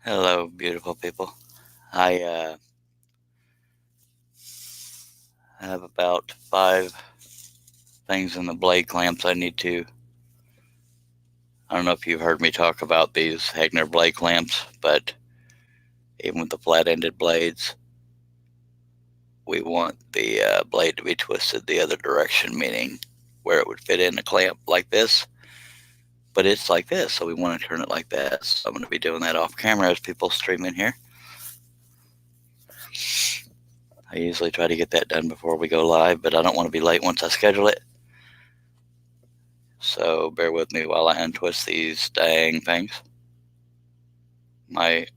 Hello, beautiful people. I have about 5 things in the blade clamps I need to. I don't know if you've heard me talk about these Hegner blade clamps, but even with the flat-ended blades, we want the blade to be twisted the other direction, meaning where it would fit in a clamp like this. But it's like this, so we want to turn it like that. So I'm going to be doing that off camera as people stream in here. I usually try to get that done before we go live, but I don't want to be late once I schedule it. So bear with me while I untwist these dang things. My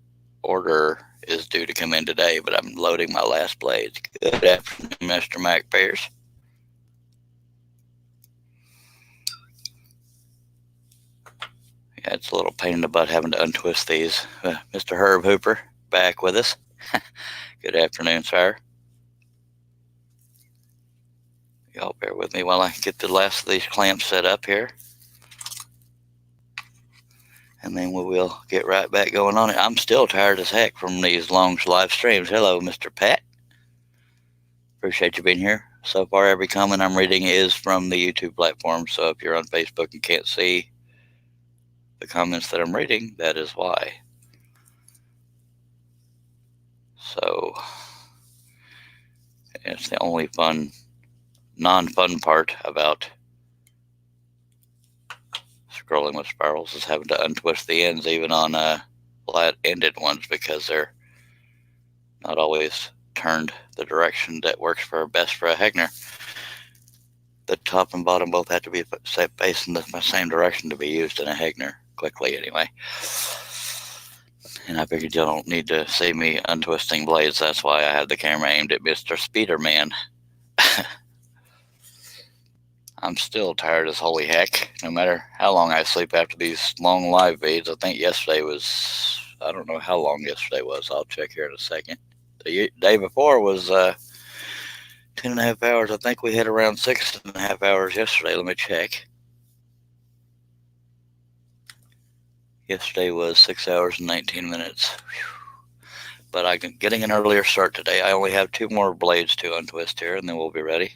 order is due to come in today, but I'm loading my last blades. Good afternoon, Mr. Mac Pierce. Yeah, it's a little pain in the butt having to untwist these. Mr. Herb Hooper, back with us. Good afternoon, sir. Y'all bear with me while I get the last of these clamps set up here. And then we will get right back going on it. I'm still tired as heck from these long live streams. Hello, Mr. Pat. Appreciate you being here. So far, every comment I'm reading is from the YouTube platform. So if you're on Facebook and can't see the comments that I'm reading, that is why. So it's the only non-fun part about scrolling with spirals is having to untwist the ends, even on flat-ended ones, because they're not always turned the direction that works best for a Hegner. The top and bottom both have to be facing the same direction to be used in a Hegner, quickly anyway. And I figured you don't need to see me untwisting blades. That's why I had the camera aimed at Mr. Spiderman. I'm still tired as holy heck, no matter how long I sleep after these long live feeds. I think yesterday was, I don't know how long yesterday was. I'll check here in a second. The day before was 10.5 hours. I think we hit around 6.5 hours yesterday. Let me check. Yesterday was 6 hours and 19 minutes. Whew. But I'm getting an earlier start today. I only have 2 more blades to untwist here, and then we'll be ready.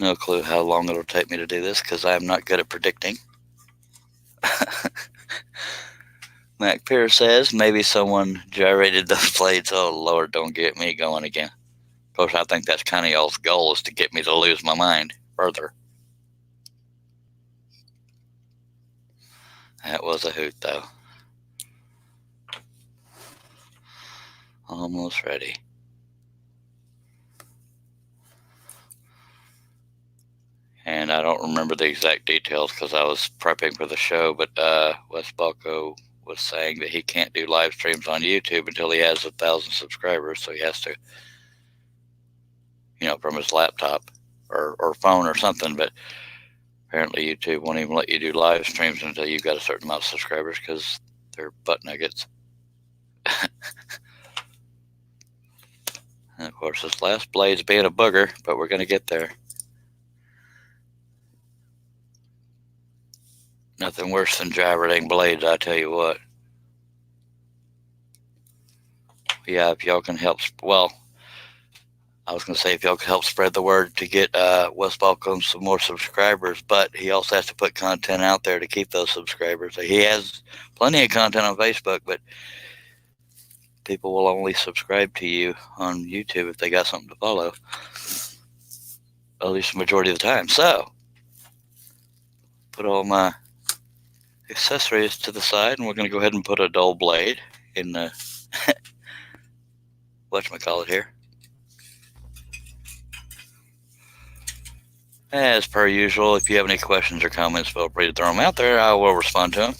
No clue how long it'll take me to do this, because I am not good at predicting. Mac Pierce says, maybe someone gyrated those blades. Oh, Lord, don't get me going again. Of course, I think that's kind of y'all's goal, is to get me to lose my mind further. That was a hoot, though. Almost ready. And I don't remember the exact details because I was prepping for the show, but Wes Balco was saying that he can't do live streams on YouTube until he has 1,000 subscribers, so he has to, from his laptop or phone or something, but apparently YouTube won't even let you do live streams until you've got a certain amount of subscribers because they're butt nuggets. And of course, this last blade's being a booger, but we're going to get there. Nothing worse than gyrating blades, I tell you what. Yeah, if y'all can help, I was going to say if y'all can help spread the word to get Wes Balcom some more subscribers, but he also has to put content out there to keep those subscribers. He has plenty of content on Facebook, but people will only subscribe to you on YouTube if they got something to follow, at least the majority of the time. So, put all my accessories to the side, and we're going to go ahead and put a dull blade in the whatchamacallit here. As per usual, if you have any questions or comments, feel free to throw them out there. I will respond to them.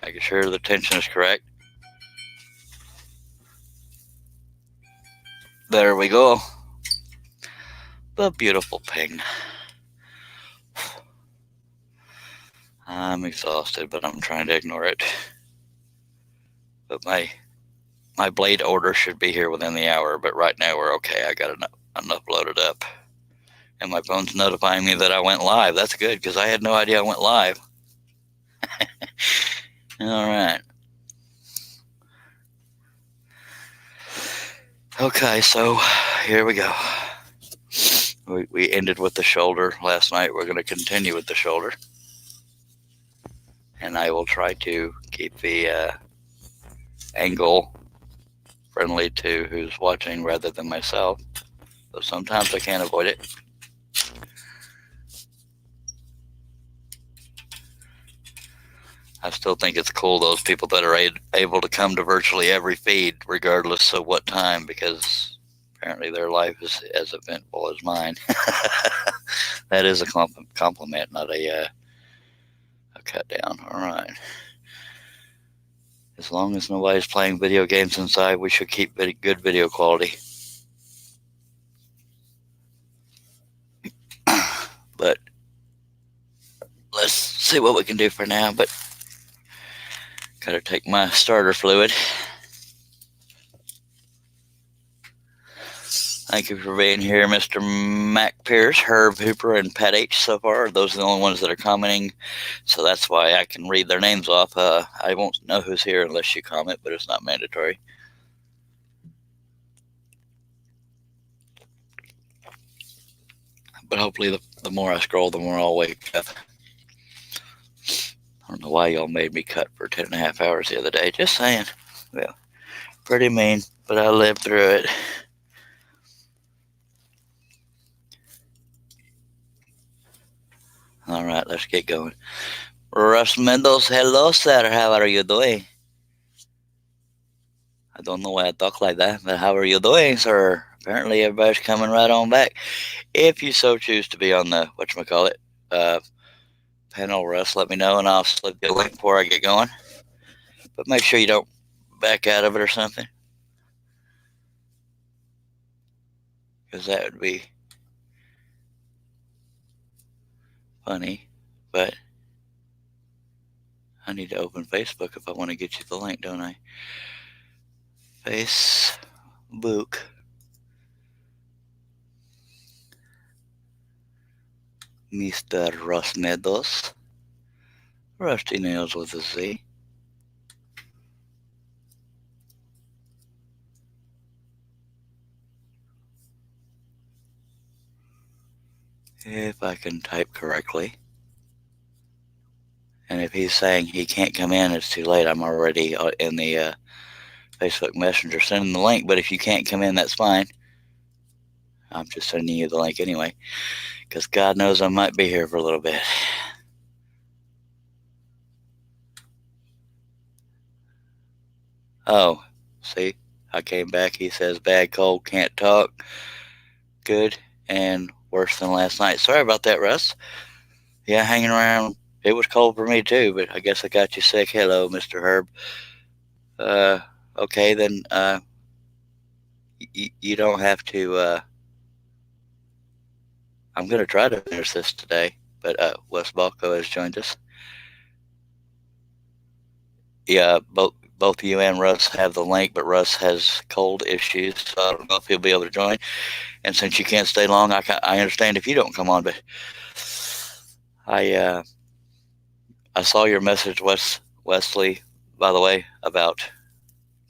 Making sure the tension is correct. There we go. The beautiful ping. I'm exhausted, but I'm trying to ignore it. But my my blade order should be here within the hour, but right now we're okay. I got enough loaded up. And my phone's notifying me that I went live. That's good, because I had no idea I went live. All right. Okay, so here we go. We ended with the shoulder last night. We're going to continue with the shoulder. And I will try to keep the angle friendly to who's watching rather than myself. Though sometimes I can't avoid it. I still think it's cool, those people that are able to come to virtually every feed, regardless of what time, because apparently their life is as eventful as mine. That is a compliment, not a cut down. All right. As long as nobody's playing video games inside, we should keep good video quality. But let's see what we can do for now. But gotta take my starter fluid. Thank you for being here, Mr. Mac Pierce, Herb Hooper, and Pat H. So far, those are the only ones that are commenting, so that's why I can read their names off. I won't know who's here unless you comment, but it's not mandatory. But hopefully the more I scroll, the more I'll wake up. I don't know why y'all made me cut for 10.5 hours the other day. Just saying. Well, pretty mean, but I lived through it. All right, let's get going. Russ Mendoza, hello, sir. How are you doing? I don't know why I talk like that, but how are you doing, sir? Apparently everybody's coming right on back. If you so choose to be on the, whatchamacallit, panel, Russ, let me know, and I'll slip you a link before I get going. But make sure you don't back out of it or something, because that would be funny. But I need to open Facebook if I want to get you the link, don't I? Facebook. Mr. Russ Meadows. Rusty Nails with a Z. If I can type correctly. And if he's saying he can't come in, it's too late. I'm already in the Facebook Messenger sending the link. But if you can't come in, that's fine. I'm just sending you the link anyway, because God knows I might be here for a little bit. Oh, see, I came back. He says bad cold, can't talk. Good and worse than last night. Sorry about that, Russ. Yeah, hanging around. It was cold for me too, but I guess I got you sick. Hello, Mr. Herb. Okay, then you don't have to. I'm going to try to finish this today, but Wes Balco has joined us. Yeah, both you and Russ have the link, but Russ has cold issues, so I don't know if he'll be able to join. And since you can't stay long, I understand if you don't come on, but I saw your message, Wesley, by the way, about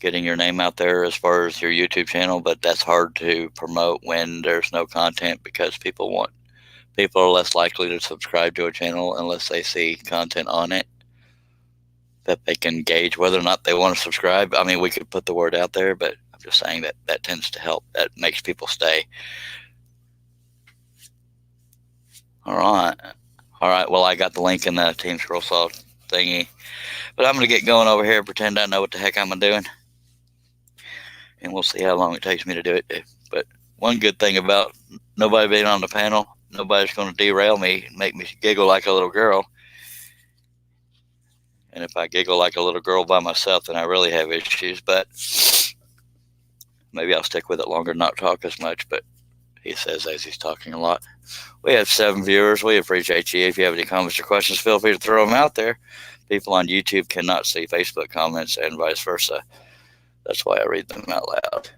getting your name out there as far as your YouTube channel, but that's hard to promote when there's no content, because people are less likely to subscribe to a channel unless they see content on it that they can gauge whether or not they want to subscribe. I mean, we could put the word out there, but I'm just saying that tends to help. That makes people stay. All right. Well, I got the link in the Team Scroll Saw thingy, but I'm going to get going over here and pretend I know what the heck I'm doing, and we'll see how long it takes me to do it. But one good thing about nobody being on the panel, nobody's going to derail me and make me giggle like a little girl. And if I giggle like a little girl by myself, then I really have issues. But maybe I'll stick with it longer and not talk as much. But he says as he's talking a lot. We have 7 viewers. We appreciate you. If you have any comments or questions, feel free to throw them out there. People on YouTube cannot see Facebook comments and vice versa. That's why I read them out loud.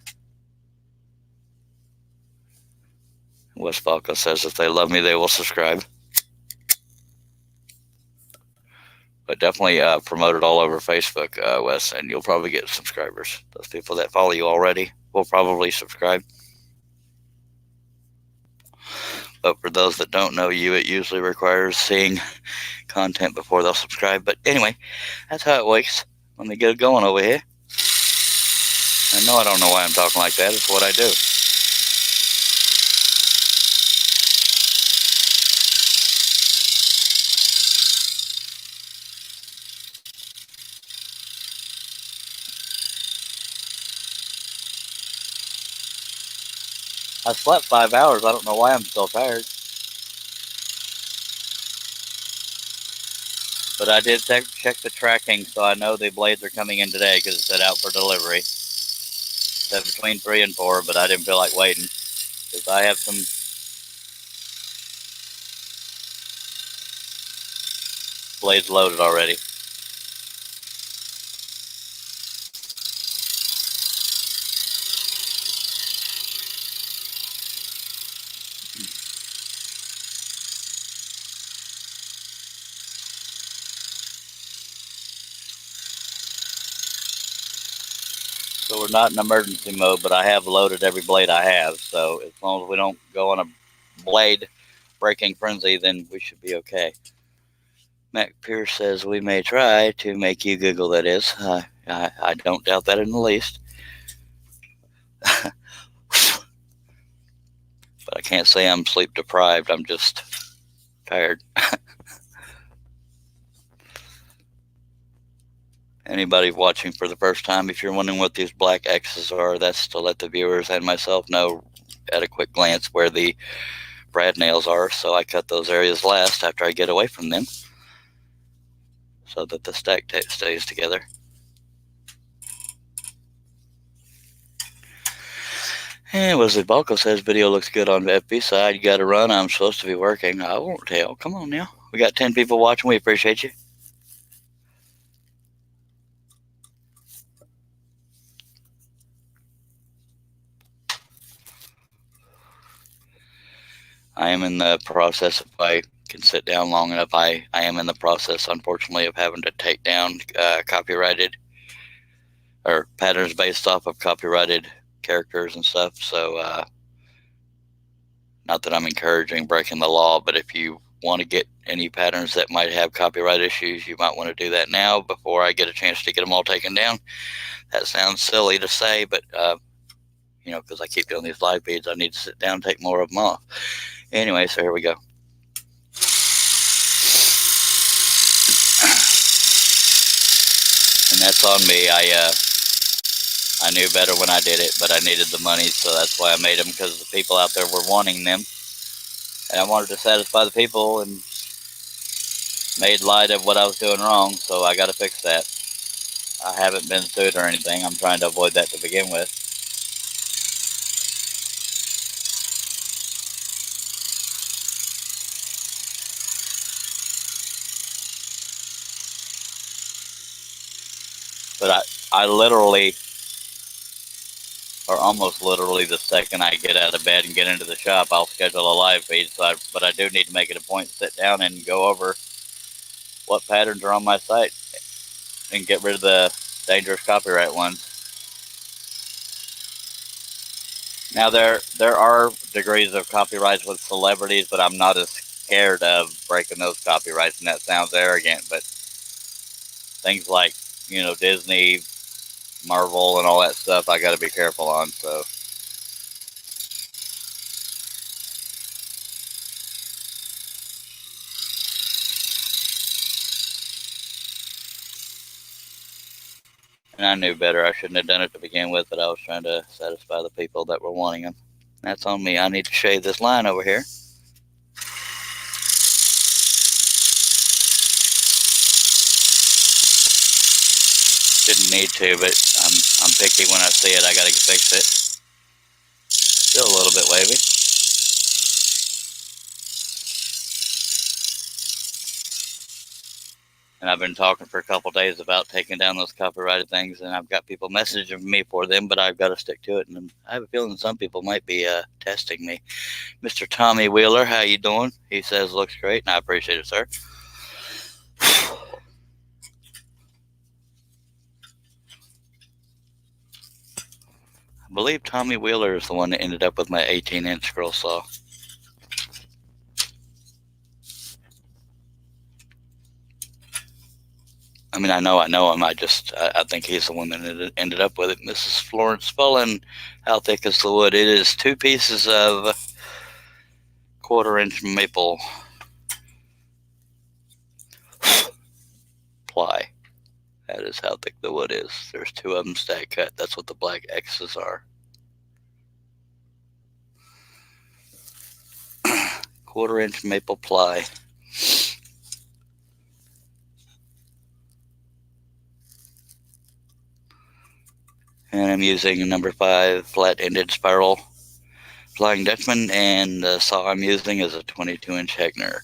Wes Falco says if they love me, they will subscribe. But definitely promote it all over Facebook, Wes, and you'll probably get subscribers. Those people that follow you already will probably subscribe. But for those that don't know you, it usually requires seeing content before they'll subscribe. But anyway, that's how it works. Let me get it going over here. I know I don't know why I'm talking like that. It's what I do. I slept 5 hours. I don't know why I'm still tired. But I did check the tracking, so I know the blades are coming in today because it said out for delivery. It said between 3 and 4, but I didn't feel like waiting because I have some blades loaded already. So we're not in emergency mode, but I have loaded every blade I have. So as long as we don't go on a blade breaking frenzy, then we should be okay. Mac Pierce says we may try to make you giggle. That is, I don't doubt that in the least. But I can't say I'm sleep deprived. I'm just tired. Anybody watching for the first time, if you're wondering what these black X's are, that's to let the viewers and myself know at a quick glance where the brad nails are. So I cut those areas last after I get away from them so that the stack stays together. And Wesley Balco says video looks good on the FB side. You got to run. I'm supposed to be working. I won't tell. Come on now. We got 10 people watching. We appreciate you. I am in the process, if I can sit down long enough, I am in the process, unfortunately, of having to take down copyrighted or patterns based off of copyrighted characters and stuff. So not that I'm encouraging breaking the law, but if you want to get any patterns that might have copyright issues, you might want to do that now before I get a chance to get them all taken down. That sounds silly to say, but you know, because I keep doing these live feeds, I need to sit down and take more of them off. Anyway, so here we go. And that's on me. I knew better when I did it, but I needed the money, so that's why I made them, because the people out there were wanting them. And I wanted to satisfy the people and made light of what I was doing wrong, so I got to fix that. I haven't been sued or anything. I'm trying to avoid that to begin with. But I literally, or almost literally, the second I get out of bed and get into the shop, I'll schedule a live feed. But I do need to make it a point to sit down and go over what patterns are on my site and get rid of the dangerous copyright ones. Now there are degrees of copyrights with celebrities, but I'm not as scared of breaking those copyrights, and that sounds arrogant, but things like, you know, Disney, Marvel, and all that stuff, I got to be careful on. So and I knew better. I shouldn't have done it to begin with, but I was trying to satisfy the people that were wanting them. That's on me. I need to shave this line over here. Didn't need to, but I'm picky when I see it. I got to fix it. Still a little bit wavy. And I've been talking for a couple days about taking down those copyrighted things, and I've got people messaging me for them, but I've got to stick to it. And I have a feeling some people might be testing me. Mr. Tommy Wheeler, how you doing? He says looks great, and I appreciate it, sir. I believe Tommy Wheeler is the one that ended up with my 18-inch scroll saw. I mean, I know him. I think he's the one that ended up with it. Mrs. Florence Fullen, how thick is the wood? It is 2 pieces of 1/4-inch maple ply. That is how thick the wood is. There's 2 of them stack cut. That's what the black X's are. 1/4-inch maple ply. And I'm using a number 5 flat-ended spiral Flying Dutchman, and the saw I'm using is a 22-inch Hegner.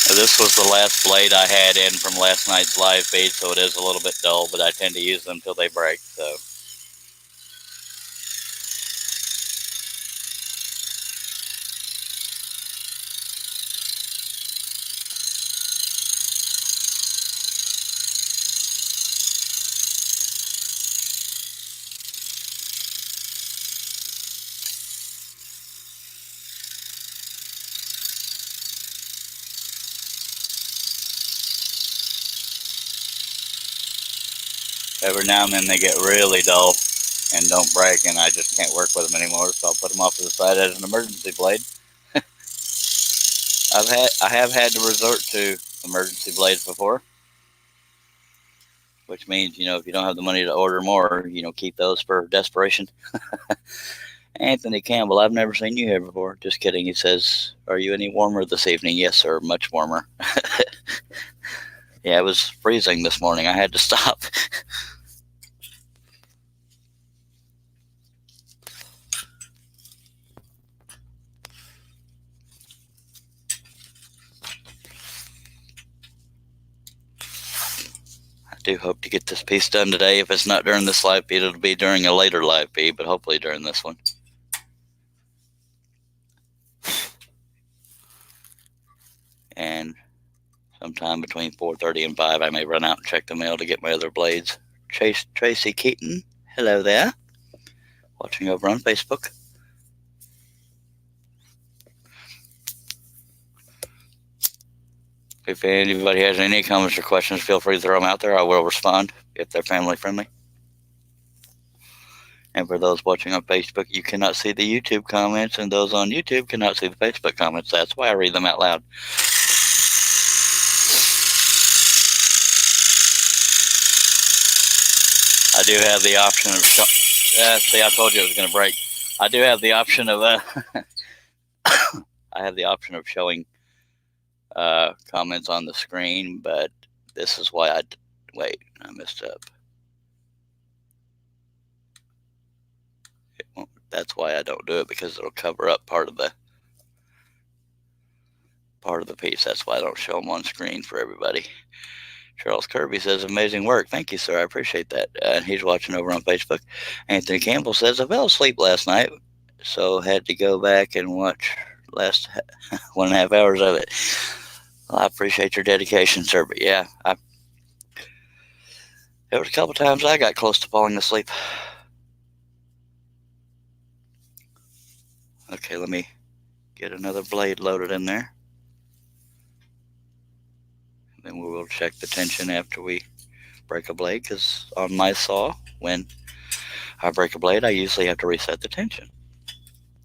This was the last blade I had in from last night's live feed, so it is a little bit dull, but I tend to use them until they break. So every now and then they get really dull and don't break, and I just can't work with them anymore, so I'll put them off to the side as an emergency blade. I have had to resort to emergency blades before, which means, if you don't have the money to order more, keep those for desperation. Anthony Campbell, I've never seen you here before. Just kidding. He says, are you any warmer this evening? Yes, sir. Much warmer. Yeah, it was freezing this morning. I had to stop. I do hope to get this piece done today. If it's not during this live feed, it'll be during a later live feed, but hopefully during this one. And sometime between 4:30 and 5, I may run out and check the mail to get my other blades. Tracy Keaton, hello there. Watching over on Facebook. If anybody has any comments or questions, feel free to throw them out there. I will respond if they're family friendly. And for those watching on Facebook, you cannot see the YouTube comments, and those on YouTube cannot see the Facebook comments. That's why I read them out loud. I do have the option of see, I told you it was going to break. I do have the option of I have the option of showing comments on the screen, but this is why I messed up. That's why I don't do it, because it'll cover up part of the piece. That's why I don't show them on screen for everybody. Charles Kirby says, amazing work. Thank you, sir. I appreciate that. And he's watching over on Facebook. Anthony Campbell says, I fell asleep last night, so had to go back and watch last 1.5 hours of it. Well, I appreciate your dedication, sir. But yeah, there was a couple times I got close to falling asleep. Okay, let me get another blade loaded in there. Then we will check the tension after we break a blade, because on my saw, when I break a blade, I usually have to reset the tension,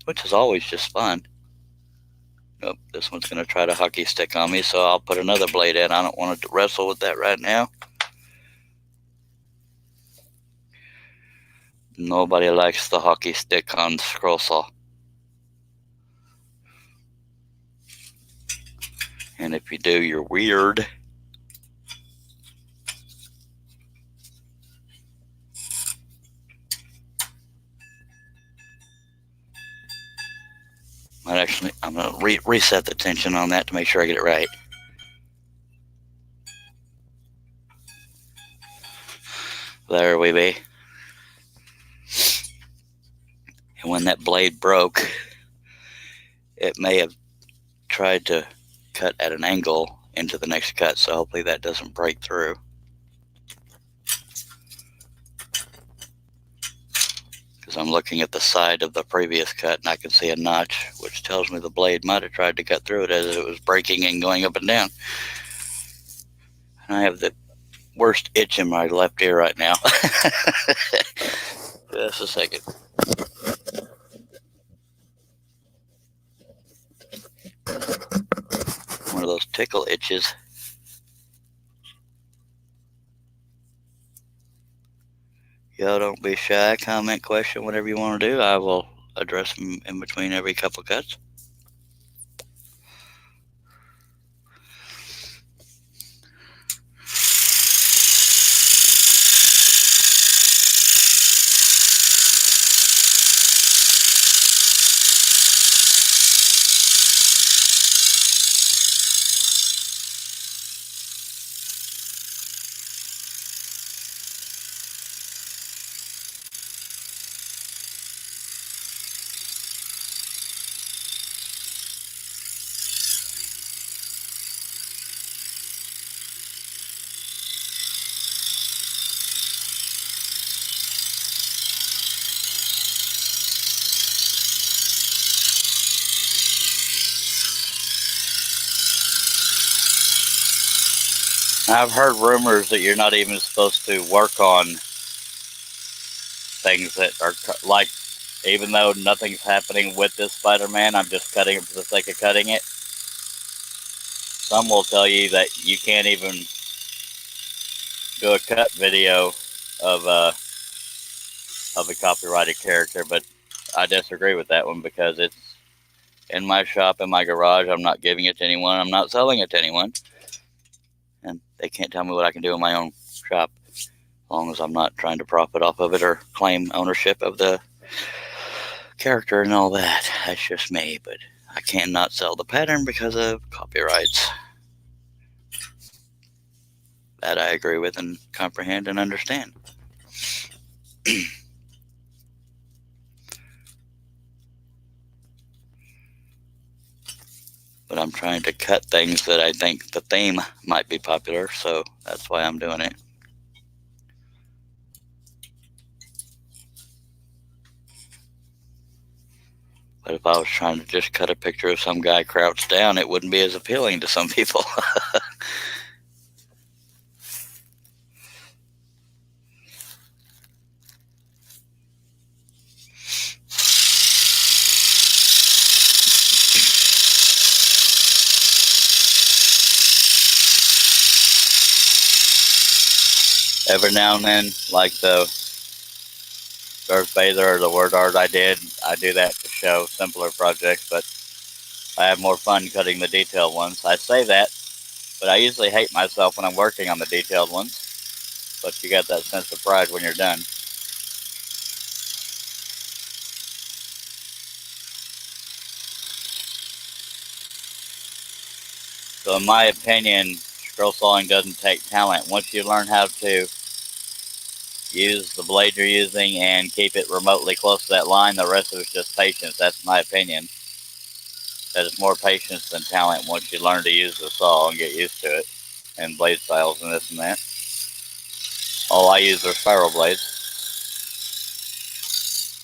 which is always just fun. Nope, this one's going to try to hockey stick on me, so I'll put another blade in. I don't want to wrestle with that right now. Nobody likes the hockey stick on the scroll saw. And if you do, you're weird. I'm going to reset the tension on that to make sure I get it right. There we be. And when that blade broke, it may have tried to cut at an angle into the next cut, so hopefully that doesn't break through. Because I'm looking at the side of the previous cut and I can see a notch, which tells me the blade might have tried to cut through it as it was breaking and going up and down. And I have the worst itch in my left ear right now. Just a second. One of those tickle itches. Y'all don't be shy. Comment, question, whatever you want to do. I will address them in between every couple cuts. I've heard rumors that you're not even supposed to work on things that are like, even though nothing's happening with this Spider-Man, I'm just cutting it for the sake of cutting it. Some will tell you that you can't even do a cut video of a copyrighted character, but I disagree with that one because it's in my shop, in my garage. I'm not giving it to anyone. I'm not selling it to anyone. And they can't tell me what I can do in my own shop as long as I'm not trying to profit off of it or claim ownership of the character and all that. That's just me, but I cannot sell the pattern because of copyrights. That I agree with and comprehend and understand. But I'm trying to cut things that I think the theme might be popular, so that's why I'm doing it. But if I was trying to just cut a picture of some guy crouched down, it wouldn't be as appealing to some people. Every now and then, like the Darth Vader or the word art I do that to show simpler projects, but I have more fun cutting the detailed ones. I say that, but I usually hate myself when I'm working on the detailed ones, but you got that sense of pride when you're done. So in my opinion, scroll sawing doesn't take talent. Once you learn how to use the blade you're using and keep it remotely close to that line, the rest of it's just patience. That's my opinion. That is more patience than talent once you learn to use the saw and get used to it, and blade styles and this and that. All I use are spiral blades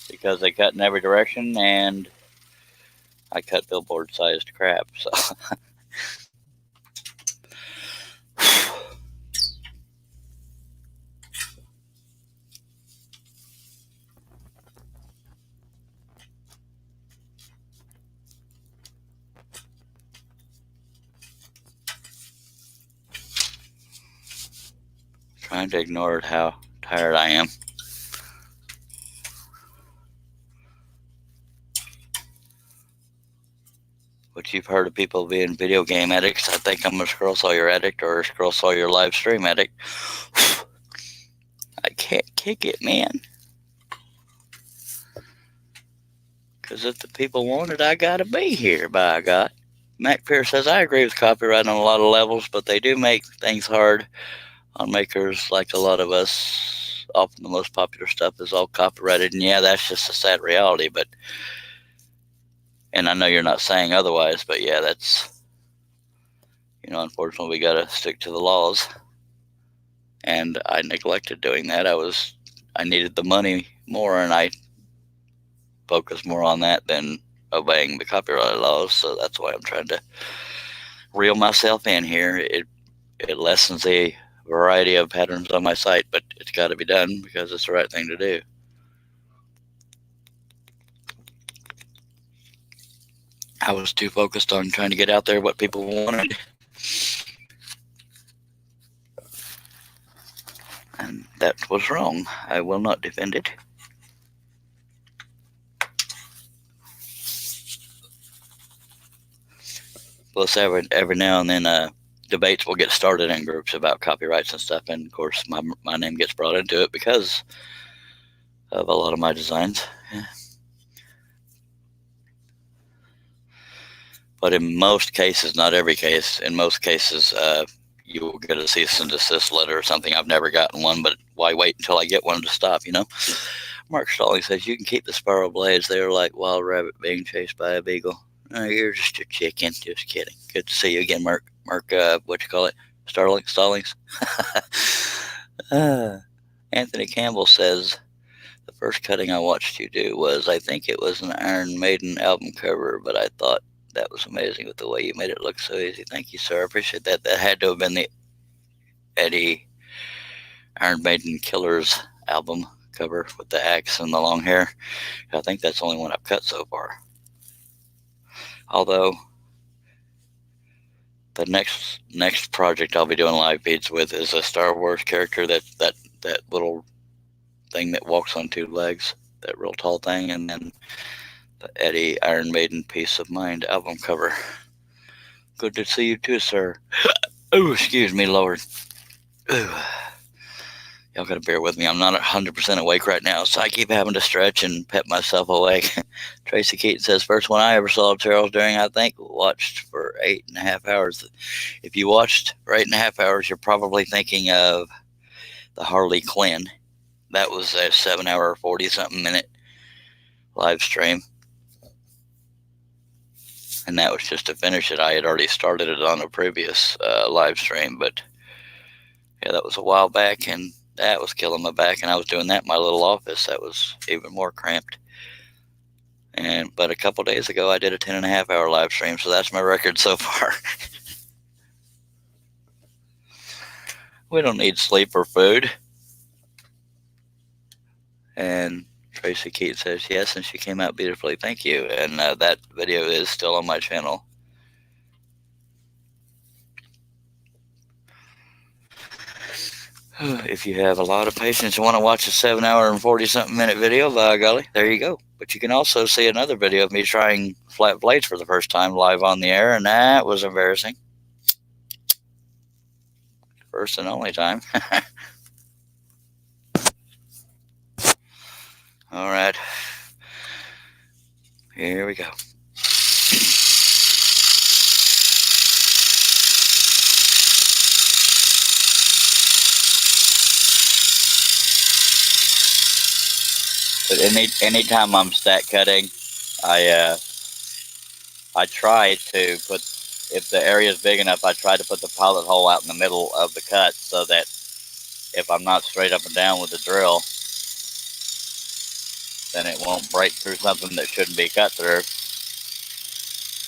because they cut in every direction, and I cut billboard sized crap, so trying to ignore how tired I am. But you've heard of people being video game addicts. I think I'm a Scroll Sawyer addict or a Scroll Sawyer live stream addict. I can't kick it, man. Because if the people want it, I gotta be here, by God. Mac Pierce says, I agree with copyright on a lot of levels, but they do make things hard on makers like a lot of us. Often the most popular stuff is all copyrighted, and yeah, that's just a sad reality. But, and I know you're not saying otherwise, but yeah, that's, unfortunately we gotta stick to the laws. And I neglected doing that. I needed the money more, and I focused more on that than obeying the copyright laws. So that's why I'm trying to reel myself in here. It lessens the variety of patterns on my site, but it's got to be done because it's the right thing to do. I was too focused on trying to get out there what people wanted, and that was wrong. I will not defend it. Plus, every now and then, debates will get started in groups about copyrights and stuff, and of course, my name gets brought into it because of a lot of my designs. Yeah. But in most cases, not every case, in most cases, you will get a cease and desist letter or something. I've never gotten one, but why wait until I get one to stop, Mark Stalling says, you can keep the spiral blades. They are like wild rabbit being chased by a beagle. Oh, you're just a chicken. Just kidding. Good to see you again, Mark. Mark, what you call it? Stallings? Anthony Campbell says, the first cutting I watched you do was, I think it was an Iron Maiden album cover, but I thought that was amazing with the way you made it look so easy. Thank you, sir. I appreciate that. That had to have been the Eddie Iron Maiden Killers album cover with the axe and the long hair. I think that's the only one I've cut so far. Although the next project I'll be doing live feeds with is a Star Wars character that little thing that walks on two legs, that real tall thing, and then the Eddie Iron Maiden Peace of Mind album cover. Good to see you too, sir. Oh, excuse me, Lord. Ooh. Y'all gotta bear with me. I'm not 100% awake right now, so I keep having to stretch and pep myself awake. Tracy Keaton says, first one I ever saw of Charles During, I think, watched for 8.5 hours. If you watched for 8.5 hours, you're probably thinking of the Harley Quinn. That was a 7-hour, 40-something minute live stream. And that was just to finish it. I had already started it on a previous live stream, but yeah, that was a while back, and that was killing my back, and I was doing that in my little office. That was even more cramped. But a couple days ago, I did a 10.5 hour live stream, so that's my record so far. We don't need sleep or food. And Tracy Keaton says, yes, and she came out beautifully. Thank you. And that video is still on my channel. If you have a lot of patience and want to watch a 7-hour and 40-something minute video, by golly, there you go. But you can also see another video of me trying flat blades for the first time live on the air, and that was embarrassing. First and only time. All right. Here we go. But anytime I'm stack cutting, I try to put, if the area is big enough, I try to put the pilot hole out in the middle of the cut so that if I'm not straight up and down with the drill, then it won't break through something that shouldn't be cut through.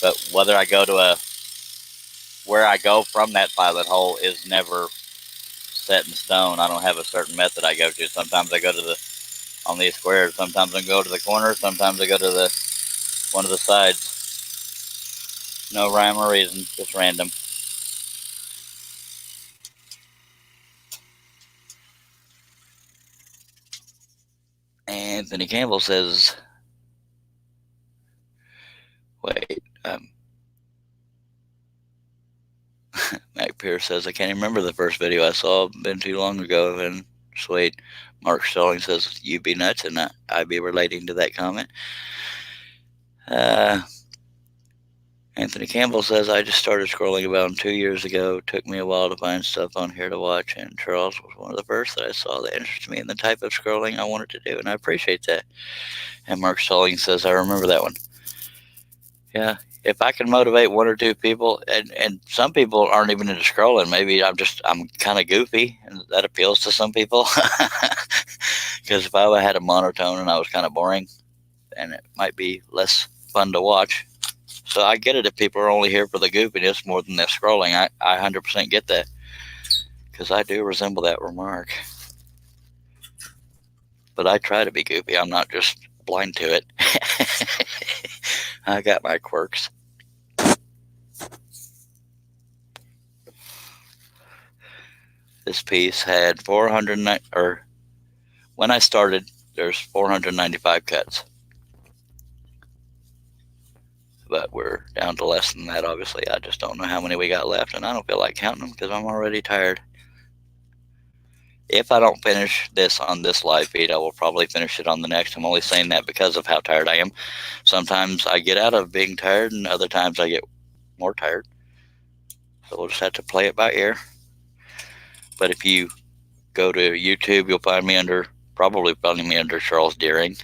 But whether I go to where I go from that pilot hole is never set in stone. I don't have a certain method I go to. Sometimes I go to on these squares. Sometimes I go to the corner. Sometimes I go to one of the sides. No rhyme or reason, just random. Anthony Campbell says, wait, here says, I can't even remember the first video I saw. Been too long ago. And sweet. Mark Sterling says, you be nuts, and I be relating to that comment. Anthony Campbell says, I just started scrolling about 2 years ago. Took me a while to find stuff on here to watch, and Charles was one of the first that I saw that interested me in the type of scrolling I wanted to do, and I appreciate that. And Mark Sterling says, I remember that one. Yeah, if I can motivate one or two people, and some people aren't even into scrolling, maybe I'm kind of goofy, and that appeals to some people. Because if I had a monotone and I was kind of boring, then it might be less fun to watch. So I get it if people are only here for the goofiness more than the scrolling. I 100% get that, because I do resemble that remark. But I try to be goofy. I'm not just blind to it. I got my quirks. This piece had 409, or when I started, there's 495 cuts. But we're down to less than that, obviously. I just don't know how many we got left, and I don't feel like counting them because I'm already tired. If I don't finish this on this live feed, I will probably finish it on the next. I'm only saying that because of how tired I am. Sometimes I get out of being tired, and other times I get more tired. So we'll just have to play it by ear. But if you go to YouTube, you'll probably find me under Charles Deering.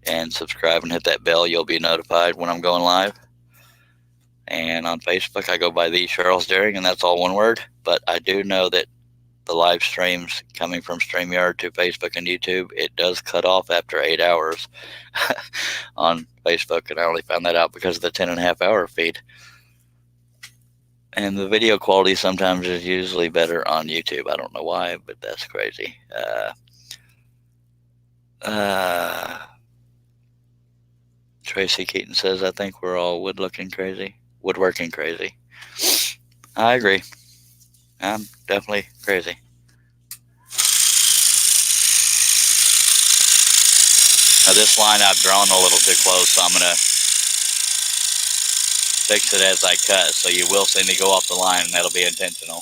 And subscribe and hit that bell. You'll be notified when I'm going live. And on Facebook, I go by the Charles Deering, and that's all one word. But I do know that the live streams coming from StreamYard to Facebook and YouTube, it does cut off after 8 hours on Facebook, and I only found that out because of the 10.5-hour feed. And the video quality sometimes is usually better on YouTube. I don't know why, but that's crazy. Tracy Keaton says, I think we're all woodworking crazy. I agree. I'm definitely crazy. Now this line I've drawn a little too close, so I'm going to fix it as I cut. So you will see me go off the line, and that'll be intentional.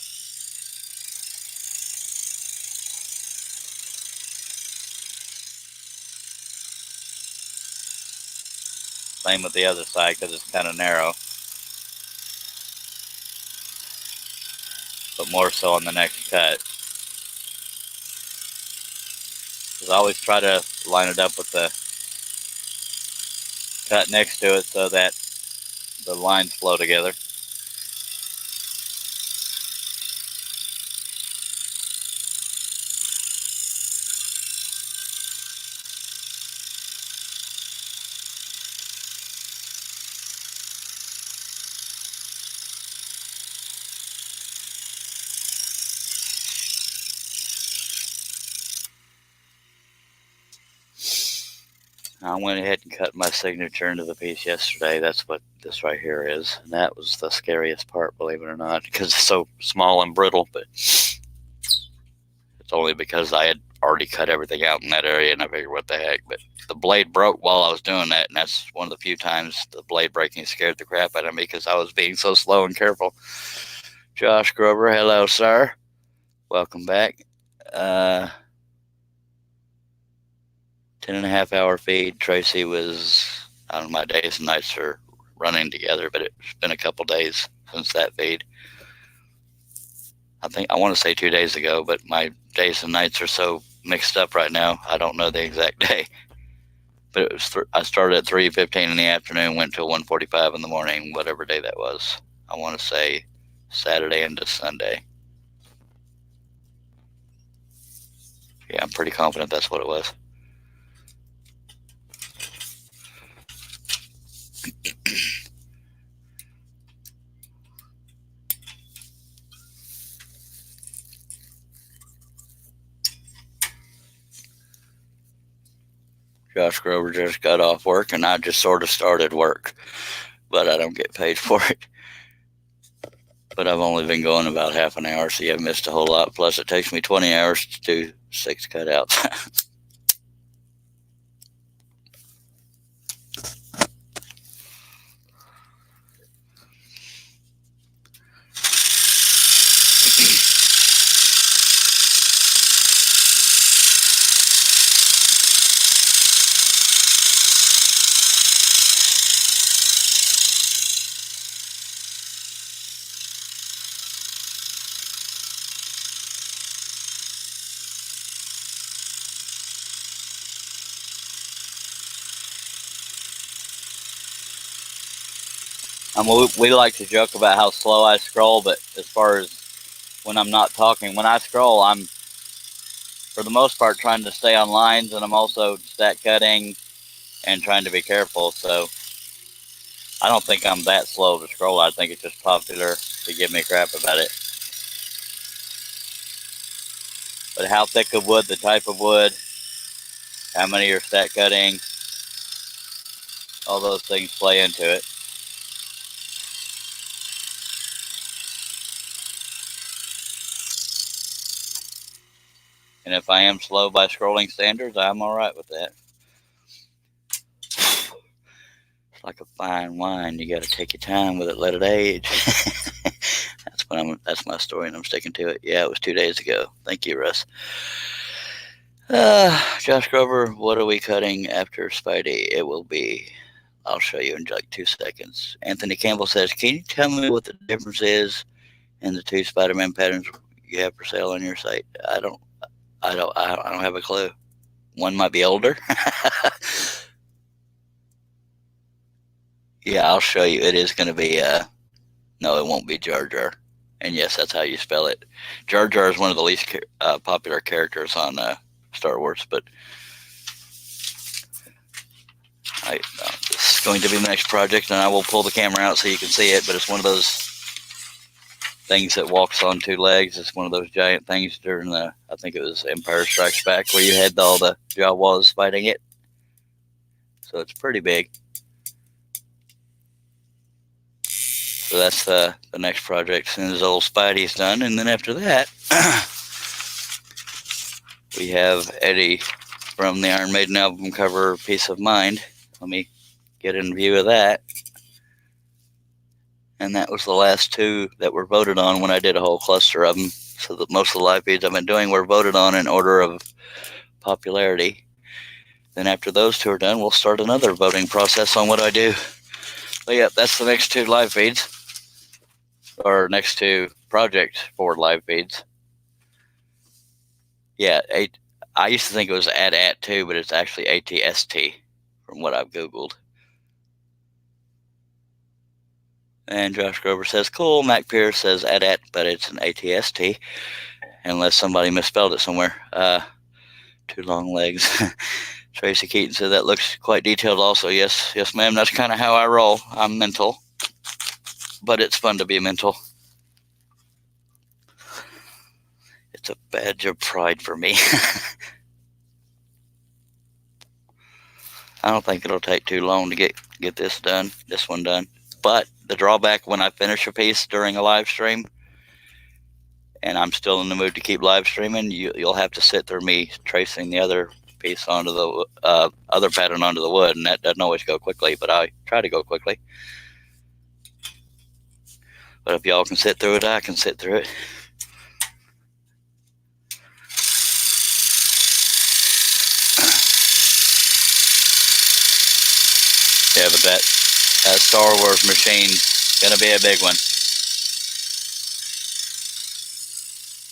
Same with the other side because it's kind of narrow. But more so on the next cut. Because I always try to line it up with the cut next to it so that the lines flow together. I went ahead and cut my signature into the piece yesterday. That's what this right here is. And that was the scariest part, believe it or not, because it's so small and brittle. But it's only because I had already cut everything out in that area, and I figured, what the heck. But the blade broke while I was doing that, and that's one of the few times the blade breaking scared the crap out of me because I was being so slow and careful. Josh Grover, hello, sir. Welcome back. 10.5-hour feed. Tracy was, I don't know, my days and nights are running together, but it's been a couple days since that feed. I want to say 2 days ago, but my days and nights are so mixed up right now, I don't know the exact day. But it was I started at 3:15 in the afternoon, went till 1:45 in the morning, whatever day that was. I want to say Saturday into Sunday. Yeah, I'm pretty confident that's what it was. Josh Grover just got off work, and I just sort of started work, but I don't get paid for it. But I've only been going about half an hour, so you have missed a whole lot. Plus, it takes me 20 hours to do 6 cutouts. We like to joke about how slow I scroll, but as far as when I'm not talking, when I scroll, I'm for the most part trying to stay on lines, and I'm also stat cutting and trying to be careful. So I don't think I'm that slow to scroll. I think it's just popular to give me crap about it. But how thick of wood, the type of wood, how many you're stat cutting, all those things play into it. And if I am slow by scrolling standards, I'm all right with that. It's like a fine wine. You got to take your time with it, let it age. That's my story, and I'm sticking to it. Yeah, it was 2 days ago. Thank you, Russ. Josh Grover, what are we cutting after Spidey? It will be, I'll show you in like 2 seconds. Anthony Campbell says, can you tell me what the difference is in the 2 Spider-Man patterns you have for sale on your site? I don't have a clue. One might be older. Yeah, I'll show you. It is going to be, no, it won't be Jar Jar. And yes, that's how you spell it. Jar Jar is one of the least popular characters on Star Wars, but this is going to be my next project, and I will pull the camera out so you can see it, but it's one of those things that walks on 2 legs. It's one of those giant things during I think it was Empire Strikes Back, where you had all the Jawas fighting it. So it's pretty big. So that's the next project as soon as old Spidey's done. And then after that, we have Eddie from the Iron Maiden album cover, Peace of Mind. Let me get in view of that. And that was the last 2 that were voted on when I did a whole cluster of them. So that most of the live feeds I've been doing were voted on in order of popularity. Then after those 2 are done, we'll start another voting process on what I do. But yeah, that's the next 2 live feeds. Or next 2 projects for live feeds. Yeah, I used to think it was AT too, but it's actually ATST from what I've Googled. And Josh Grover says, cool. Mac Pierce says AT, but it's an ATST, unless somebody misspelled it somewhere. 2 long legs. Tracy Keaton said that looks quite detailed also. Yes, ma'am. That's kind of how I roll. I'm mental, but it's fun to be mental. It's a badge of pride for me. I don't think it'll take too long to get this one done. But the drawback when I finish a piece during a live stream, and I'm still in the mood to keep live streaming, you'll have to sit through me tracing the other piece onto the other pattern onto the wood, and that doesn't always go quickly, but I try to go quickly. But if y'all can sit through it, I can sit through it. Yeah, but that Star Wars machine's gonna be a big one.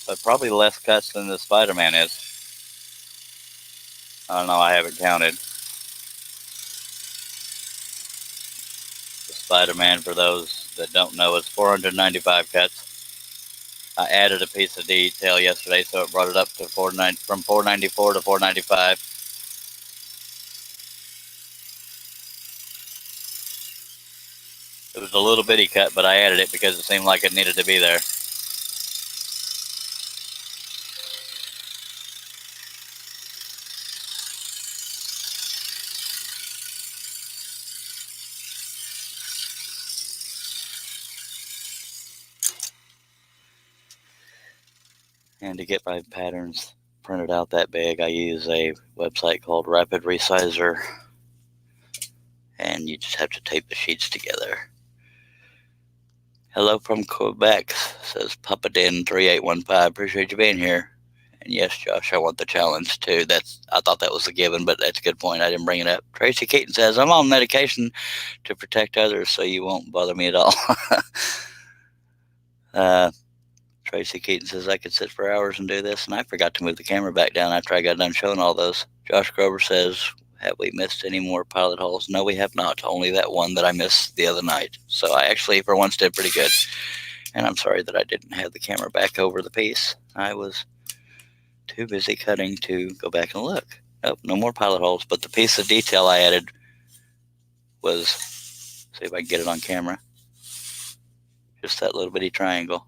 But probably less cuts than the Spider-Man is. I don't know, I haven't counted. The Spider-Man, for those that don't know, is 495 cuts. I added a piece of detail yesterday, so it brought it up to from 494 to 495. It was a little bitty cut, but I added it because it seemed like it needed to be there. And to get my patterns printed out that big, I use a website called Rapid Resizer, and you just have to tape the sheets together. Hello from Quebec, says Papadin 3815. Appreciate you being here. And yes, Josh, I want the challenge too. I thought that was a given, but that's a good point. I didn't bring it up. Tracy Keaton says, I'm on medication to protect others, so you won't bother me at all. Tracy Keaton says, I could sit for hours and do this, and I forgot to move the camera back down after I got done showing all those. Josh Grover says, have we missed any more pilot holes? No, we have not. Only that one that I missed the other night. So I actually, for once, did pretty good. And I'm sorry that I didn't have the camera back over the piece. I was too busy cutting to go back and look. Nope, no more pilot holes. But the piece of detail I added was, see if I can get it on camera, just that little bitty triangle.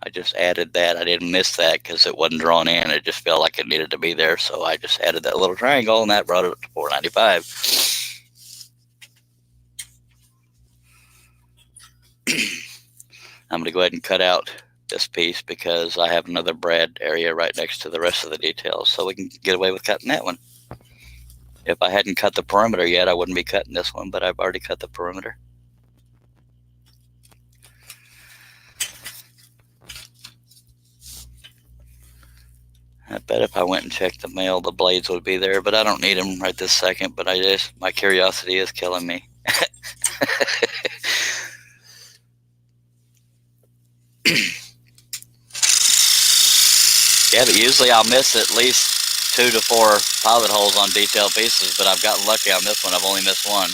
I just added that. I didn't miss that because it wasn't drawn in. It just felt like it needed to be there. So I just added that little triangle, and that brought it up to $4.95. I'm going to go ahead and cut out this piece because I have another brad area right next to the rest of the details, so we can get away with cutting that one. If I hadn't cut the perimeter yet, I wouldn't be cutting this one, but I've already cut the perimeter. I bet if I went and checked the mail, the blades would be there, but I don't need them right this second. But my curiosity is killing me. Yeah, but usually I'll miss at least 2 to 4 pilot holes on detailed pieces, but I've gotten lucky on this one. I've only missed one.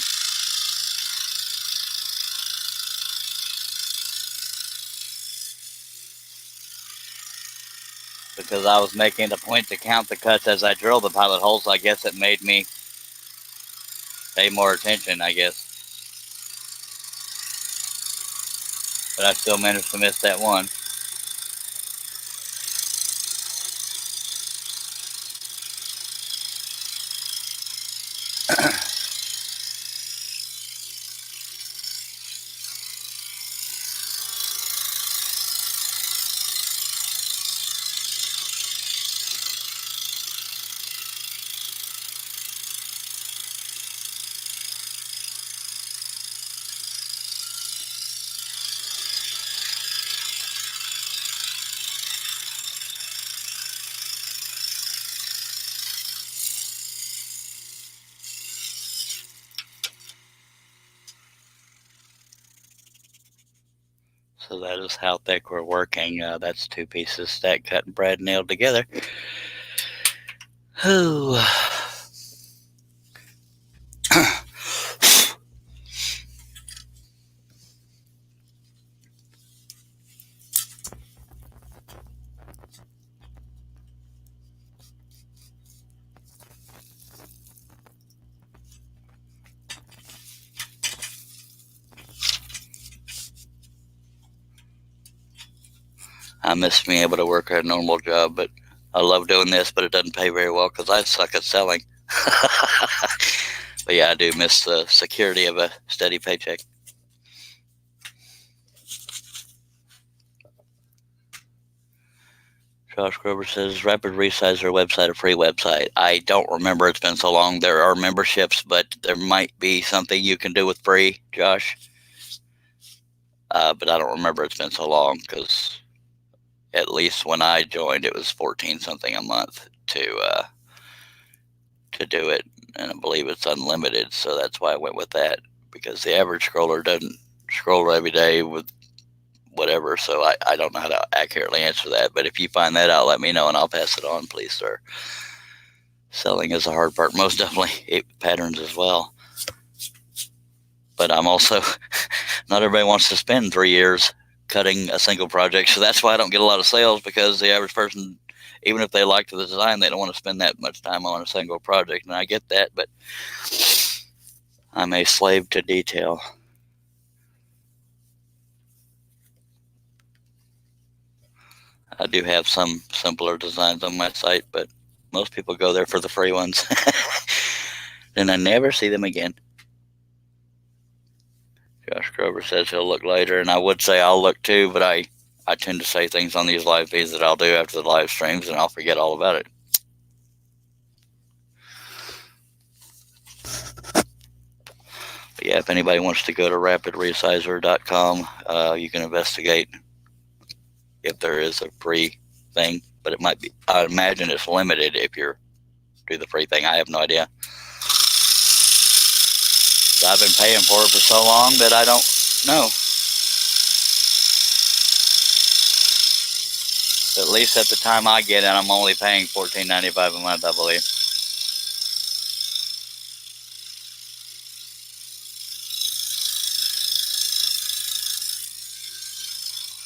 Because I was making it a point to count the cuts as I drilled the pilot holes, I guess it made me pay more attention, I guess. But I still managed to miss that one. So that is how thick we're working. That's 2 pieces stacked, cut, and brad nailed together. Ooh. I miss being able to work a normal job, but I love doing this, but it doesn't pay very well because I suck at selling. But yeah, I do miss the security of a steady paycheck. Josh Grover says, Rapid Resizer website, a free website. I don't remember. It's been so long. There are memberships, but there might be something you can do with free, Josh. But I don't remember. It's been so long because at least when I joined, it was 14 something a month to do it, and I believe it's unlimited, so that's why I went with that, because the average scroller doesn't scroll every day with whatever, so I don't know how to accurately answer that. But if you find that out, let me know and I'll pass it on, please, sir. Selling is a hard part, most definitely. Patterns as well, but I'm also not everybody wants to spend 3 years cutting a single project, so that's why I don't get a lot of sales, because the average person, even if they like the design, they don't want to spend that much time on a single project, and I get that, but I'm a slave to detail. I do have some simpler designs on my site, but most people go there for the free ones. Then I never see them again. Josh Grover says he'll look later, and I would say I'll look too, but I tend to say things on these live feeds that I'll do after the live streams, and I'll forget all about it. But yeah, if anybody wants to go to rapidresizer.com, you can investigate if there is a free thing, but it might be, I imagine it's limited if you do the free thing. I have no idea. I've been paying for it for so long that I don't know. At least at the time I get it, I'm only paying $14.95 a month, I believe.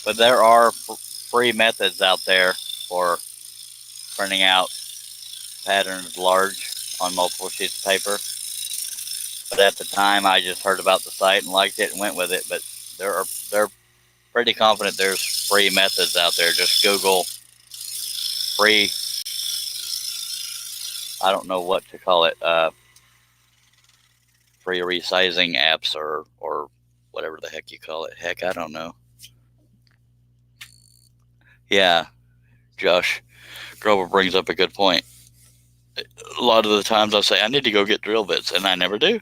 But there are free methods out there for printing out patterns large on multiple sheets of paper. But at the time, I just heard about the site and liked it and went with it. But they're pretty confident there's free methods out there. Just Google free, I don't know what to call it, free resizing apps or whatever the heck you call it. Heck, I don't know. Yeah, Josh Grover brings up a good point. A lot of the times I say I need to go get drill bits, and I never do.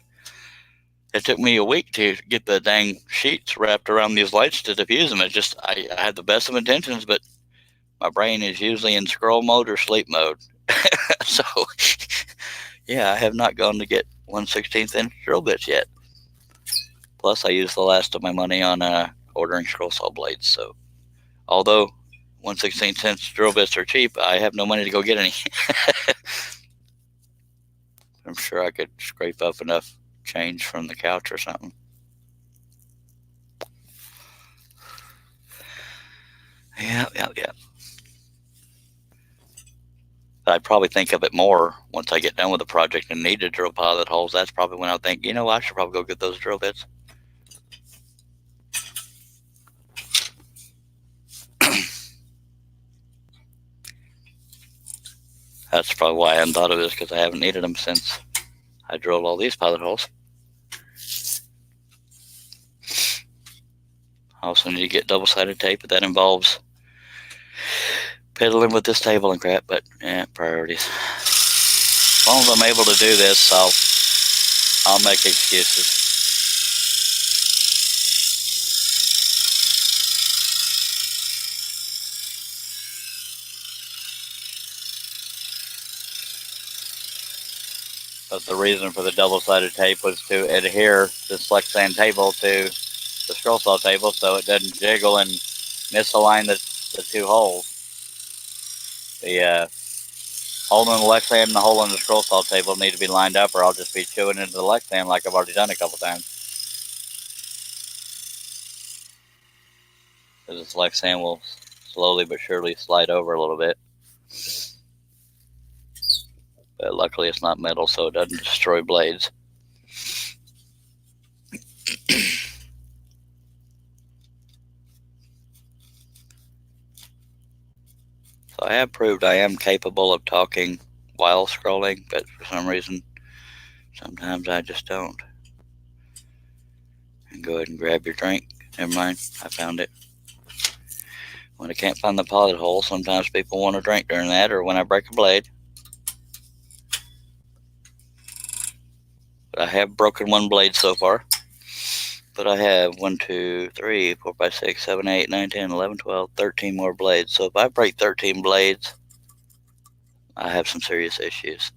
It took me a week to get the dang sheets wrapped around these lights to diffuse them. It just, I had the best of intentions, but my brain is usually in scroll mode or sleep mode. So, yeah, I have not gone to get 1/16 inch drill bits yet. Plus, I used the last of my money on ordering scroll saw blades. So, although 1/16 inch drill bits are cheap, I have no money to go get any. I'm sure I could scrape up enough change from the couch or something. Yeah. I'd probably think of it more once I get done with the project and need to drill pilot holes. That's probably when I'll think, I should probably go get those drill bits. That's probably why I hadn't thought of this, because I haven't needed them since I drilled all these pilot holes. I also need to get double-sided tape, but that involves piddling with this table and crap, but yeah, priorities. As long as I'm able to do this, I'll make excuses. But the reason for the double-sided tape was to adhere this Lexan table to the scroll saw table so it doesn't jiggle and misalign the two holes. The hole in the Lexan and the hole in the scroll saw table need to be lined up, or I'll just be chewing into the Lexan like I've already done a couple times. Because this Lexan will slowly but surely slide over a little bit. But luckily it's not metal, so it doesn't destroy blades. So I have proved I am capable of talking while scrolling, but for some reason, sometimes I just don't. And go ahead and grab your drink. Never mind, I found it. When I can't find the pilot hole, sometimes people want a drink during that, or when I break a blade. But I have broken one blade so far. But I have 1, 2, 3, 4, 5, 6, 7, 8, 9, 10, 11, 12, 13 more blades. So if I break 13 blades, I have some serious issues.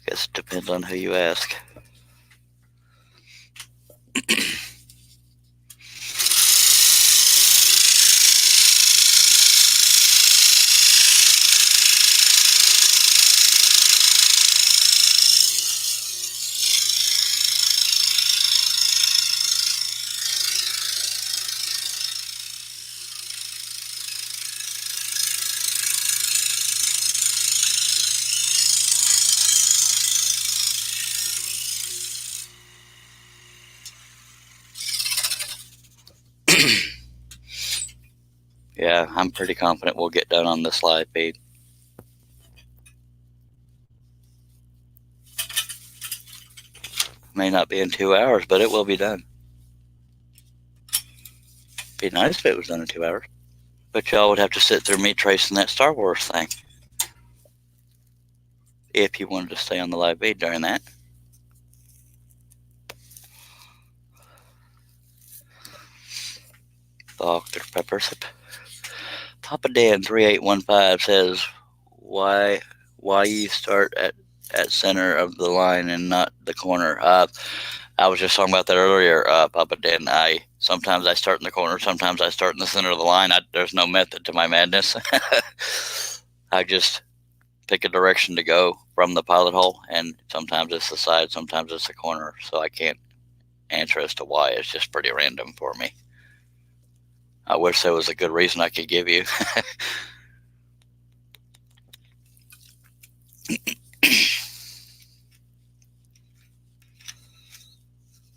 Guess it depends on who you ask. Yeah, I'm pretty confident we'll get done on this live feed. May not be in 2 hours, but it will be done. Be nice if it was done in 2 hours. But y'all would have to sit through me tracing that Star Wars thing, if you wanted to stay on the live feed during that. Dr. Pepper. Papa Dan 3815 says, why you start at center of the line and not the corner? I was just talking about that earlier, Papa Dan. Sometimes I start in the corner, sometimes I start in the center of the line. There's no method to my madness. I just pick a direction to go from the pilot hole, and sometimes it's the side, sometimes it's the corner, so I can't answer as to why. It's just pretty random for me. I wish there was a good reason I could give you.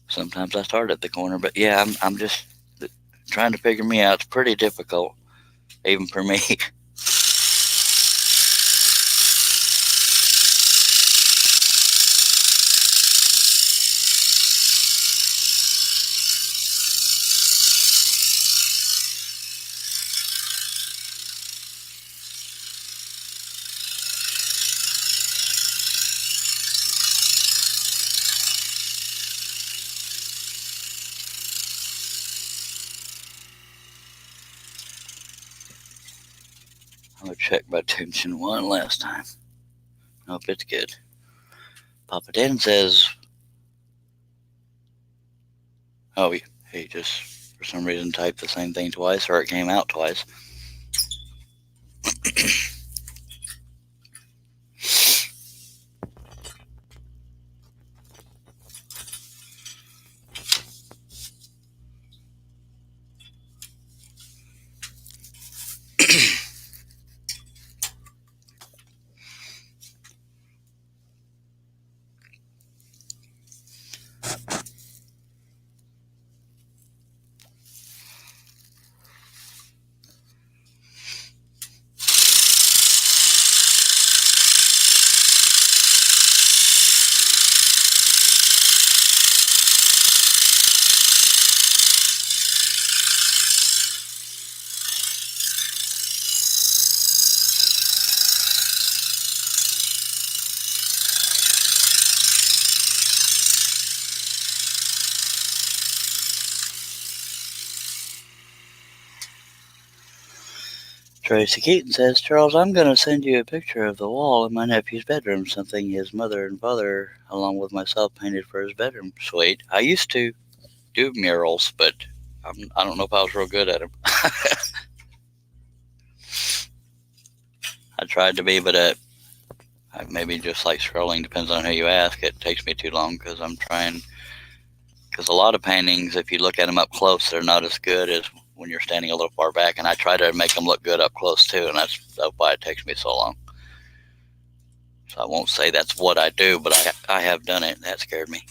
Sometimes I start at the corner, but yeah, I'm just trying to figure me out. It's pretty difficult, even for me. I'm gonna check my tension one last time. Hope it's good. Papa Dan says, oh, he just for some reason typed the same thing twice, or it came out twice. Tracy Keaton says, Charles, I'm going to send you a picture of the wall in my nephew's bedroom, something his mother and father, along with myself, painted for his bedroom. Sweet. I used to do murals, but I don't know if I was real good at them. I tried to be, but maybe just like scrolling, depends on who you ask. It takes me too long because I'm trying. Because a lot of paintings, if you look at them up close, they're not as good as when you're standing a little far back. And I try to make them look good up close too, and that's why it takes me so long. So I won't say that's what I do, but I have done it, and that scared me.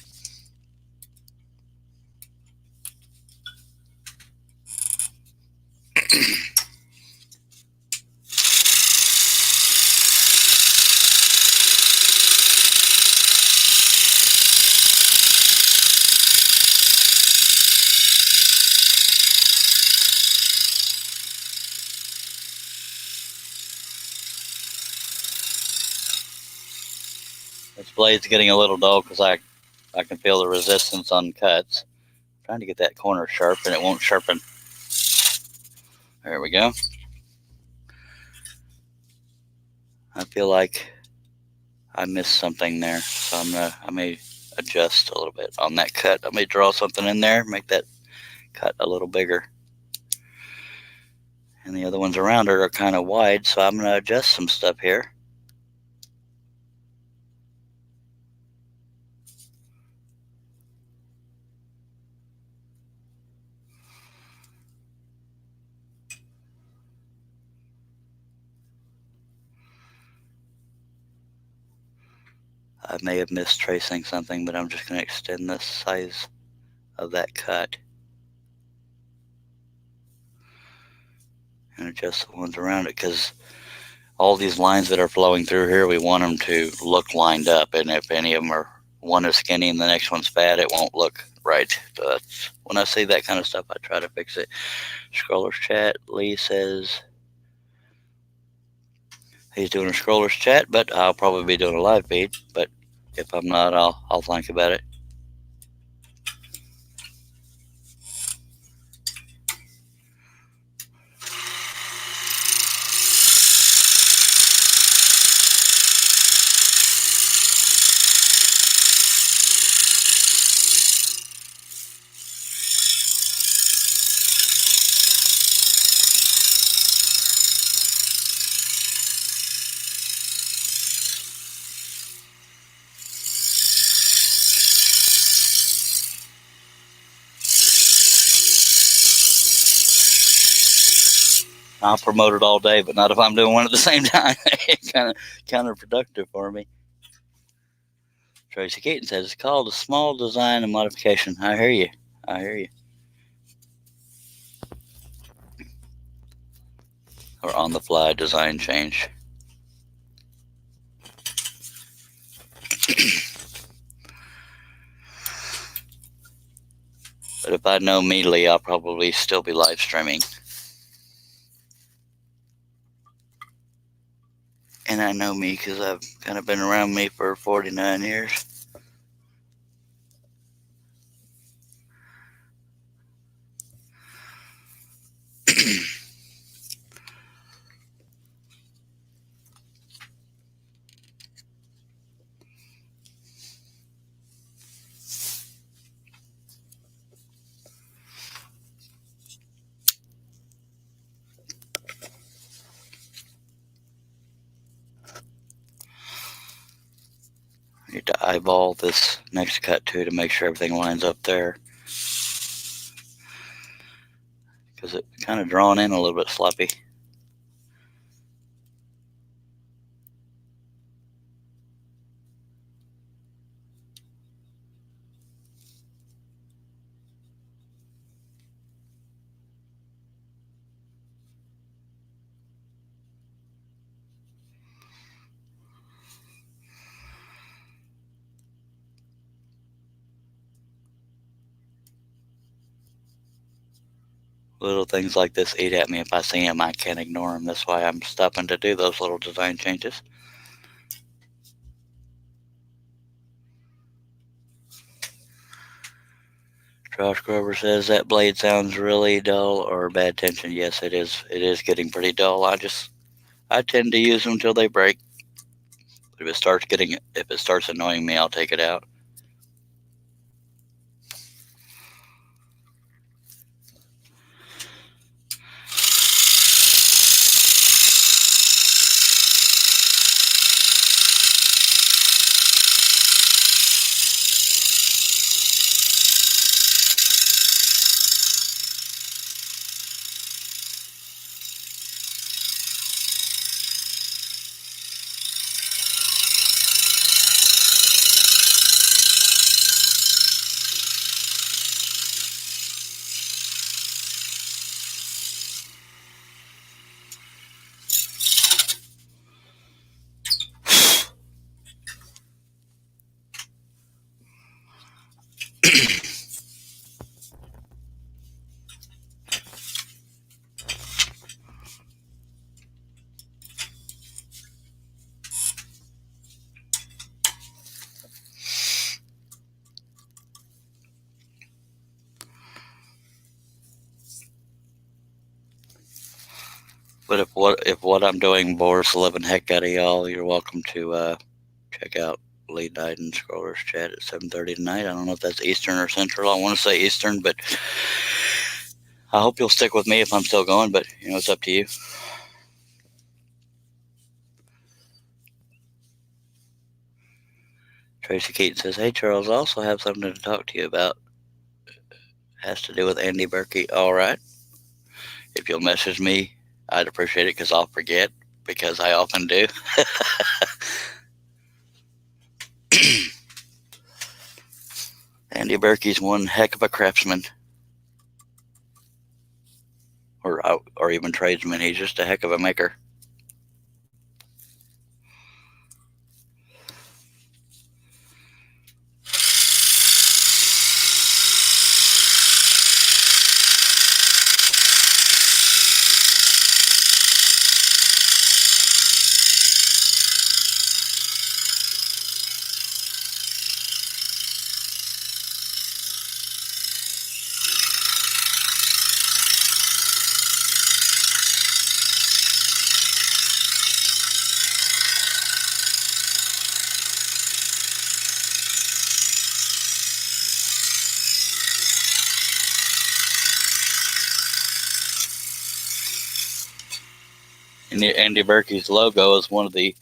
This blade's getting a little dull because I can feel the resistance on cuts. I'm trying to get that corner sharp, and it won't sharpen. There we go. I feel like I missed something there, so I may adjust a little bit on that cut. I may draw something in there, make that cut a little bigger. And the other ones around it are kind of wide, so I'm going to adjust some stuff here. I may have missed tracing something, but I'm just going to extend the size of that cut and adjust the ones around it, because all these lines that are flowing through here, we want them to look lined up, and if any of them are, one is skinny and the next one's fat, it won't look right. So when I see that kind of stuff, I try to fix it. Scrollers chat, Lee says he's doing a scrollers chat, but I'll probably be doing a live feed, but if I'm not, I'll think about it. I'll promote it all day, but not if I'm doing one at the same time. Kind of counterproductive for me. Tracy Keaton says it's called a small design and modification. I hear you. I hear you. Or on the fly design change. But if I know me, Lee, I'll probably still be live streaming. And I know me because I've kind of been around me for 49 years. I need to eyeball this next cut too to make sure everything lines up there. Because it's kind of drawn in a little bit sloppy. Little things like this eat at me. If I see them, I can't ignore them. That's why I'm stopping to do those little design changes. Josh Grover says that blade sounds really dull or bad tension. Yes, it is. It is getting pretty dull. I tend to use them until they break. But if it starts annoying me, I'll take it out. But if what I'm doing bores the living heck out of y'all, you're welcome to check out Lee Dyden Scrollers Chat at 7:30 tonight. I don't know if that's Eastern or Central. I want to say Eastern, but I hope you'll stick with me if I'm still going. But it's up to you. Tracy Keaton says, "Hey Charles, I also have something to talk to you about. Has to do with Andy Berkey. All right. If you'll message me, I'd appreciate it because I'll forget, because I often do." Andy Berkey's one heck of a craftsman, or even tradesman. He's just a heck of a maker. Andy Berkey's logo is one of the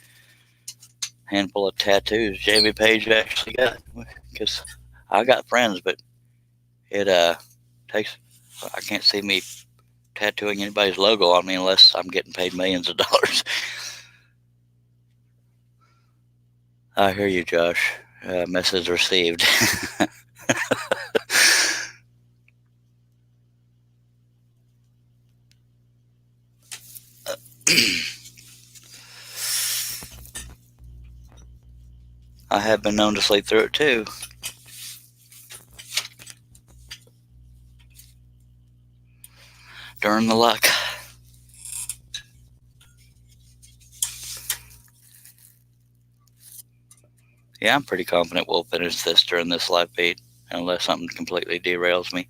handful of tattoos Jamie Page actually got. Because I got friends, but it takes. I can't see me tattooing anybody's logo on me unless I'm getting paid millions of dollars. I hear you, Josh. Message received. I have been known to sleep through it too. During the luck. Yeah, I'm pretty confident we'll finish this during this live feed, unless something completely derails me.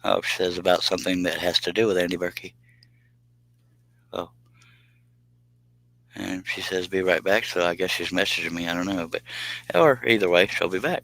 Oh, she says about something that has to do with Andy Berkey. Oh. And she says be right back, so I guess she's messaging me, I don't know. Or either way, she'll be back.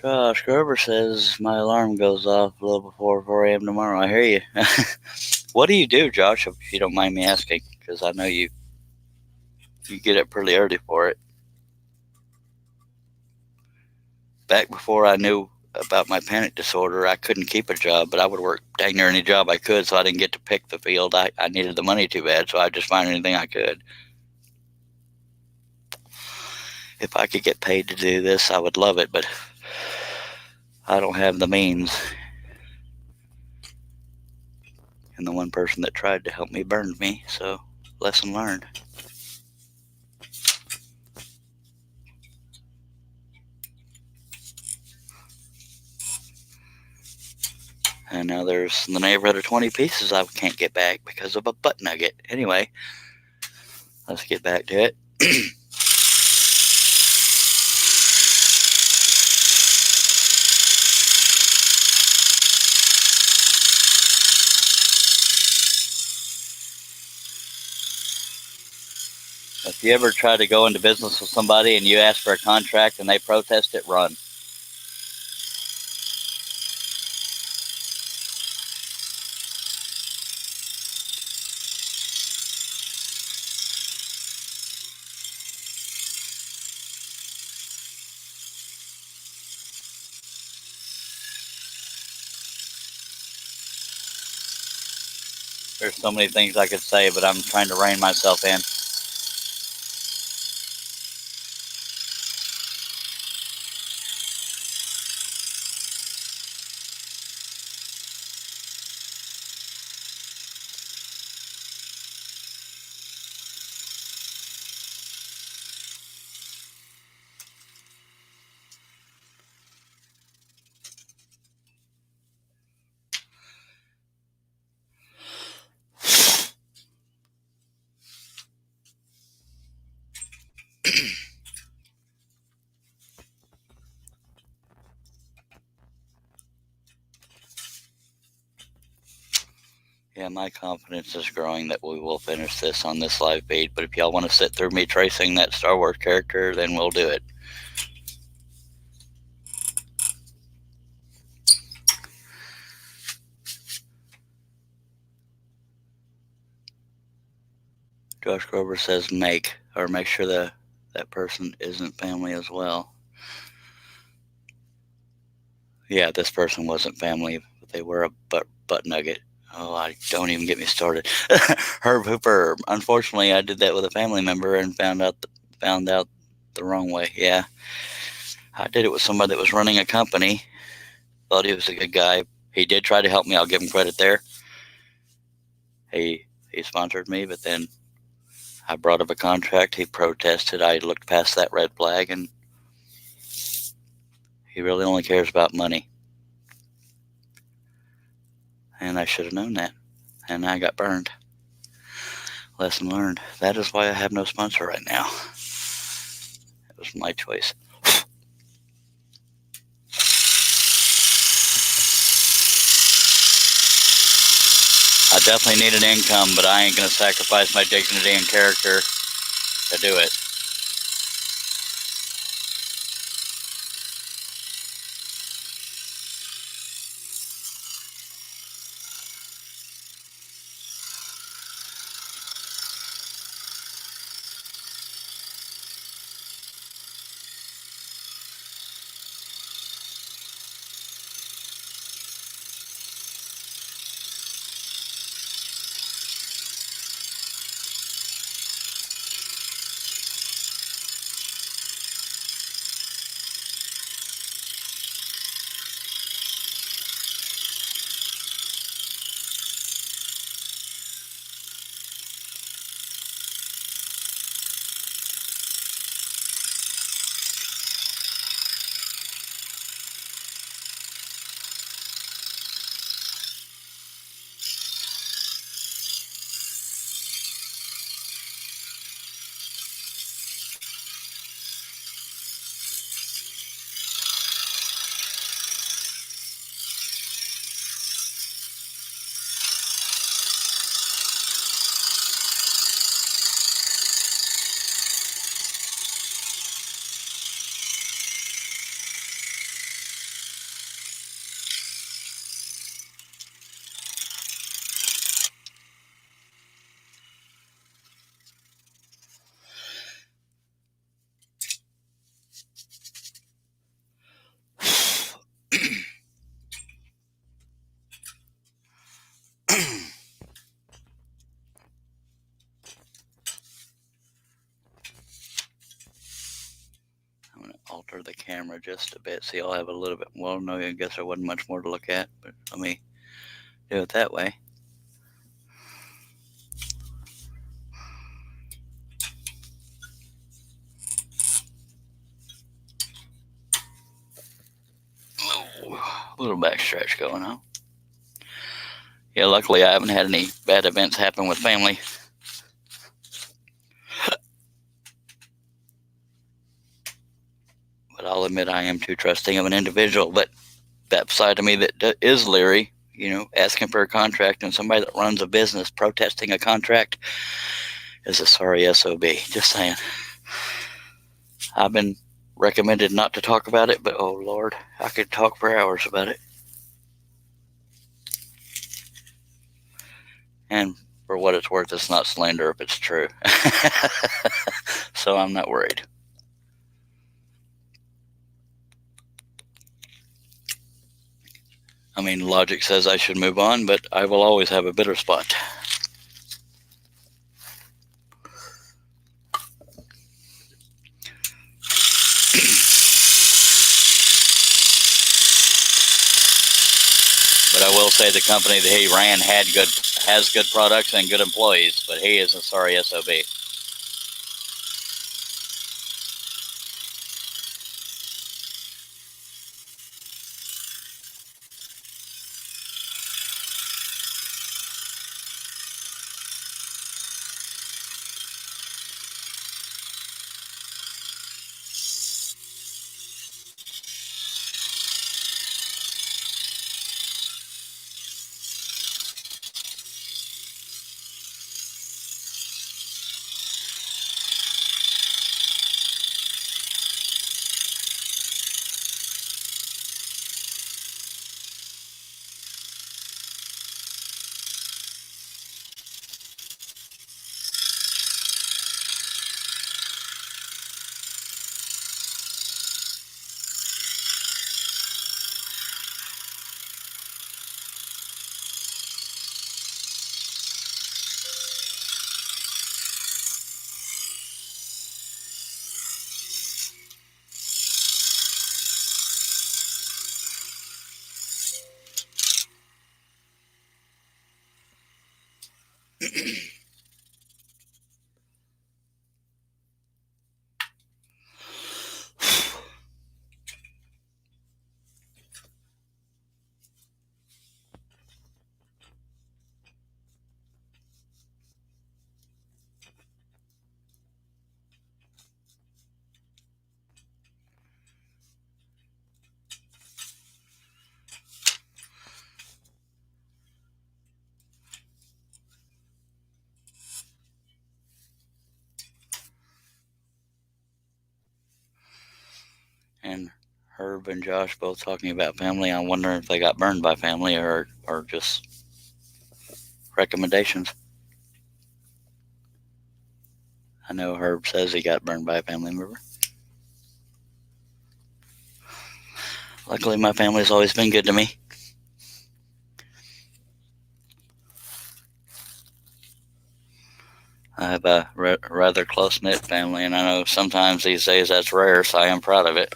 Josh Grover says my alarm goes off a little before 4 a.m. tomorrow. I hear you. What do you do, Josh, if you don't mind me asking? Because I know you get up pretty early for it. Back before I knew about my panic disorder, I couldn't keep a job, but I would work dang near any job I could, so I didn't get to pick the field. I needed the money too bad, so I'd just find anything I could. If I could get paid to do this, I would love it, but I don't have the means. And the one person that tried to help me burned me, so lesson learned. And now there's in the neighborhood of 20 pieces I can't get back because of a butt nugget. Anyway, let's get back to it. If you ever try to go into business with somebody and you ask for a contract and they protest it, run. There's so many things I could say, but I'm trying to rein myself in. Yeah, my confidence is growing that we will finish this on this live feed, but if y'all want to sit through me tracing that Star Wars character, then we'll do it. Josh Grover says make sure that person isn't family as well. Yeah, this person wasn't family, but they were a butt nugget. Oh, I don't even get me started. Herb Hooper. Unfortunately, I did that with a family member and found found out the wrong way. Yeah, I did it with somebody that was running a company. Thought he was a good guy. He did try to help me. I'll give him credit there. He sponsored me, but then I brought up a contract. He protested. I looked past that red flag, and he really only cares about money. And I should have known that. And I got burned. Lesson learned. That is why I have no sponsor right now. It was my choice. I definitely need an income, but I ain't going to sacrifice my dignity and character to do it. I'm going to alter the camera just a bit so you'll have a little bit. Well, no, I guess there wasn't much more to look at, but let me do it that way. A little back stretch going on. Yeah, luckily I haven't had any bad events happen with family. But I'll admit I am too trusting of an individual. But that side of me that is leery, asking for a contract, and somebody that runs a business protesting a contract is a sorry SOB. Just saying. I've been recommended not to talk about it, but oh Lord, I could talk for hours about it. And for what it's worth, it's not slander if it's true. So I'm not worried. I mean, logic says I should move on, but I will always have a bitter spot. But I will say the company that he ran has good products and good employees, but he is a sorry SOB. Herb and Josh both talking about family. I'm wondering if they got burned by family or just recommendations. I know Herb says he got burned by a family member. Luckily, my family's always been good to me. I have a rather close-knit family, and I know sometimes these days that's rare, so I am proud of it.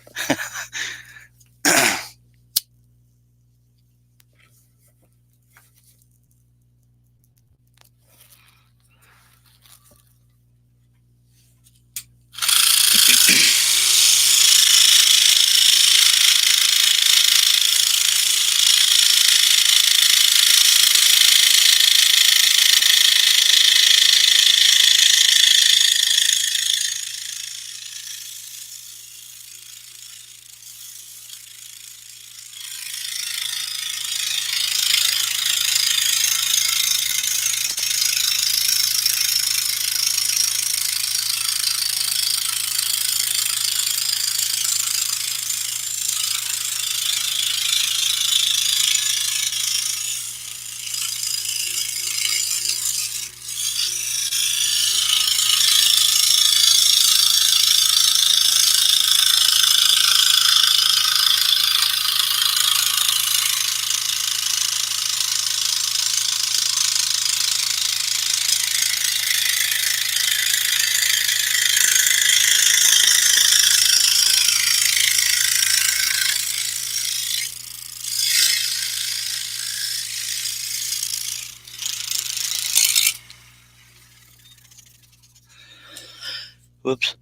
Whoops.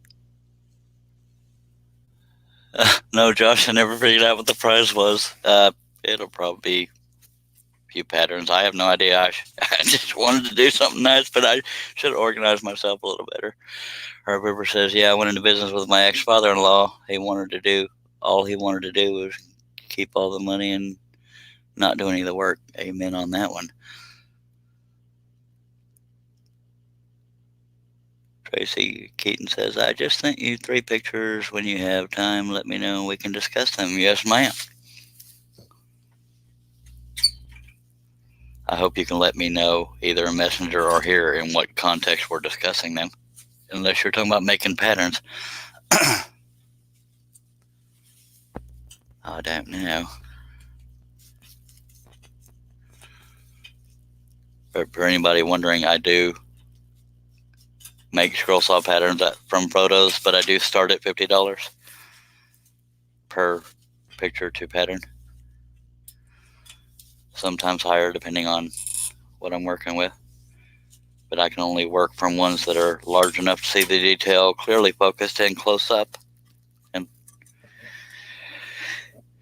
No, Josh, I never figured out what the prize was. It'll probably be a few patterns. I have no idea. I just wanted to do something nice, but I should have organized myself a little better. Herb River says, yeah, I went into business with my ex-father-in-law. All he wanted to do was keep all the money and not do any of the work. Amen on that one. Tracy Keaton says, I just sent you 3 pictures. When you have time, let me know. We can discuss them. Yes, ma'am. I hope you can let me know either in Messenger or here in what context we're discussing them. Unless you're talking about making patterns. I don't know. For anybody wondering, I do make scroll saw patterns from photos, but I do start at $50 per picture to pattern. Sometimes higher depending on what I'm working with. But I can only work from ones that are large enough to see the detail clearly focused and close up. And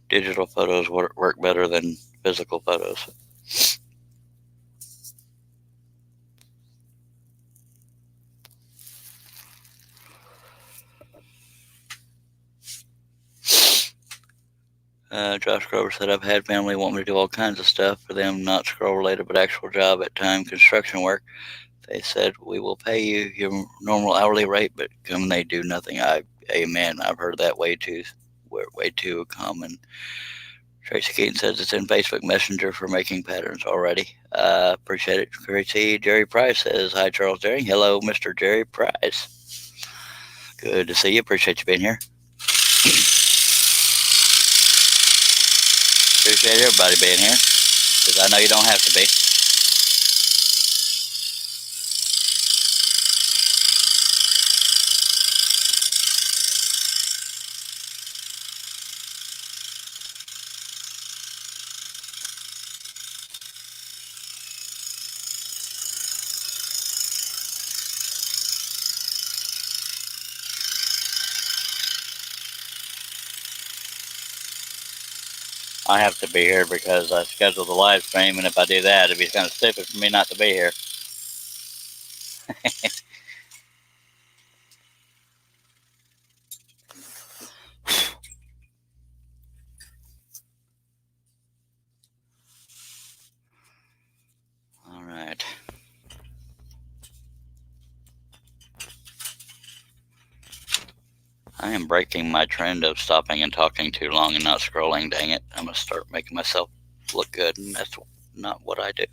digital photos work better than physical photos. Josh Grover said, I've had family want me to do all kinds of stuff for them, not scroll related, but actual job at time construction work. They said, we will pay you your normal hourly rate, but come they do nothing. Amen. I've heard that way too common. Tracy Keaton says it's in Facebook Messenger for making patterns already. Appreciate it, Tracy. Jerry Price says, hi, Charles Daring. Hello, Mr. Jerry Price. Good to see you. Appreciate you being here. Appreciate everybody being here, because I know you don't have to be. I have to be here because I scheduled the live stream, and if I do that, it'd be kind of stupid for me not to be here. All right. I am breaking my trend of stopping and talking too long and not scrolling. Dang it. I'm going to start making myself look good, and that's not what I do.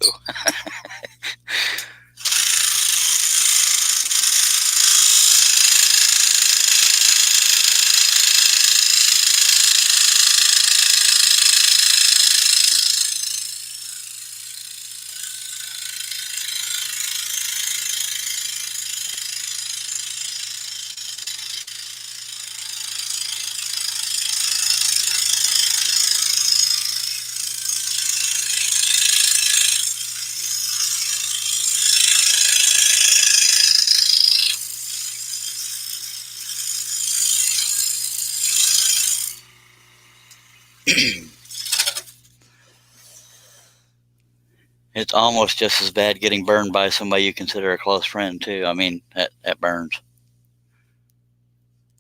It's almost just as bad getting burned by somebody you consider a close friend, too. I mean, that burns.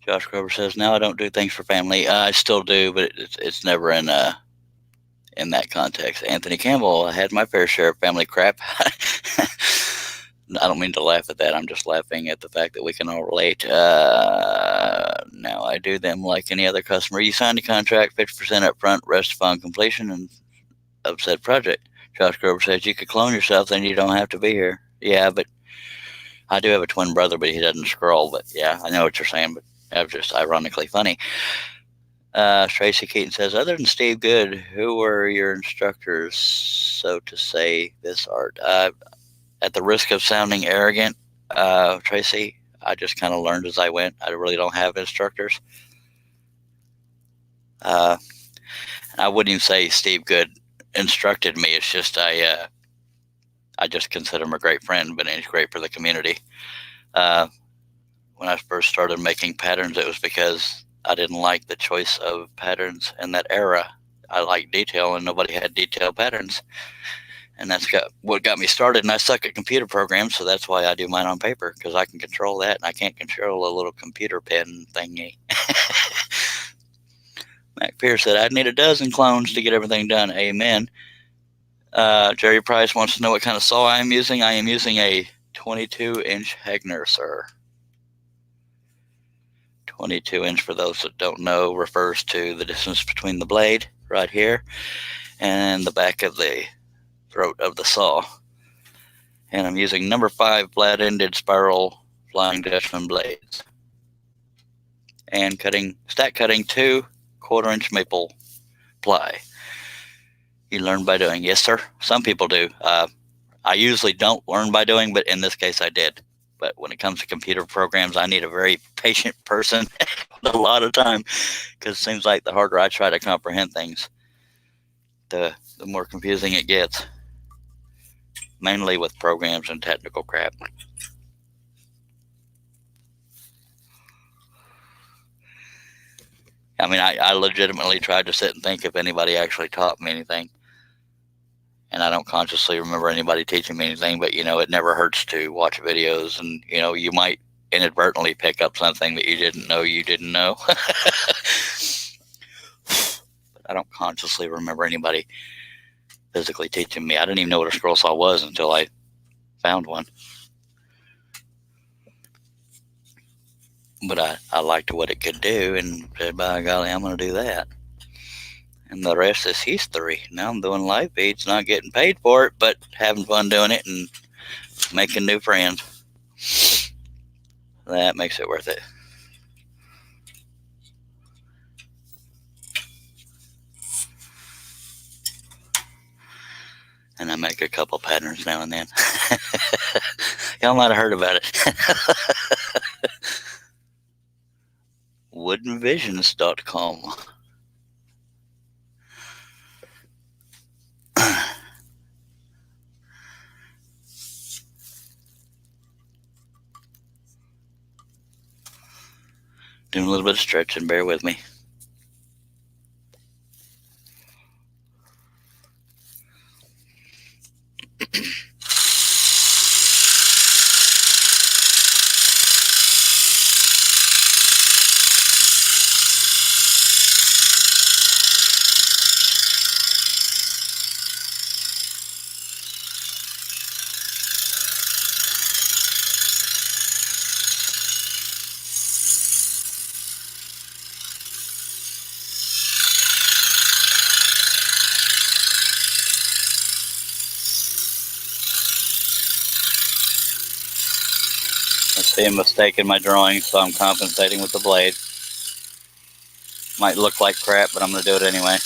Josh Grover says, "Now I don't do things for family. I still do, but it's never in that context." Anthony Campbell, "I had my fair share of family crap." I don't mean to laugh at that. I'm just laughing at the fact that we can all relate. Now I do them like any other customer. You signed a contract, 50% up front, rest upon completion and of said project. Josh Grover says, "You could clone yourself, then you don't have to be here." Yeah, but I do have a twin brother, but he doesn't scroll. But yeah, I know what you're saying, but that was just ironically funny. Tracy Keaton says, "Other than Steve Good, who were your instructors, so to say, this art?" At the risk of sounding arrogant, Tracy, I just kind of learned as I went. I really don't have instructors. I wouldn't even say Steve Good instructed me. It's just I just consider him a great friend, but he's great for the community. When I first started making patterns, it was because I didn't like the choice of patterns in that era. I like detail, and nobody had detailed patterns. And that's what got me started. And I suck at computer programs, so that's why I do mine on paper, because I can control that, and I can't control a little computer pen thingy. Mac Pierce said, "I'd need a dozen clones to get everything done." Amen. Jerry Price wants to know what kind of saw I am using. I am using a 22-inch Hegner, sir. 22-inch, for those that don't know, refers to the distance between the blade right here and the back of the throat of the saw. And I'm using number 5 flat-ended spiral Flying Dutchman blades. And stack cutting 2 1/4-inch maple ply. You learn by doing. Yes, sir. Some people do. I usually don't learn by doing, but in this case I did. But when it comes to computer programs, I need a very patient person a lot of time, because it seems like the harder I try to comprehend things, the more confusing it gets, mainly with programs and technical crap. I mean, I legitimately tried to sit and think if anybody actually taught me anything. And I don't consciously remember anybody teaching me anything, but, it never hurts to watch videos, and, you might inadvertently pick up something that you didn't know you didn't know. But I don't consciously remember anybody physically teaching me. I didn't even know what a scroll saw was until I found one. But I liked what it could do, and said, by golly, I'm going to do that. And the rest is history. Now I'm doing live feeds, not getting paid for it, but having fun doing it and making new friends. That makes it worth it. And I make a couple patterns now and then. Y'all might have heard about it. Woodenvisions.com. Doing a little bit of stretching, bear with me. See a mistake in my drawing, so I'm compensating with the blade. Might look like crap, but I'm going to do it anyway.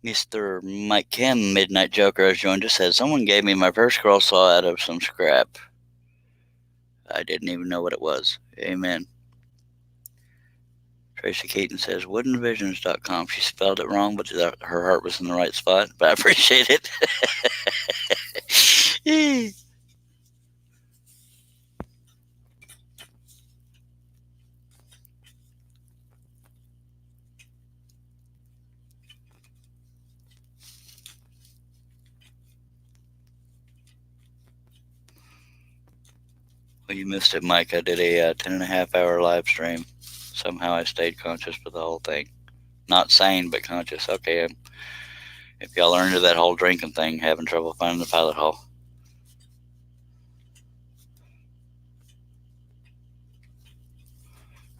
Mr. Mike Kim, Midnight Joker, has joined us. Says, someone gave me my first scroll saw out of some scrap. I didn't even know what it was. Amen. Tracy Keaton says, woodenvisions.com. She spelled it wrong, but her heart was in the right spot. But I appreciate it. Well, you missed it, Mike. I did a 10.5-hour live stream. Somehow I stayed conscious for the whole thing. Not sane, but conscious. Okay, if y'all are into that whole drinking thing, having trouble finding the pilot hole.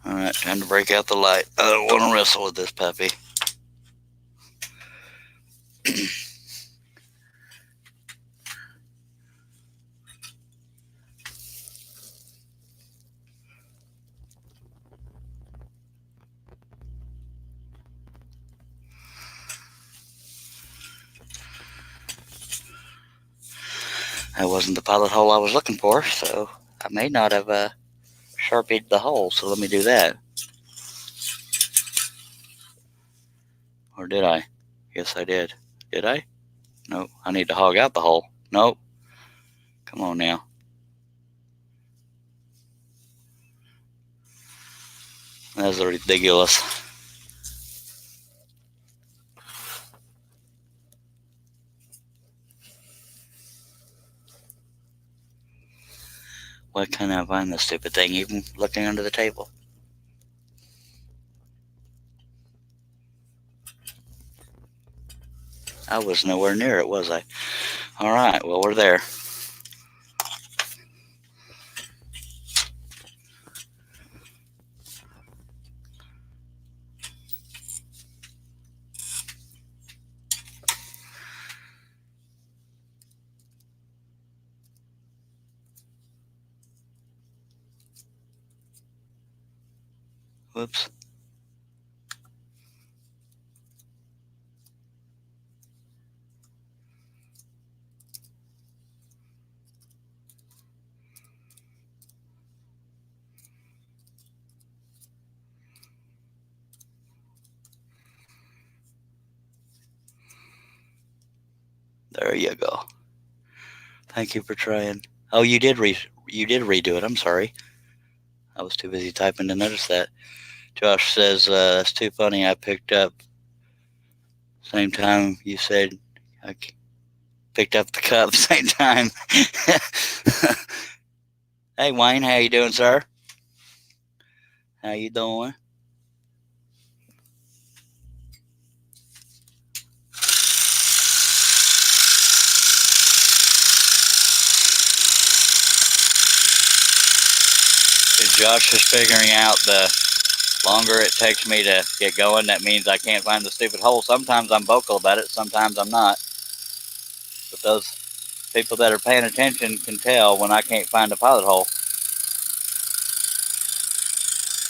Alright, time to break out the light. I don't want to wrestle with this puppy. That wasn't the pilot hole I was looking for, so I may not have sharpied the hole, so let me do that. Or did I? Yes, I did. Did I? Nope. I need to hog out the hole. Nope. Come on now. That's ridiculous. Why can't I find this stupid thing, even looking under the table? I was nowhere near it, was I? Alright, well, we're there. Whoops. There you go. Thank you for trying. Oh, you did redo it. I'm sorry. I was too busy typing to notice that. Josh says, that's too funny. I picked up same time you said I picked up the cup same time. Hey, Wayne, how you doing, sir? How you doing? Josh is figuring out the longer it takes me to get going, that means I can't find the stupid hole. Sometimes I'm vocal about it, sometimes I'm not. But those people that are paying attention can tell when I can't find a pilot hole.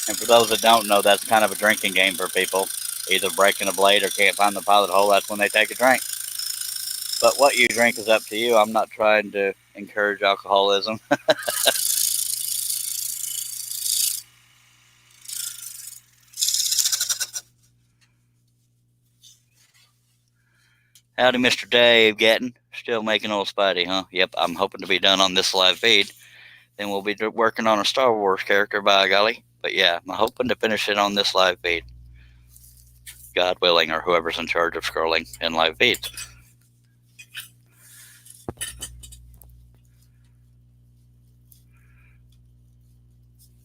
And for those that don't know, that's kind of a drinking game for people. Either breaking a blade or can't find the pilot hole, that's when they take a drink. But what you drink is up to you. I'm not trying to encourage alcoholism. Howdy, Mr. Dave Gatton. Still making old Spidey, huh? Yep, I'm hoping to be done on this live feed. Then we'll be working on a Star Wars character, by golly. But yeah, I'm hoping to finish it on this live feed. God willing, or whoever's in charge of scrolling in live feeds.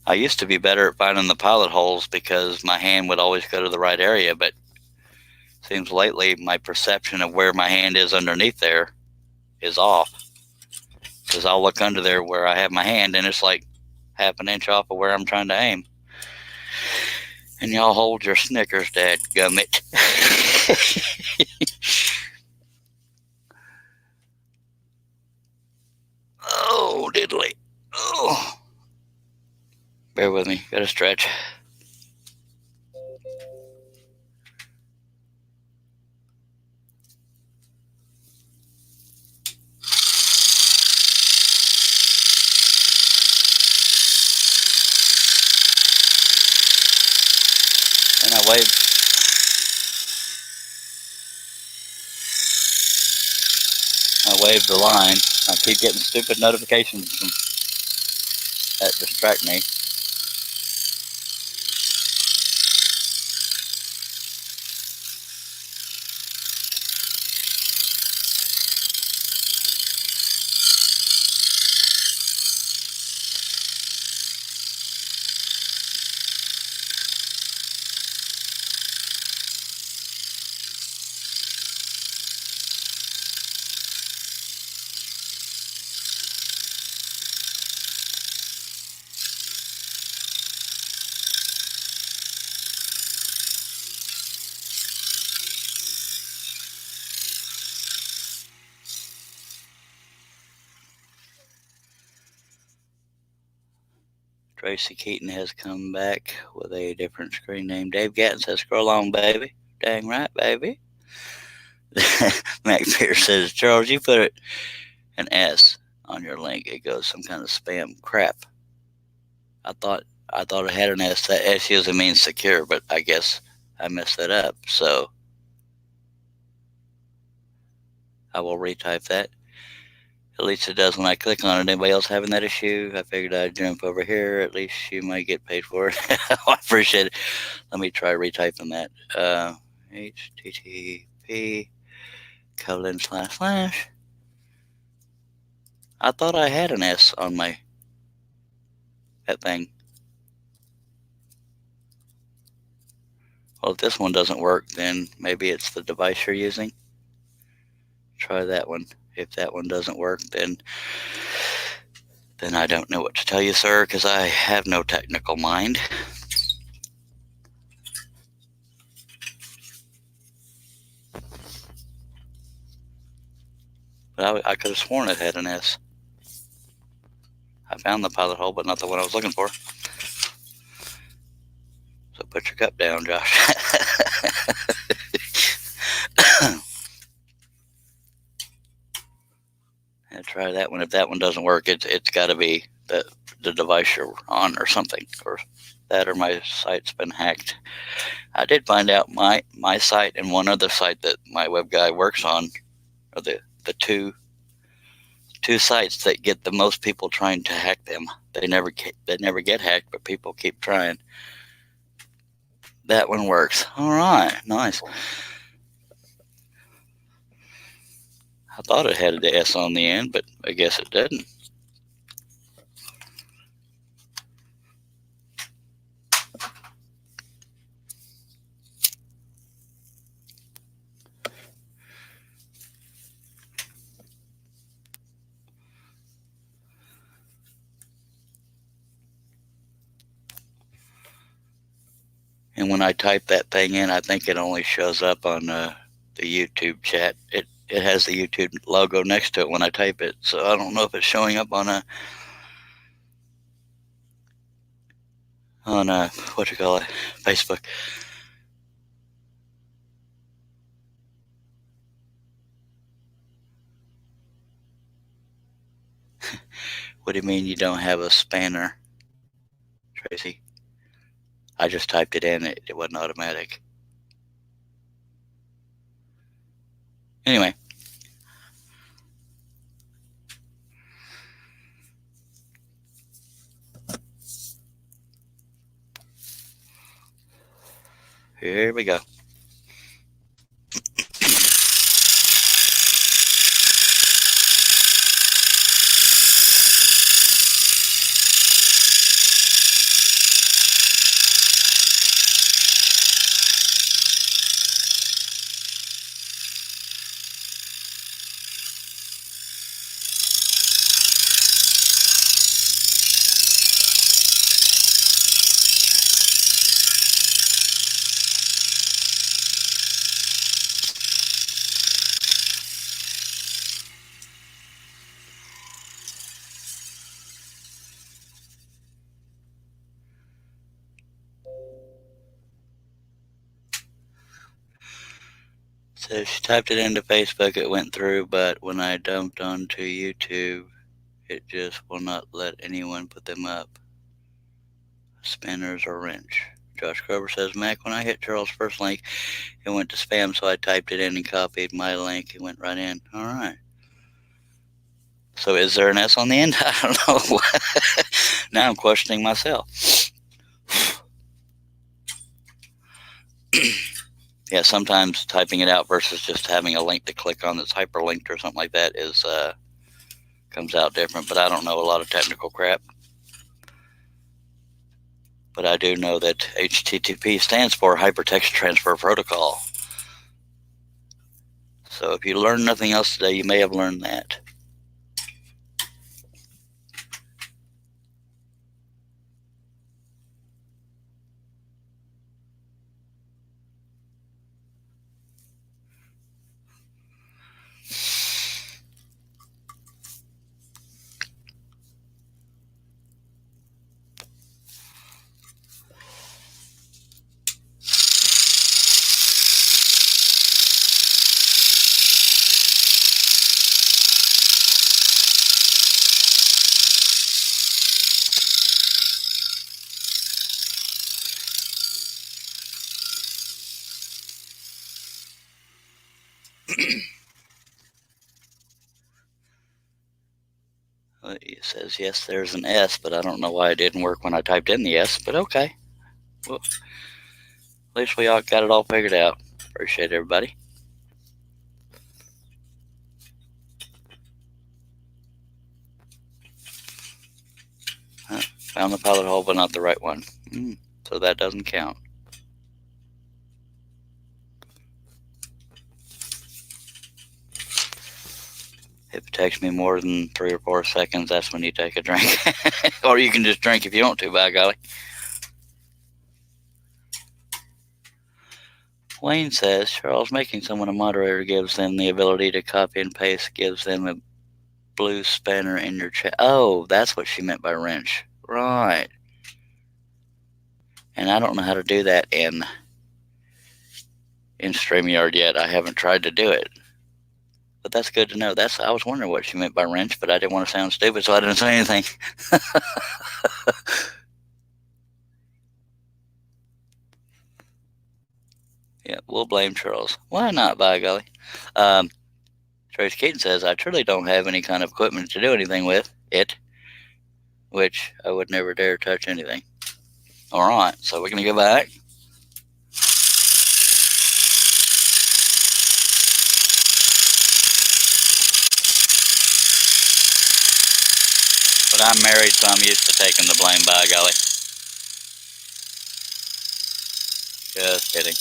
I used to be better at finding the pilot holes because my hand would always go to the right area, but seems lately my perception of where my hand is underneath there is off. Because I'll look under there where I have my hand and it's like half an inch off of where I'm trying to aim. And y'all hold your Snickers, dadgummit. Oh, diddly. Oh. Bear with me. Gotta stretch. And I waved the line. I keep getting stupid notifications that distract me. Tracy Keaton has come back with a different screen name. Dave Gatton says, scroll on, baby. Dang right, baby. Mac Pierce says, Charles, you put an S on your link. It goes some kind of spam crap. I thought it had an S. That S usually means secure, but I guess I messed that up. So I will retype that. At least it does when I click on it. Anybody else having that issue? I figured I'd jump over here. At least you might get paid for it. I appreciate it. Let me try retyping that. HTTP : // I thought I had an S on that thing. Well, if this one doesn't work, then maybe it's the device you're using. Try that one. If that one doesn't work, then I don't know what to tell you, sir, because I have no technical mind. But I could have sworn it had an S. I found the pilot hole, but not the one I was looking for. So put your cup down, Josh. And try that one. If that one doesn't work, it's got to be the device you're on or something, or that, or my site's been hacked. I did find out my site and one other site that my web guy works on are the two sites that get the most people trying to hack them. They never get hacked, but people keep trying. That one works. All right, nice. I thought it had the S on the end, but I guess it didn't. And when I type that thing in, I think it only shows up on the YouTube chat. It has the YouTube logo next to it when I type it, so I don't know if it's showing up on what you call it, Facebook. What do you mean you don't have a spanner, Tracy? I just typed it in. It wasn't automatic. Anyway. Here we go. So she typed it into Facebook, it went through, but when I dumped onto YouTube, it just will not let anyone put them up. Spinners or wrench. Josh Grover says, Mac, when I hit Charles' first link, it went to spam, so I typed it in and copied my link. It went right in. All right. So is there an S on the end? I don't know. Now I'm questioning myself. Yeah, sometimes typing it out versus just having a link to click on that's hyperlinked or something like that is comes out different, but I don't know a lot of technical crap. But I do know that HTTP stands for Hypertext Transfer Protocol. So if you learn nothing else today, you may have learned that. It says, yes, there's an S, but I don't know why it didn't work when I typed in the S, but okay. Well, at least we all got it all figured out. Appreciate it, everybody. Found the pilot hole, but not the right one. So that doesn't count. If it takes me more than 3 or 4 seconds, that's when you take a drink. Or you can just drink if you want to, by golly. Wayne says, Charles, making someone a moderator gives them the ability to copy and paste, gives them a blue spanner in your chat. Oh, that's what she meant by wrench. Right. And I don't know how to do that in StreamYard yet. I haven't tried to do it. But that's good to know. I was wondering what she meant by wrench, but I didn't want to sound stupid, so I didn't say anything. Yeah, we'll blame Charles. Why not, by golly? Trace Keaton says, I truly don't have any kind of equipment to do anything with it, which I would never dare touch anything. All right, so we're going to go back. But I'm married, so I'm used to taking the blame, by golly. Just kidding.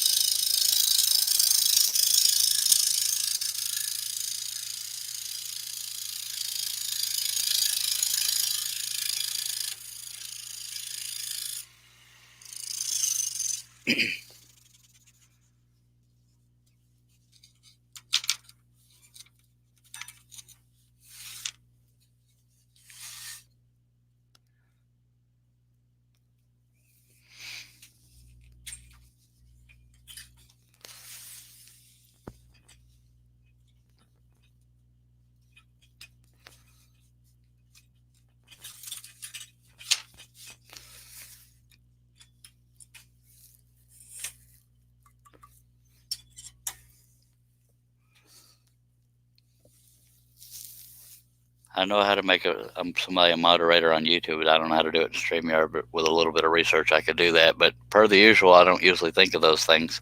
I know how to make somebody a moderator on YouTube, but I don't know how to do it in StreamYard. But with a little bit of research, I could do that. But per the usual, I don't usually think of those things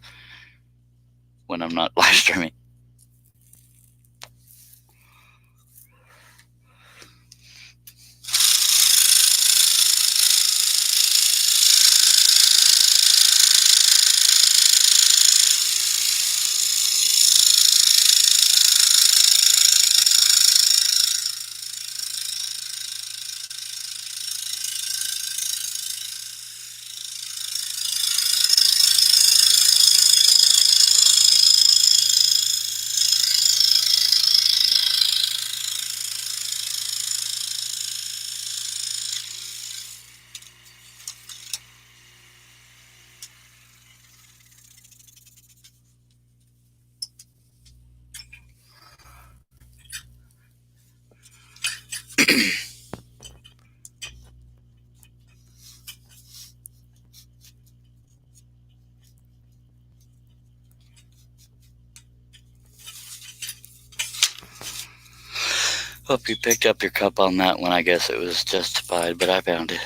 when I'm not live streaming. Hope you picked up your cup on that one. I guess it was justified, but I found it.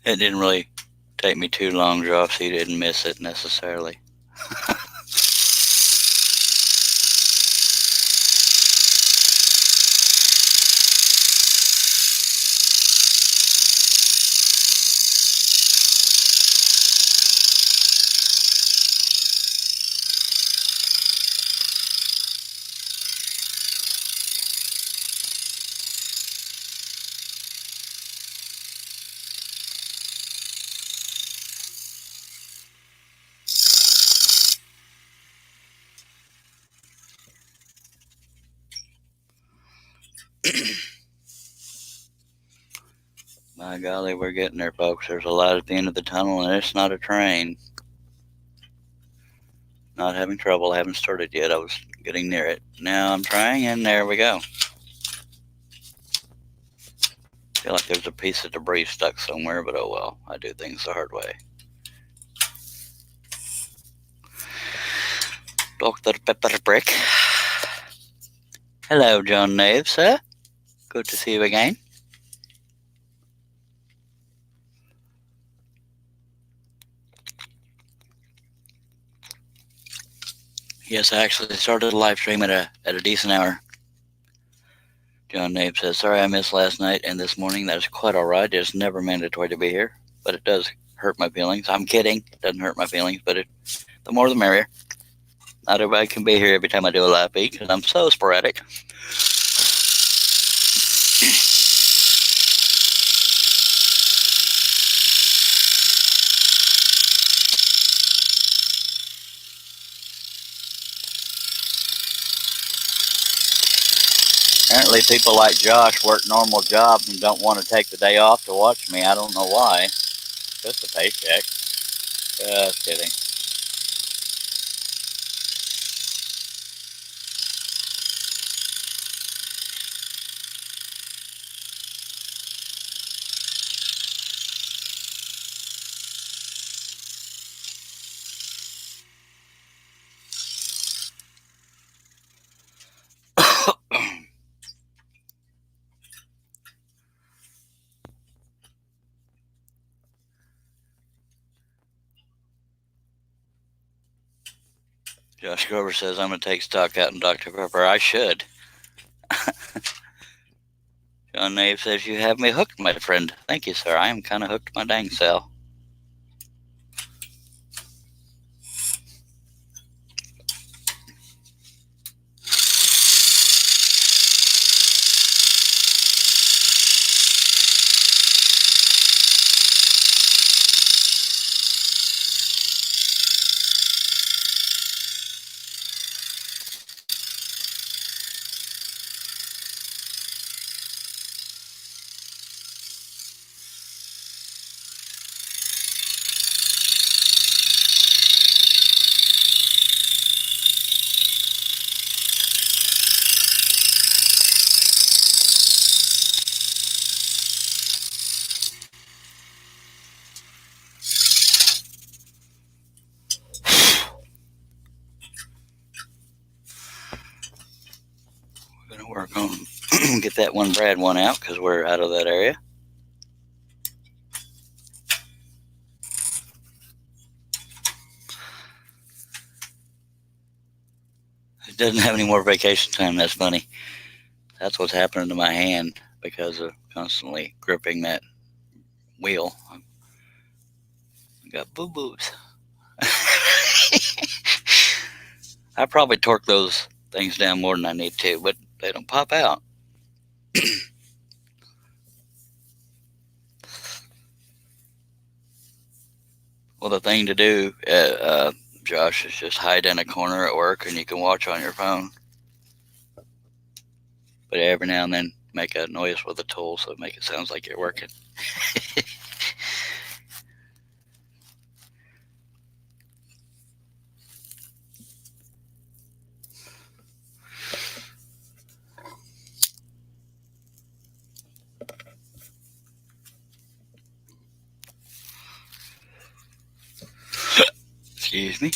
It didn't really take me too long, Josh, so you didn't miss it necessarily. My golly, we're getting there, folks. There's a light at the end of the tunnel, and it's not a train. Not having trouble. I haven't started yet. I was getting near it. Now I'm trying, and there we go. Feel like there's a piece of debris stuck somewhere, but oh well. I do things the hard way. Dr. Pepperbrick. Hello, John Nave, sir. Good to see you again. Yes, I actually started a live stream at a decent hour. John Nave says, sorry I missed last night and this morning. That is quite all right. It's never mandatory to be here, but it does hurt my feelings. I'm kidding. It doesn't hurt my feelings, but the more the merrier. Not everybody can be here every time I do a live feed because I'm so sporadic. Apparently people like Josh work normal jobs and don't want to take the day off to watch me. I don't know why. Just a paycheck. Just kidding. Josh Grover says, I'm going to take stock out in Dr. Pepper. I should. John Nave says, you have me hooked, my friend. Thank you, sir. I am kind of hooked my dang self. get that one Brad one out because we're out of that area. It doesn't have any more vacation time. That's funny. That's what's happening to my hand because of constantly gripping that wheel. I got boo-boos. I probably torque those things down more than I need to, but they don't pop out. Well, the thing to do, Josh, is just hide in a corner at work and you can watch on your phone. But every now and then make a noise with a tool so make it sounds like you're working. Excuse me.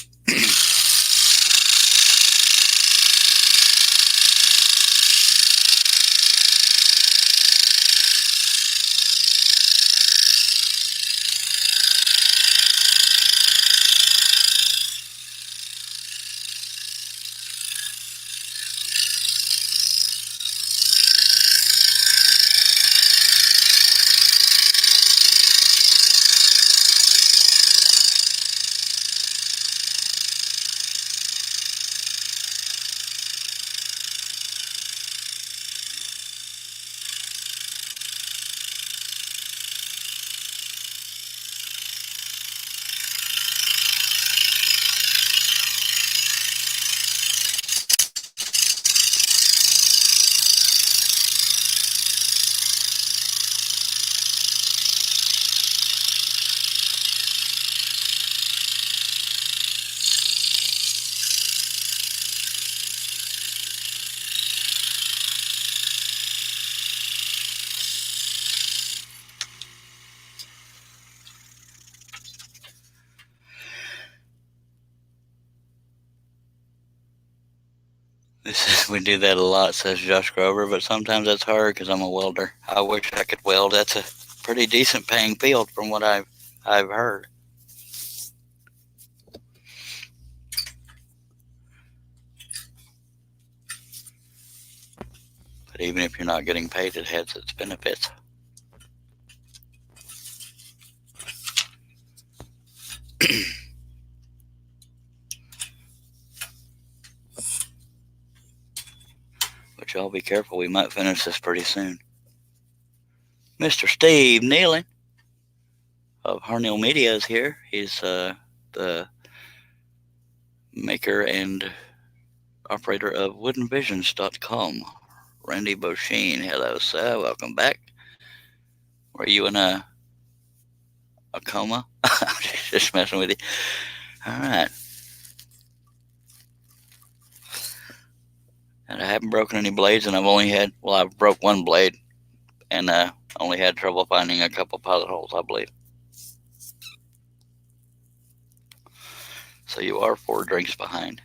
We do that a lot, says Josh Grover, but sometimes that's hard because I'm a welder. I wish I could weld. That's a pretty decent paying field from what I've heard. But even if you're not getting paid, it has its benefits. But y'all be careful. We might finish this pretty soon. Mr. Steve Nealon of Harnell Media is here. He's the maker and operator of woodenvisions.com. Randy Bosheen, hello, sir. Welcome back. Were you in a coma? Just messing with you. All right. And I haven't broken any blades, and I've broke one blade, and only had trouble finding a couple pilot holes, I believe. So you are 4 drinks behind.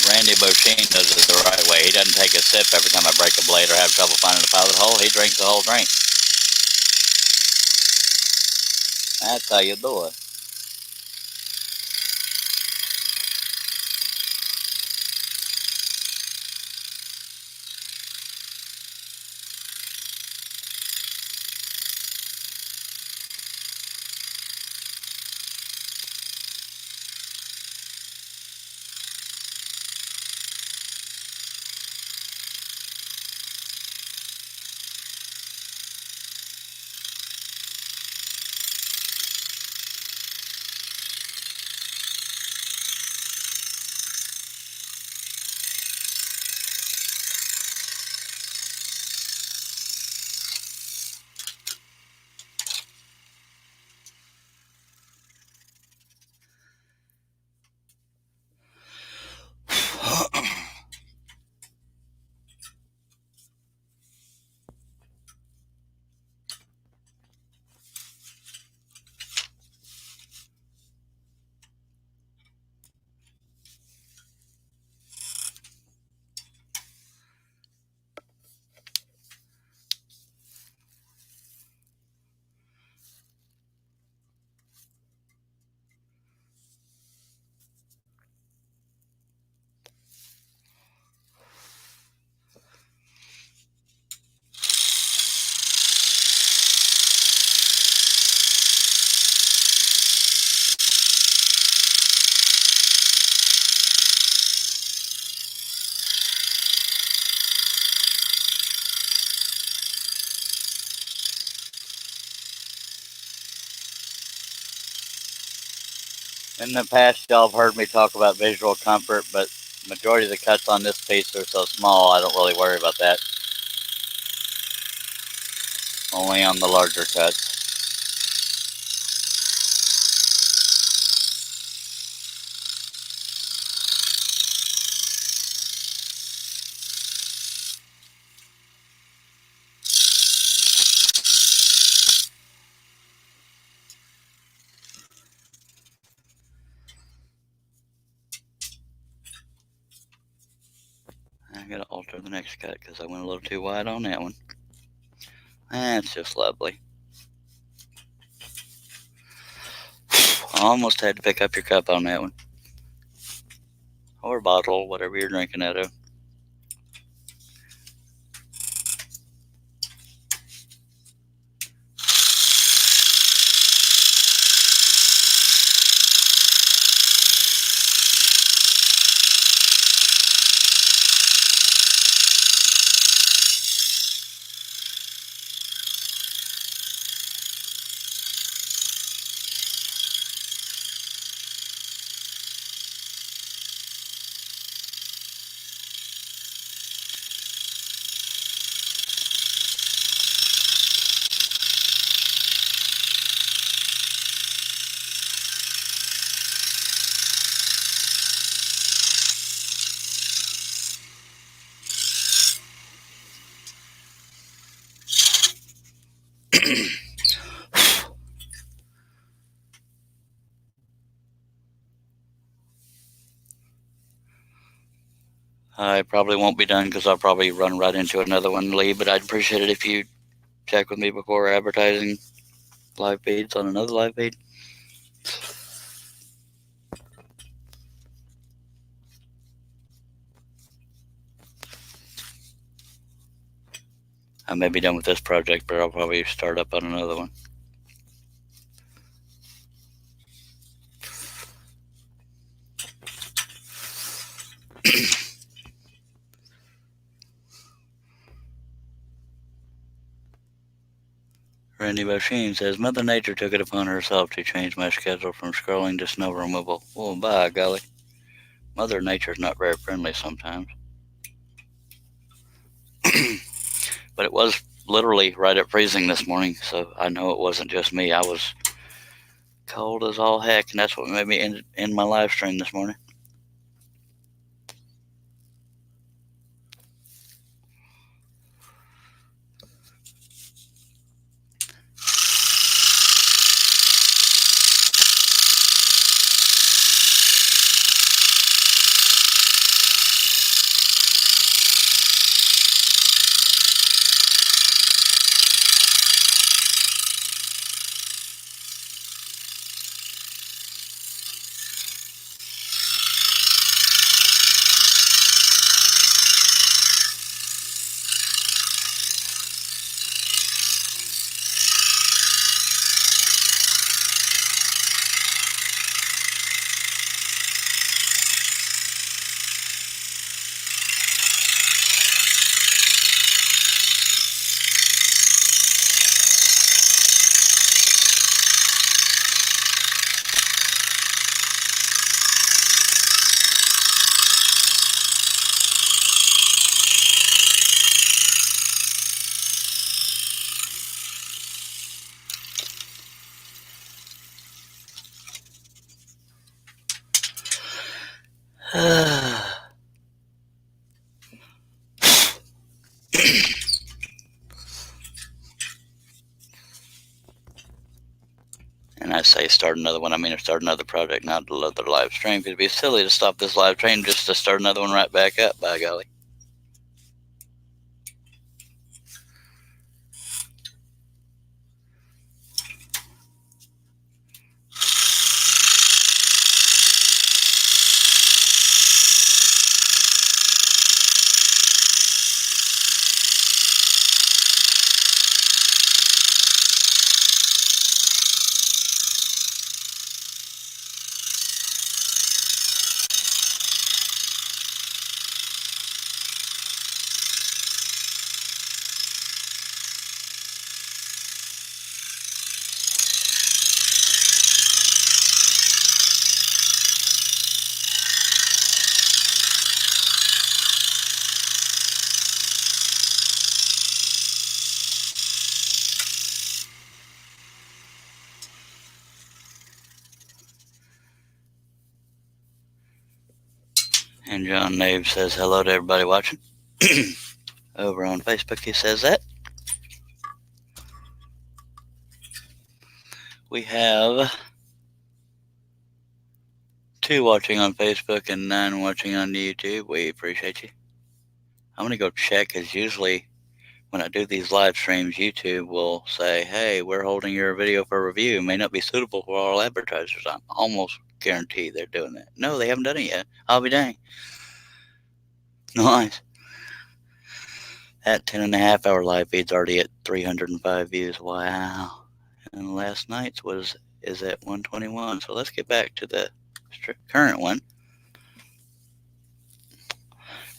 Randy Bosheen does it the right way. He doesn't take a sip every time I break a blade or have trouble finding a pilot hole. He drinks the whole drink. That's how you do it. In the past, y'all have heard me talk about visual comfort, but majority of the cuts on this piece are so small, I don't really worry about that. Only on the larger cuts. I gotta alter the next cut because I went a little too wide on that one. That's just lovely. I almost had to pick up your cup on that one. Or bottle, whatever you're drinking out of. I probably won't be done because I'll probably run right into another one, Lee, but I'd appreciate it if you check with me before advertising live feeds on another live feed. I may be done with this project, but I'll probably start up on another one. Randy Bosheen says, Mother Nature took it upon herself to change my schedule from scrolling to snow removal. Well, by golly. Mother Nature's not very friendly sometimes. But it was literally right at freezing this morning, so I know it wasn't just me. I was cold as all heck, and that's what made me end my live stream this morning. And I say start another one, I mean start another project, not another live stream, because it'd be silly to stop this live stream just to start another one right back up, by golly. And John Nave says hello to everybody watching. Over on Facebook, he says that. We have 2 watching on Facebook and 9 watching on YouTube. We appreciate you. I'm going to go check because usually when I do these live streams, YouTube will say, hey, we're holding your video for review. It may not be suitable for all advertisers. I'm almost guarantee they're doing that. No, they haven't done it yet. I'll be dang. Nice. That 10.5-hour live feed's already at 305 views. Wow. And last night's is at 121. So let's get back to the current one.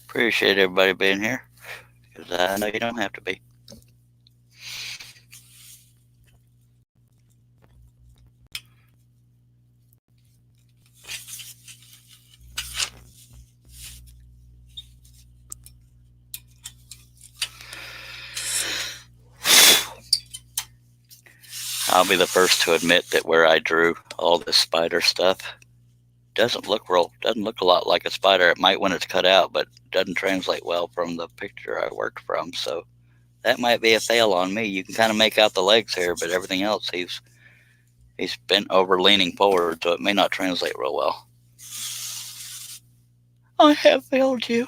Appreciate everybody being here, because I know you don't have to be. I'll be the first to admit that where I drew all this spider stuff doesn't look a lot like a spider. It might when it's cut out, but doesn't translate well from the picture I worked from. So that might be a fail on me. You can kind of make out the legs here, but everything else he's bent over leaning forward, so it may not translate real well. I have failed you.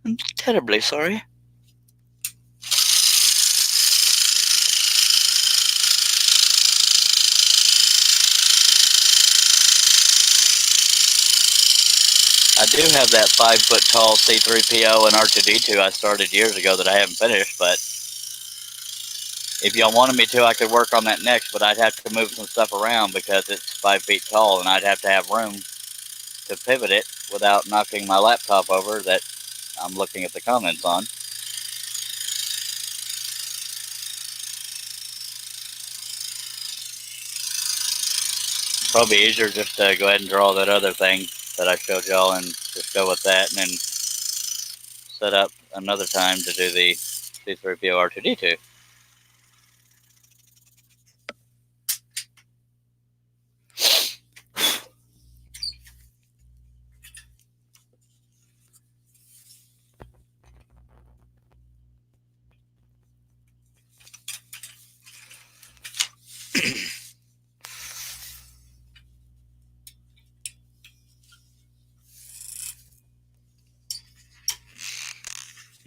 I'm terribly sorry. I do have that 5-foot-tall C3PO and R2D2 I started years ago that I haven't finished, but if y'all wanted me to, I could work on that next, but I'd have to move some stuff around because it's 5 feet tall, and I'd have to have room to pivot it without knocking my laptop over that I'm looking at the comments on. Probably easier just to go ahead and draw that other thing that I showed y'all and just go with that, and then set up another time to do the C3PO R2D2.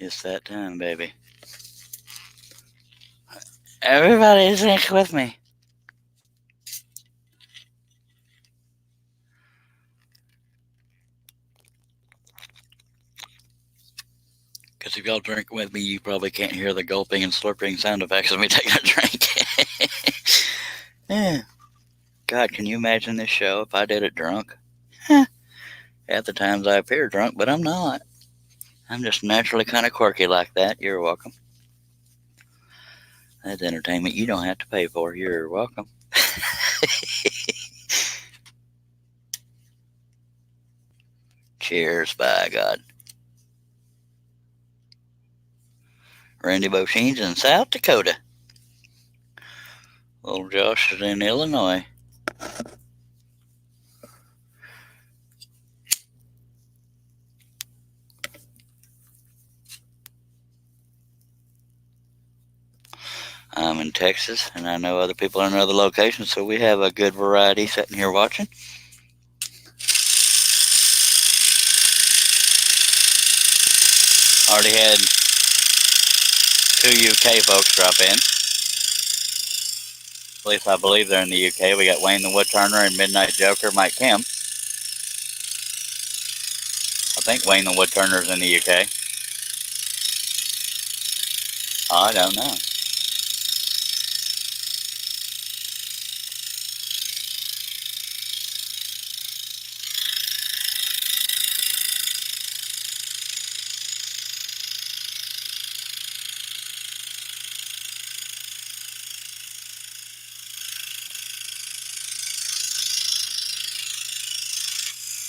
It's that time, baby. Everybody drink with me. Because if y'all drink with me, you probably can't hear the gulping and slurping sound effects of me taking a drink. Yeah. God, can you imagine this show if I did it drunk? At the times I appear drunk, but I'm not. I'm just naturally kind of quirky like that. You're welcome. That's entertainment you don't have to pay for. You're welcome. Cheers, by God. Randy Bosheen's in South Dakota. Little Josh is in Illinois. I'm in Texas, and I know other people are in other locations, so we have a good variety sitting here watching. Already had 2 UK folks drop in. At least I believe they're in the UK. We got Wayne the Woodturner and Midnight Joker, Mike Kim. I think Wayne the Woodturner's in the UK. I don't know.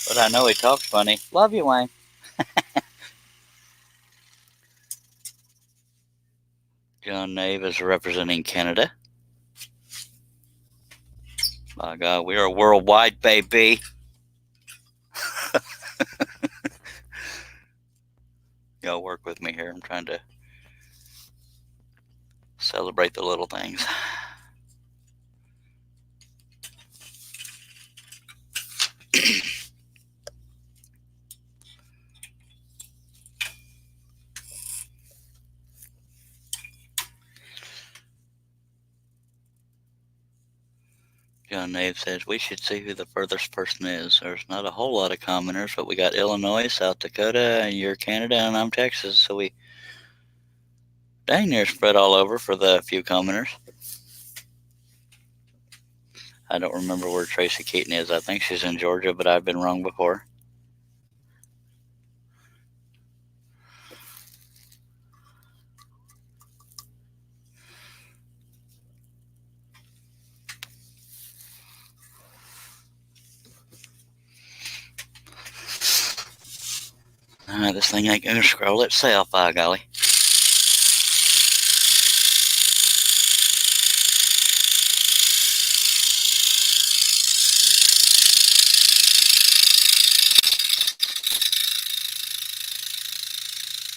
But I know he talks funny. Love you, Wayne. John Nave is representing Canada. By God, we are worldwide, baby. Y'all work with me here. I'm trying to celebrate the little things. John Nave says, we should see who the furthest person is. There's not a whole lot of commenters, but we got Illinois, South Dakota, and you're Canada, and I'm Texas. So we dang near spread all over for the few commenters. I don't remember where Tracy Keaton is. I think she's in Georgia, but I've been wrong before. Alright, this thing ain't gonna scroll itself, by golly.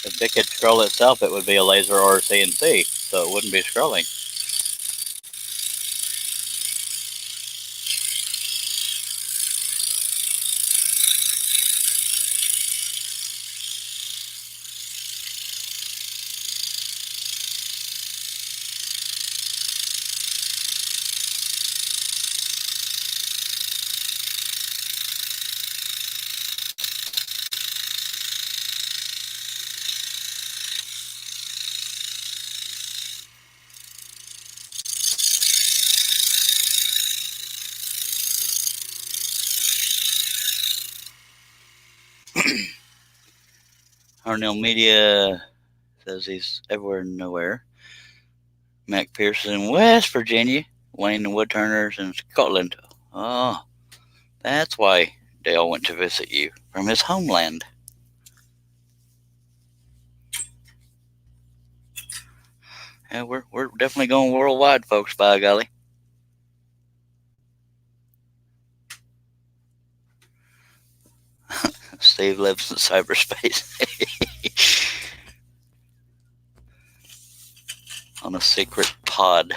If it could scroll itself, it would be a laser or a CNC, so it wouldn't be scrolling. Arnell Media says he's everywhere and nowhere. Mac Pearson in West Virginia. Wayne the Woodturners in Scotland. Oh, that's why Dale went to visit you from his homeland. Yeah, we're definitely going worldwide, folks, by golly. Steve lives in cyberspace. On a secret pod.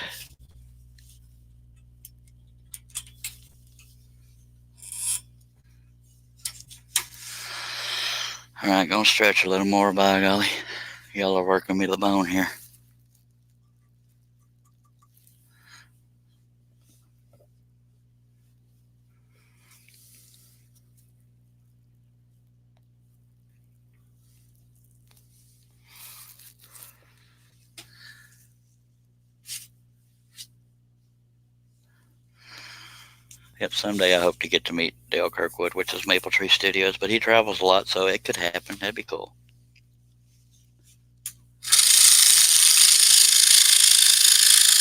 Alright, gonna stretch a little more, by golly. Y'all are working me to the bone here. Yep, someday I hope to get to meet Dale Kirkwood, which is Maple Tree Studios, but he travels a lot, so it could happen. That'd be cool.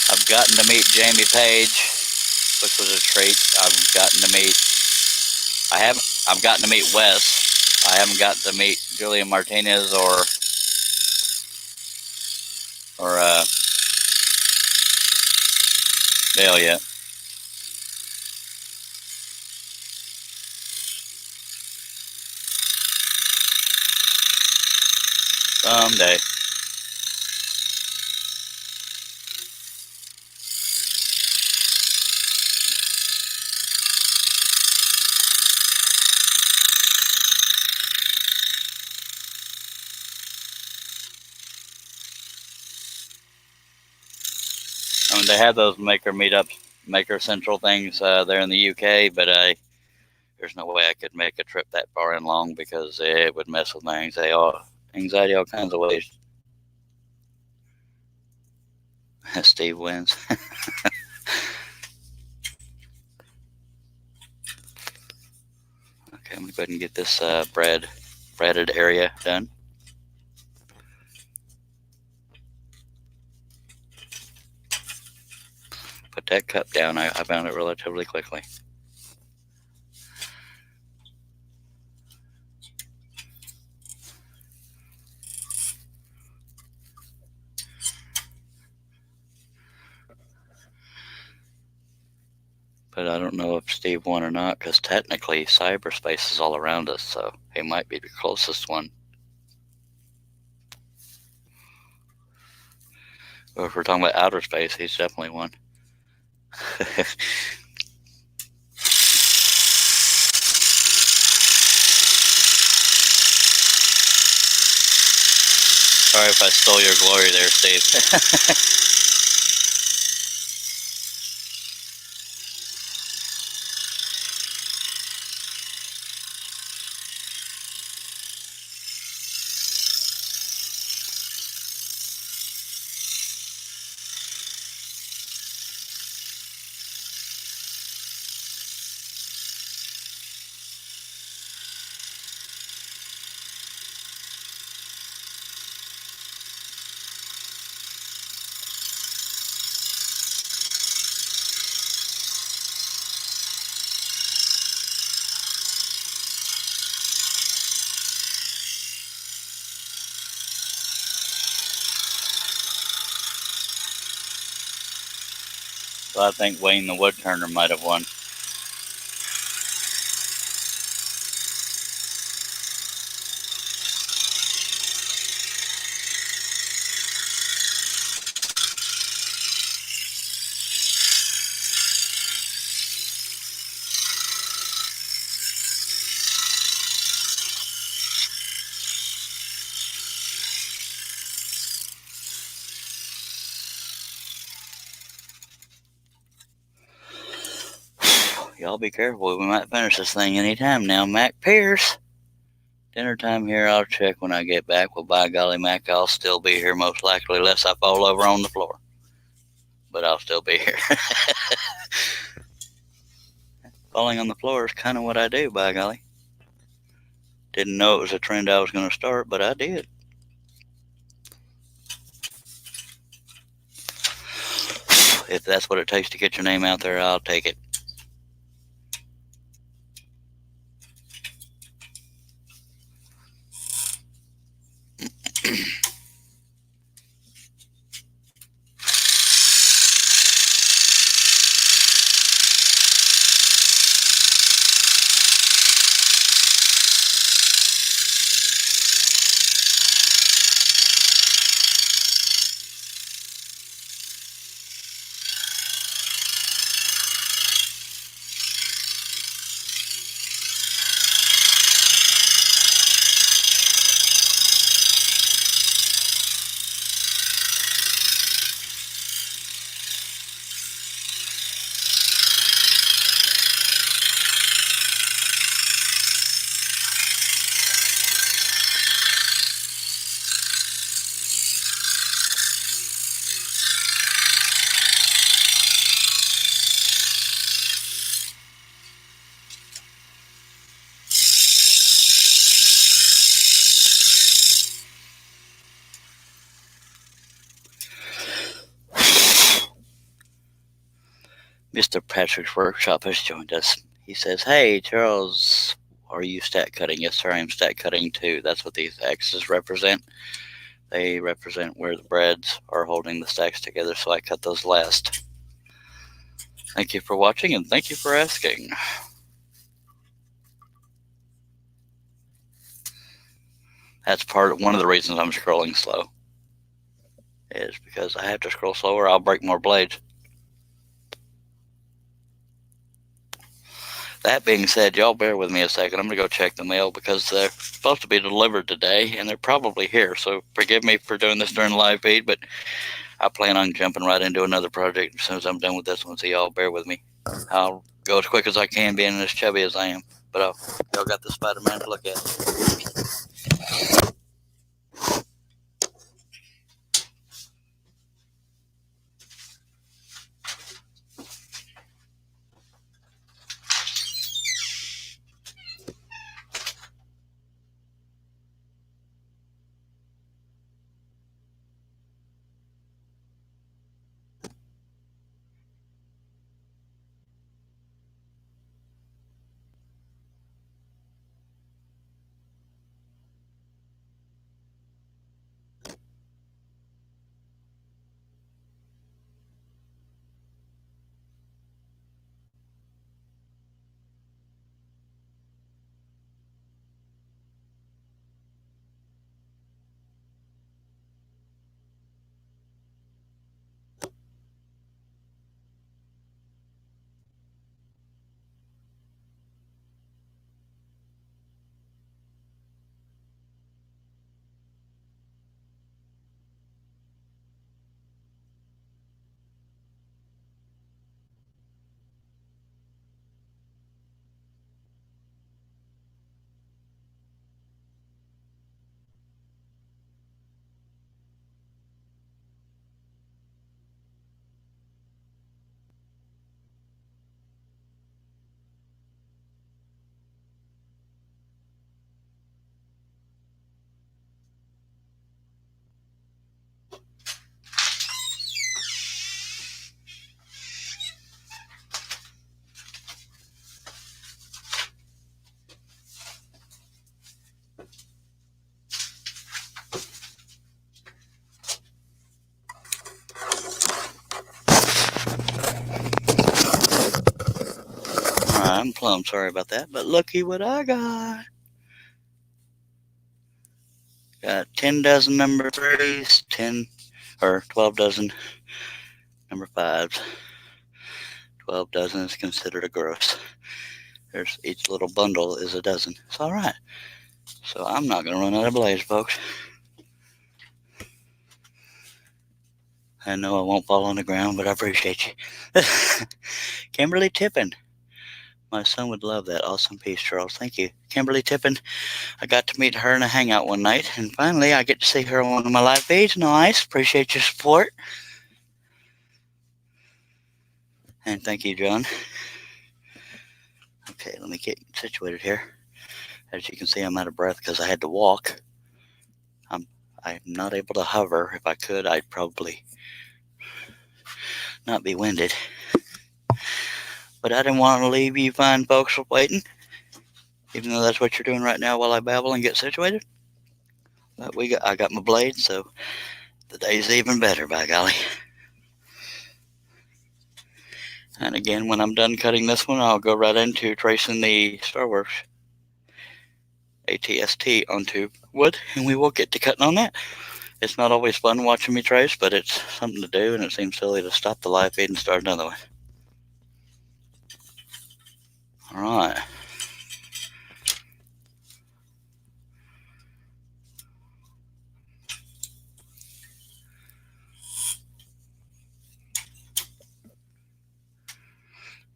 I've gotten to meet Jamie Page, which was a treat. I've gotten to meet Wes. I haven't gotten to meet Julia Martinez or Dale yet. Someday. I mean, they have those maker meetups, maker central things there in the UK, but there's no way I could make a trip that far and long because it would mess with my anxiety all kinds of ways. Steve wins. Okay, I'm going to go ahead and get this breaded area done. Put that cup down. I found it relatively quickly. But I don't know if Steve won or not, because technically cyberspace is all around us, so he might be the closest one. Or if we're talking about outer space, he's definitely one. Sorry if I stole your glory there, Steve. So I think Wayne the Woodturner might have won. Y'all be careful. We might finish this thing anytime now. Mac Pierce. Dinner time here. I'll check when I get back. Well, by golly, Mac, I'll still be here most likely, unless I fall over on the floor. But I'll still be here. Falling on the floor is kind of what I do, by golly. Didn't know it was a trend I was going to start, but I did. If that's what it takes to get your name out there, I'll take it. Mr. Patrick's Workshop has joined us. He says, "Hey, Charles, are you stack cutting?" Yes, sir, I'm stack cutting too. That's what these X's represent. They represent where the breads are holding the stacks together, so I cut those last. Thank you for watching, and thank you for asking. That's one of the reasons I'm scrolling slow, is because I have to scroll slower. I'll break more blades. That being said, y'all bear with me a second. I'm going to go check the mail because they're supposed to be delivered today, and they're probably here. So forgive me for doing this during the live feed, but I plan on jumping right into another project as soon as I'm done with this one. So y'all bear with me. I'll go as quick as I can, being as chubby as I am. But y'all got the Spiderman to look at. I'm plumb sorry about that, but looky what I got. Got 10 dozen number 3s, 10 or 12 dozen number 5s. 12 dozen is considered a gross. There's each little bundle is a dozen. It's all right. So I'm not going to run out of blaze, folks. I know I won't fall on the ground, but I appreciate you. Kimberly Tippin. My son would love that. Awesome piece, Charles. Thank you. Kimberly Tippin. I got to meet her in a hangout one night, and finally I get to see her on one of my live feeds. Nice. Appreciate your support. And thank you, John. Okay, let me get situated here. As you can see, I'm out of breath because I had to walk. I'm not able to hover. If I could, I'd probably not be winded. But I didn't want to leave you fine folks waiting, even though that's what you're doing right now while I babble and get situated. But I got my blade, so the day's even better, by golly. And again, when I'm done cutting this one, I'll go right into tracing the Star Wars ATST onto wood, and we will get to cutting on that. It's not always fun watching me trace, but it's something to do, and it seems silly to stop the live feed and start another one. All right.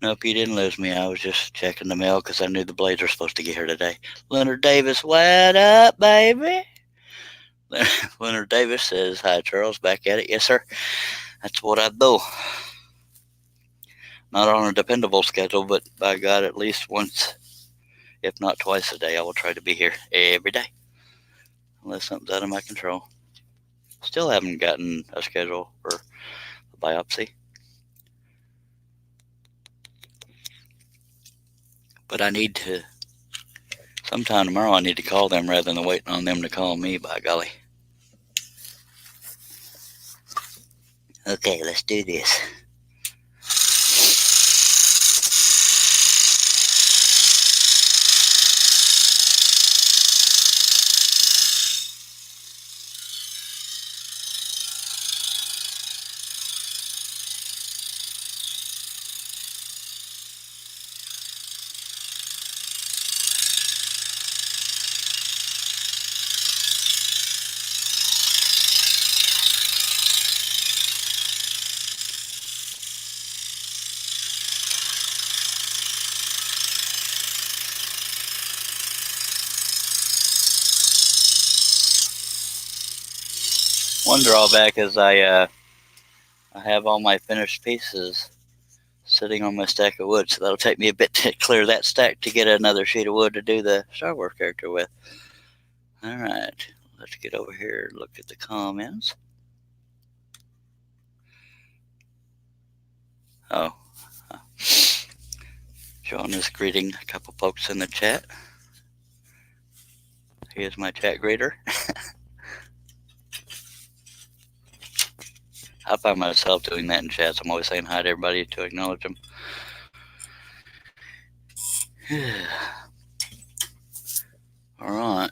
Nope, you didn't lose me. I was just checking the mail because I knew the blades were supposed to get here today. Leonard Davis, what up, baby? Leonard Davis says, hi, Charles, back at it. Yes, sir. That's what I do. Not on a dependable schedule, but by God, at least once, if not twice a day, I will try to be here every day. Unless something's out of my control. Still haven't gotten a schedule for a biopsy. But I need to, sometime tomorrow, I need to call them rather than waiting on them to call me, by golly. Okay, let's do this. One drawback is I have all my finished pieces sitting on my stack of wood, so that'll take me a bit to clear that stack to get another sheet of wood to do the Star Wars character with. All right, let's get over here and look at the comments. Oh, John is greeting a couple folks in the chat. Here's my chat greeter. I find myself doing that in chats. I'm always saying hi to everybody to acknowledge them. All right.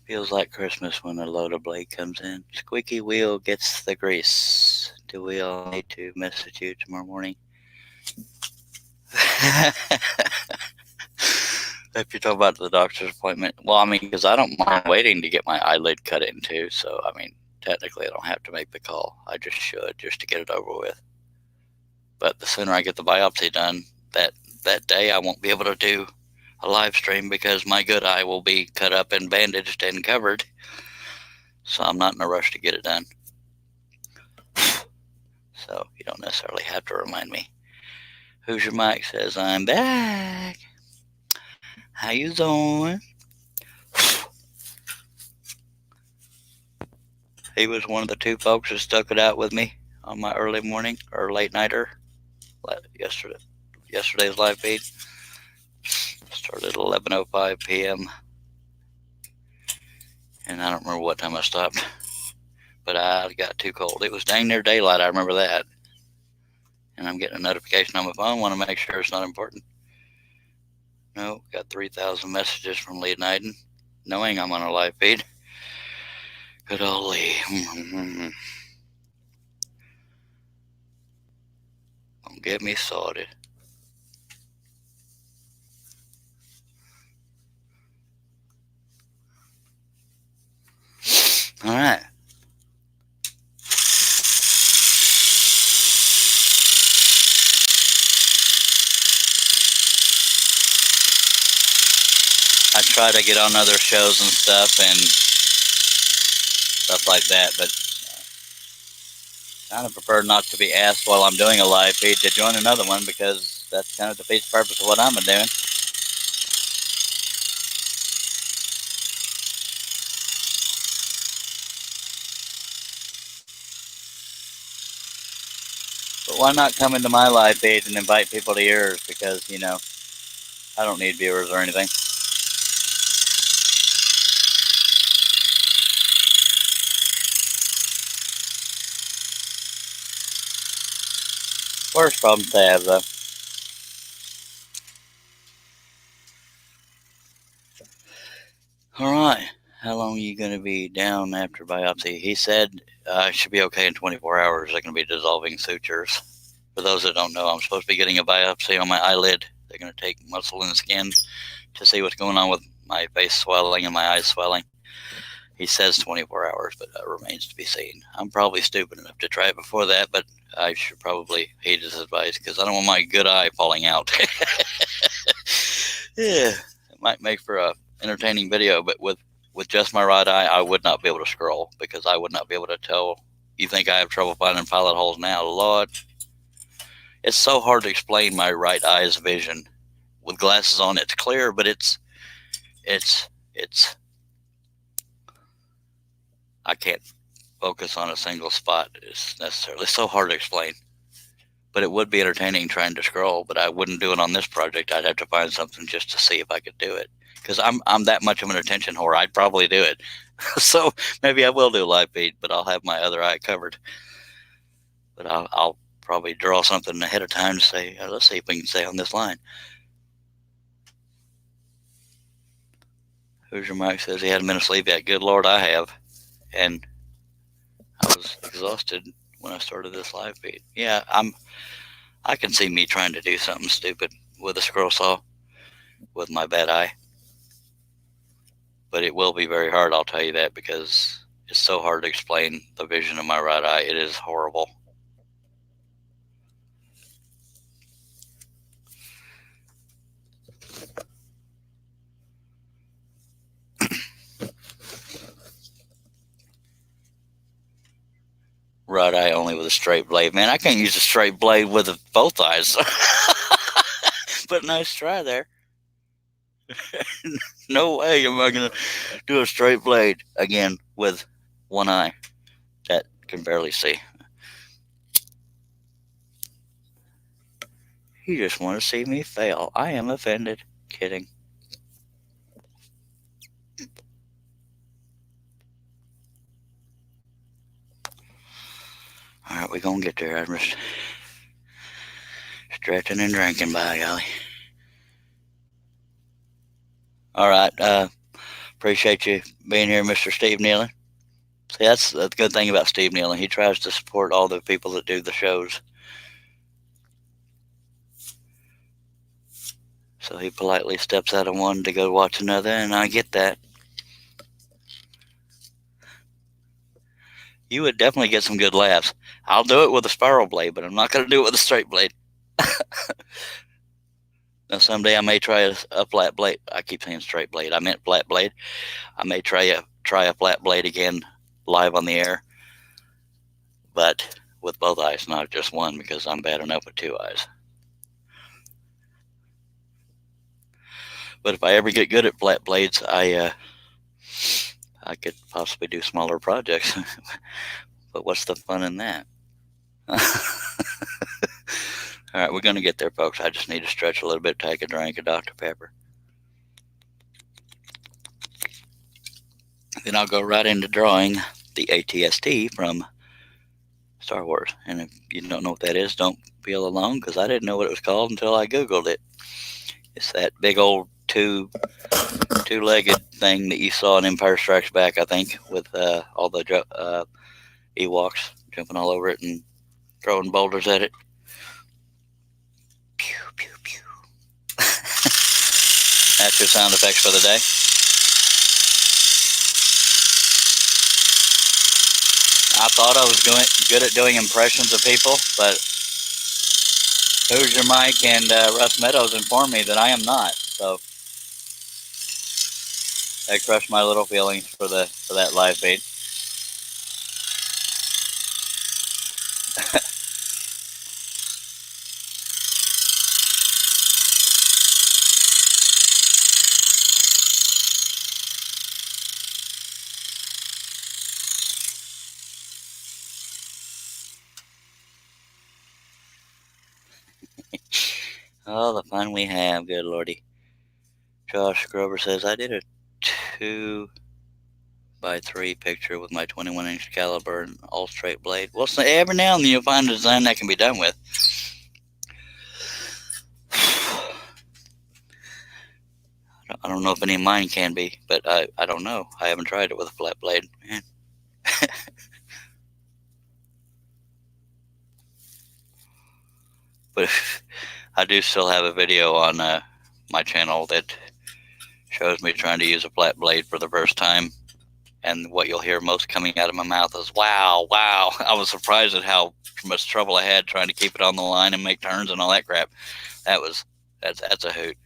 Feels like Christmas when a loader blade comes in. Squeaky wheel gets the grease. Do we all need to message you tomorrow morning? If you're talking about the doctor's appointment, well, I mean, because I don't mind waiting to get my eyelid cut into, so I mean, technically I don't have to make the call. I just should, just to get it over with. But the sooner I get the biopsy done, that day I won't be able to do a live stream because my good eye will be cut up and bandaged and covered. So I'm not in a rush to get it done. So you don't necessarily have to remind me. Who's Your Mike says, I'm back. How you doing? He was one of the two folks that stuck it out with me on my early morning or late nighter yesterday's live feed. Started at 11:05 p.m. and I don't remember what time I stopped, but I got too cold. It was dang near daylight, I remember that. And I'm getting a notification on my phone. Want to make sure it's not important. No, got 3,000 messages from Lee Knighton, knowing I'm on a live feed. Good old Lee. Don't get me started. All right. I try to get on other shows and stuff like that, but kind of prefer not to be asked while I'm doing a live feed to join another one because that's kind of defeats the purpose of what I'm doing. But why not come into my live feed and invite people to yours? Because, I don't need viewers or anything. Worst problem to have, though. All right. How long are you going to be down after biopsy? He said I should be okay in 24 hours. They're going to be dissolving sutures. For those that don't know, I'm supposed to be getting a biopsy on my eyelid. They're going to take muscle in the skin to see what's going on with my face swelling and my eyes swelling. He says 24 hours, but that remains to be seen. I'm probably stupid enough to try it before that, but I should probably heed his advice because I don't want my good eye falling out. Yeah, it might make for a entertaining video, but with just my right eye, I would not be able to scroll because I would not be able to tell. You think I have trouble finding pilot holes now? Lord, it's so hard to explain my right eye's vision. With glasses on, it's clear, but it's I can't focus on a single spot. It's necessarily so hard to explain. But it would be entertaining trying to scroll, but I wouldn't do it on this project. I'd have to find something just to see if I could do it. Because I'm that much of an attention whore. I'd probably do it. So maybe I will do a live feed, but I'll have my other eye covered. But I'll probably draw something ahead of time to say, let's see if we can stay on this line. Who's Your Mike says he hadn't been asleep yet. Good Lord, I have. And I was exhausted when I started this live feed. Yeah, I can see me trying to do something stupid with a scroll saw with my bad eye. But it will be very hard, I'll tell you that, because it's so hard to explain the vision of my right eye. It is horrible. Right eye only with a straight blade. Man, I can't use a straight blade with both eyes. But nice try there. No way am I going to do a straight blade again with one eye that can barely see. You just want to see me fail. I am offended. Kidding. All right, we're going to get there. I'm just stretching and drinking, by golly. All right. Appreciate you being here, Mr. Steve Nealon. See, that's the good thing about Steve Nealon. He tries to support all the people that do the shows. So he politely steps out of one to go watch another, and I get that. You would definitely get some good laughs. I'll do it with a spiral blade, but I'm not going to do it with a straight blade. Now, someday I may try a flat blade. I keep saying straight blade. I meant flat blade. I may try a flat blade again live on the air, but with both eyes, not just one, because I'm bad enough with two eyes. But if I ever get good at flat blades, I could possibly do smaller projects. But what's the fun in that? All right, we're going to get there, folks. I just need to stretch a little bit, take a drink of Dr. Pepper. Then I'll go right into drawing the ATST from Star Wars. And if you don't know what that is, don't feel alone, because I didn't know what it was called until I Googled it. It's that big old two-legged thing that you saw in Empire Strikes Back, I think, with all the Ewoks jumping all over it and throwing boulders at it. Pew, pew, pew. That's your sound effects for the day. I thought I was good at doing impressions of people, but Hoosier Mike and Russ Meadows informed me that I am not. So that crushed my little feelings for that live feed. Oh, the fun we have, good lordy. Josh Grover says, I did a 2x3 picture with my 21-inch caliber and all straight blade. Well, so every now and then you'll find a design that can be done with. I don't know if any of mine can be, but I don't know. I haven't tried it with a flat blade. Man. But I do still have a video on my channel that shows me trying to use a flat blade for the first time, and what you'll hear most coming out of my mouth is wow, wow. I was surprised at how much trouble I had trying to keep it on the line and make turns and all that crap. That's a hoot.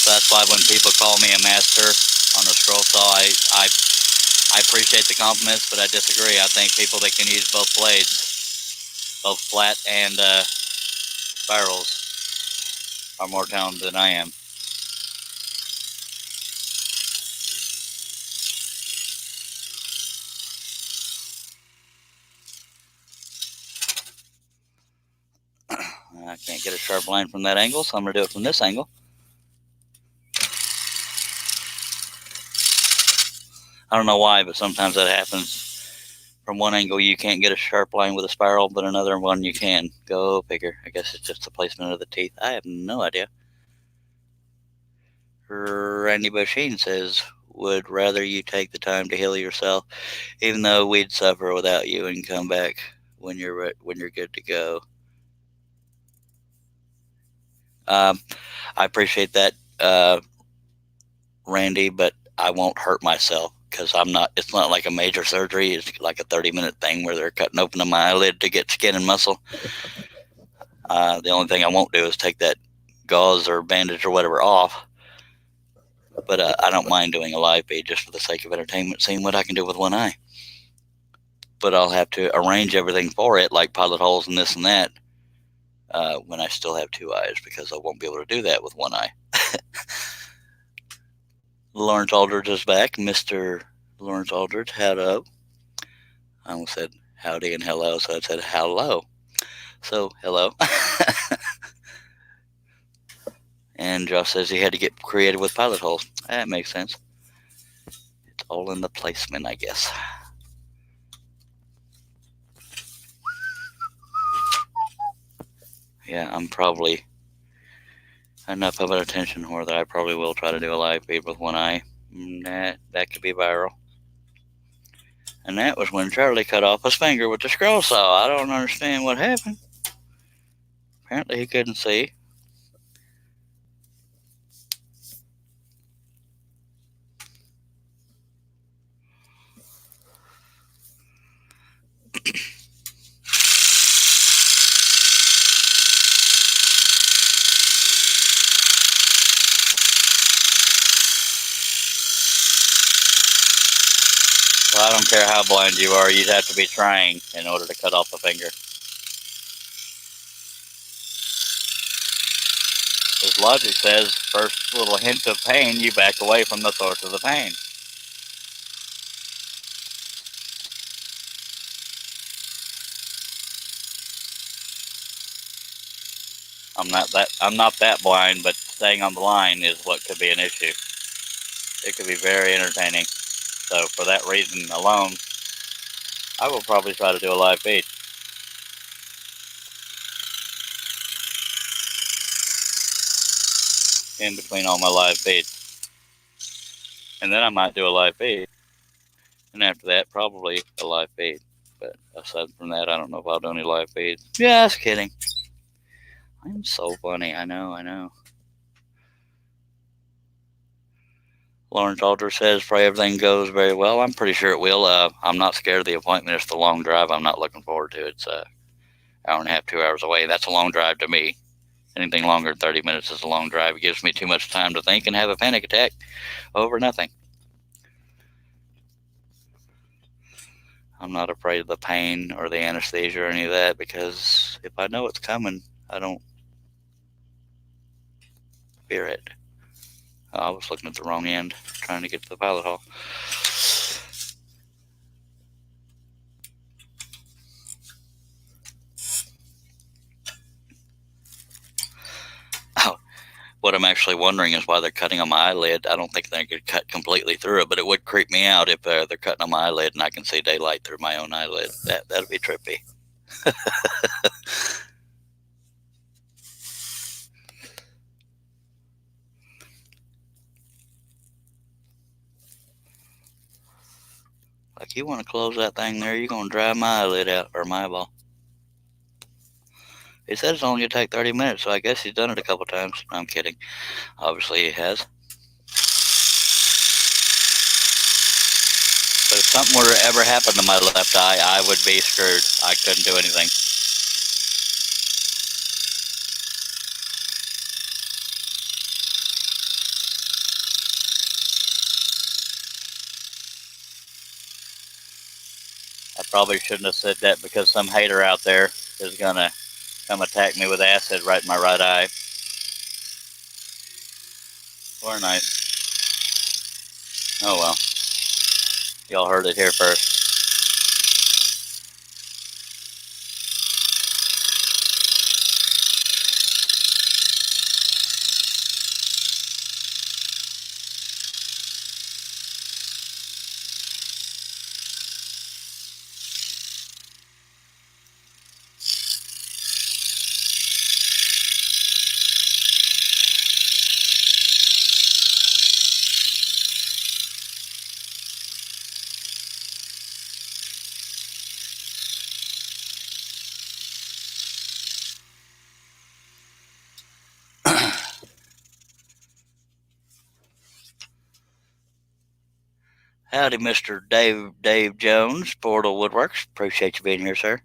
So that's why when people call me a master on the scroll saw, I appreciate the compliments, but I disagree. I think people that can use both blades, both flat and spirals, are more talented than I am. I can't get a sharp line from that angle, so I'm going to do it from this angle. I don't know why, but sometimes that happens. From one angle, you can't get a sharp line with a spiral, but another one you can. Go figure. I guess it's just the placement of the teeth. I have no idea. Randy Busheen says, would rather you take the time to heal yourself, even though we'd suffer without you, and come back when you're good to go. I appreciate that, Randy, but I won't hurt myself, because it's not like a major surgery. It's like a 30-minute thing where they're cutting open my eyelid to get skin and muscle. The only thing I won't do is take that gauze or bandage or whatever off. But I don't mind doing a live feed just for the sake of entertainment, seeing what I can do with one eye. But I'll have to arrange everything for it, like pilot holes and this and that, when I still have two eyes, because I won't be able to do that with one eye. Lawrence Aldridge is back. Mr. Lawrence Aldridge, hello. I almost said howdy and hello, so I said hello. So, hello. And Josh says he had to get creative with pilot holes. That makes sense. It's all in the placement, I guess. Yeah, I'm probably enough of an attention whore that I probably will try to do a live feed with one eye. That could be viral. And that was when Charlie cut off his finger with the scroll saw. I don't understand what happened. Apparently he couldn't see. don't care how blind you are, you'd have to be trying in order to cut off a finger. As logic says, first little hint of pain, you back away from the source of the pain. I'm not that blind, but staying on the line is what could be an issue. It could be very entertaining. So for that reason alone, I will probably try to do a live feed in between all my live feeds. And then I might do a live feed. And after that, probably a live feed. But aside from that, I don't know if I'll do any live feeds. Just kidding. I'm so funny. I know. Lawrence Alder says, pray everything goes very well. I'm pretty sure it will. I'm not scared of the appointment. It's the long drive. I'm not looking forward to it. It's an hour and a half, 2 hours away. That's a long drive to me. Anything longer than 30 minutes is a long drive. It gives me too much time to think and have a panic attack over nothing. I'm not afraid of the pain or the anesthesia or any of that, because if I know it's coming, I don't fear it. I was looking at the wrong end, trying to get to the pilot hall. Oh, what I'm actually wondering is why they're cutting on my eyelid. I don't think they could cut completely through it, but it would creep me out if they're cutting on my eyelid and I can see daylight through my own eyelid. That'd be trippy. Like, you want to close that thing there, you're going to dry my eyelid out, or my eyeball. He said it's only going to take 30 minutes, so I guess he's done it a couple times. I'm kidding. Obviously he has. But if something were to ever happen to my left eye, I would be screwed. I couldn't do anything. I probably shouldn't have said that, because some hater out there is going to come attack me with acid right in my right eye. Or night. Oh well. Y'all heard it here first. Howdy, Mr. Dave Jones, Portal Woodworks. Appreciate you being here, sir.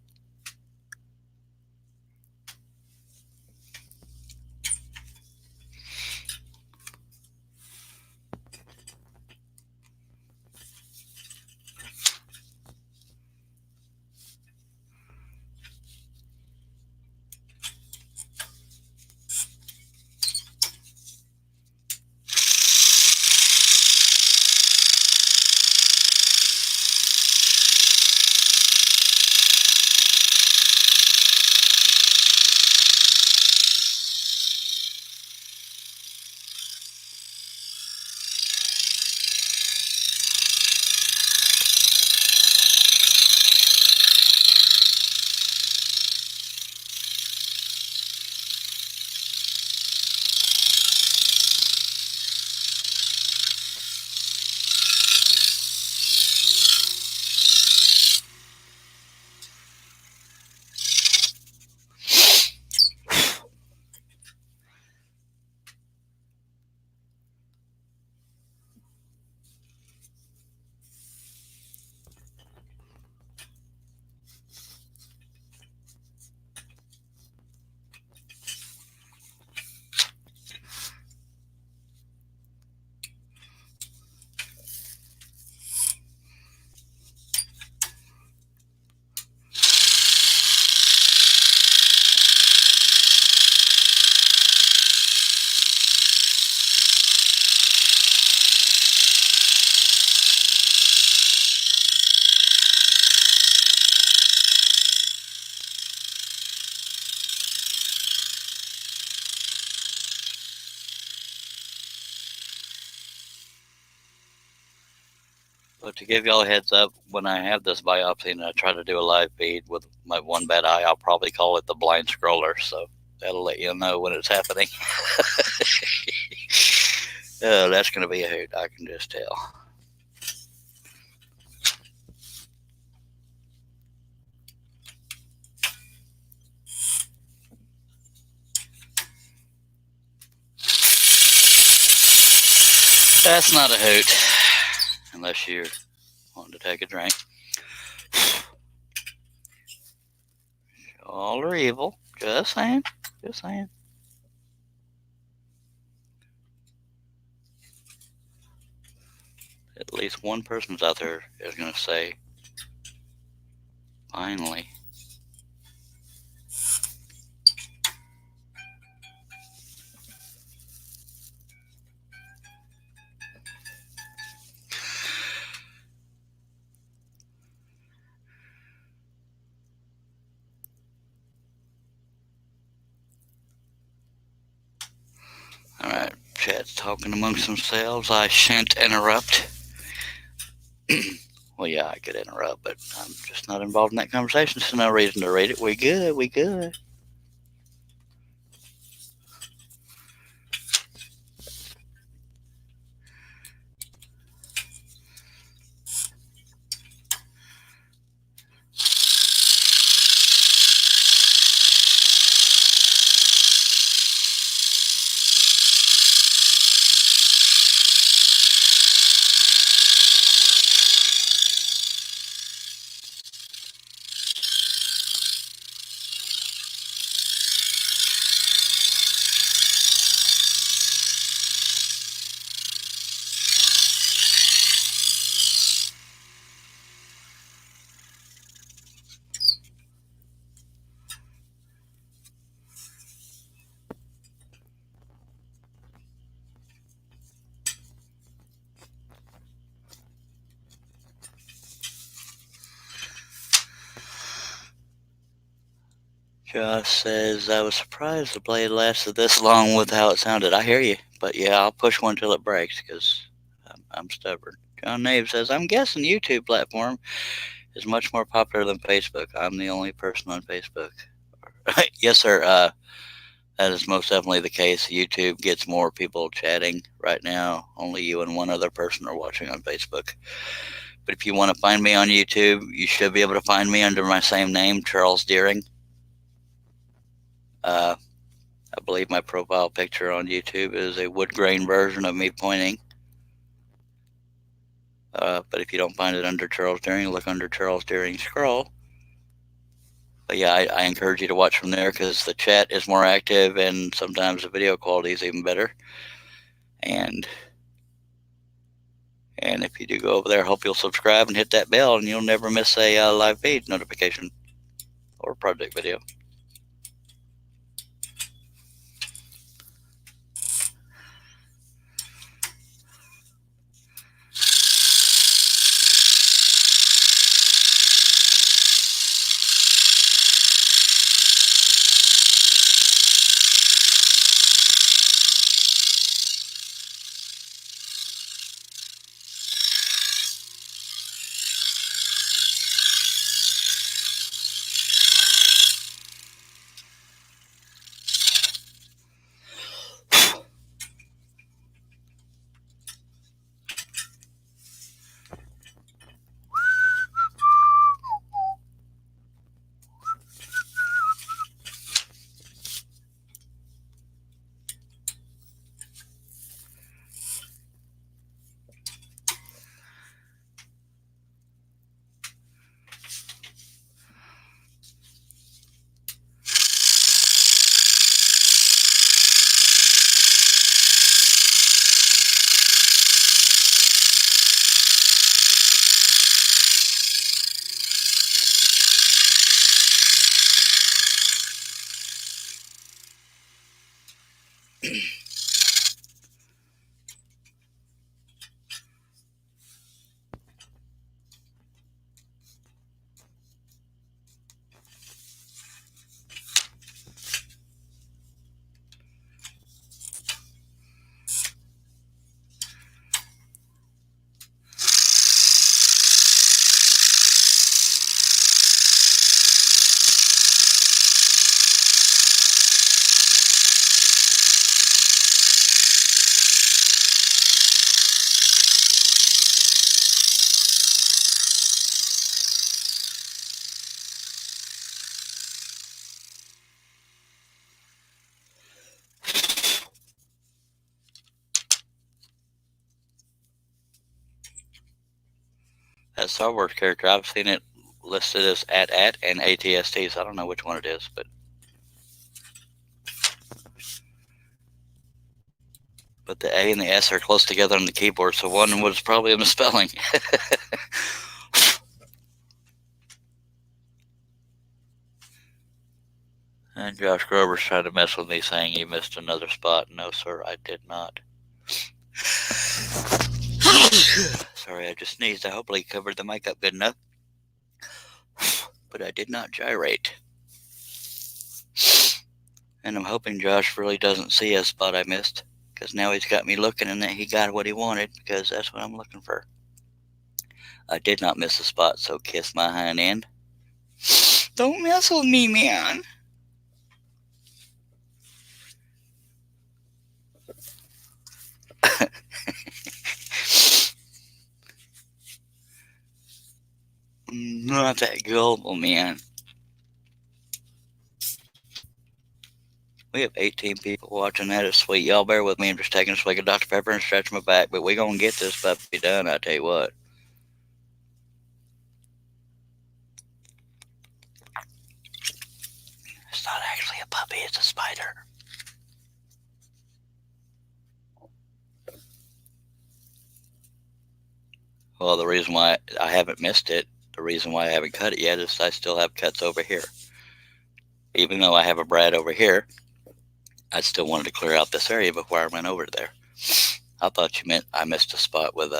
But to give y'all a heads up, when I have this biopsy and I try to do a live feed with my one bad eye, I'll probably call it the blind scroller. So that'll let you know when it's happening. Oh, that's going to be a hoot. I can just tell. That's not a hoot, unless you're wanting to take a drink. All are evil. Just saying. Just saying. At least one person's out there is going to say, finally. All right, chat's talking amongst themselves. I shan't interrupt. Well, yeah, I could interrupt, but I'm just not involved in that conversation, so no reason to read it. We good, we good. Josh says, I was surprised the blade lasted this long with how it sounded. I hear you, but yeah, I'll push one till it breaks because I'm stubborn. John Nave says, I'm guessing YouTube platform is much more popular than Facebook. I'm the only person on Facebook. Yes, sir. That is most definitely the case. YouTube gets more people chatting right now. Only you and one other person are watching on Facebook. But if you want to find me on YouTube, you should be able to find me under my same name, Charles Deering. I believe my profile picture on YouTube is a wood grain version of me pointing. But if you don't find it under Charles Deering, look under Charles Deering Scroll. But yeah, I encourage you to watch from there because the chat is more active and sometimes the video quality is even better. And if you do go over there, I hope you'll subscribe and hit that bell and you'll never miss a live feed notification or project video. a Star Wars character. I've seen it listed as at and ATST, so I don't know which one it is, but the A and the S are close together on the keyboard, so one was probably a misspelling. And Josh Grover's trying to mess with me, saying he missed another spot. No, sir, I did not. Sorry, I just sneezed. I hopefully covered the mic up good enough. But I did not gyrate. And I'm hoping Josh really doesn't see a spot I missed, because now he's got me looking and that he got what he wanted, because that's what I'm looking for. I did not miss a spot, so kiss my hind end. Don't mess with me, man. Not that gullible, man. We have 18 people watching. That is sweet. Y'all bear with me. I'm just taking a swig of Dr. Pepper and stretching my back, but we gonna get this puppy done, I tell you what. It's not actually a puppy, it's a spider. Well, the reason why I haven't missed it, the reason why I haven't cut it yet is I still have cuts over here. Even though I have a Brad over here, I still wanted to clear out this area before I went over there. I thought you meant I missed a spot with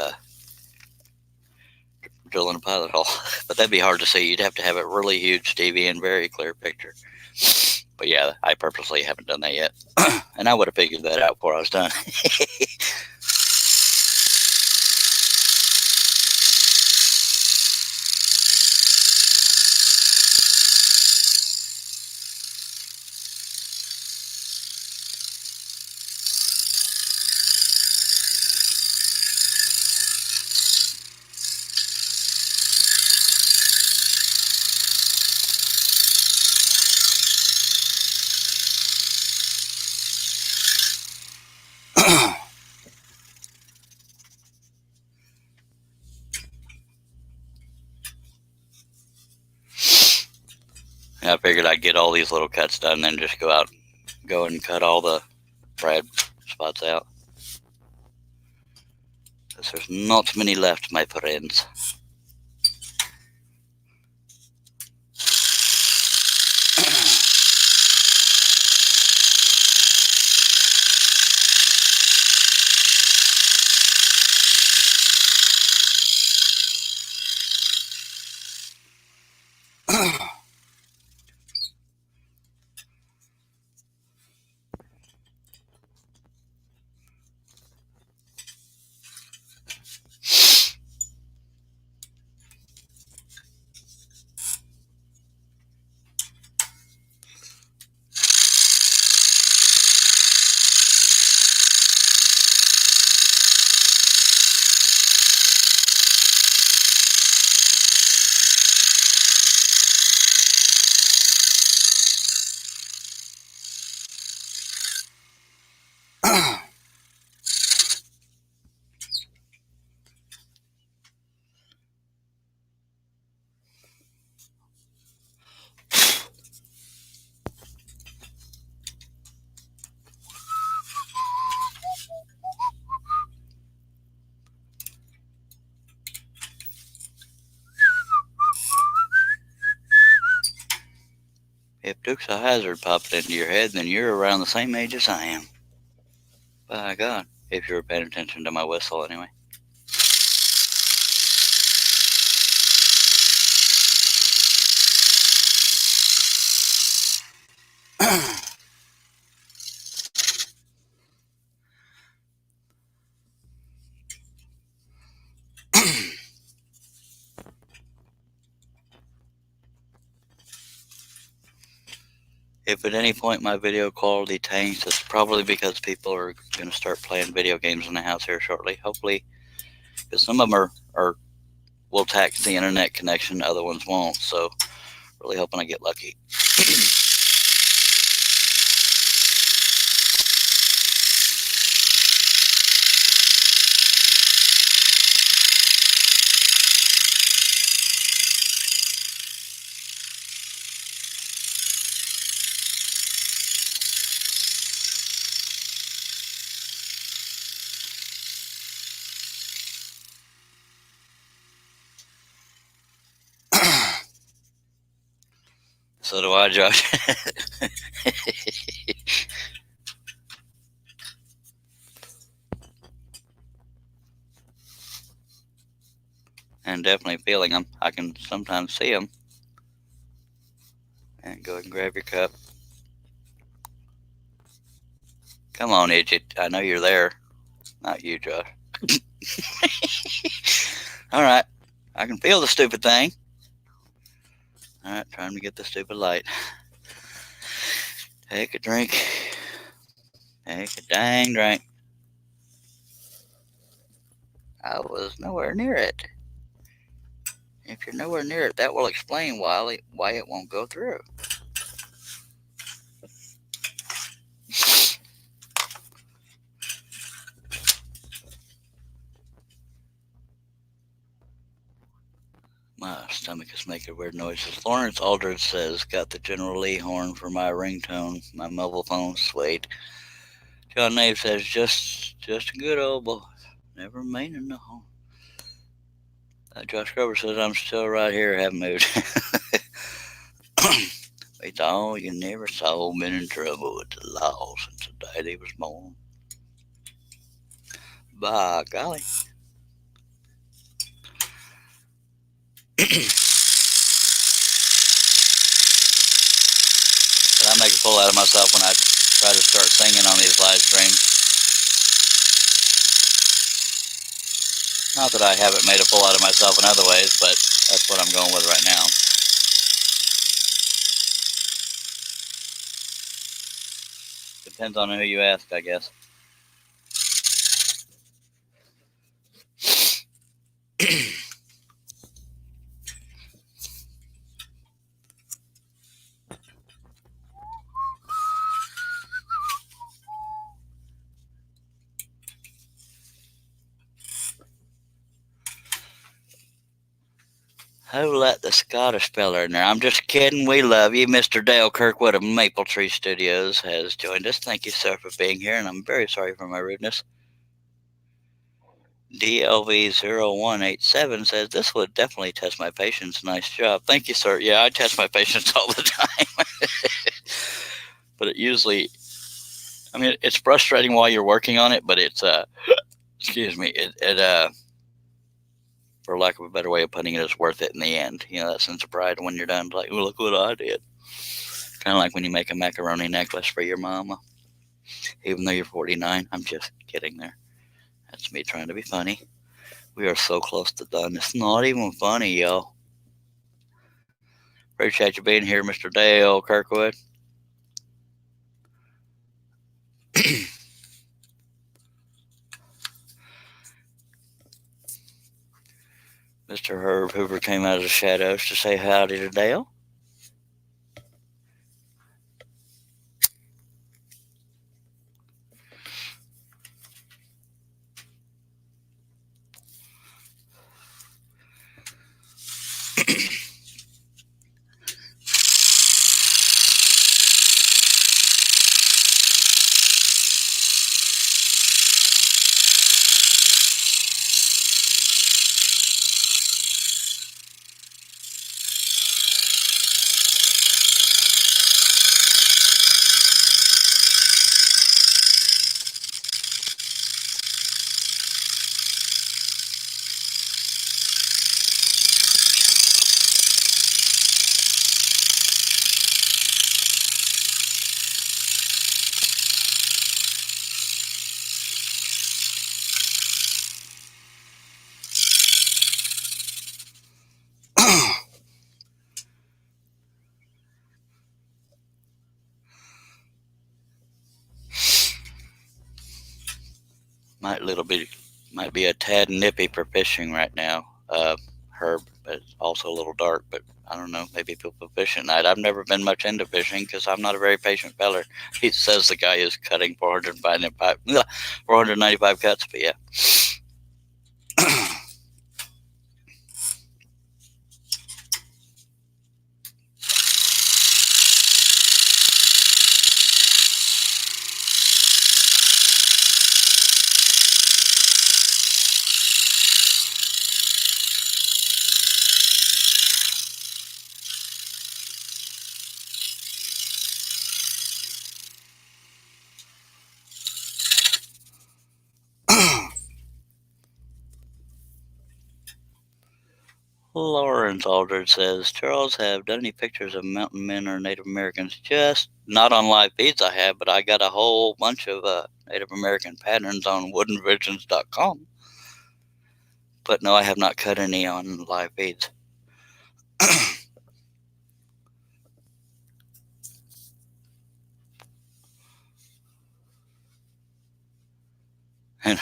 drilling a pilot hole, but that'd be hard to see. You'd have to have a really huge TV and very clear picture. But yeah, I purposely haven't done that yet. And I would have figured that out before I was done. I figured I'd get all these little cuts done, then just go and cut all the Brad spots out. Because there's not many left, my friends. If Dukes of Hazzard popped into your head, then you're around the same age as I am. By God, if you were paying attention to my whistle anyway. If at any point my video quality tanks, it's probably because people are going to start playing video games in the house here shortly. Hopefully, because some of them will tax the internet connection, other ones won't. So, really hoping I get lucky. So do I, Josh. And definitely feeling them. I can sometimes see them. And go ahead and grab your cup. Come on, Idget. I know you're there. Not you, Josh. All right. I can feel the stupid thing. All right, trying to get the stupid light. Take a drink. Take a dang drink. I was nowhere near it. If you're nowhere near it, that will explain why it won't go through. My stomach is making weird noises. Lawrence Aldridge says, got the General Lee horn for my ringtone. My mobile phone sweet. John Nave says, just a good old boy. Never meaning no harm. Josh Grover says, I'm still right here, haven't moved. We thought you never saw been in trouble with the law since the day he was born. By golly. But I make a fool out of myself when I try to start singing on these live streams. Not that I haven't made a fool out of myself in other ways, but that's what I'm going with right now. Depends on who you ask, I guess. Who let the Scottish fella in there? I'm just kidding. We love you. Mr. Dale Kirkwood of Maple Tree Studios has joined us. Thank you, sir, for being here, and I'm very sorry for my rudeness. DLV0187 says, this would definitely test my patience. Nice job. Thank you, sir. Yeah, I test my patience all the time. But it usually, I mean, it's frustrating while you're working on it, but it's, excuse me, for lack of a better way of putting it, it's worth it in the end. You know, that sense of pride when you're done, like, oh, look what I did. Kind of like when you make a macaroni necklace for your mama, even though you're 49. I'm just kidding there. That's me trying to be funny. We are so close to done. It's not even funny, y'all. Appreciate you being here, Mr. Dale Kirkwood. Mr. Herb Hoover came out of the shadows to say howdy to Dale. Might be a tad nippy for fishing right now, Herb. But it's also a little dark. But I don't know. Maybe people fish at night. I've never been much into fishing because I'm not a very patient feller. He says the guy is cutting 495 cuts. But yeah. Lawrence Aldridge says, Charles, have done any pictures of mountain men or Native Americans? Just not on live feeds I have, but I got a whole bunch of Native American patterns on woodenvisions.com. But no, I have not cut any on live feeds. And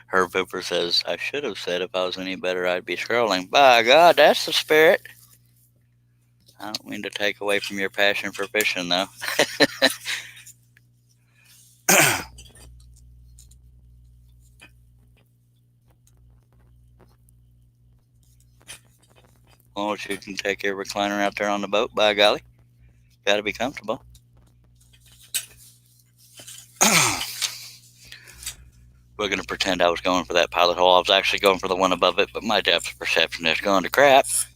Herb Hooper says, I should have said if I was any better, I'd be scrolling. By God, that's the spirit. I don't mean to take away from your passion for fishing, though. Well, you can take your recliner out there on the boat, by golly. Got to be comfortable. We're going to pretend I was going for that pilot hole. I was actually going for the one above it, but my depth perception is going to crap. See,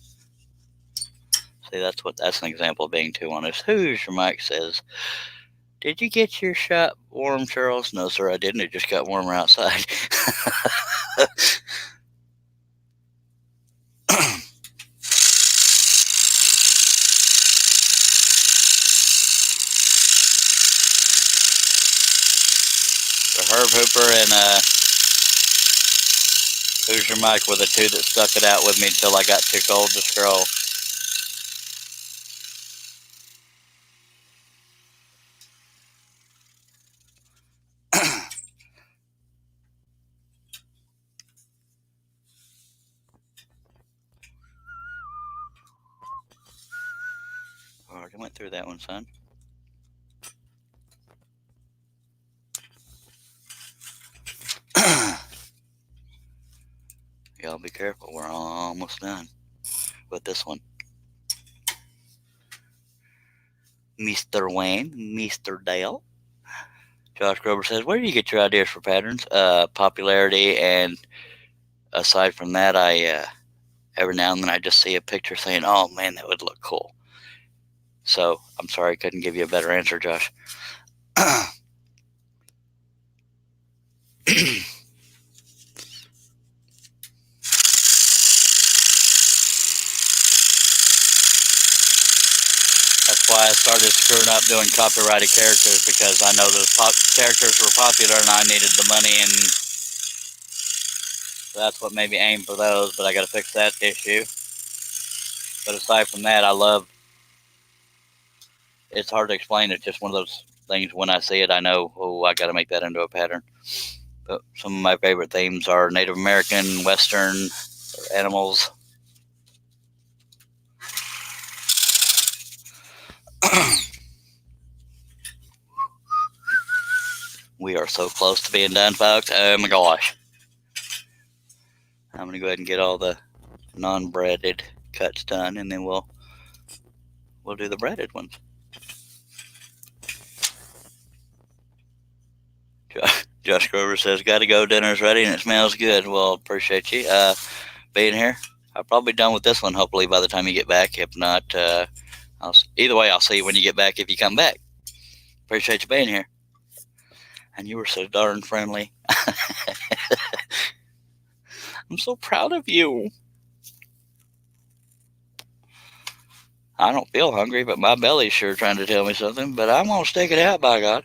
that's an example of being too honest. Who's your mic says, did you get your shop warm, Charles? No, sir, I didn't. It just got warmer outside. Herb Hooper and who's your mic were the two that stuck it out with me until I got too cold to scroll. Already went through that one, son. Y'all be careful. We're almost done with this one. Mr. Wayne, Mr. Dale. Josh Grover says, where do you get your ideas for patterns? Popularity, and aside from that, I every now and then I just see a picture saying, oh man, that would look cool. So I'm sorry I couldn't give you a better answer, Josh. That's why I started screwing up doing copyrighted characters, because I know those characters were popular and I needed the money, and so that's what made me aim for those, but I got to fix that issue. But aside from that, I love, it's hard to explain. It's just one of those things, when I see it, I know, oh, I got to make that into a pattern. But some of my favorite themes are Native American, Western, animals. We are so close to being done, folks. Oh my gosh. I'm going to go ahead and get all the non-breaded cuts done, and then we'll do the breaded ones. Josh Grover says, got to go, dinner's ready and it smells good. Well, appreciate you being here. I'll probably be done with this one, hopefully, by the time you get back. If not, either way, I'll see you when you get back if you come back. Appreciate you being here. And you were so darn friendly. I'm so proud of you. I don't feel hungry, but my belly's sure trying to tell me something. But I'm going to stick it out, by God.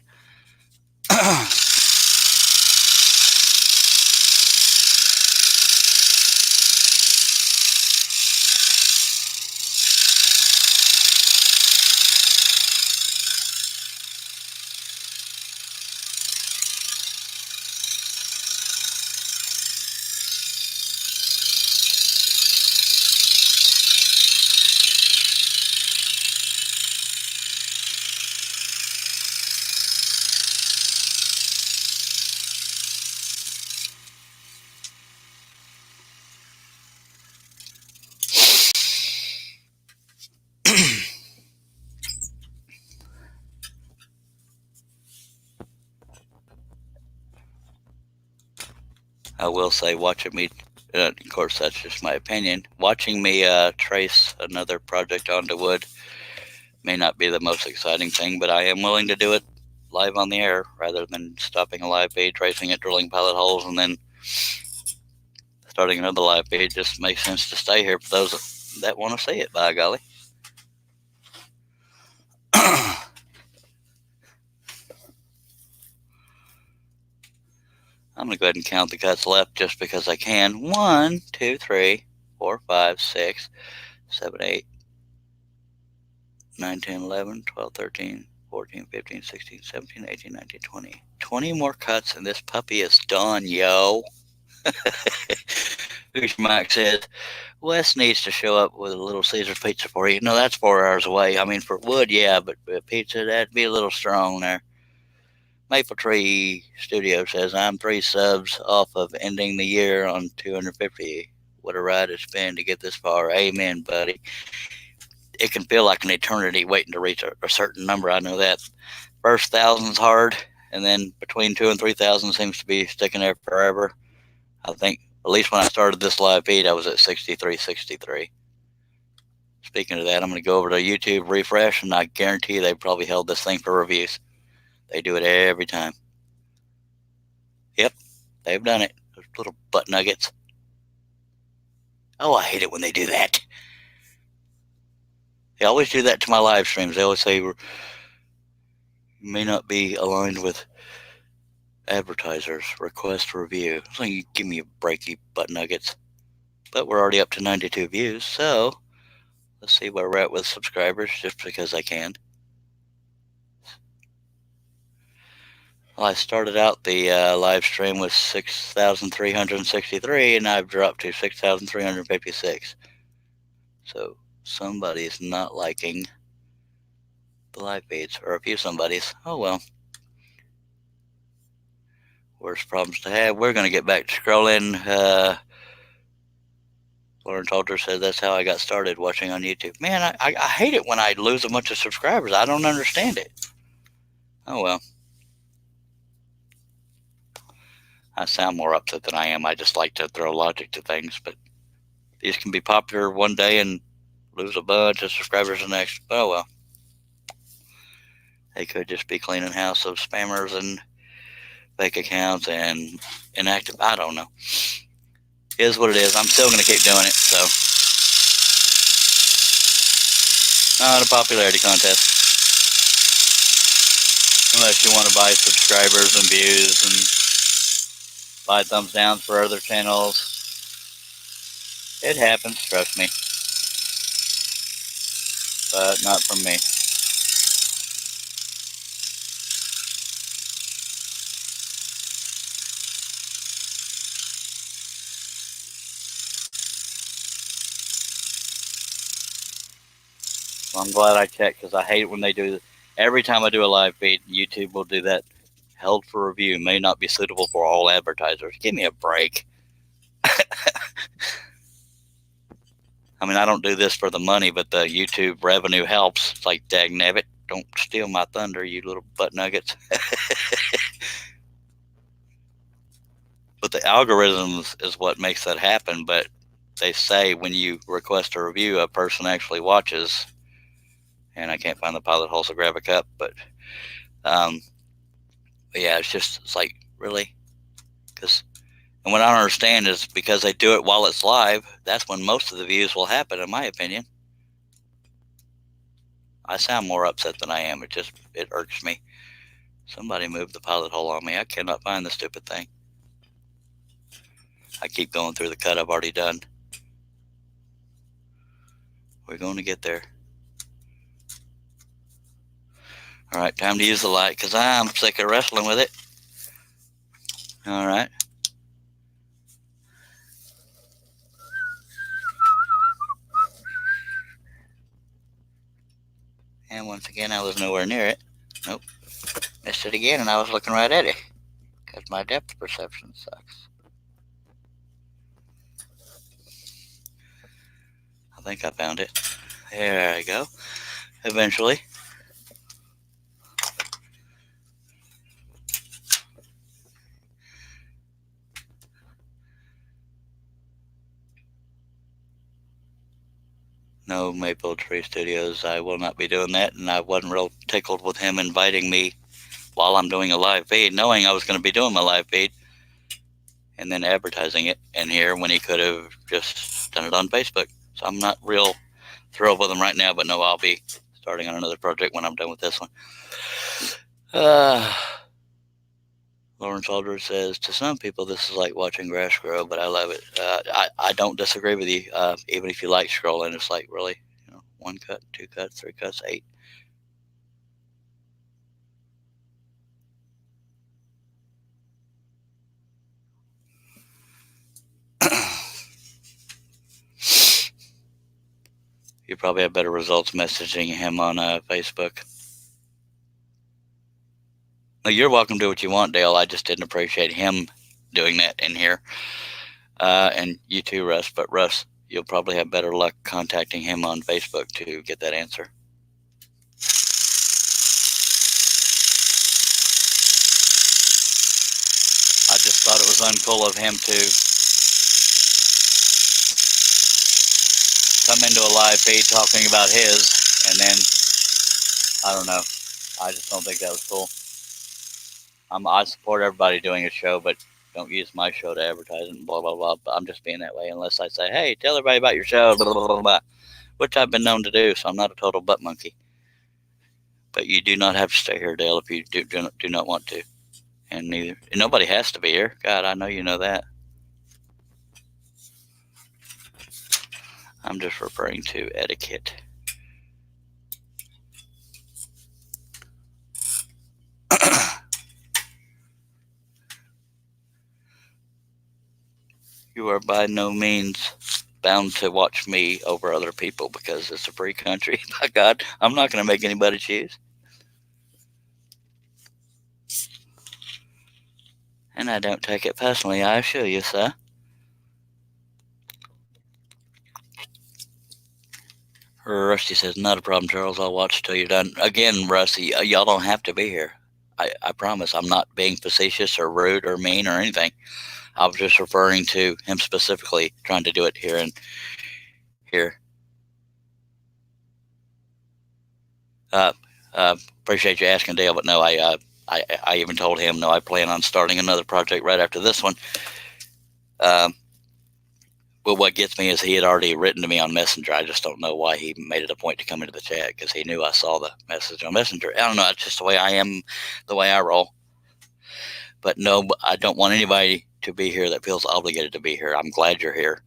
I will say, watching me, of course, that's just my opinion, watching me trace another project onto wood may not be the most exciting thing, but I am willing to do it live on the air rather than stopping a live feed, tracing it, drilling pilot holes, and then starting another live feed. It just makes sense to stay here for those that want to see it, by golly. I'm going to go ahead and count the cuts left just because I can. 1, 2, 3, 4, 5, 6, 7, 8, 9, 10, 11, 12, 13, 14, 15, 16, 17, 18, 19, 20. 20 more cuts and this puppy is done, yo. Who's Mike says, Wes needs to show up with a Little Caesars pizza for you. No, that's 4 hours away. I mean, for wood, yeah, but pizza, that'd be a little strong there. Maple Tree Studio says, I'm 3 subs off of ending the year on 250. What a ride it's been to get this far. Amen, buddy. It can feel like an eternity waiting to reach a certain number. I know that. First 1,000's hard, and then between 2,000 and 3,000 seems to be sticking there forever. I think, at least when I started this live feed, I was at 63. Speaking of that, I'm going to go over to YouTube, refresh, and I guarantee they probably held this thing for reviews. They do it every time. Yep, they've done it. Those little butt nuggets. Oh, I hate it when they do that. They always do that to my live streams. They always say, you may not be aligned with advertisers. Request review. So you give me a break, you butt nuggets. But we're already up to 92 views, so let's see where we're at with subscribers, just because I can. Well, I started out the live stream with 6,363, and I've dropped to 6,356. So somebody's not liking the live feeds, or a few somebodies. Oh well. Worst problems to have. We're going to get back to scrolling. Lauren Talter said that's how I got started watching on YouTube. Man, I hate it when I lose a bunch of subscribers. I don't understand it. Oh well. I sound more upset than I am. I just like to throw logic to things, but these can be popular one day and lose a bunch of subscribers the next. Oh well. They could just be cleaning house of spammers and fake accounts and inactive. I don't know. It is what it is. I'm still going to keep doing it. So, not a popularity contest. Unless you want to buy subscribers and views and buy thumbs down for other channels. It happens, trust me. But not from me. So I'm glad I checked, because I hate it when they do that. Every time I do a live feed, YouTube will do that. Held for review, may not be suitable for all advertisers. Give me a break. I mean, I don't do this for the money, but the YouTube revenue helps. It's like, dagnabbit, don't steal my thunder, you little butt nuggets. But the algorithms is what makes that happen. But they say when you request a review, a person actually watches. And I can't find the pilot hole, so grab a cup. But yeah, it's like, really? And what I don't understand is because they do it while it's live, that's when most of the views will happen, in my opinion. I sound more upset than I am. It irks me. Somebody moved the pilot hole on me. I cannot find the stupid thing. I keep going through the cut I've already done. We're going to get there. All right, time to use the light, because I'm sick of wrestling with it. All right. And once again, I was nowhere near it. Nope. Missed it again, and I was looking right at it, because my depth perception sucks. I think I found it. There I go. Eventually. No, Maple Tree Studios, I will not be doing that, and I wasn't real tickled with him inviting me while I'm doing a live feed, knowing I was going to be doing my live feed, and then advertising it in here when he could have just done it on Facebook. So I'm not real thrilled with them right now, but no, I'll be starting on another project when I'm done with this one. Lawrence Aldridge says, to some people, this is like watching grass grow, but I love it. I don't disagree with you. Even if you like scrolling, it's like, really, one cut, two cuts, three cuts, 8. You probably have better results messaging him on Facebook. No, you're welcome to do what you want, Dale. I just didn't appreciate him doing that in here. And you too, Russ. But Russ, you'll probably have better luck contacting him on Facebook to get that answer. I just thought it was uncool of him to come into a live feed talking about his, and then, I don't know. I just don't think that was cool. I support everybody doing a show, but don't use my show to advertise and blah, blah, blah. But I'm just being that way unless I say, hey, tell everybody about your show, blah, blah, blah, blah, which I've been known to do, so I'm not a total butt monkey. But you do not have to stay here, Dale, if you do not want to. And nobody has to be here. God, I know you know that. I'm just referring to etiquette. You are by no means bound to watch me over other people because it's a free country. By God, I'm not going to make anybody choose. And I don't take it personally, I assure you, sir. Rusty says, not a problem, Charles. I'll watch till you're done. Again, Rusty, y'all don't have to be here. I promise I'm not being facetious or rude or mean or anything. I was just referring to him specifically, trying to do it here and here. Appreciate you asking, Dale, but no, I even told him, no, I plan on starting another project right after this one. But what gets me is he had already written to me on Messenger. I just don't know why he made it a point to come into the chat, because he knew I saw the message on Messenger. I don't know. That's just the way I am, the way I roll. But no, I don't want anybody to be here that feels obligated to be here. I'm glad you're here,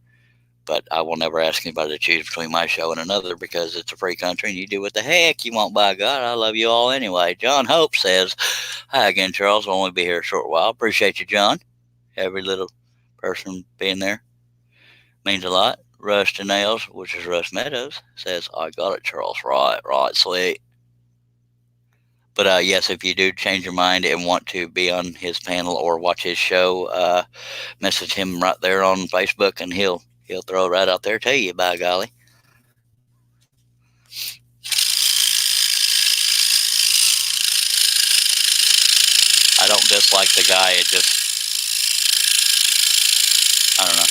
but I will never ask anybody to choose between my show and another, because it's a free country and you do what the heck you want. By God, I love you all anyway. John Hope says, hi again, Charles. I'll only be here a short while. Appreciate you, John. Every little person being there means a lot. Rush to Nails, which is Russ Meadows, says, I got it, Charles. Right, sweet. But yes, if you do change your mind and want to be on his panel or watch his show, message him right there on Facebook, and he'll throw it right out there to you, by golly. I don't dislike the guy. It just, I don't know.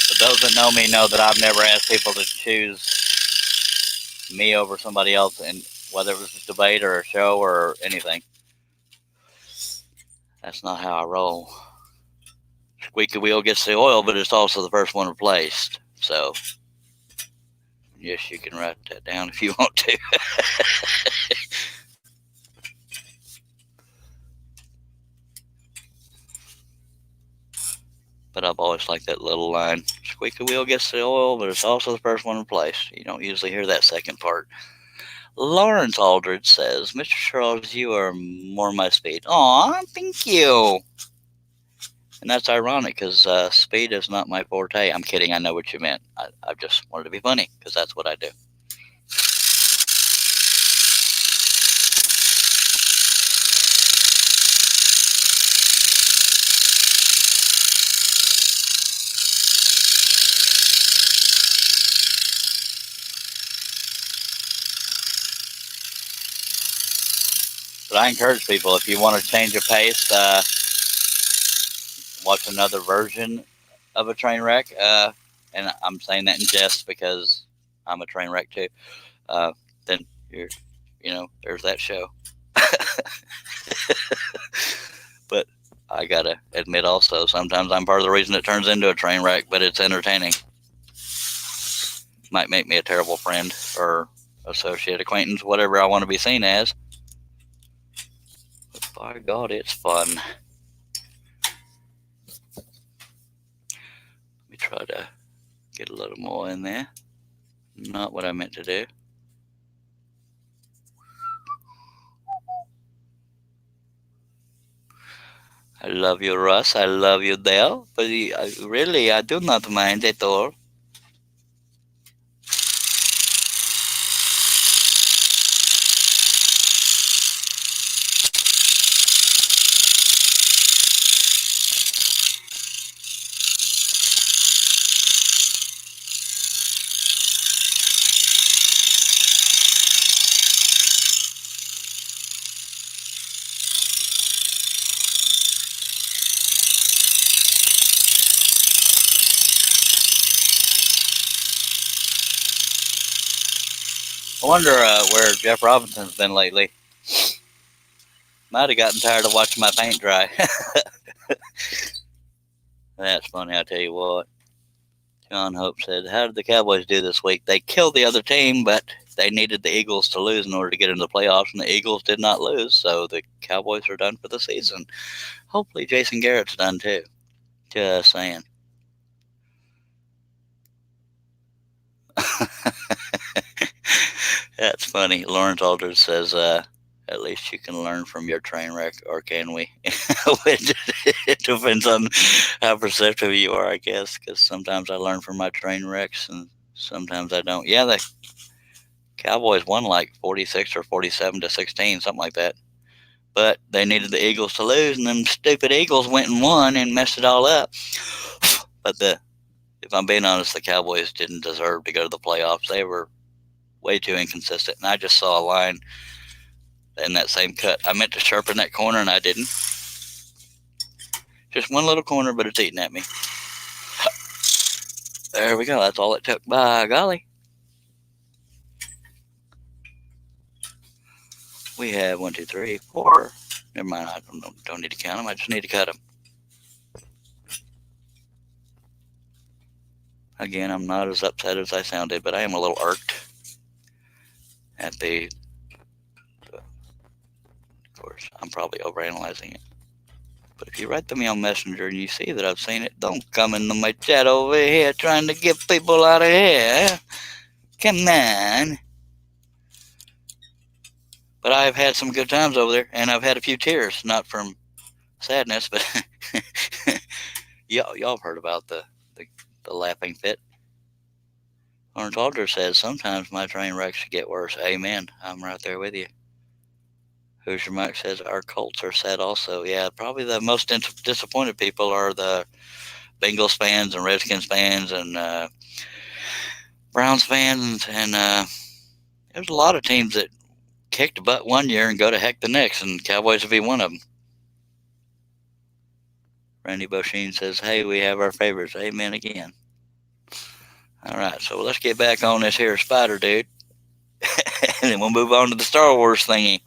But those that know me know that I've never asked people to choose me over somebody else, and whether it was a debate or a show or anything. That's not how I roll. Squeaky wheel gets the oil, but it's also the first one replaced. So, yes, you can write that down if you want to. But I've always liked that little line. Squeaky wheel gets the oil, but it's also the first one replaced. You don't usually hear that second part. Lawrence Aldridge says, Mr. Charles, you are more my speed. Aw, thank you. And that's ironic, because speed is not my forte. I'm kidding. I know what you meant. I just wanted to be funny, because that's what I do. But I encourage people, if you want to change a pace, watch another version of a train wreck. And I'm saying that in jest, because I'm a train wreck too. Then there's that show. But I gotta admit also, sometimes I'm part of the reason it turns into a train wreck, but it's entertaining. Might make me a terrible friend or associate, acquaintance, whatever I want to be seen as. But by God, it's fun. Let me try to get a little more in there. Not what I meant to do. I love you, Russ. I love you, Dale. But really, I do not mind at all. I wonder where Jeff Robinson's been lately. Might have gotten tired of watching my paint dry. That's funny, I tell you what. John Hope said, "How did the Cowboys do this week? They killed the other team, but they needed the Eagles to lose in order to get into the playoffs, and the Eagles did not lose, so the Cowboys are done for the season. Hopefully Jason Garrett's done too. Just saying." That's funny. Lawrence Aldridge says, "At least you can learn from your train wreck, or can we?" It depends on how perceptive you are, I guess, because sometimes I learn from my train wrecks and sometimes I don't. Yeah, the Cowboys won like 46 or 47-16, something like that. But they needed the Eagles to lose, and them stupid Eagles went and won and messed it all up. But if I'm being honest, the Cowboys didn't deserve to go to the playoffs. They were way too inconsistent, and I just saw a line in that same cut. I meant to sharpen that corner, and I didn't. Just one little corner, but it's eating at me. There we go. That's all it took. By golly. We have 1, 2, 3, 4. Never mind. I don't need to count them. I just need to cut them. Again, I'm not as upset as I sounded, but I am a little irked at the. Of course, I'm probably overanalyzing it. But if you write to me on Messenger and you see that I've seen it, don't come into my chat over here trying to get people out of here. Come on. But I've had some good times over there, and I've had a few tears, not from sadness, but y'all have heard about the laughing fit. Lawrence Aldridge says, "Sometimes my train wrecks get worse." Amen. I'm right there with you. Hoosier Mike says, "Our Colts are sad also." Yeah, probably the most disappointed people are the Bengals fans and Redskins fans and Browns fans. And there's a lot of teams that kicked butt one year and go to heck the next, and Cowboys will be one of them. Randy Bosheen says, "Hey, we have our favorites." Amen again. All right, so let's get back on this here spider dude. And then we'll move on to the Star Wars thingy.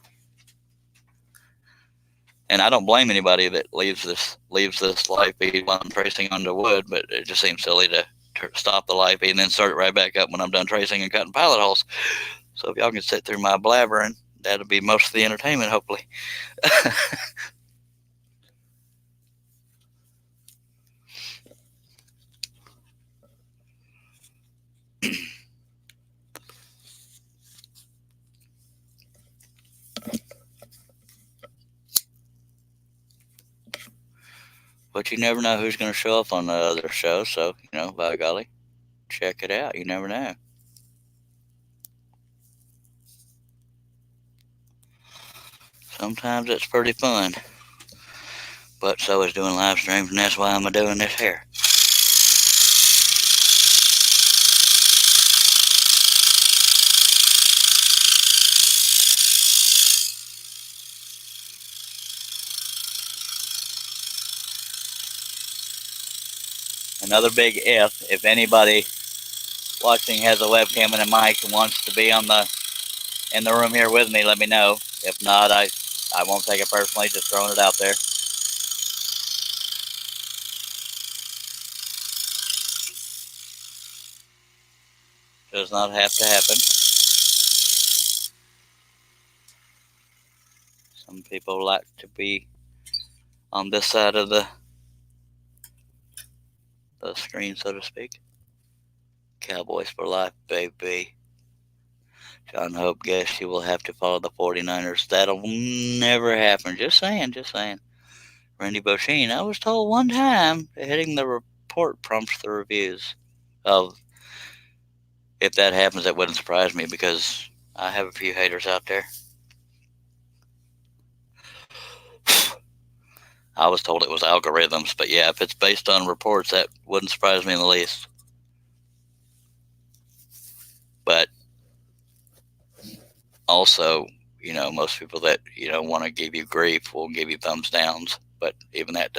And I don't blame anybody that leaves this live feed while I'm tracing onto wood, but it just seems silly to stop the live feed and then start it right back up when I'm done tracing and cutting pilot holes. So if y'all can sit through my blabbering, that'll be most of the entertainment, hopefully. But you never know who's going to show up on the other show, so, by golly, check it out. You never know. Sometimes it's pretty fun. But so is doing live streams, and that's why I'm doing this here. Another big if anybody watching has a webcam and a mic and wants to be on the in the room here with me, let me know. If not, I won't take it personally, just throwing it out there. Does not have to happen. Some people like to be on this side of the screen, so to speak. Cowboys for life, baby. John Hope guessed he will have to follow the 49ers. That'll never happen. Just saying, just saying. Randy Boschine, I was told one time that hitting the report prompts the reviews. Of if that happens, that wouldn't surprise me because I have a few haters out there. I was told it was algorithms, but yeah, if it's based on reports, that wouldn't surprise me in the least. But also, most people that want to give you grief will give you thumbs downs. But even that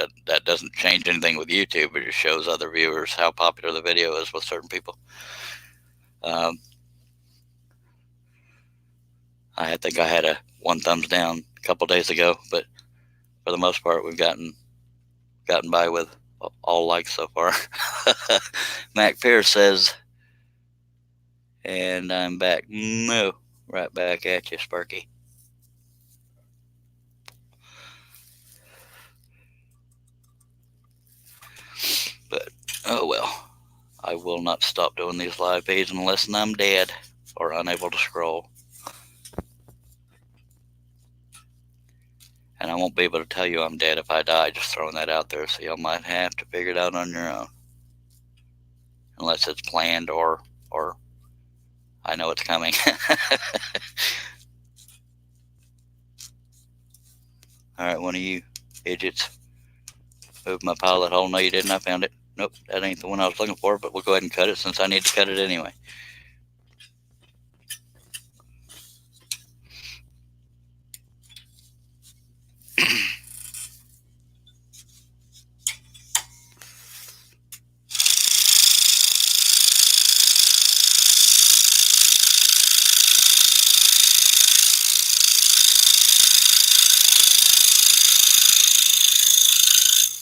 doesn't change anything with YouTube. It just shows other viewers how popular the video is with certain people. I think I had a one thumbs down a couple days ago, but for the most part, we've gotten by with all likes so far. Mac Pierce says, and I'm back. No, right back at you, Sparky. But, oh well. I will not stop doing these live feeds unless I'm dead or unable to scroll. And I won't be able to tell you I'm dead if I die, just throwing that out there, so y'all might have to figure it out on your own. Unless it's planned or I know it's coming. Alright, one of you idiots moved my pilot hole. No, you didn't. I found it. Nope, that ain't the one I was looking for, but we'll go ahead and cut it since I need to cut it anyway.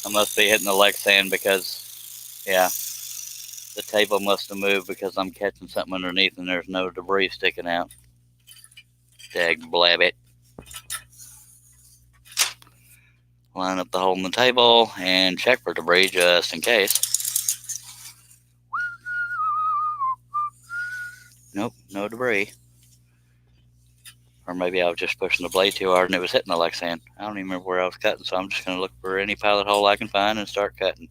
I must be hitting the Lexan because, yeah, the table must have moved because I'm catching something underneath and there's no debris sticking out. Dag blabbit. Line up the hole in the table and check for debris just in case. Nope, no debris. Or maybe I was just pushing the blade too hard and it was hitting the Lexan. I don't even remember where I was cutting, so I'm just going to look for any pilot hole I can find and start cutting.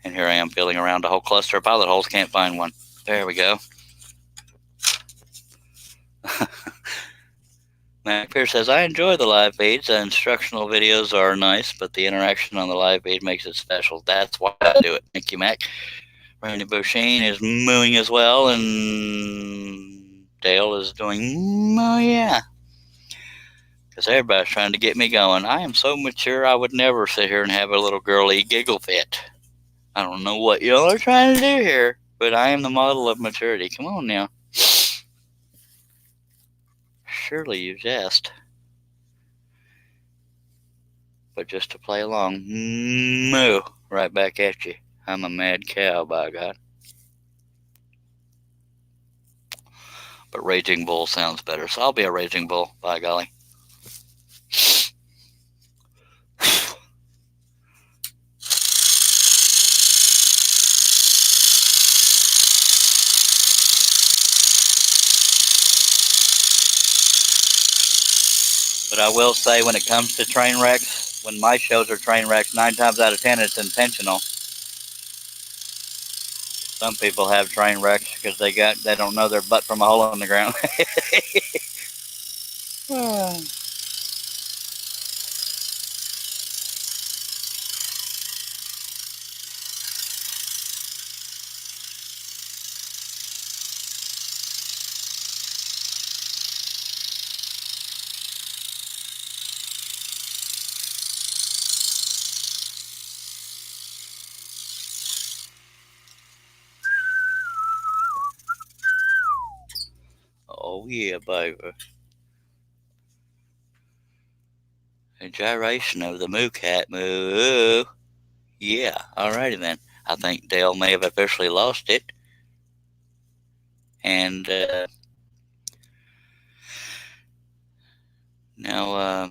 And here I am feeling around a whole cluster of pilot holes, can't find one. There we go. Mac Pierce says, I enjoy the live feeds. The instructional videos are nice, but the interaction on the live feed makes it special. That's why I do it. Thank you, Mac. Randy Boschine is mooing as well, and Dale is doing, oh yeah. Because everybody's trying to get me going. I am so mature, I would never sit here and have a little girly giggle fit. I don't know what y'all are trying to do here, but I am the model of maturity. Come on now. Surely you jest. But just to play along, moo, right back at you. I'm a mad cow, by God. But Raging Bull sounds better, so I'll be a Raging Bull, by golly. But I will say, when it comes to train wrecks, when my shows are train wrecks, 9 times out of 10 it's intentional. Some people have train wrecks because they don't know their butt from a hole in the ground. yeah, baby. A gyration of the moo cat. Moo. Yeah, alrighty then. I think Dale may have officially lost it. And now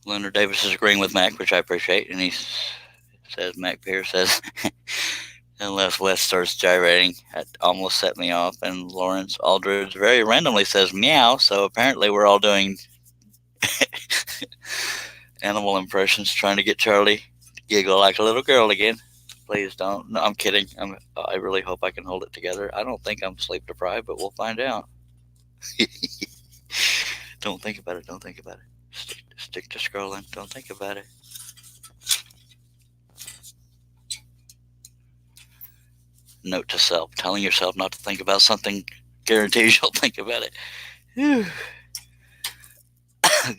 Leonard Davis is agreeing with Mac, which I appreciate. And he says, Mac Pierce says, unless Wes starts gyrating, that almost set me off. And Lawrence Aldridge very randomly says meow. So apparently we're all doing animal impressions, trying to get Charlie to giggle like a little girl again. Please don't. No, I'm kidding. I really hope I can hold it together. I don't think I'm sleep deprived, but we'll find out. Don't think about it. Don't think about it. Stick to scrolling. Don't think about it. Note to self: telling yourself not to think about something guarantees you'll think about it. Whew.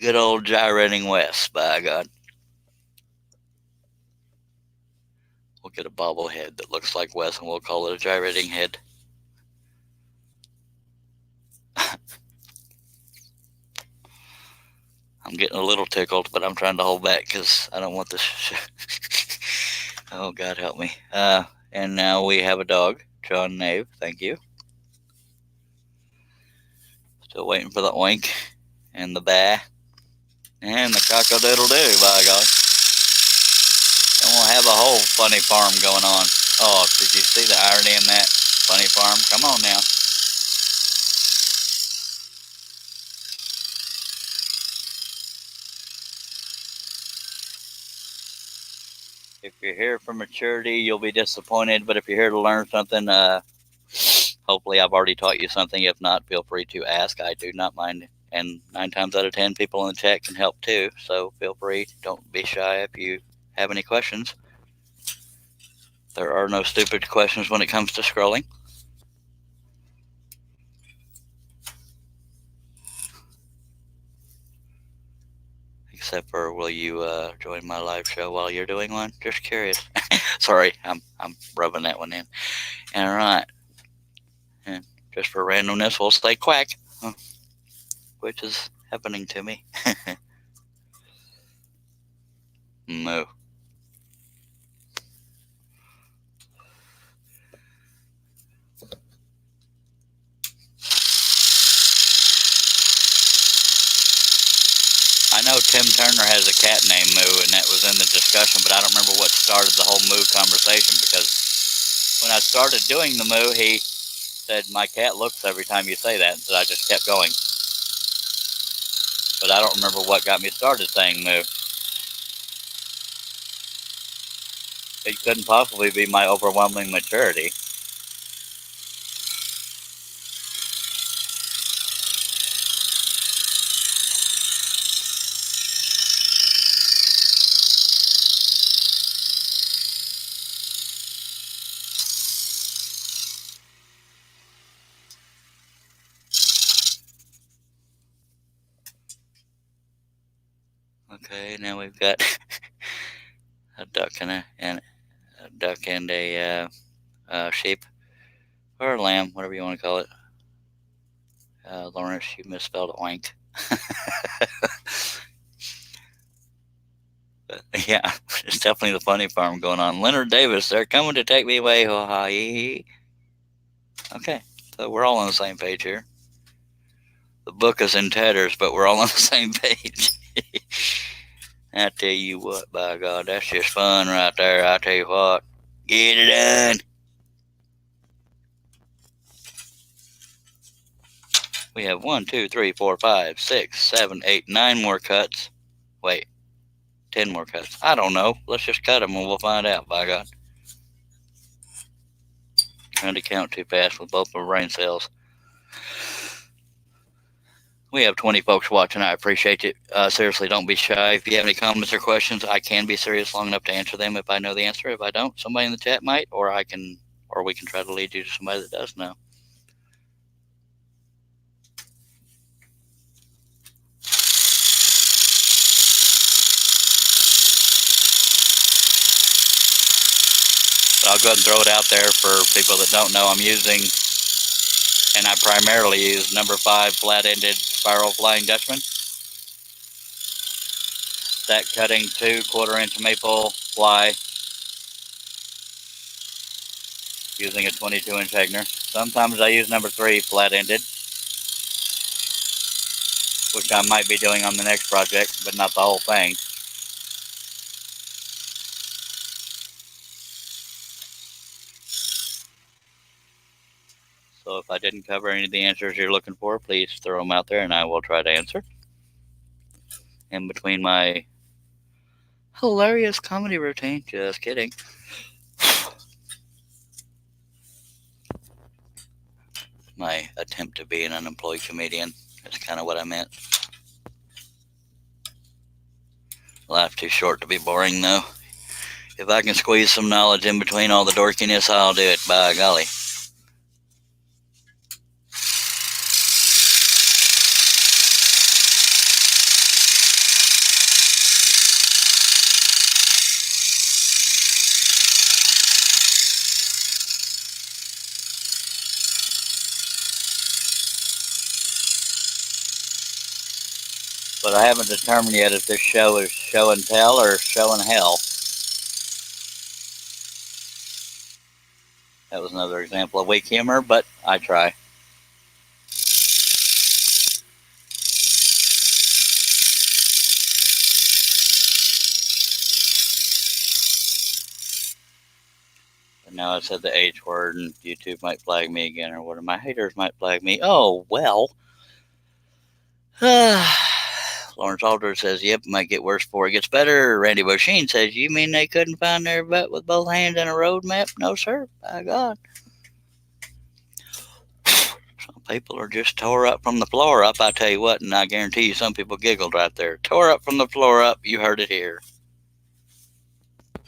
Good old gyrating Wes, by God. We'll get a bobblehead that looks like Wes, and we'll call it a gyrating head. I'm getting a little tickled, but I'm trying to hold back because I don't want this. Oh, God help me. And now we have a dog, John Nave. Thank you. Still waiting for the oink and the bah and the cock-a-doodle-doo, by God. And we'll have a whole funny farm going on. Oh, did you see the irony in that? Funny farm? Come on now. If you're here for maturity, you'll be disappointed. But if you're here to learn something, hopefully I've already taught you something. If not, feel free to ask. I do not mind. And 9 times out of 10, people in the chat can help too. So feel free. Don't be shy if you have any questions. There are no stupid questions when it comes to scrolling. Except for, will you join my live show while you're doing one? Just curious. Sorry, I'm rubbing that one in. All right. And just for randomness, we'll say quack, which is happening to me. Moo. I know Tim Turner has a cat named Moo, and that was in the discussion, but I don't remember what started the whole Moo conversation, because when I started doing the Moo, he said, my cat looks every time you say that, and so I just kept going. But I don't remember what got me started saying Moo. It couldn't possibly be my overwhelming maturity. Okay, now we've got a duck and a sheep, or a lamb, whatever you want to call it. Lawrence, you misspelled oink. But, yeah, it's definitely the funny farm going on. Leonard Davis, they're coming to take me away. Okay, so we're all on the same page here. The book is in tatters, but we're all on the same page. I tell you what, by God, that's just fun right there. I tell you what, get it done. We have 1, 2, 3, 4, 5, 6, 7, 8, 9 more cuts. Wait, 10 more cuts. I don't know. Let's just cut them and we'll find out, by God. Trying to count too fast with both my brain cells. We have 20 folks watching. I appreciate it. Seriously, don't be shy. If you have any comments or questions, I can be serious long enough to answer them if I know the answer. If I don't, somebody in the chat might, or we can try to lead you to somebody that does know. I'll go ahead and throw it out there for people that don't know. I'm using and I primarily use number 5 flat-ended spiral flying Dutchman. Stack cutting 2 1/4-inch maple fly using a 22-inch Hegner. Sometimes I use number 3 flat-ended, which I might be doing on the next project, but not the whole thing. So if I didn't cover any of the answers you're looking for, please throw them out there and I will try to answer. In between my hilarious comedy routine, just kidding. My attempt to be an unemployed comedian is kind of what I meant. Life too short to be boring, though. If I can squeeze some knowledge in between all the dorkiness, I'll do it, by golly. But I haven't determined yet if this show is show and tell or show and hell. That was another example of weak humor, but I try. But now I said the H word and YouTube might flag me again, or one of my haters might flag me. Oh, well. Lawrence Aldridge says, yep, it might get worse before it gets better. Randy Bosheen says, you mean they couldn't find their butt with both hands in a road map? No, sir. By God. Some people are just tore up from the floor up, I tell you what, and I guarantee you some people giggled right there. Tore up from the floor up, you heard it here. I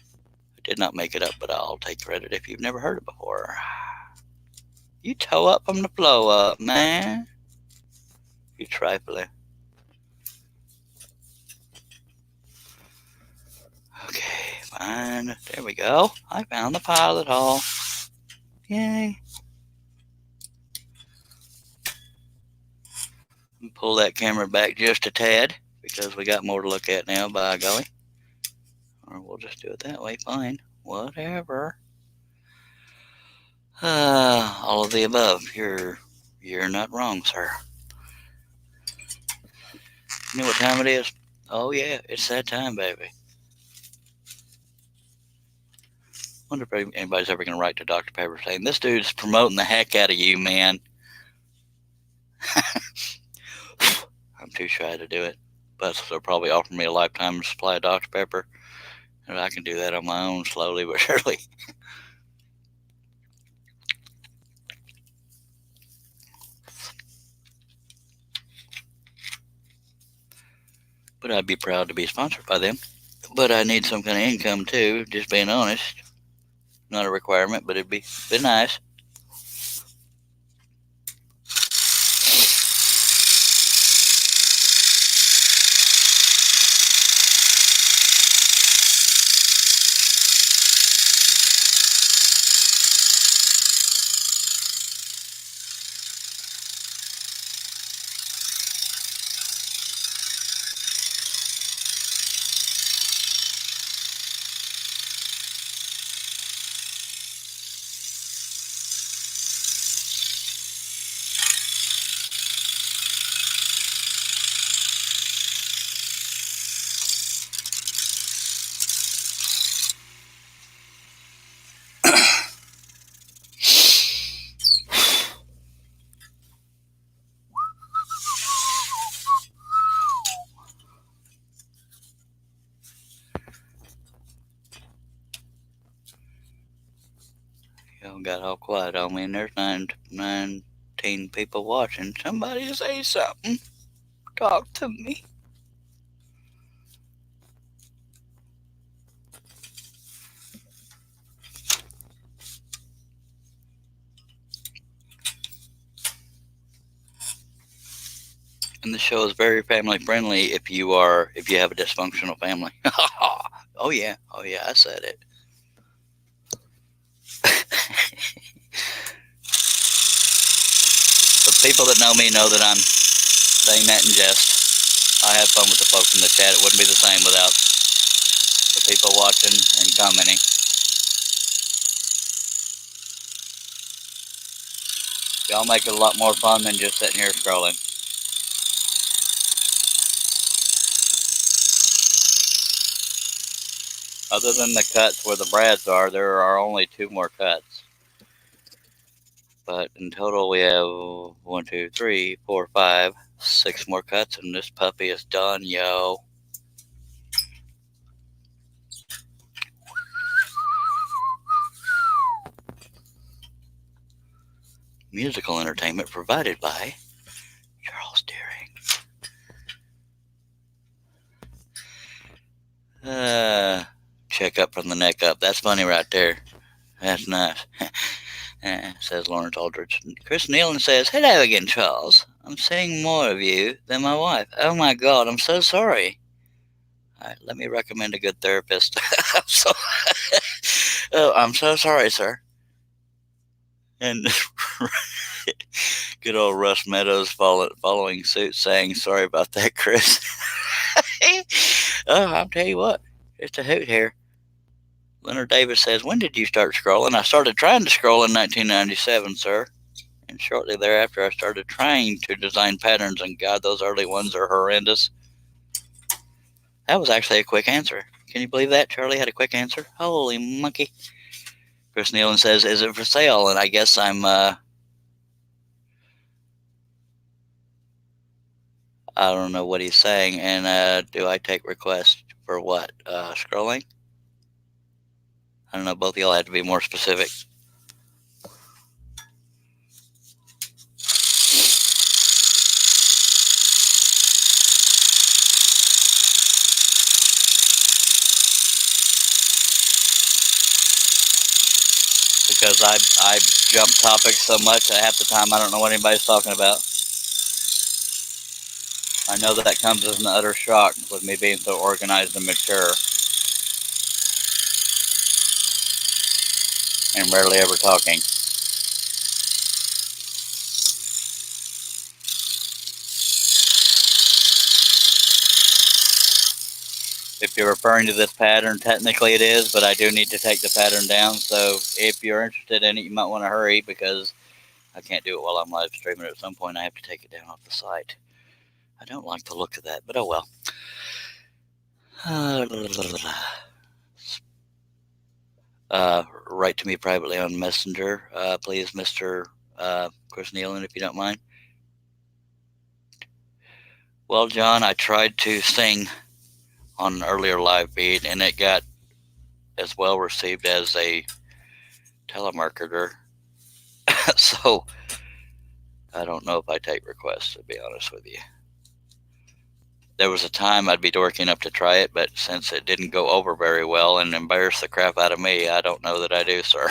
did not make it up, but I'll take credit if you've never heard it before. You toe up from the floor up, man. You trifling. Okay, fine. There we go. I found the pilot hall. Yay. Pull that camera back just a tad because we got more to look at now, by golly. Or we'll just do it that way. Fine. Whatever. All of the above. You're not wrong, sir. You know what time it is? Oh, yeah. It's that time, baby. Wonder if anybody's ever going to write to Dr. Pepper saying, this dude's promoting the heck out of you, man. I'm too shy to do it. But they'll probably offer me a lifetime supply of Dr. Pepper. And I can do that on my own slowly but surely. But I'd be proud to be sponsored by them. But I need some kind of income too, just being honest. Not a requirement, but it'd be nice. Y'all got all quiet on me, and there's 19 people watching. Somebody say something. Talk to me. And the show is very family friendly if you have a dysfunctional family. Oh yeah, I said it. People that know me know that I'm saying that in jest. I have fun with the folks in the chat. It wouldn't be the same without the people watching and commenting. Y'all make it a lot more fun than just sitting here scrolling. Other than the cuts where the brads are, there are only 2 more cuts. But in total, we have 1, 2, 3, 4, 5, 6 more cuts, and this puppy is done, yo. Musical entertainment provided by Charles Deering. Check up from the neck up. That's funny right there. That's nice. Says Lawrence Aldridge. Chris Nealon says, "Hello again, Charles. I'm seeing more of you than my wife. Oh my God, I'm so sorry." All right, let me recommend a good therapist. I'm so sorry, sir. And good old Russ Meadows following suit, saying, "Sorry about that, Chris." I'll tell you what, it's a hoot here. Leonard Davis says, "When did you start scrolling?" I started trying to scroll in 1997, sir. And shortly thereafter, I started trying to design patterns, and God, those early ones are horrendous. That was actually a quick answer. Can you believe that? Charlie had a quick answer? Holy monkey. Chris Nealon says, "Is it for sale?" And I guess I'm, I don't know what he's saying. And do I take requests for what? Scrolling? I don't know. Both of y'all have to be more specific. Because I jump topics so much that half the time I don't know what anybody's talking about. I know that comes as an utter shock with me being so organized and mature. And rarely ever talking. If you're referring to this pattern, technically it is, but I do need to take the pattern down. So if you're interested in it, you might want to hurry because I can't do it while I'm live streaming. At some point, I have to take it down off the site. I don't like the look of that, but oh well. Write to me privately on Messenger, please, Mr. Chris Nealon, if you don't mind. Well, John, I tried to sing on an earlier live feed, and it got as well received as a telemarketer. So I don't know if I take requests, to be honest with you. There was a time I'd be dorky enough to try it, but since it didn't go over very well and embarrassed the crap out of me, I don't know that I do, sir.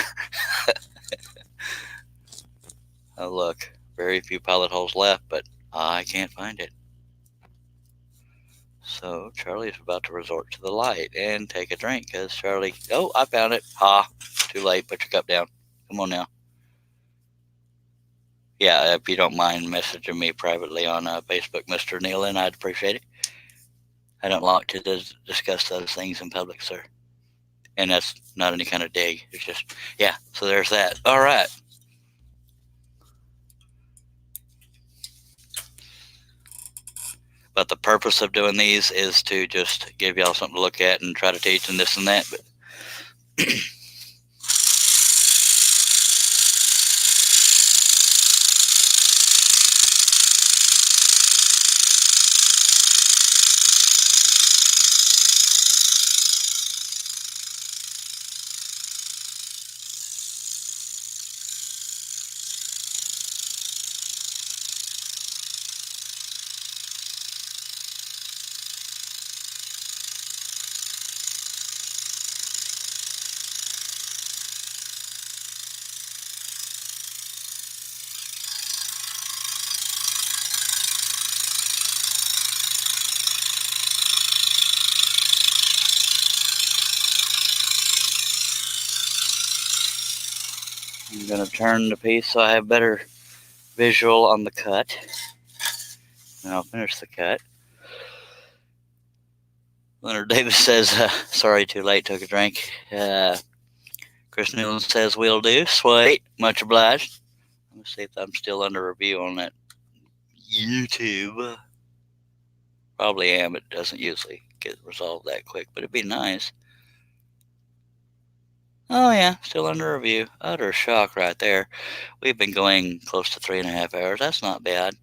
Oh, look, very few pilot holes left, but I can't find it. So Charlie's about to resort to the light and take a drink because Charlie, oh, I found it. Too late. Put your cup down. Come on now. Yeah, if you don't mind messaging me privately on Facebook, Mr. Nealon, I'd appreciate it. I don't like to discuss those things in public, sir. And that's not any kind of dig. It's just, yeah, so there's that. All right. But the purpose of doing these is to just give y'all something to look at and try to teach and this and that. But I'm going to turn the piece so I have better visual on the cut. And I'll finish the cut. Leonard Davis says, sorry, too late, took a drink. Chris Newland says, will do. Sweet. Much obliged. Let me see if I'm still under review on that YouTube. Probably am. It doesn't usually get resolved that quick, but it'd be nice. Oh, yeah, still under review. Utter shock right there. We've been going close to 3.5 hours. That's not bad.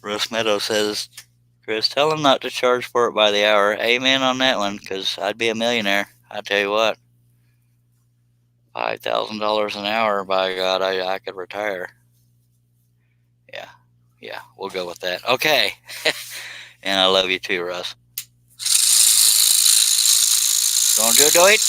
Russ Meadow says, Chris, tell him not to charge for it by the hour. Amen on that one, because I'd be a millionaire. I tell you what. $5,000 an hour, by God, I could retire. Yeah, we'll go with that. Okay. And I love you too, Russ. Don't you do it?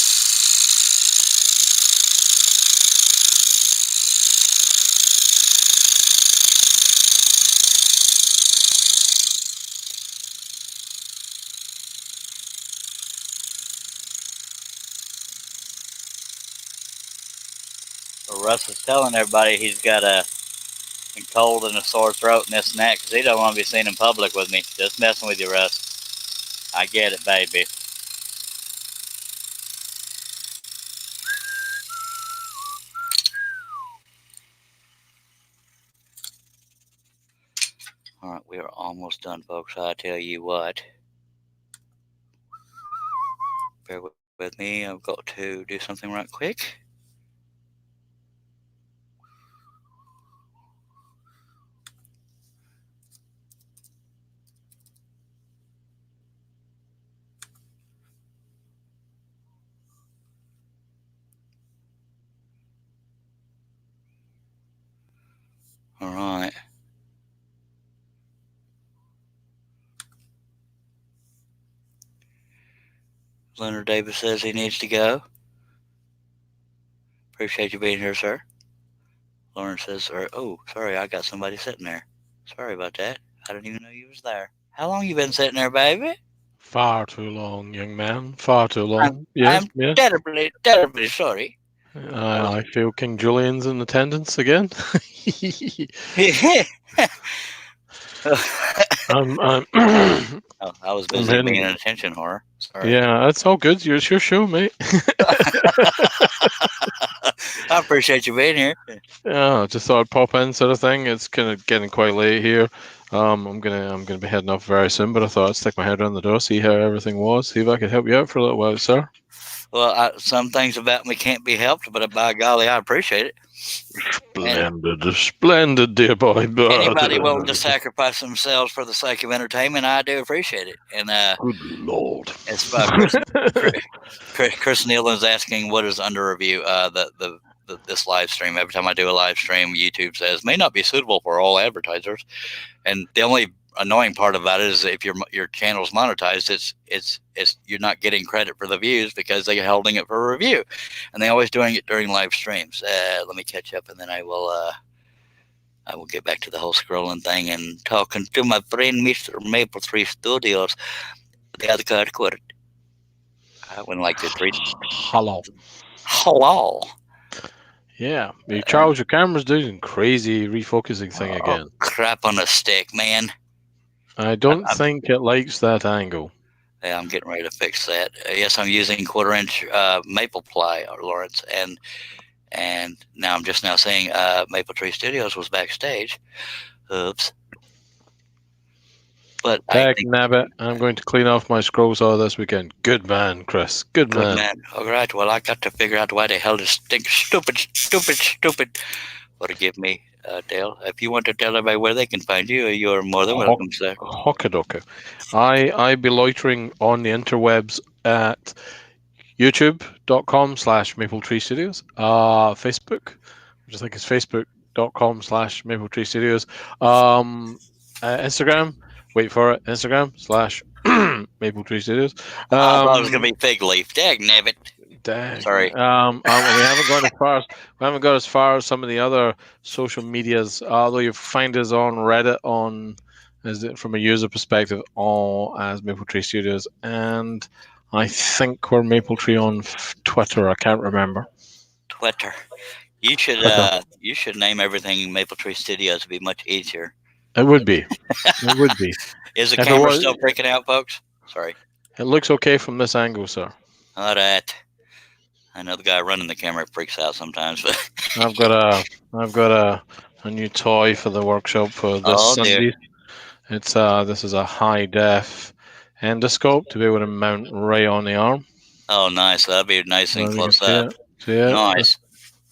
So Russ is telling everybody he's got a cold and a sore throat and this and that because he don't want to be seen in public with me. Just messing with you, Russ. I get it, baby. All right, we are almost done, folks. I tell you what. Bear with me. I've got to do something right quick. All right. Leonard Davis says he needs to go. Appreciate you being here, sir. Lauren says, oh, sorry, I got somebody sitting there. Sorry about that. I didn't even know you was there. How long you been sitting there, baby? Far too long, young man. Far too long. I'm Yes. terribly, terribly sorry. I feel King Julian's in attendance again. I'm Oh, I was busy being an attention whore. Sorry. Yeah, that's all good. It's your show, mate. I appreciate you being here. Yeah, just thought I'd pop in, sort of thing. It's kind of getting quite late here. I'm gonna be heading off very soon, but I thought I'd stick my head around the door, see how everything was, see if I could help you out for a little while, sir. Well, some things about me can't be helped, but by golly, I appreciate it. Splendid, dear boy. Anybody willing to sacrifice themselves for the sake of entertainment, I do appreciate it. And good Lord, it's Chris Nealon's asking what is under review. This live stream. Every time I do a live stream, YouTube says may not be suitable for all advertisers. And the only annoying part about it is if your channel's monetized, it's you're not getting credit for the views because they're holding it for review, and they're always doing it during live streams. Let me catch up, and then I will get back to the whole scrolling thing and talking to my friend Mr. Maple Tree Studios. The other card quoted. I wouldn't like to treat. Hello. Yeah, Charles, your camera's doing a crazy refocusing thing again. Crap on a stick, man. I don't think it likes that angle. Yeah, I'm getting ready to fix that. Yes, I'm using 1/4-inch maple ply, Lawrence, and now I'm just now saying Maple Tree Studios was backstage. Oops. But Nabbit, I'm going to clean off my scroll saw this weekend. Good man, Chris. Good man. All right. Well, I got to figure out why the hell this stink. Stupid. Forgive me, Dale. If you want to tell everybody where they can find you, you're more than welcome, sir. Hokadoka. I be loitering on the interwebs at youtube.com/Maple Tree Studios, Facebook, which I think is facebook.com/Maple Tree Studios, Instagram. Wait for it. Instagram/Maple Tree Studios. I thought it was gonna be Fig Leaf. Dagnabbit. Sorry. We haven't gone as far. We haven't got as far as some of the other social medias. Although you find us on Reddit from a user perspective, all as Maple Tree Studios, and I think we're Maple Tree on Twitter. I can't remember. Twitter. Twitter. You should name everything Maple Tree Studios to be much easier. It would be. It would be. Is the If it camera was, still freaking out, folks? Sorry. it looks okay from this angle, sir. All right. I know the guy running the camera freaks out sometimes, but I've got a, I've got a new toy for the workshop for this oh dear. Sunday. It's this is a high def endoscope to be able to mount right on the arm. Oh, nice. That'd be nice and Well, you can close see up. it. See it? Nice.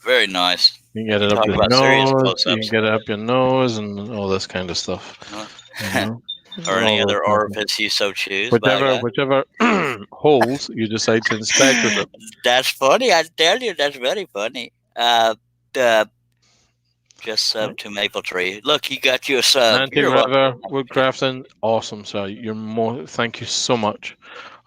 Very nice. You can get You it up talk your about serious nose. close You can ups. get it up your nose and all this kind of stuff. You know, Or any all those other kind of things. orifice you so choose. By Whichever holes you decide to inspect with it. That's funny. I tell you, that's very funny. Uh, just sub to Maple Tree. Look, you got you a sub. You're welcome. Anti-river woodcrafting, awesome. So you're more. Thank you so much.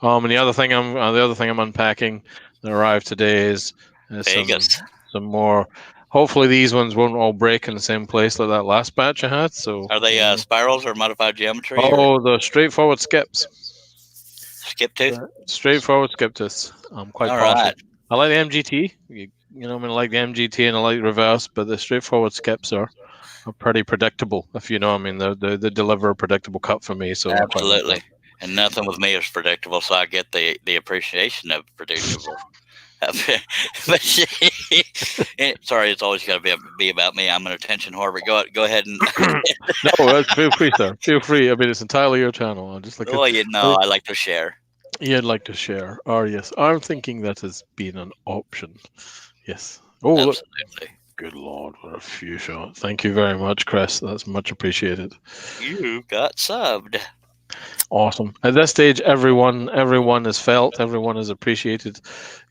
And the other thing I'm unpacking that arrived today is Vegas. some more. Hopefully these ones won't all break in the same place like that last batch I had. So Are they spirals or modified geometry or oh, the straightforward skips. skip tooth? Straightforward skiptus. I'm quite All partial. right. I like the MGT. I like the MGT and I like reverse, but the straightforward skips are pretty predictable. If you know, what I mean, they deliver a predictable cut for me. So I quite like Absolutely. that. And nothing with me is predictable, so I get the appreciation of predictable. But sorry, it's always got to be about me. I'm an attention whore. But go ahead and. No, feel free, sir. Feel free. I mean, it's entirely your channel. I'm just like Well, you know, I like to share. you'd like to share. Or yes, I'm thinking that has been an option. Yes. Oh, look. Absolutely. Good Lord, what a few shots. Thank you very much, Chris. That's much appreciated. You got subbed. Awesome. At this stage, everyone is felt, everyone is appreciated.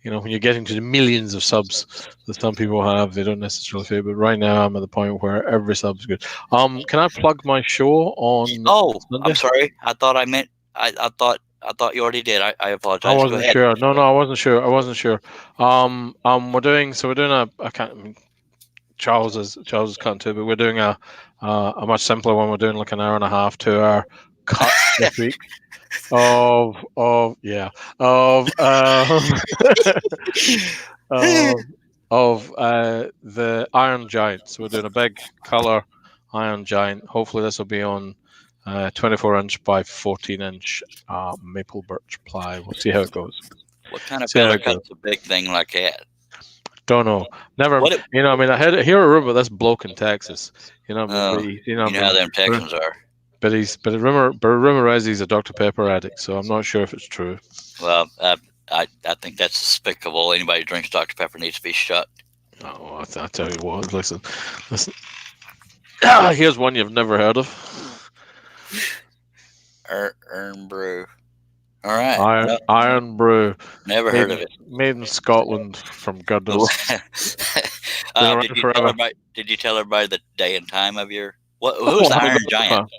You know, when you're getting to the millions of subs that some people have, they don't necessarily feel. But right now, I'm at the point where every sub's good. Can I plug my show on? Oh, Sunday? I'm sorry. I thought I meant. I thought you already did. I apologize. I Go wasn't ahead. sure. No, I wasn't sure. We're doing. So we're doing I can't. I mean, Charles is cutting too, but we're doing a much simpler one. We're doing like an hour and a half, 2 hour cut this week of yeah of the Iron Giant. So we're doing a big color Iron Giant. Hopefully this will be on 24-inch by 14-inch maple birch ply. We'll see how it goes. What kind of See how fella it goes. cuts a big thing like that? Don't know. Never. What? You know. I mean, I hear a rumor this bloke in Texas. You know. But You know how them Texans are. But rumor is he's a Dr. Pepper addict. So I'm not sure if it's true. Well, I think that's despicable. Anybody who drinks Dr. Pepper needs to be shut. Oh, I tell you what. Listen. Here's one you've never heard of. Iron Brew. All right. Iron Brew. Never heard of it. Made in Scotland from Goodness. Did you tell everybody the day and time of your? Who's the Iron Giant?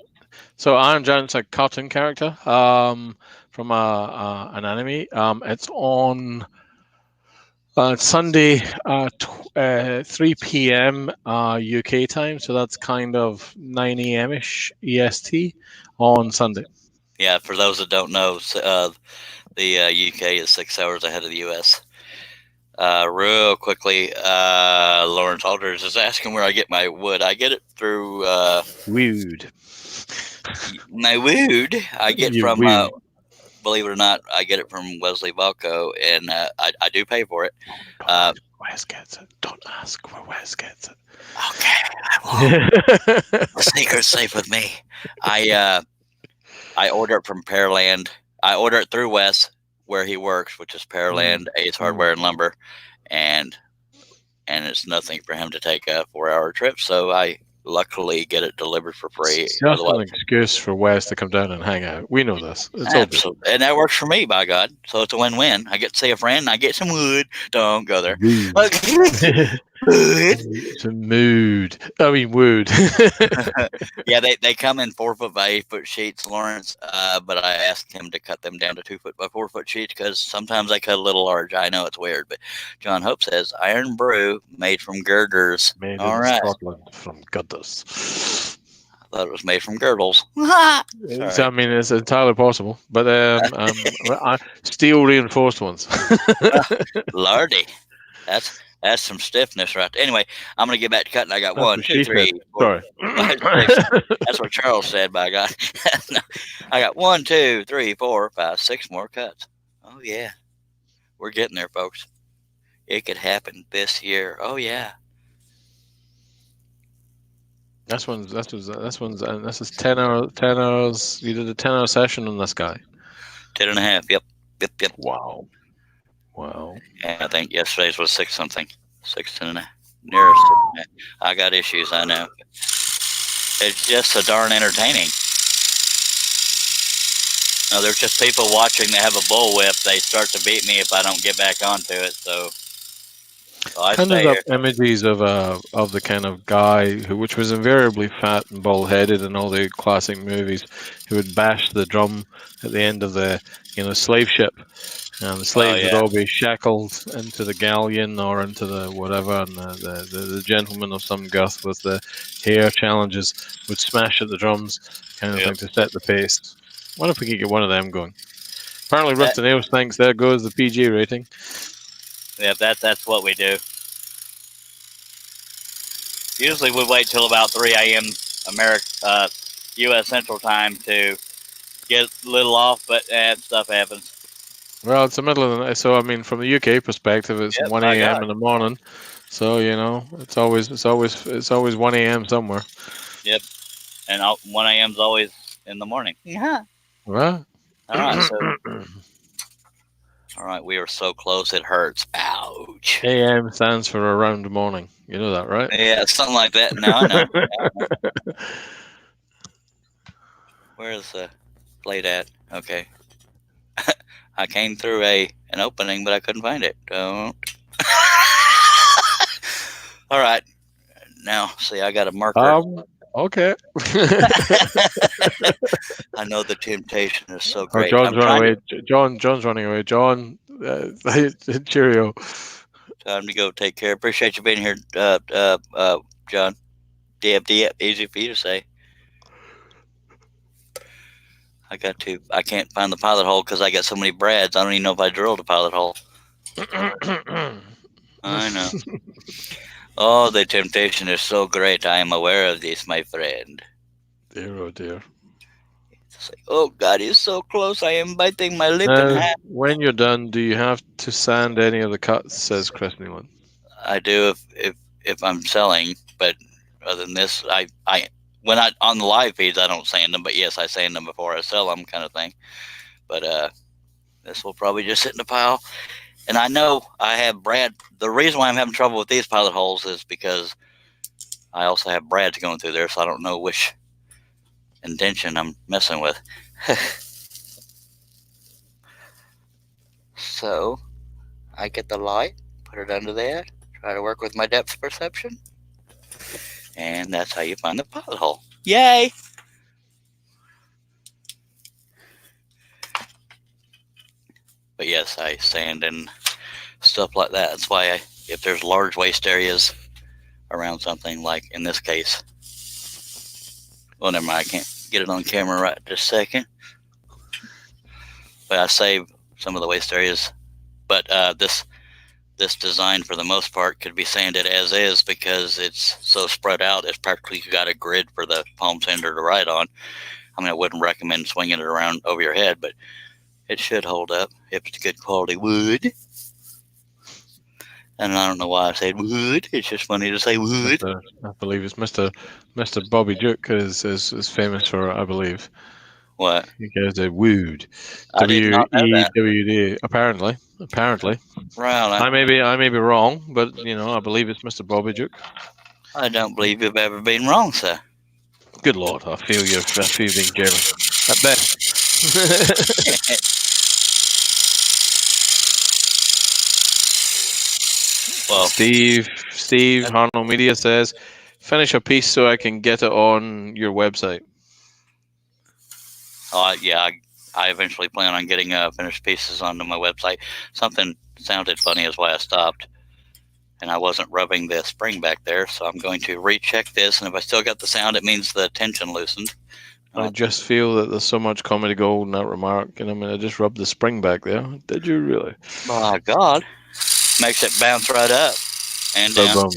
So Iron Giant's a cartoon character from an anime. It's on Sunday 3 p.m. UK time, so that's kind of 9 a.m. ish EST on Sunday. Yeah, for those that don't know, the UK is 6 hours ahead of the US. Real quickly, Lawrence Alders is asking where I get my wood. I get it through wood. My wood. I get from believe it or not, I get it from Wesley Valco, and I do pay for it. Wes gets it. Don't ask where Wes gets it. Okay, I won't. The secret's safe with me. I order it from Pearland. I order it through Wes, where he works, which is Pearland, Ace Hardware and Lumber, and it's nothing for him to take a 4-hour trip. So I luckily get it delivered for free. It's just an excuse for Wes to come down and hang out. We know this. It's absolutely, and that works for me, by God. So it's a win-win. I get to see a friend, and I get some wood. Don't go there. It's a mood. I mean, wood. Yeah, they come in 4 foot by 8 foot sheets, Lawrence. But I asked him to cut them down to 2 foot by 4 foot sheets because sometimes I cut a little large. I know it's weird, but John Hope says Iron Brew made from girders. Made in Scotland from Goodness. thought it was made from girdles. So, Sorry. I mean, it's entirely possible, but steel reinforced ones. Lordy. That's that's some stiffness right there. Anyway, I'm gonna get back to cutting. I got That's one, what two, she said. three, four, Sorry. 5, 6. That's what Charles said, but I got no, I got 1, 2, 3, 4, 5, 6 more cuts. Oh yeah. We're getting there, folks. It could happen this year. Oh yeah. This is 10 hours. You did a 10-hour session on this guy. 10.5. Yep. Yep. Wow. And I think yesterday's was 6 something. 6.5. Near 6.5. I got issues, I know. It's just so darn entertaining. No, there's just people watching that have a bullwhip. They start to beat me if I don't get back onto it. So I Conjured stay up here. images of the kind of guy which was invariably fat and bald headed in all the classic movies, who would bash the drum at the end of the slave ship, and the Oh slaves would yeah. all be shackled into the galleon or into the whatever, and the gentleman of some girth with the hair challenges would smash at the drums, kind of Yep. thing, to set the pace. What if we could get one of them going? Apparently, Riff That, the Nails thinks there goes the PG rating. yep. That's what we do. Usually we wait till about 3 a.m. U.S. Central Time to get a little off, but stuff happens. Well, it's the middle of the night, so I mean, from the UK perspective, it's Yep. 1 My a.m. God. in the morning. So it's always 1 a.m. somewhere. Yep. And 1 a.m. is always in the morning. Yeah. Right. All right. So all right, we are so close it hurts. Ouch. AM stands for around morning. You know that, right? Yeah, something like that. No, I know. Where's the plate at? Okay. I came through an opening, but I couldn't find it. Don't. All right. Now, see, I got a marker. Okay. I know the temptation is so Oh, great. John's I'm running trying away. John's running away. John, cheerio. time to go take care. Appreciate you being here, John. Deb, easy for you to say. I can't find the pilot hole because I got so many brads. I don't even know if I drilled a pilot hole. I know. Oh, the temptation is so great. I am aware of this, my friend. Dear, oh dear. It's like, oh God, he's so close. I am biting my lip in Now, half. when you're done, do you have to sand any of the cuts? Says Chris Nealon. I do if I'm selling, but other than this, I when I on the live feeds I don't sand them, but yes, I sand them before I sell them, kind of thing. But this will probably just sit in a pile. And I know I have brad. The reason why I'm having trouble with these pilot holes is because I also have brads going through there, so I don't know which indention I'm messing with. So I get the light, put it under there, try to work with my depth perception, and that's how you find the pilot hole. Yay! But yes, I sand and stuff like that. That's why if there's large waste areas around something, like in this case, well, never mind, I can't get it on camera right this second. But I save some of the waste areas. But this design, for the most part, could be sanded as is because it's so spread out. It's practically got a grid for the palm sander to ride on. I mean, I wouldn't recommend swinging it around over your head, but it should hold up if it's good quality wood. And I don't know why I said wood. It's just funny to say wood. I believe it's Mr. Bobby Duke is famous for, I believe. What? He goes a wood. I did not know that. WEWD. Apparently. Right. I may be wrong, but I believe it's Mr. Bobby Duke. I don't believe you've ever been wrong, sir. Good Lord, I feel you're being generous. At best. Well, Steve Harnell Media says, finish a piece so I can get it on your website. yeah, I eventually plan on getting finished pieces onto my website. Something sounded funny is why I stopped. and I wasn't rubbing the spring back there, so I'm going to recheck this, and if I still got the sound, it means the tension loosened. I just feel that there's so much comedy gold in that remark, and I mean, I just rubbed the spring back there. Did you really? My God, makes it bounce right up and Boom, down. boom.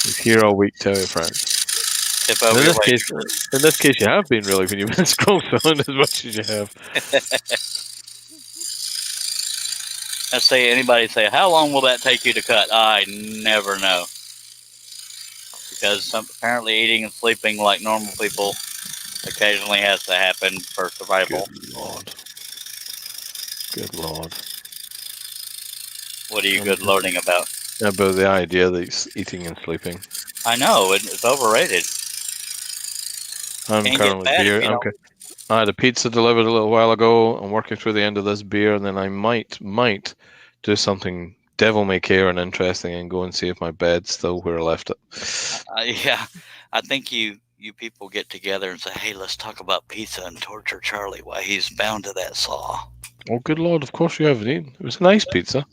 It's here all week, tell your friends. Tip And over your leg. in this case, you have been really when you've been scroll filling as much as you have. Let's say anybody say, how long will that take you to cut? I never know. Because apparently eating and sleeping like normal people occasionally has to happen for survival. Good Lord. Good Lord. What are you good learning about? About the idea that he's eating and sleeping. I know, it's overrated. I'm Can't get currently fat if beer. you don't. I had a pizza delivered a little while ago. I'm working through the end of this beer, and then I might do something devil may care and interesting and go and see if my bed's still where I left it. Yeah, I think you people get together and say, hey, let's talk about pizza and torture Charlie while he's bound to that saw. Oh, good Lord, of course you haven't eaten. It was a nice pizza.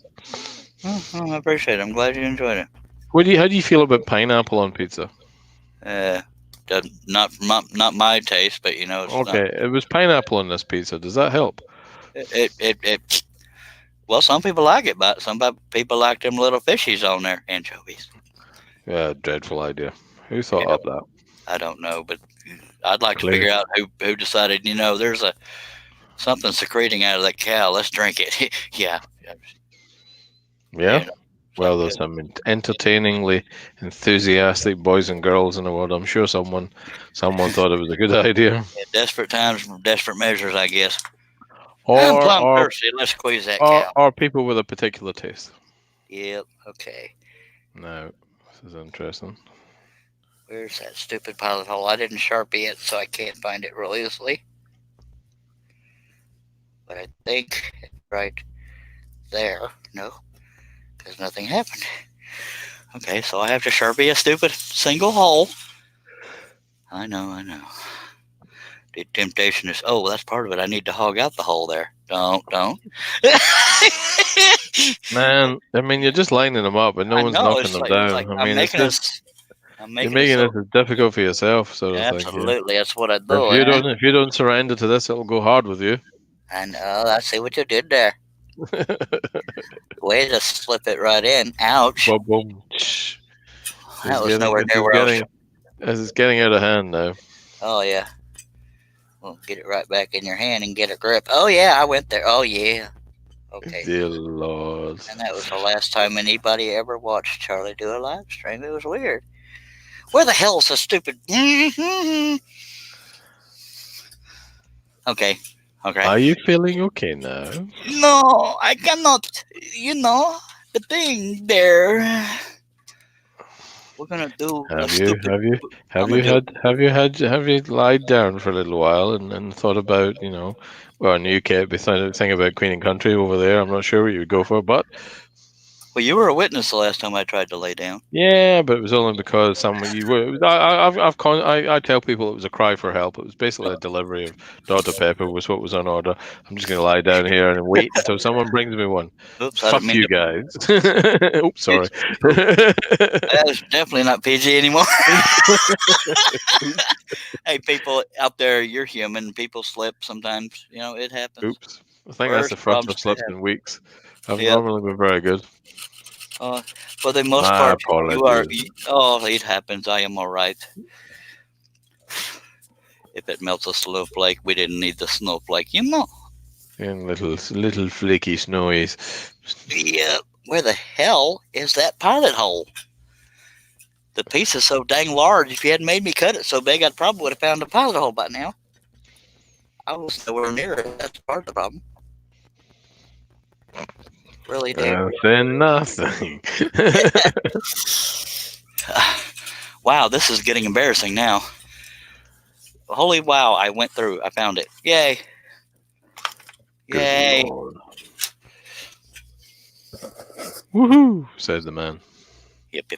Oh, I appreciate it. I'm glad you enjoyed it. How do you feel about pineapple on pizza? Not my taste, but it's okay, it was pineapple on this pizza. Does that help? It well, some people like it, but some people like them little fishies on their anchovies. Yeah, dreadful idea. Who thought up that? I don't know, but I'd like to figure out who decided. There's something secreting out of that cow. Let's drink it. Yeah. Yeah. Well, there's some entertainingly enthusiastic boys and girls in the world. I'm sure someone thought it was a good idea. Yeah, desperate times, desperate measures, I guess. I'm plumb thirsty. Let's squeeze that cow. Or people with a particular taste. Yep. Okay. Now, this is interesting. Where's that stupid pilot hole? I didn't Sharpie it, so I can't find it real easily. But I think it's right there. No, because nothing happened. Okay, so I have to Sharpie a stupid single hole. I know. The temptation is, that's part of it. I need to hog out the hole there. Don't. Man, I mean, you're just lining them up, and no one's knocking them down. I mean, you're making it as difficult for yourself, sort of thing. Absolutely, that's what I do. If you don't surrender to this, it'll go hard with you. I know. I see what you did there. Way to slip it right in. Ouch. Boom, boom. That was nowhere near where I was. As it's getting out of hand now. Oh, yeah. Well, get it right back in your hand and get a grip. Oh, yeah, I went there. Oh, yeah. Okay. Dear Lord. And that was the last time anybody ever watched Charlie do a live stream. It was weird. Where the hell's the stupid... Okay. Are you feeling okay now? No, I cannot. The thing there. We're gonna do. Have you lied down for a little while and thought about well, in the UK it'd be thing about Queen and Country over there. I'm not sure what you would go for, but. Well, you were a witness the last time I tried to lay down. Yeah, but it was only because someone you were. I tell people it was a cry for help. It was basically a delivery of Dr Pepper was what was on order. I'm just going to lie down here and wait until someone brings me one. Oops, fuck you guys. Oops, sorry. That was definitely not PG anymore. Hey, people out there, you're human. People slip sometimes. It happens. Oops. I think that's the first I've slipped in weeks. I've normally been very good. For the most part, you are. It happens. I am all right. If it melts a snowflake, we didn't need the snowflake, And little flaky snowies. Yeah. Where the hell is that pilot hole? The piece is so dang large. If you hadn't made me cut it so big, I probably would have found a pilot hole by now. I was nowhere near it. That's part of the problem. Really do. Then nothing. Wow, this is getting embarrassing now. Holy wow, I went through. I found it. Yay. Yay. Woohoo, says the man. Yep.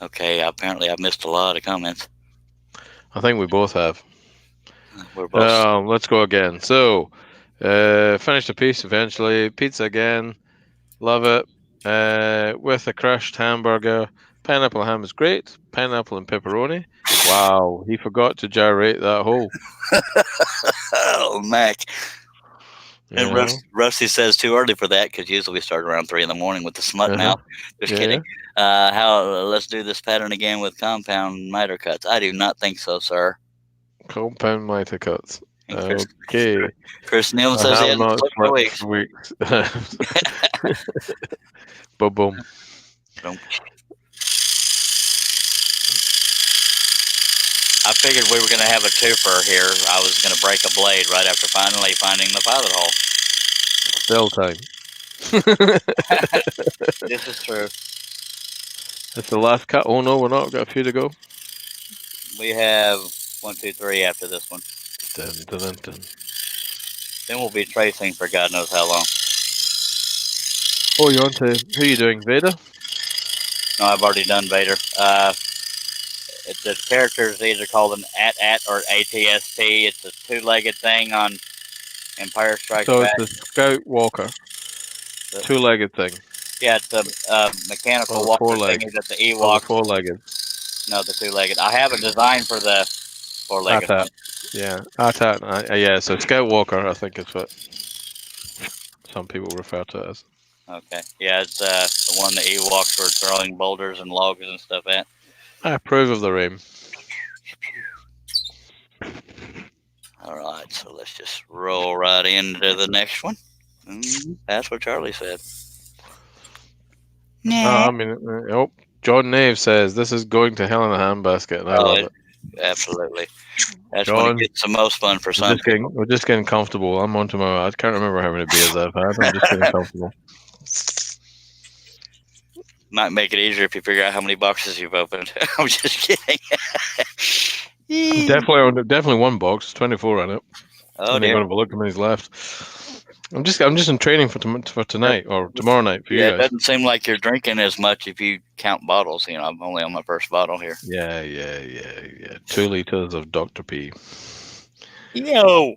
Okay, apparently I've missed a lot of comments. I think we both have. We're both. Let's go again. So, Finished a piece eventually. Pizza again. Love it. With a crushed hamburger. Pineapple ham is great. Pineapple and pepperoni. Wow, he forgot to gyrate that hole. Oh, Mac. You And know? Rusty says too early for that because usually we start around 3 in the morning with the smut Uh-huh. mouth. Just Yeah, kidding. Let's do this pattern again with compound miter cuts. I do not think so, sir. compound miter cuts. And Okay. Chris Nealon I says he have hasn't not slept for slept weeks. for weeks. Boom, boom. Boom. I figured we were going to have a twofer here. I was going to break a blade right after finally finding the pilot hole. Still time. This is true. That's the last cut. Oh no, we're not. We've got a few to go. We have 1, 2, 3 after this one. Dun, dun, dun, dun. Then we'll be tracing for God knows how long. Oh, you want to? Who are you doing, Vader? No, I've already done Vader. The character is either called an AT-AT or ATST. It's a two-legged thing on Empire Strikes So Back. it's a Scout Walker, two-legged thing. Yeah, it's a mechanical Oh, walker four-legged. thingy that the Oh, the Ewoks. four-legged. No, the two-legged. I have a design for the four-legged one. AT-AT. Yeah, AT-AT. Yeah, so Scout Walker, I think is what some people refer to it as. Okay. Yeah, it's the one the Ewoks were throwing boulders and logs and stuff at. I approve of the aim. All right, so let's just roll right into the next one. That's what Charlie said. I mean, John Nave says this is going to hell in a handbasket, and I love it. Absolutely. That's John, when it gets the most fun for some people. we're just getting comfortable. I'm on to my. I can't remember how many beers I've had. I'm just getting comfortable. Might make it easier if you figure out how many boxes you've opened. I'm just kidding. Definitely one box. 24 on it. Oh, I'm dear. going to look how many's left. I'm just in training for tonight or tomorrow night for you It guys. doesn't seem like you're drinking as much if you count bottles. You know, I'm only on my first bottle here. Yeah. 2 liters of Dr. P. Yo.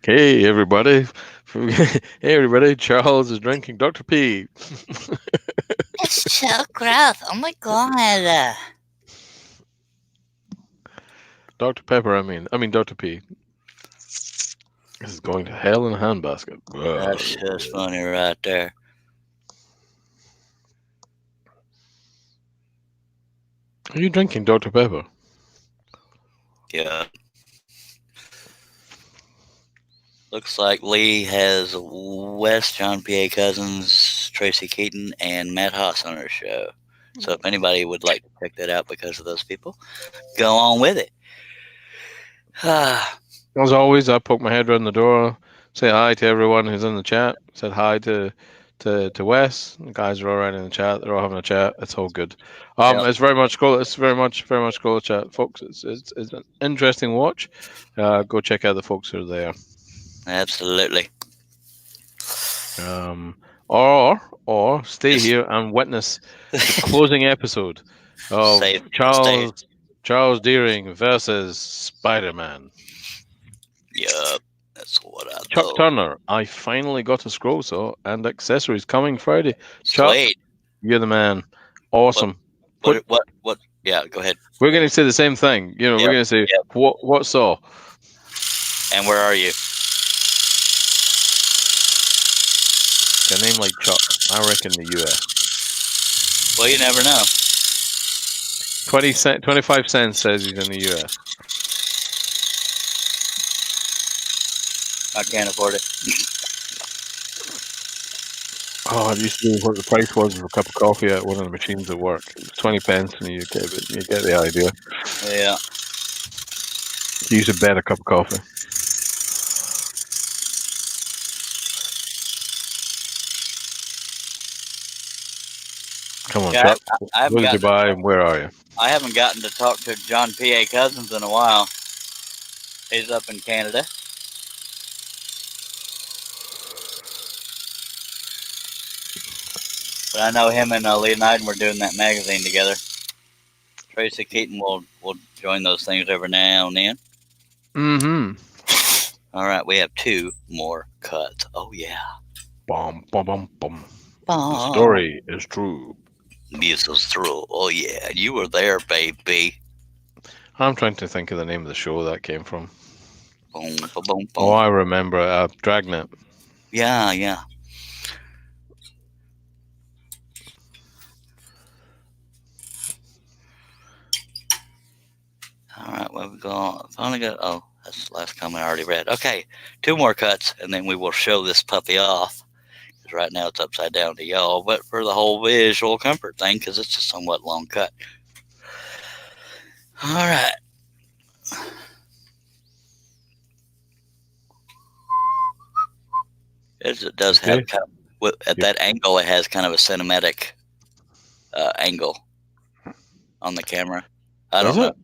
Hey everybody. Hey everybody, Charles is drinking Dr. P. It's so gross. Oh my god. Dr. Pepper, I mean Dr. P. This is going to hell in a handbasket. That's just funny right there. Are you drinking Dr. Pepper? Yeah. Looks like Lee has West, John P.A. Cousins, Tracy Keaton, and Matt Haas on her show. So if anybody would like to check that out because of those people, go on with it. As always, I poke my head around the door, say hi to everyone who's in the chat. Said hi to Wes. The guys are all right in the chat. They're all having a chat. It's all good. It's very much cool. It's very much cool chat, folks. It's an interesting watch. Go check out the folks who are there. Absolutely. Or stay here and witness the closing episode of Charles Deering versus Spiderman. Yup, that's what I Chuck thought. Turner, I finally got a scroll saw and accessories coming Friday. Chuck, Sweet. you're the man. Awesome. What? Yeah, go ahead. We're going to say the same thing. You know, we're going to say, what saw? And where are you? A name like Chuck, I reckon the US. Well, you never know. 25 cents says he's in the US. I can't afford it. Oh, I used to do what the price was of a cup of coffee at one of the machines at work. It was 20 pence in the UK, but you get the idea. Yeah. You used to bet a cup of coffee. Come on, Chuck. What did you buy and where are you? I haven't gotten to talk to John P.A. Cousins in a while. He's up in Canada. But I know him and Lee Knighton were doing that magazine together. Tracy Keaton will join those things every now and then. Mm-hmm. All right, we have two more cuts. Oh yeah. Bum, bum, bum, bum. The Oh, story is true. music's through. Oh yeah, you were there, baby. I'm trying to think of the name of the show that came from. Boom, boom, boom, Oh, boom. I remember. Dragnet. Yeah, yeah. All right, well, we go. Finally got. Oh, that's the last comment I already read. Okay, two more cuts, and then we will show this puppy off. Because right now it's upside down to y'all, but for the whole visual comfort thing, because it's a somewhat long cut. All right. It does have Okay. kind of, at Yep. that angle, it has kind of a cinematic angle on the camera. I Does don't know. it?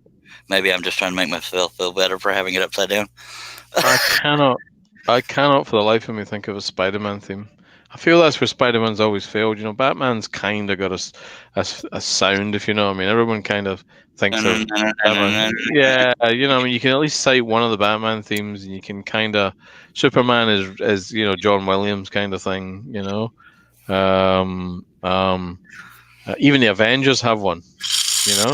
Maybe I'm just trying to make myself feel better for having it upside down. I cannot. I cannot for the life of me think of a Spider-Man theme. I feel that's where Spider-Man's always failed. You know, Batman's kind of got a sound, if you know what I mean. Everyone kind of thinks of Batman. Yeah, you know, I mean, you can at least cite one of the Batman themes, and you can kind of Superman is John Williams kind of thing. Even the Avengers have one. You know,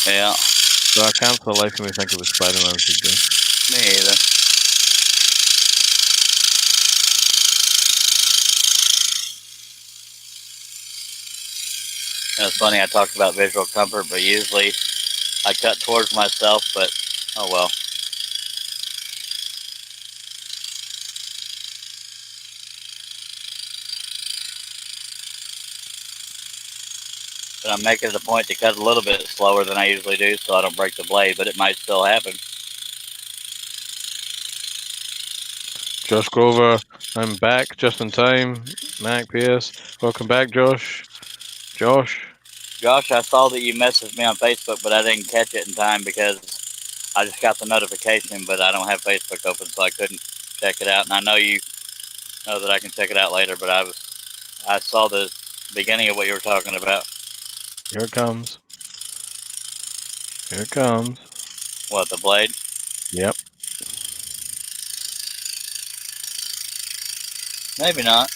Yeah, so I can't for the life of me think of a Spider-Man theme. me either. It's funny I talked about visual comfort, but usually I cut towards myself. But oh well. But I'm making it a point to cut a little bit slower than I usually do, so I don't break the blade. But it might still happen. Josh Grover, I'm back just in time. Mac PS, welcome back, Josh. Josh, Josh, I saw that you messaged me on Facebook, but I didn't catch it in time because I just got the notification, but I don't have Facebook open, so I couldn't check it out. And I know you know that I can check it out later, but I saw the beginning of what you were talking about. here it comes. Here it comes. What, the blade? Yep. Maybe not.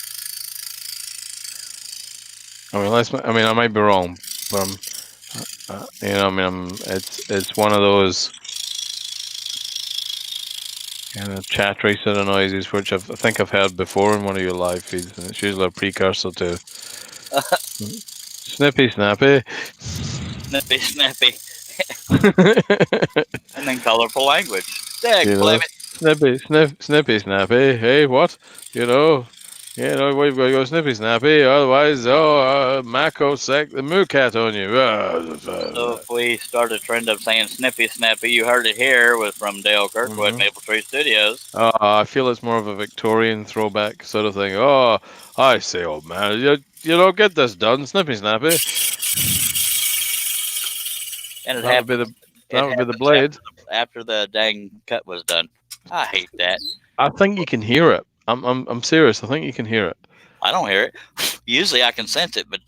I mean, I might be wrong, but it's one of those kind of chattery sort of noises which I think I've heard before in one of your live feeds, and it's usually a precursor to Snippy Snappy. Snippy, snappy, and then colorful language. Dag, you know, blame Snippy Snappy. Hey, what? You know, we've got to go Snippy Snappy. Otherwise, Mako sack the moo cat on you. So if we start a trend of saying snippy, snappy, you heard it here was from Dale Kirkwood, Maple Tree Studios. I feel it's more of a Victorian throwback sort of thing. Oh, I say, old man, get this done, Snippy Snappy. And it That would be happens. the It that would be the happens blade. after the dang cut was done. I hate that. I think you can hear it. I'm serious. I think you can hear it. I don't hear it. Usually I can sense it, but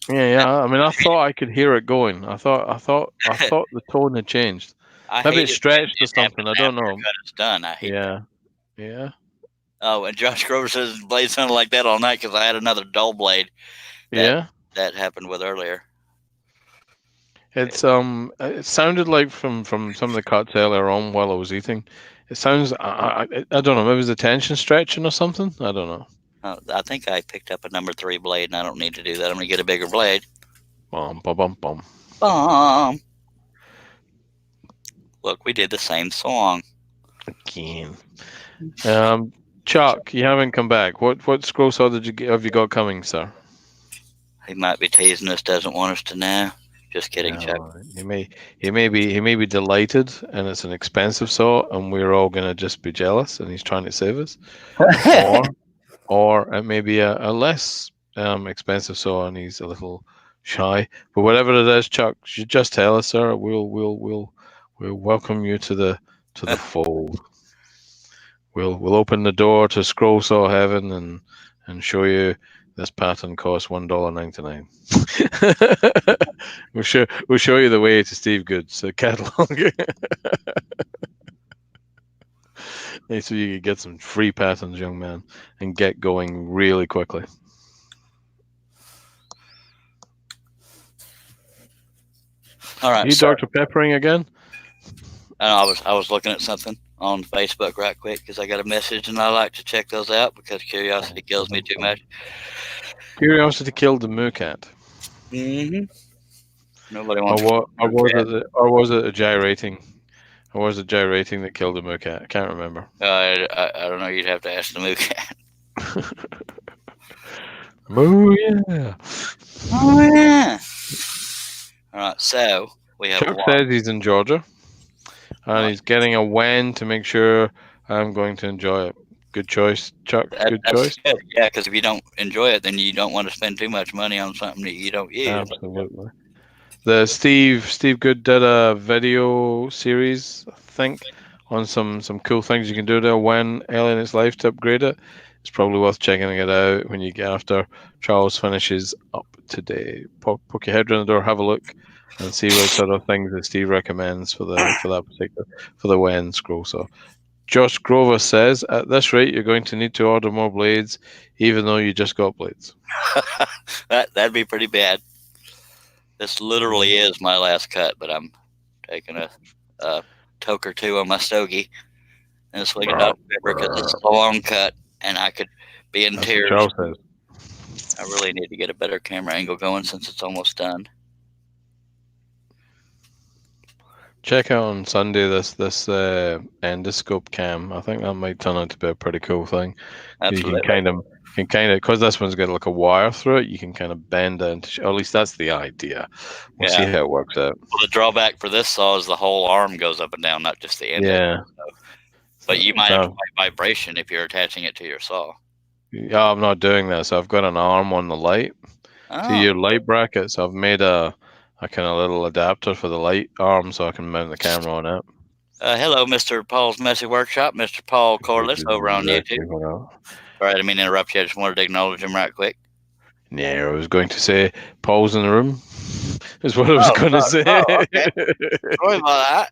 Yeah. I mean, I thought I could hear it going. I thought the tone had changed. I Maybe hate it it when stretched or it something. happens I don't after a know. cut is done. I hate that. Yeah. Yeah. Oh, and Josh Grover says his blade sounded like that all night because I had another dull blade that Yeah. that happened with earlier. It sounded like from some of the cuts earlier on while I was eating. It sounds I don't know, maybe it was the tension stretching or something. I don't know. I think I picked up a number 3 blade, and I don't need to do that. I'm gonna get a bigger blade. Bum bum bum bum. Bum. Look, we did the same song. Again. Chuck, you haven't come back. What scroll saw have you got coming, sir? He might be teasing us, doesn't want us to know. Just kidding, Chuck. No, he may be delighted, and it's an expensive saw, and we're all gonna just be jealous, and he's trying to save us. Or it may be a less expensive saw, and he's a little shy. But whatever it is, Chuck, you just tell us, sir. We'll welcome you to the fold. We'll open the door to scroll saw heaven and show you This pattern costs $1.99. We'll show you the way to Steve Goods catalog, so you can get some free patterns, young man, and get going really quickly. All right. Are you Dr. Peppering again? I was looking at something on Facebook right quick because I got a message and I like to check those out because curiosity kills me too much. Curiosity killed the moo cat. Mm-hmm. Nobody wants. Or was it a gyrating? Or was it gyrating that killed the moo cat? I can't remember. I don't know. You'd have to ask the moo cat. Moo, yeah. Oh yeah. All right. So we have. Chuck says he's in Georgia, and he's getting a wen to make sure I'm going to enjoy it. Good choice, Chuck. Good choice. Good. Yeah, because if you don't enjoy it, then you don't want to spend too much money on something that you don't use. Absolutely. The Steve Good did a video series, I think, on some cool things you can do there when early in its life to upgrade it. It's probably worth checking it out when you get after Charles finishes up today. Poke your head around the door, have a look, and see what sort of things that Steve recommends for the Wen scroll. So Josh Grover says, at this rate, you're going to need to order more blades, even though you just got blades. That'd be pretty bad. This literally is my last cut, but I'm taking a toke or two on my stogie and a swig of Dr. Pepper because it's a long cut and I could be in tears. Charles says. I really need to get a better camera angle going since it's almost done. Check out on Sunday this endoscope cam. I think that might turn out to be a pretty cool thing. Absolutely. You can kind of because this one's got like a wire through it. You can kind of bend it into. Or at least that's the idea. We'll see how it works out. Well, the drawback for this saw is the whole arm goes up and down, not just the end. Yeah. But you might have vibration if you're attaching it to your saw. Yeah, I'm not doing that. So I've got an arm on the light to your light bracket. So I've made a kind of little adapter for the light arm so I can mount the camera on it. Hello, Mr. Paul's Messy Workshop, Mr. Paul Corliss over on YouTube. Sorry, I didn't mean to interrupt you. I just wanted to acknowledge him right quick. Yeah, I was going to say Paul's in the room. Is what I was going to say. Okay. Sorry about that.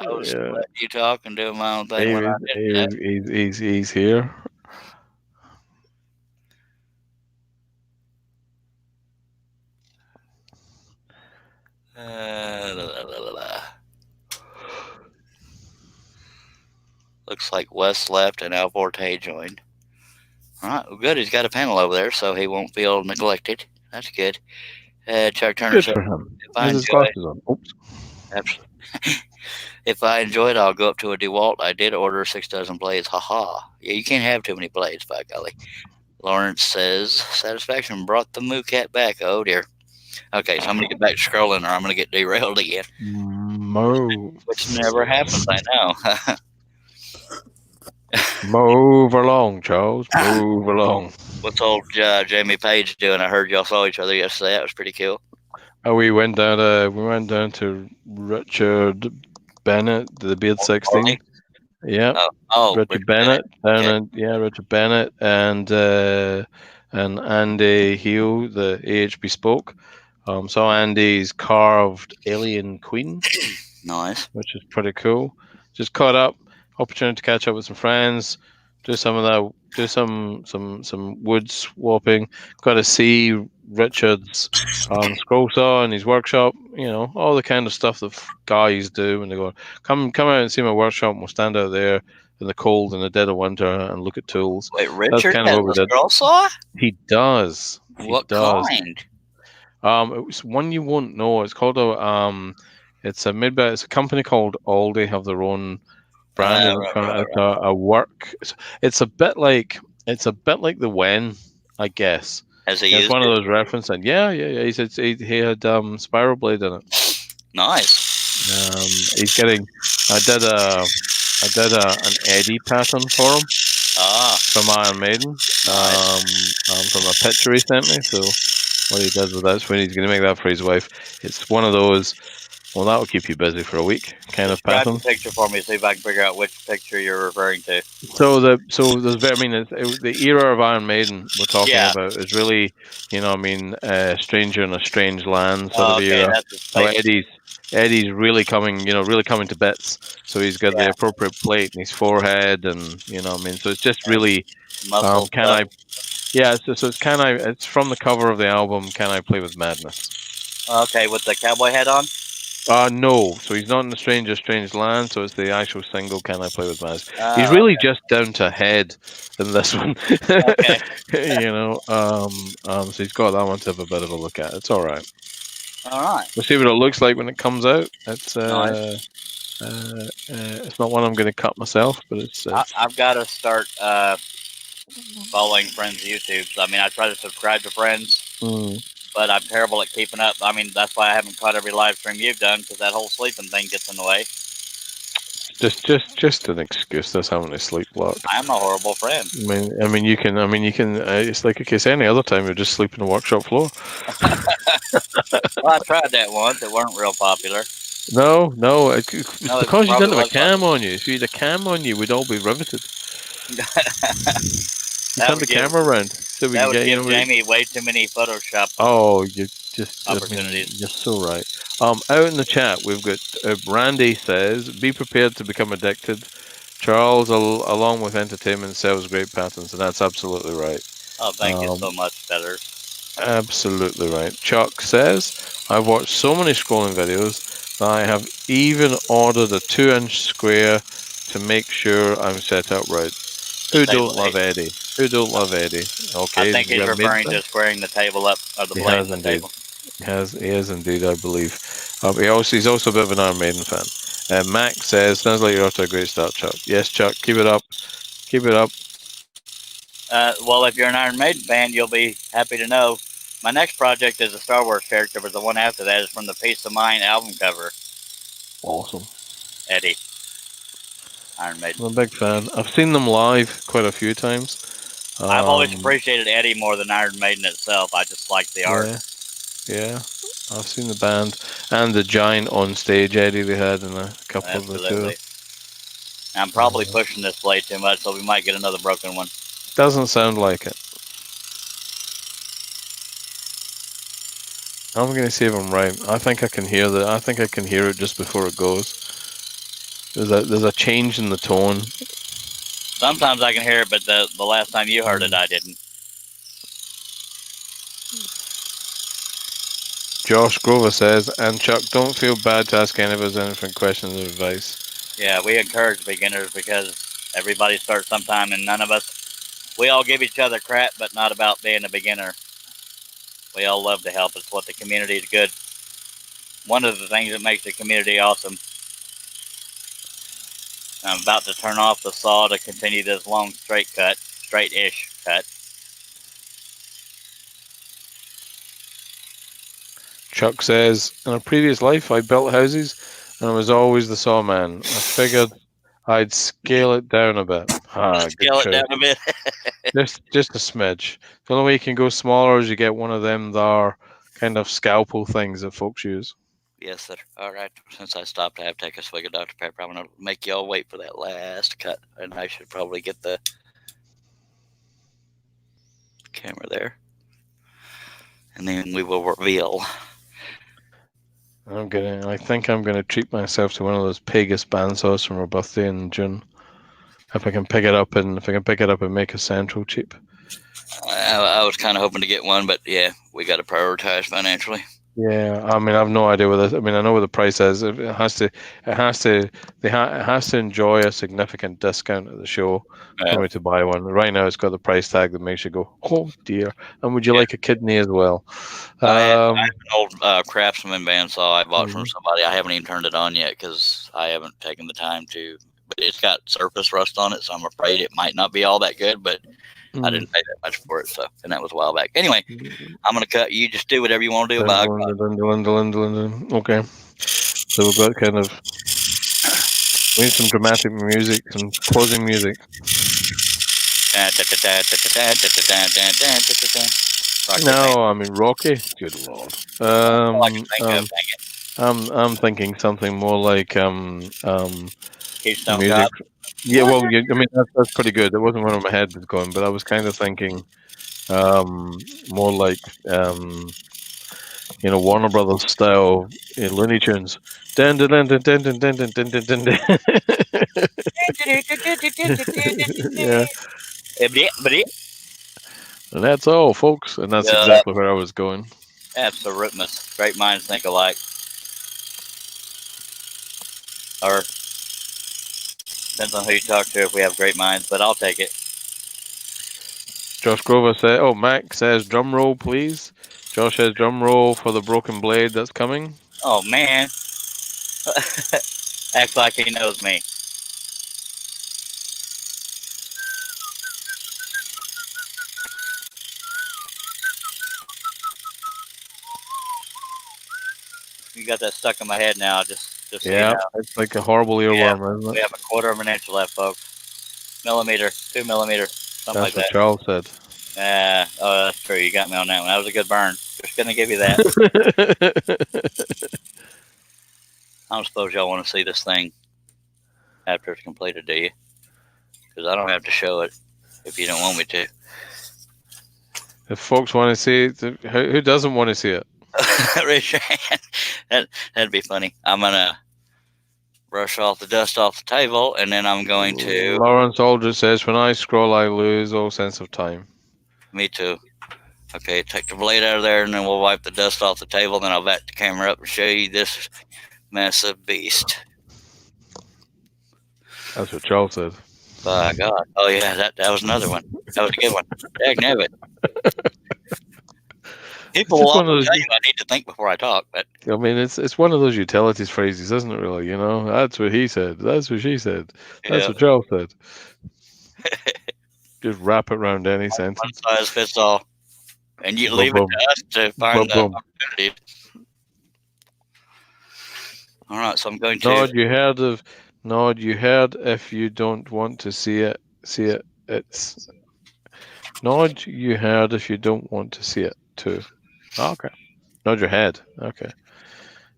I was letting you talk and doing my own thing. He's here. Looks like Wes left and Al Forte joined. All right, well, good. He's got a panel over there, so he won't feel neglected. That's good. Chuck Turner said, if I enjoy it, absolutely. If I enjoy it, I'll go up to a DeWalt. I did order 6 dozen blades. Haha. Yeah, you can't have too many blades, by golly. Lawrence says, satisfaction brought the moo cat back. Oh, dear. Okay, so I'm going to get back to scrolling or I'm going to get derailed again. Which never happens, I know. Move along, Charles. Move along. What's old Jamie Page doing? I heard y'all saw each other yesterday. That was pretty cool. We went down to Richard Bennett, the Beard 16. Yeah. Richard Bennett Richard Bennett and Andy Hugh, the AHB spoke. Saw Andy's carved alien queen. Nice. Which is pretty cool. Just caught up. Opportunity to catch up with some friends, do some of that, do some wood swapping. Got to see Richard's scroll saw in his workshop. You know, all the kind of stuff that guys do when they go, come out and see my workshop. And we'll stand out there in the cold in the dead of winter and look at tools. Wait, Richard has a scroll saw? He does. What kind? It was one you won't know. It's called it's a company called Aldi. Have their own brand. It's a bit like the Wen, I guess. Has he it's used one it? of those references. Yeah. He had spiral blade in it. Nice. He's getting. I did an Eddie pattern for him. From Iron Maiden. From a picture he sent me. So what he does with that is when he's going to make that for his wife. It's one of those Well, that will keep you busy for a week. Kenneth Describe the Patton. picture for me, see if I can figure out which picture you're referring to. So there's I mean the era of Iron Maiden we're talking Yeah. about is really, I mean, Stranger in a Strange Land sort Oh, of okay, era. that's the So space. Eddie's really coming, really coming to bits. So he's got the Yeah, appropriate plate in his forehead, and I mean, so it's just yeah. really, Muscle can stuff. I? Yeah, so it's from the cover of the album. Can I Play with Madness? Okay, with the cowboy hat on. No. So he's not in the Stranger Strange Land. So it's the actual single. Can I Play with Madness? He's Oh, really just down to head in this one. okay. So he's got that one to have a bit of a look at. It's all right. All right. We'll see what it looks like when it comes out. Nice. It's not one I'm going to cut myself, but it's. I've got to start following friends' YouTubes. I mean, I try to subscribe to friends, Mm, but I'm terrible at keeping up. I mean, that's why I haven't caught every live stream you've done, because that whole sleeping thing gets in the way. just an excuse. That's having a sleep block. I'm a horrible friend. You can. It's like it's any other time. You just sleep in the workshop floor. Well, I tried that once. It weren't real popular. No, it's No, it because you probably didn't have a was cam popular. on you. If you had a cam on you, we'd all be riveted. You That turn would the give camera around so we that can would get give Jamie way too many Photoshop Oh, you just. opportunities. You're so right. Out in the chat, we've got Randy says, "Be prepared to become addicted." Charles, along with entertainment, sells great patterns, and that's absolutely right. Oh, thank you Um, so much, better. Absolutely right. Chuck says, "I've watched so many scrolling videos that I have even ordered a 2-inch square to make sure I'm set up right." The Who table don't love eight. Eddie? Who don't love Eddie? I Okay, think we he's got a mid referring fan. to squaring the table up, or the He blade has in the indeed. table. He is indeed, I believe. He's also a bit of an Iron Maiden fan. Max says, "Sounds like you're off to a great start, Chuck." Yes, Chuck, keep it up. Keep it up. Well, if you're an Iron Maiden fan, you'll be happy to know my next project is a Star Wars character, but the one after that is from the Peace of Mind album cover. Awesome. Eddie, Iron Maiden. I'm a big fan. I've seen them live quite a few times. I've always appreciated Eddie more than Iron Maiden itself. I just like the art. Yeah. I've seen the band and the giant on stage Eddie they had in a couple of the Absolutely. tours. I'm probably pushing this blade too much, so we might get another broken one. Doesn't sound like it. I'm going to see if I'm right. I think I can hear that. I think I can hear it just before it goes. There's a change in the tone. Sometimes I can hear it, but the last time you heard it, I didn't. Josh Grover says, "And Chuck, don't feel bad to ask any of us anything, questions, or advice." Yeah, we encourage beginners because everybody starts sometime, and none of us, we all give each other crap, but not about being a beginner. We all love to help. It's what the community is good. One of the things that makes the community awesome. I'm about to turn off the saw to continue this long straight-ish cut. Chuck says, "In a previous life, I built houses, and I was always the sawman. I figured I'd scale it down a bit." Good Scale it choice. down a bit. Just a smidge. The only way you can go smaller is you get one of them there kind of scalpel things that folks use. Yes, sir. All right. Since I stopped, I have to take a swig of Dr. Pepper. I'm going to make y'all wait for that last cut. And I should probably get the camera there. And then we will reveal. I think I'm gonna treat myself to one of those Pegas bandsaws from our birthday in June. If I can pick it up and make a central cheap. I was kind of hoping to get one, but yeah, we got to prioritize financially. Yeah, I mean, I've no idea what this. I mean, I know what the price is. It has to enjoy a significant discount at the show for me to buy one. Right now, it's got the price tag that makes you go, "Oh dear!" And would you like a kidney as well? I have an old Craftsman bandsaw I bought from somebody. I haven't even turned it on yet because I haven't taken the time to. But it's got surface rust on it, so I'm afraid it might not be all that good. But I didn't pay that much for it, so and that was a while back. Anyway, I'm gonna cut. You just do whatever you want to do. Okay, so we've got kind of. We need some dramatic music, some closing music. No, I mean Rocky. Good lord. All I can think of, dang it. I'm thinking something more like Keystone music. Cop. Yeah, well, I mean that's pretty good. That wasn't where my head was going, but I was kind of thinking more like Warner Brothers style Looney Tunes. Dun, dun, dun, dun, dun, dun, dun, dun, dun, dun, dun. Yeah, and that's all, folks. And that's Yeah, exactly where I was going. absolutely. Great minds think alike. Or depends on who you talk to if we have great minds, but I'll take it. Josh Grover said, "Oh, Mac says drum roll, please." Josh says drum roll for the broken blade that's coming. Oh, man. Act like he knows me. You got that stuck in my head now, just so you Yeah, know. it's like a horrible Yeah, earworm, isn't we it? have a quarter of an inch left, folks. Millimeter, 2 millimeter, something That's like what that. Charles said. Oh, that's true. You got me on that one. That was a good burn. Just gonna give you that. I don't suppose y'all want to see this thing after it's completed, do you? Because I don't have to show it if you don't want me to. If folks want to see it, who doesn't want to see it? Raise your hand. That'd be funny. I'm gonna brush off the dust off the table, and then I'm going to. Lawrence Aldridge says, "When I scroll, I lose all sense of time." Me too. Okay, take the blade out of there, and then we'll wipe the dust off the table. Then I'll back the camera up and show you this massive beast. That's what Charles said. By God! Oh yeah, that was another one. That was a good one. Dagnabbit. It's People will just one of often those. tell you I need to think before I talk, but I mean, it's one of those utilities phrases, isn't it? Really, that's what he said. That's what she said. That's yeah, what Charles said. Just wrap it around any one sentence. size fits all, and you Boom, leave it boom, to us to find boom, the boom. opportunity. All right, so I'm going to. Nod, you heard of. Nod, you heard. If you don't want to see it, see it. It's nod. You heard. If you don't want to see it, too. Okay. Nod your head. Okay.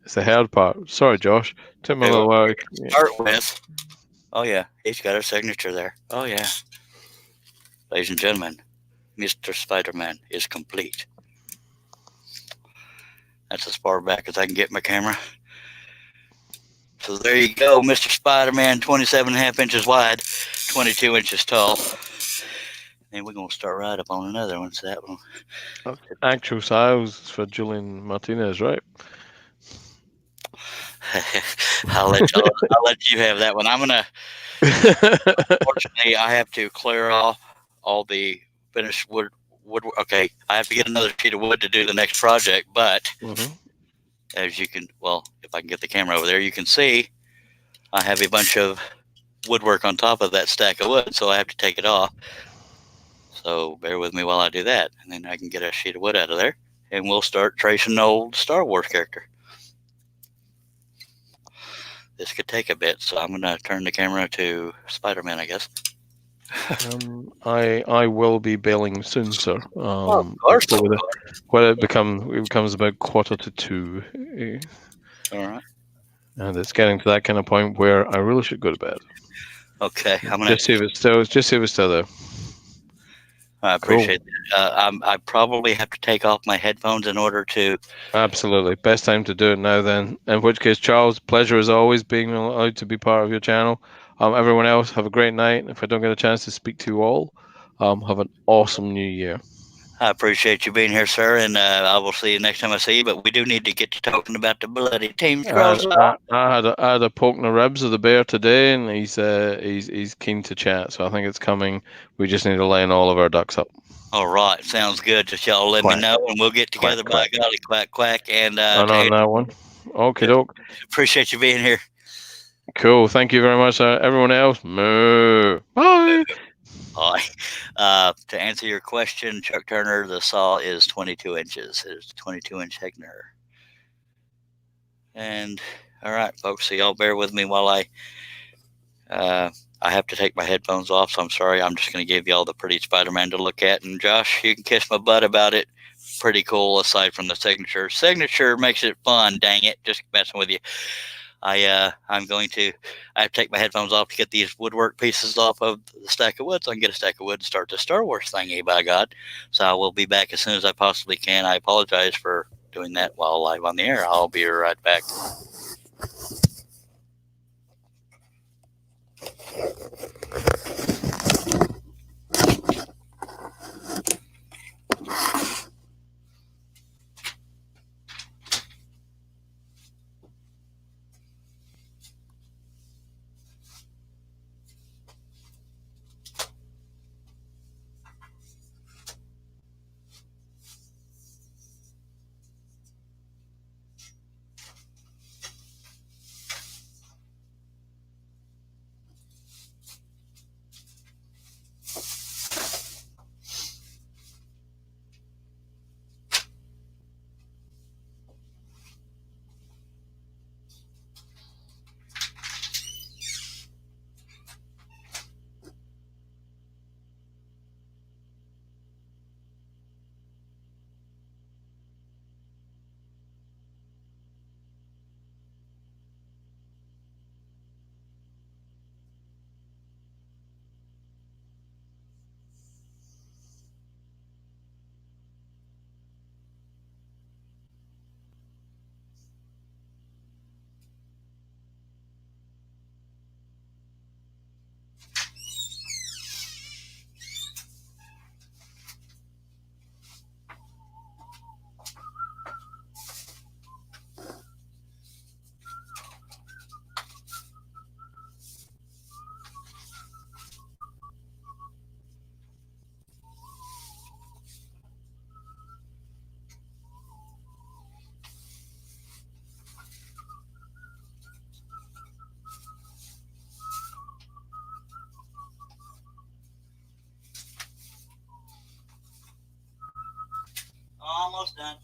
It's the heard part. Sorry, Josh. Took me a Okay, little what while. we're going to start with. Oh yeah, he's got her signature there. Oh yeah, ladies and gentlemen, Mr. Spiderman is complete. That's as far back as I can get my camera. So there you go, Mr. Spider-Man, 27.5 inches wide, 22 inches tall. And we're going to start right up on another one. So that one. Actual size for Julian Martinez, right? I'll let you have that one. I'm gonna. Unfortunately, I have to clear off all the finished wood. Okay, I have to get another sheet of wood to do the next project. But as you can, well, if I can get the camera over there, you can see I have a bunch of woodwork on top of that stack of wood, so I have to take it off. So bear with me while I do that, and then I can get a sheet of wood out of there, and we'll start tracing the old Star Wars character. This could take a bit, so I'm going to turn the camera to Spider-Man, I guess. I will be bailing soon, sir. Of course. When it becomes about 1:45, All right. and it's getting to that kind of point where I really should go to bed. Okay, I'm gonna Just see if it's still there. I appreciate that. I probably have to take off my headphones in order to. Absolutely, best time to do it now. Then, in which case, Charles, pleasure as always being allowed to be part of your channel. Everyone else, have a great night. If I don't get a chance to speak to you all, have an awesome New Year. I appreciate you being here, sir, and I will see you next time I see you. But we do need to get to talking about the bloody team scrolls. I had a poke in the ribs of the bear today, and he's keen to chat. So I think it's coming. We just need to line all of our ducks up. All right, sounds good. Just y'all let me know, and we'll get together. Quack, By golly, quack quack, and on that one. Okay, doke. Appreciate you being here. Cool. Thank you very much, everyone else. Moo. Bye. Hi. To answer your question, Chuck Turner, the saw is 22 inches. It's a 22-inch Hegner. And all right, folks. So y'all bear with me while I have to take my headphones off. So I'm sorry. I'm just going to give y'all the pretty Spider-Man to look at. And Josh, you can kiss my butt about it. pretty cool aside from the signature. Signature makes it fun, dang it, just messing with you. I have to take my headphones off to get these woodwork pieces off of the stack of wood so I can get a stack of wood and start the Star Wars thingy, by God. So I will be back as soon as I possibly can. I apologize for doing that while live on the air. I'll be right back. Almost done.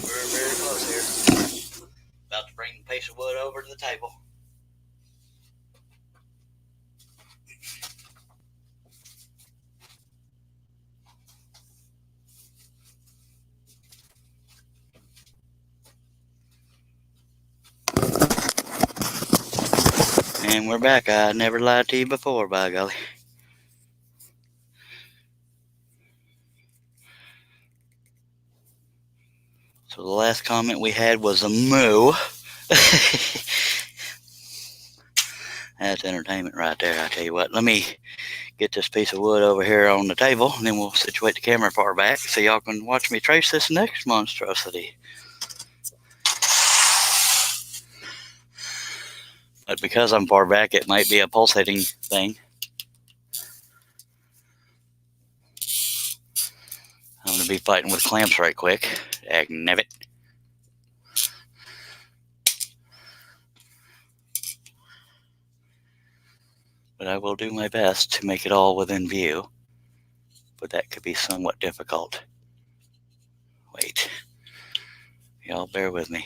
We're very close here. About to bring the piece of wood over to the table. And we're back. I never lied to you before, by golly. So the last comment we had was a moo. That's entertainment right there, I tell you what. Let me get this piece of wood over here on the table, and then we'll situate the camera far back so y'all can watch me trace this next monstrosity. But because I'm far back, it might be a pulsating thing. I'm going to be fighting with clamps right quick. Agnabbit. But I will do my best to make it all within view. But that could be somewhat difficult. Wait. Y'all bear with me.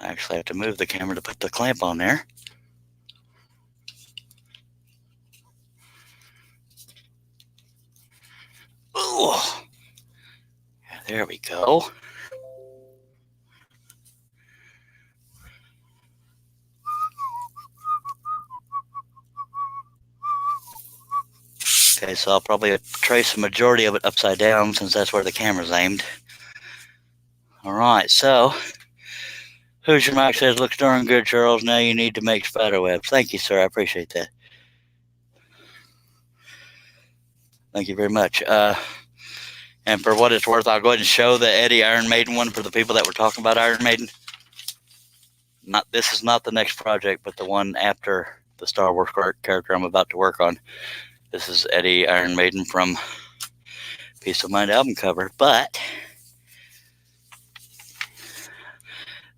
I actually have to move the camera to put the clamp on there. Ooh. There we go. Okay, so I'll probably trace the majority of it upside down since that's where the camera's aimed. All right, so Hoosier Mike says, looks darn good, Charles. Now you need to make spider webs. Thank you, sir. I appreciate that. Thank you very much. And for what it's worth, I'll go ahead and show the Eddie Iron Maiden one for the people that were talking about Iron Maiden. This is not the next project, but the one after the Star Wars character I'm about to work on. This is Eddie Iron Maiden from Peace of Mind album cover, but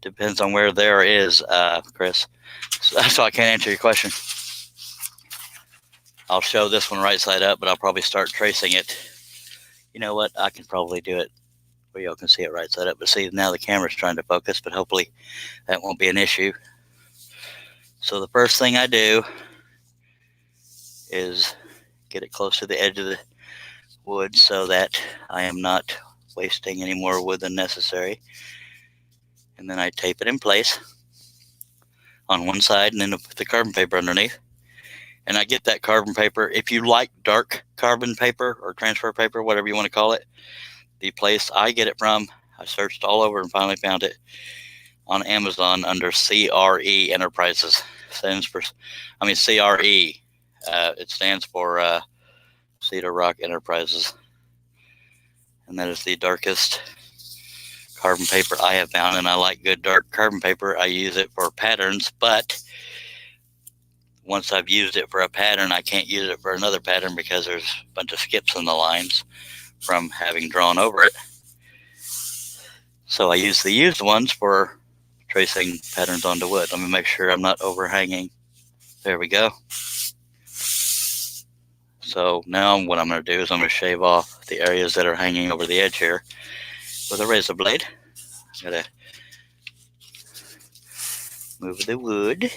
depends on where there is, Chris. So I can't answer your question. I'll show this one right side up, but I'll probably start tracing it. You know what? I can probably do it where y'all can see it right side up. But see, now the camera's trying to focus, but hopefully that won't be an issue. So the first thing I do is get it close to the edge of the wood so that I am not wasting any more wood than necessary. And then I tape it in place on one side and then put the carbon paper underneath. And I get that carbon paper, if you like dark carbon paper or transfer paper, whatever you want to call it, the place I get it from, I searched all over and finally found it on Amazon under CRE Enterprises. CRE. It stands for Cedar Rock Enterprises. And that is the darkest carbon paper I have found. And I like good dark carbon paper. I use it for patterns, but once I've used it for a pattern, I can't use it for another pattern because there's a bunch of skips in the lines from having drawn over it. So I use the used ones for tracing patterns onto wood. Let me make sure I'm not overhanging. There we go. So now what I'm going to do is I'm going to shave off the areas that are hanging over the edge here with a razor blade. I'm going to move the wood.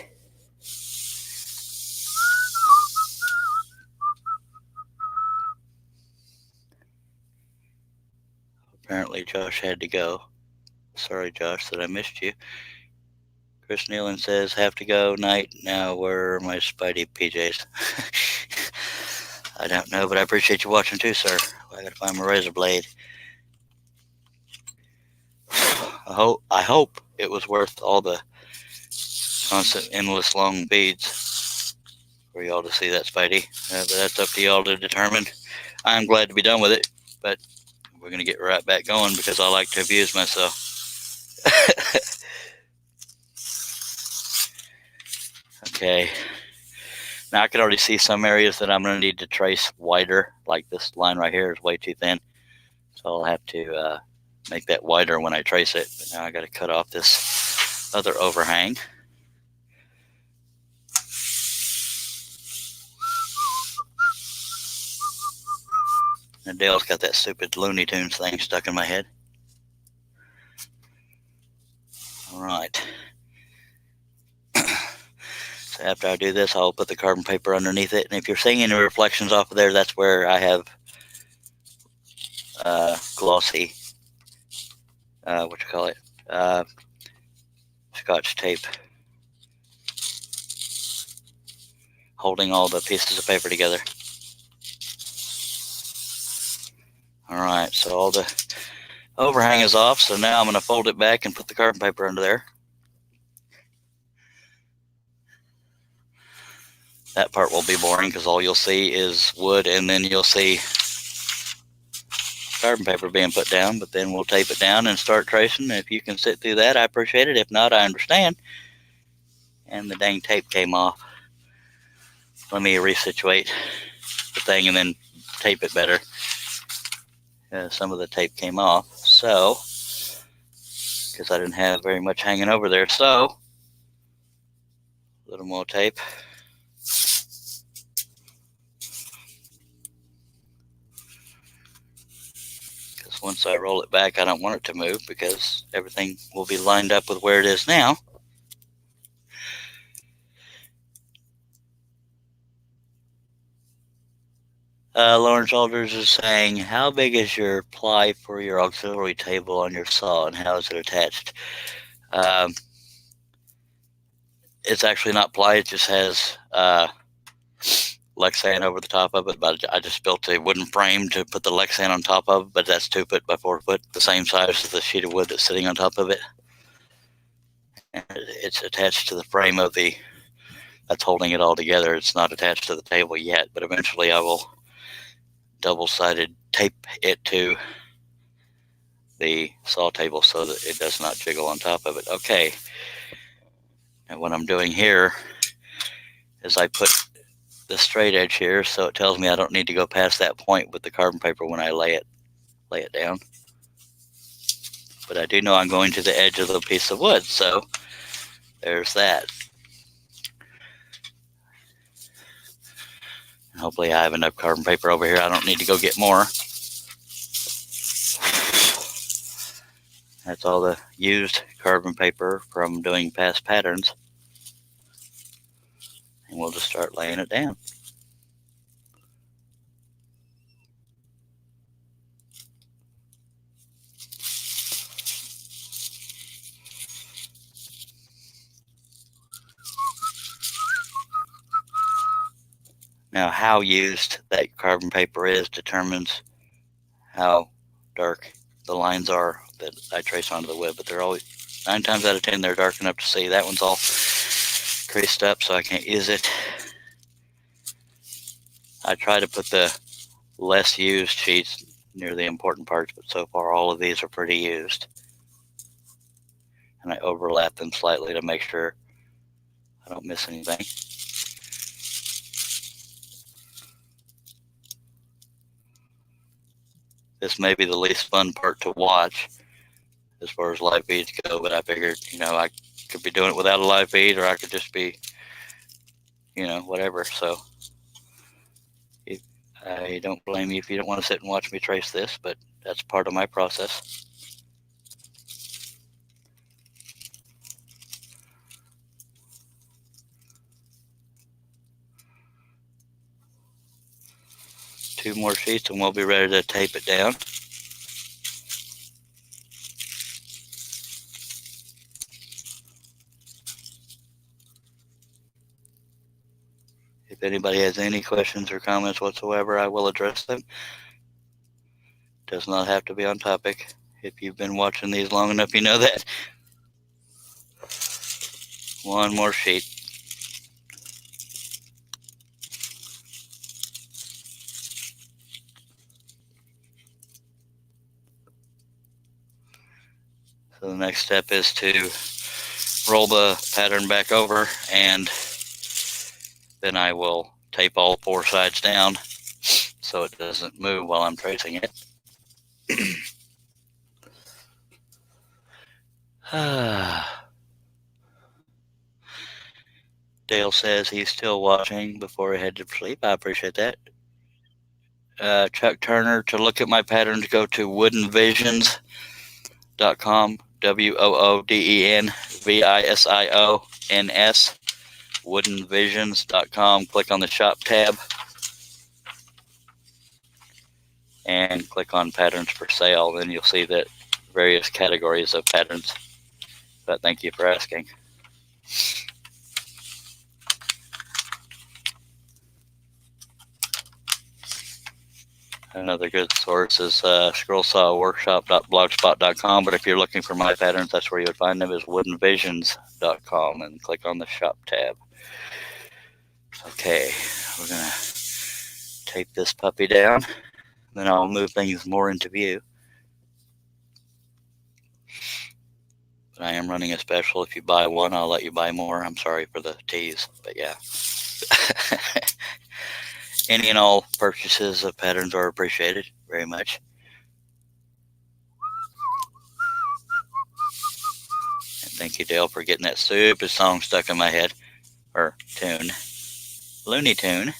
Apparently Josh had to go. Sorry, Josh, that I missed you. Chris Nealon says, have to go, night. Now, where are my Spidey PJs? I don't know, but I appreciate you watching too, sir. I gotta find my razor blade. I hope it was worth all the constant, endless long beads for y'all to see that Spidey. But that's up to y'all to determine. I'm glad to be done with it, but we're gonna get right back going because I like to abuse myself. Okay. Now I can already see some areas that I'm going to need to trace wider, like this line right here is way too thin. So I'll have to make that wider when I trace it. But now I got to cut off this other overhang. And Dale's got that stupid Looney Tunes thing stuck in my head. All right. So after I do this, I'll put the carbon paper underneath it. And if you're seeing any reflections off of there, that's where I have glossy, Scotch tape holding all the pieces of paper together. All right, so all the overhang is off. So now I'm going to fold it back and put the carbon paper under there. That part will be boring because all you'll see is wood and then you'll see carbon paper being put down, but then we'll tape it down and start tracing. If you can sit through that, I appreciate it. If not, I understand. And the dang tape came off. Let me resituate the thing and then tape it better. Some of the tape came off, so because I didn't have very much hanging over there. So a little more tape. Once I roll it back, I don't want it to move because everything will be lined up with where it is now. Lawrence Alders is saying, how big is your ply for your auxiliary table on your saw and how is it attached? It's actually not ply, it just has Lexan over the top of it, but I just built a wooden frame to put the Lexan on top of, but that's 2 foot by 4 foot, the same size as the sheet of wood that's sitting on top of it. And it's attached to the frame of that's holding it all together. It's not attached to the table yet, but eventually I will double-sided tape it to the saw table so that it does not jiggle on top of it. Okay, and what I'm doing here is I put the straight edge here, so it tells me I don't need to go past that point with the carbon paper when I lay it down. But I do know I'm going to the edge of the piece of wood, so there's that. And hopefully I have enough carbon paper over here. I don't need to go get more. That's all the used carbon paper from doing past patterns. And we'll just start laying it down. Now, how used that carbon paper is determines how dark the lines are that I trace onto the wood, but they're always, 9 times out of 10, they're dark enough to see. That one's all creased up, so I can't use it. I try to put the less used sheets near the important parts, but so far all of these are pretty used. And I overlap them slightly to make sure I don't miss anything. This may be the least fun part to watch as far as live feeds go, but I figured, I could be doing it without a live feed, or I could just be, whatever. So I don't blame you if you don't want to sit and watch me trace this, but that's part of my process. Two more sheets and we'll be ready to tape it down. If anybody has any questions or comments whatsoever, I will address them. Does not have to be on topic. If you've been watching these long enough, you know that. One more sheet. So the next step is to roll the pattern back over, and then I will tape all 4 sides down so it doesn't move while I'm tracing it. Dale says he's still watching before he head to sleep. I appreciate that. Chuck Turner, to look at my patterns, go to woodenvisions.com, WOODENVISIONS, woodenvisions.com. Click on the shop tab and click on patterns for sale. Then you'll see that various categories of patterns. But thank you for asking. Another good source is scrollsawworkshop.blogspot.com, but if you're looking for my patterns, that's where you would find them, is woodenvisions.com, and click on the shop tab. Okay, we're going to tape this puppy down, then I'll move things more into view. But I am running a special. If you buy one, I'll let you buy more. I'm sorry for the tease, but yeah. Any and all purchases of patterns are appreciated very much. And thank you, Dale, for getting that stupid song stuck in my head. Or tune. Looney Tune.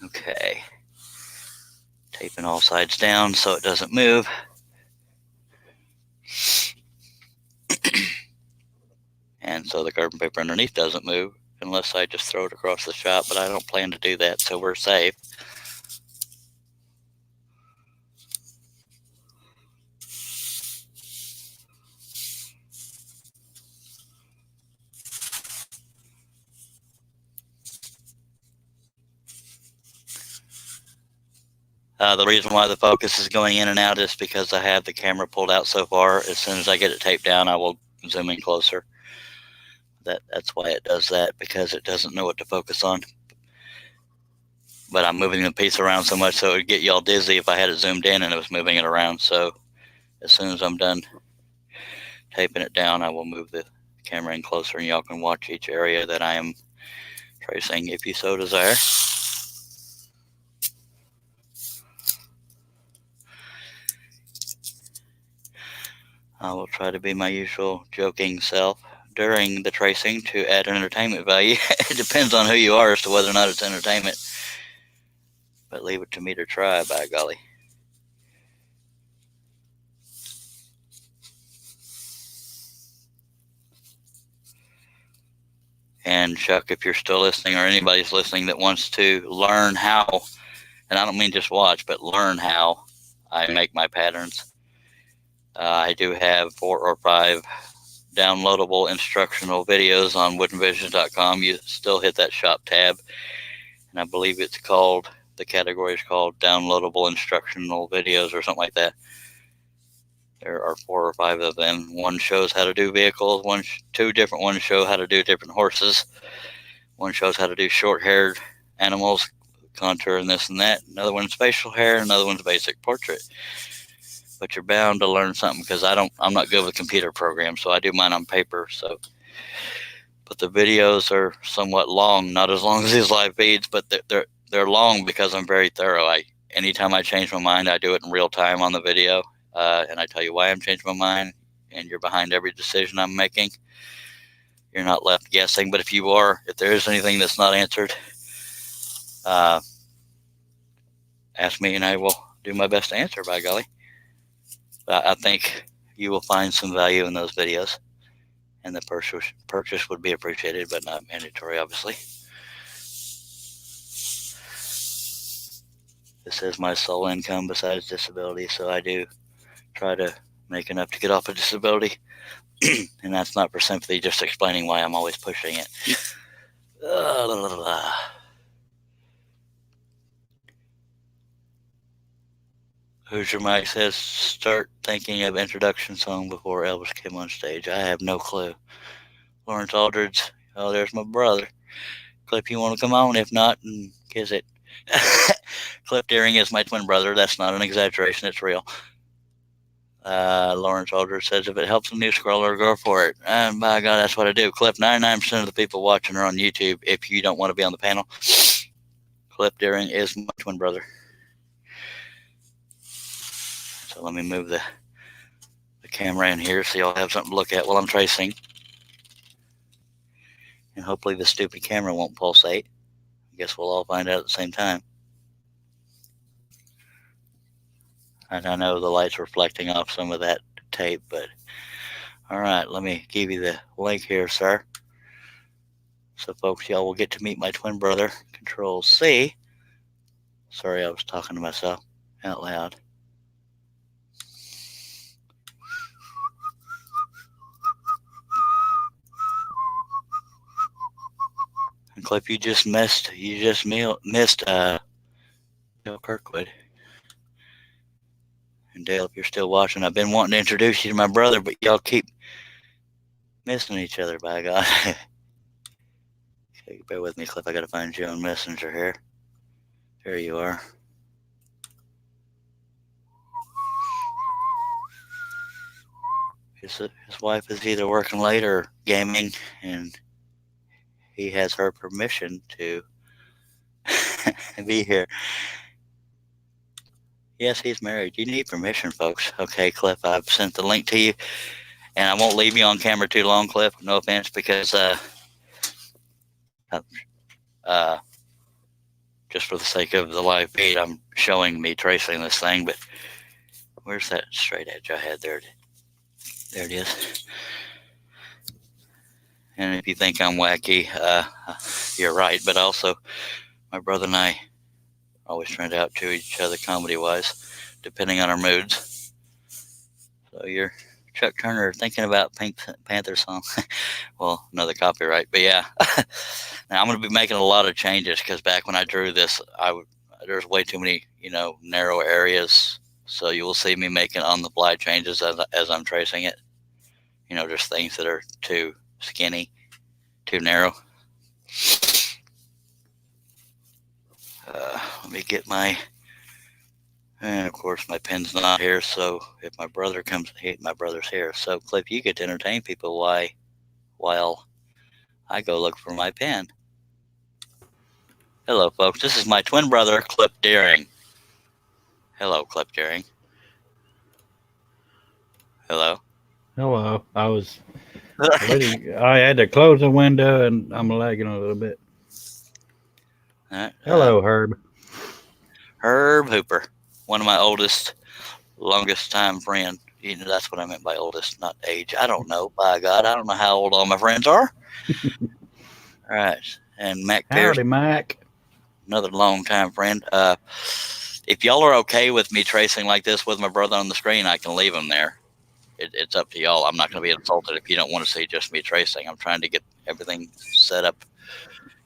Okay. Taping all sides down so it doesn't move. And so the carbon paper underneath doesn't move unless I just throw it across the shop, but I don't plan to do that, so we're safe. The reason why the focus is going in and out is because I have the camera pulled out so far. As soon as I get it taped down, I will zoom in closer. That's why it does that, because it doesn't know what to focus on. But I'm moving the piece around so much so it would get y'all dizzy if I had it zoomed in and it was moving it around. So as soon as I'm done taping it down, I will move the camera in closer and y'all can watch each area that I am tracing if you so desire. I will try to be my usual joking self during the tracing to add an entertainment value. It depends on who you are as to whether or not it's entertainment. But leave it to me to try, by golly. And Chuck, if you're still listening, or anybody's listening that wants to learn how, and I don't mean just watch, but learn how I make my patterns, I do have 4 or 5 downloadable instructional videos on woodenvisions.com. You still hit that shop tab, and I believe the category is called downloadable instructional videos or something like that. There are 4 or 5 of them. One shows how to do vehicles. 2 different ones show how to do different horses. One shows how to do short-haired animals, contour and this and that. Another one's facial hair. Another one's basic portrait. But you're bound to learn something, because I'm not good with computer programs, so I do mine on paper. But the videos are somewhat long, not as long as these live feeds, but they're long because I'm very thorough. Anytime I change my mind, I do it in real time on the video, and I tell you why I'm changing my mind, and you're behind every decision I'm making. You're not left guessing. But if there is anything that's not answered, ask me and I will do my best to answer, by golly. I think you will find some value in those videos, and the purchase would be appreciated, but not mandatory, obviously. This is my sole income besides disability, so I do try to make enough to get off of disability. And that's not for sympathy, just explaining why I'm always pushing it. Hoosier Mike says, start thinking of introduction song before Elvis came on stage. I have no clue. Lawrence Aldridge, oh, there's my brother. Cliff, you want to come on? If not, kiss it. Cliff Deering is my twin brother. That's not an exaggeration. It's real. Lawrence Aldridge says, if it helps a new scroller, go for it. And by God, that's what I do. Cliff, 99% of the people watching are on YouTube. If you don't want to be on the panel, Cliff Deering is my twin brother. So let me move the camera in here so y'all have something to look at while I'm tracing. And hopefully the stupid camera won't pulsate. I guess we'll all find out at the same time. And I know the light's reflecting off some of that tape, but all right, let me give you the link here, sir. So folks, y'all will get to meet my twin brother. Control C. Sorry, I was talking to myself out loud. And Cliff, you just missed Dale Kirkwood. And Dale, if you're still watching, I've been wanting to introduce you to my brother, but y'all keep missing each other, by God. Okay, bear with me, Cliff. I gotta find you on Messenger here. There you are. His wife is either working late or gaming, and he has her permission to be here. Yes, he's married. You need permission, folks. Okay, Cliff, I've sent the link to you, and I won't leave you on camera too long, Cliff. No offense, because just for the sake of the live feed, I'm showing me tracing this thing. But where's that straight edge I had there? There it is. And if you think I'm wacky, you're right. But also, my brother and I always turned out to each other comedy-wise, depending on our moods. So you're Chuck Turner thinking about Pink Panther song. Well, another copyright, but yeah. Now I'm going to be making a lot of changes, because back when I drew this, I there's way too many, narrow areas. So you will see me making on the fly changes as I'm tracing it. Just things that are too skinny, too narrow. Let me get and of course my pen's not here. So if my brother comes, my brother's here. So Cliff, you get to entertain people while I go look for my pen. Hello, folks. This is my twin brother, Cliff Deering. Hello, Cliff Deering. Hello. Hello. I was waiting. I had to close the window and I'm lagging a little bit. Hello, Herb. Herb Hooper, one of my oldest, longest time friend. That's what I meant by oldest, not age. I don't know. By God, I don't know how old all my friends are. All right. And Mac Pierce. Howdy, Mac. Another long time friend. If y'all are okay with me tracing like this with my brother on the screen, I can leave him there. It's up to y'all. I'm not going to be insulted if you don't want to see just me tracing. I'm trying to get everything set up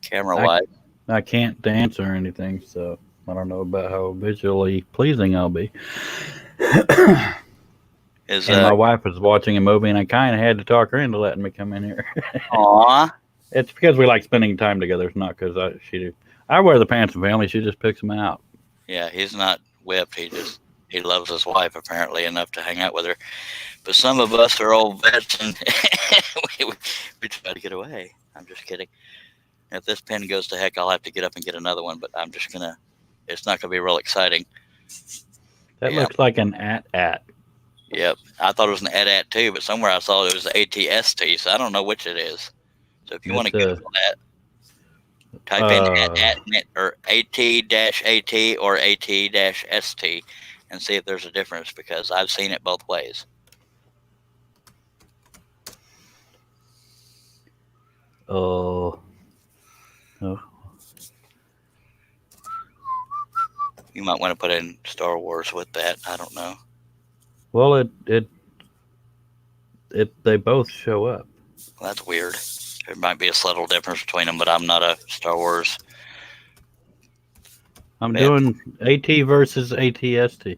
camera-wise. I can't dance or anything, so I don't know about how visually pleasing I'll be. And my wife was watching a movie, and I kind of had to talk her into letting me come in here. Aw. It's because we like spending time together. It's not because I wear the pants and family. She just picks them out. Yeah, he's not whipped. He loves his wife apparently enough to hang out with her. But some of us are old vets, and we try to get away. I'm just kidding. If this pen goes to heck, I'll have to get up and get another one. But I'm just gonna. It's not gonna be real exciting. That looks like an at. Yep, I thought it was an at too, but somewhere I saw it was ATST, so I don't know which it is. So if you want to Google that, type in at or AT-AT or AT-ST and see if there's a difference, because I've seen it both ways. Oh. You might want to put in Star Wars with that. I don't know. Well, they both show up. Well, that's weird. There might be a subtle difference between them, but I'm not a Star Wars. I'm doing AT versus ATST.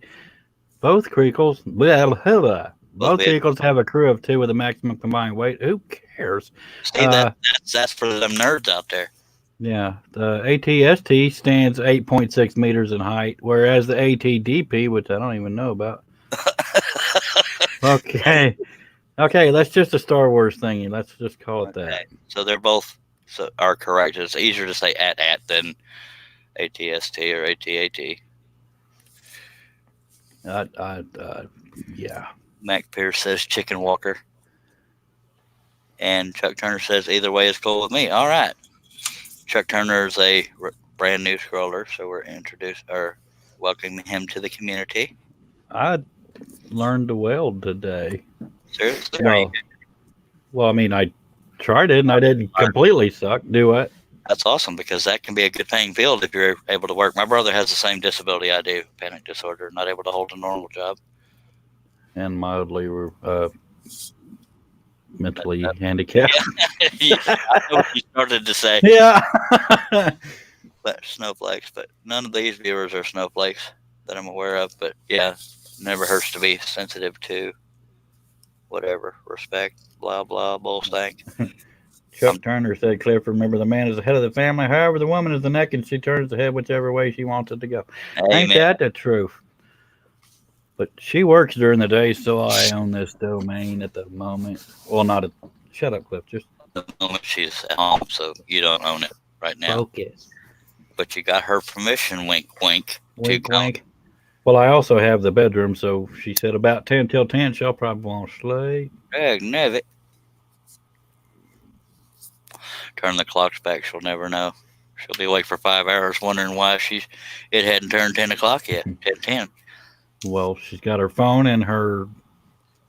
Both vehicles, both vehicles have a crew of 2 with a maximum combined weight. Who cares? See, that's for them nerds out there. Yeah, the ATST stands 8.6 meters in height, whereas the ATDP, which I don't even know about. Okay, that's just a Star Wars thingy. Let's just call it that. So they're both are correct. It's easier to say at than ATST or ATAT. Yeah. Mac Pierce says Chicken Walker. And Chuck Turner says either way is cool with me. All right. Chuck Turner is a brand new scroller, so we're welcoming him to the community. I learned to weld today. Seriously? Well, I mean, I tried it and I didn't completely suck. Do what? That's awesome, because that can be a good paying field if you're able to work. My brother has the same disability I do, panic disorder, not able to hold a normal job. And mildly mentally handicapped. Yeah. I know what you started to say. Yeah. But snowflakes, but none of these viewers are snowflakes that I'm aware of. But yeah, never hurts to be sensitive to whatever, respect, blah, blah, bull stank. Chuck Turner said, Cliff, remember the man is the head of the family. However, the woman is the neck, and she turns the head whichever way she wants it to go. Amen. Ain't that the truth? But she works during the day, so I own this domain at the moment. Well, shut up, Cliff. Just the moment she's at home, so you don't own it right now. Focus. But you got her permission, wink, wink. Wink, wink. Well, I also have the bedroom, so she said about 10 till 10, she'll probably want to sleep. Never. Turn the clocks back, she'll never know. She'll be awake for 5 hours wondering why it hadn't turned 10 o'clock yet. 10. Well, she's got her phone and her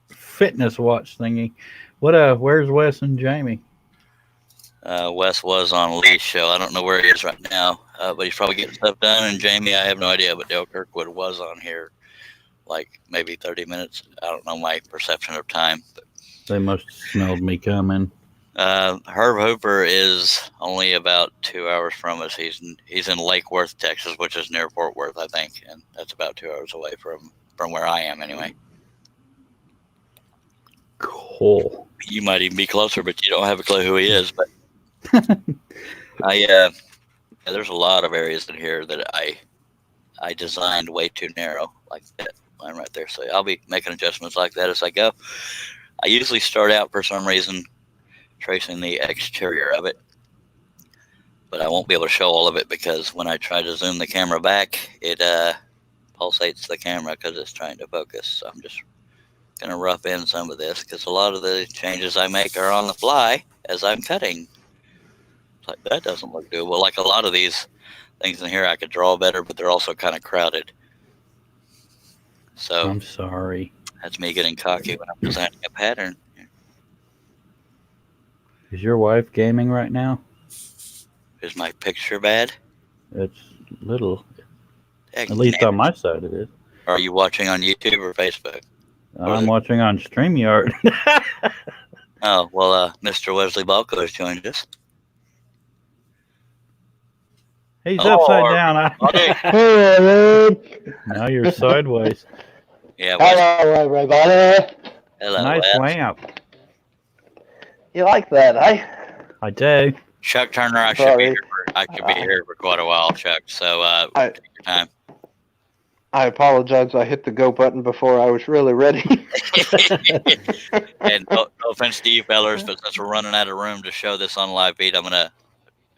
fitness watch thingy. Where's Wes and Jamie? Wes was on Lee's show. I don't know where he is right now, but he's probably getting stuff done. And Jamie, I have no idea, but Dale Kirkwood was on here like maybe 30 minutes. I don't know my perception of time. But they must have smelled me coming. Herb Hooper is only about 2 hours from us. He's in Lake Worth, Texas, which is near Fort Worth, I think, and that's about 2 hours away from where I am, anyway. Cool. You might even be closer, but you don't have a clue who he is. But there's a lot of areas in here that I designed way too narrow, like that line right there. So I'll be making adjustments like that as I go. I usually start out, for some reason, tracing the exterior of it, but I won't be able to show all of it because when I try to zoom the camera back, it pulsates the camera because it's trying to focus. So I'm just going to rough in some of this because a lot of the changes I make are on the fly as I'm cutting. It's like, that doesn't look doable. Like a lot of these things in here I could draw better, but they're also kind of crowded. So I'm sorry. that's me getting cocky when I'm designing a pattern. Is your wife gaming right now? Is my picture bad? It's little. Heck, At least on my side it is. Are you watching on YouTube or Facebook? I'm watching on StreamYard. Oh, well, Mr. Wesley Balco has joined us. He's upside down. Hello. Now you're sideways. Yeah, Wes. Hello, everybody. Hello, Nice Wes. lamp. You like that, eh? I do. Chuck Turner, I should be here for quite a while, Chuck. So take your time. I apologize. I hit the go button before I was really ready. And no offense to you fellers, but since we're running out of room to show this on live feed, I'm gonna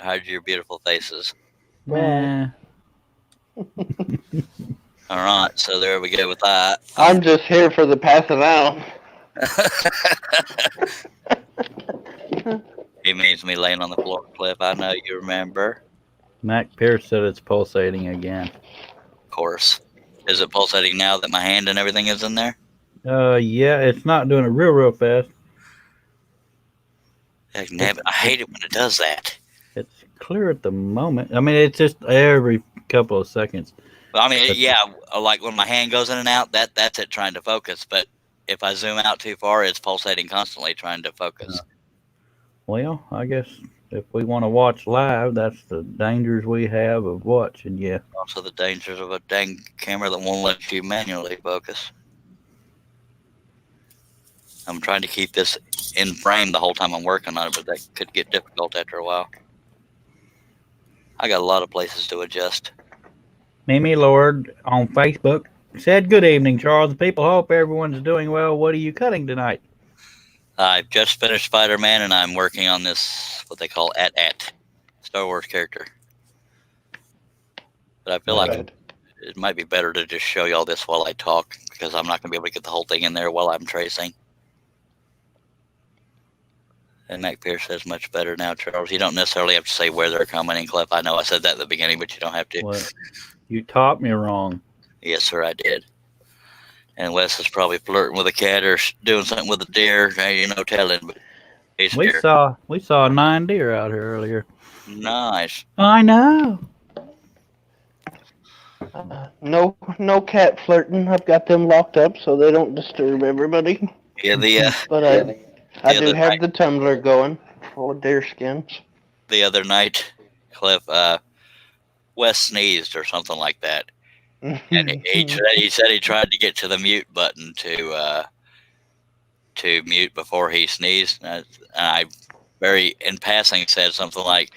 hide your beautiful faces. Nah. All right, so there we go with that. I'm just here for the passing out. He means me laying on the floor, Cliff. I know you remember. Mac Pierce said it's pulsating again. Of course. Is it pulsating now that my hand and everything is in there? Yeah, it's not doing it real fast. Heck, damn it, I hate it when it does that. It's clear at the moment. I mean, it's just every couple of seconds. Well, I mean, yeah, like when my hand goes in and out, that's it trying to focus. But if I zoom out too far, it's pulsating constantly trying to focus. Well, I guess if we want to watch live, that's the dangers we have of watching, yeah. Also the dangers of a dang camera that won't let you manually focus. I'm trying to keep this in frame the whole time I'm working on it, but that could get difficult after a while. I got a lot of places to adjust. Mimi Lord on Facebook said, "Good evening, Charles. People hope everyone's doing well. What are you cutting tonight?" I've just finished Spiderman, and I'm working on this, what they call AT-AT, Star Wars character. But I feel like it might be better to just show y'all this while I talk, because I'm not going to be able to get the whole thing in there while I'm tracing. And Mac Pierce says much better now, Charles. You don't necessarily have to say where they're commenting, Cliff. I know I said that at the beginning, but you don't have to. Well, you taught me wrong. Yes, sir, I did. And Wes is probably flirting with a cat or doing something with a deer. You know, telling. But he's We here. saw 9 deer out here earlier. Nice. I know. No cat flirting. I've got them locked up so they don't disturb everybody. Yeah, But I do other have night- the tumbler going full of deer skins. the other night, Cliff, Wes sneezed or something like that. And he said he tried to get to the mute button to mute before he sneezed. And I very in passing said something like,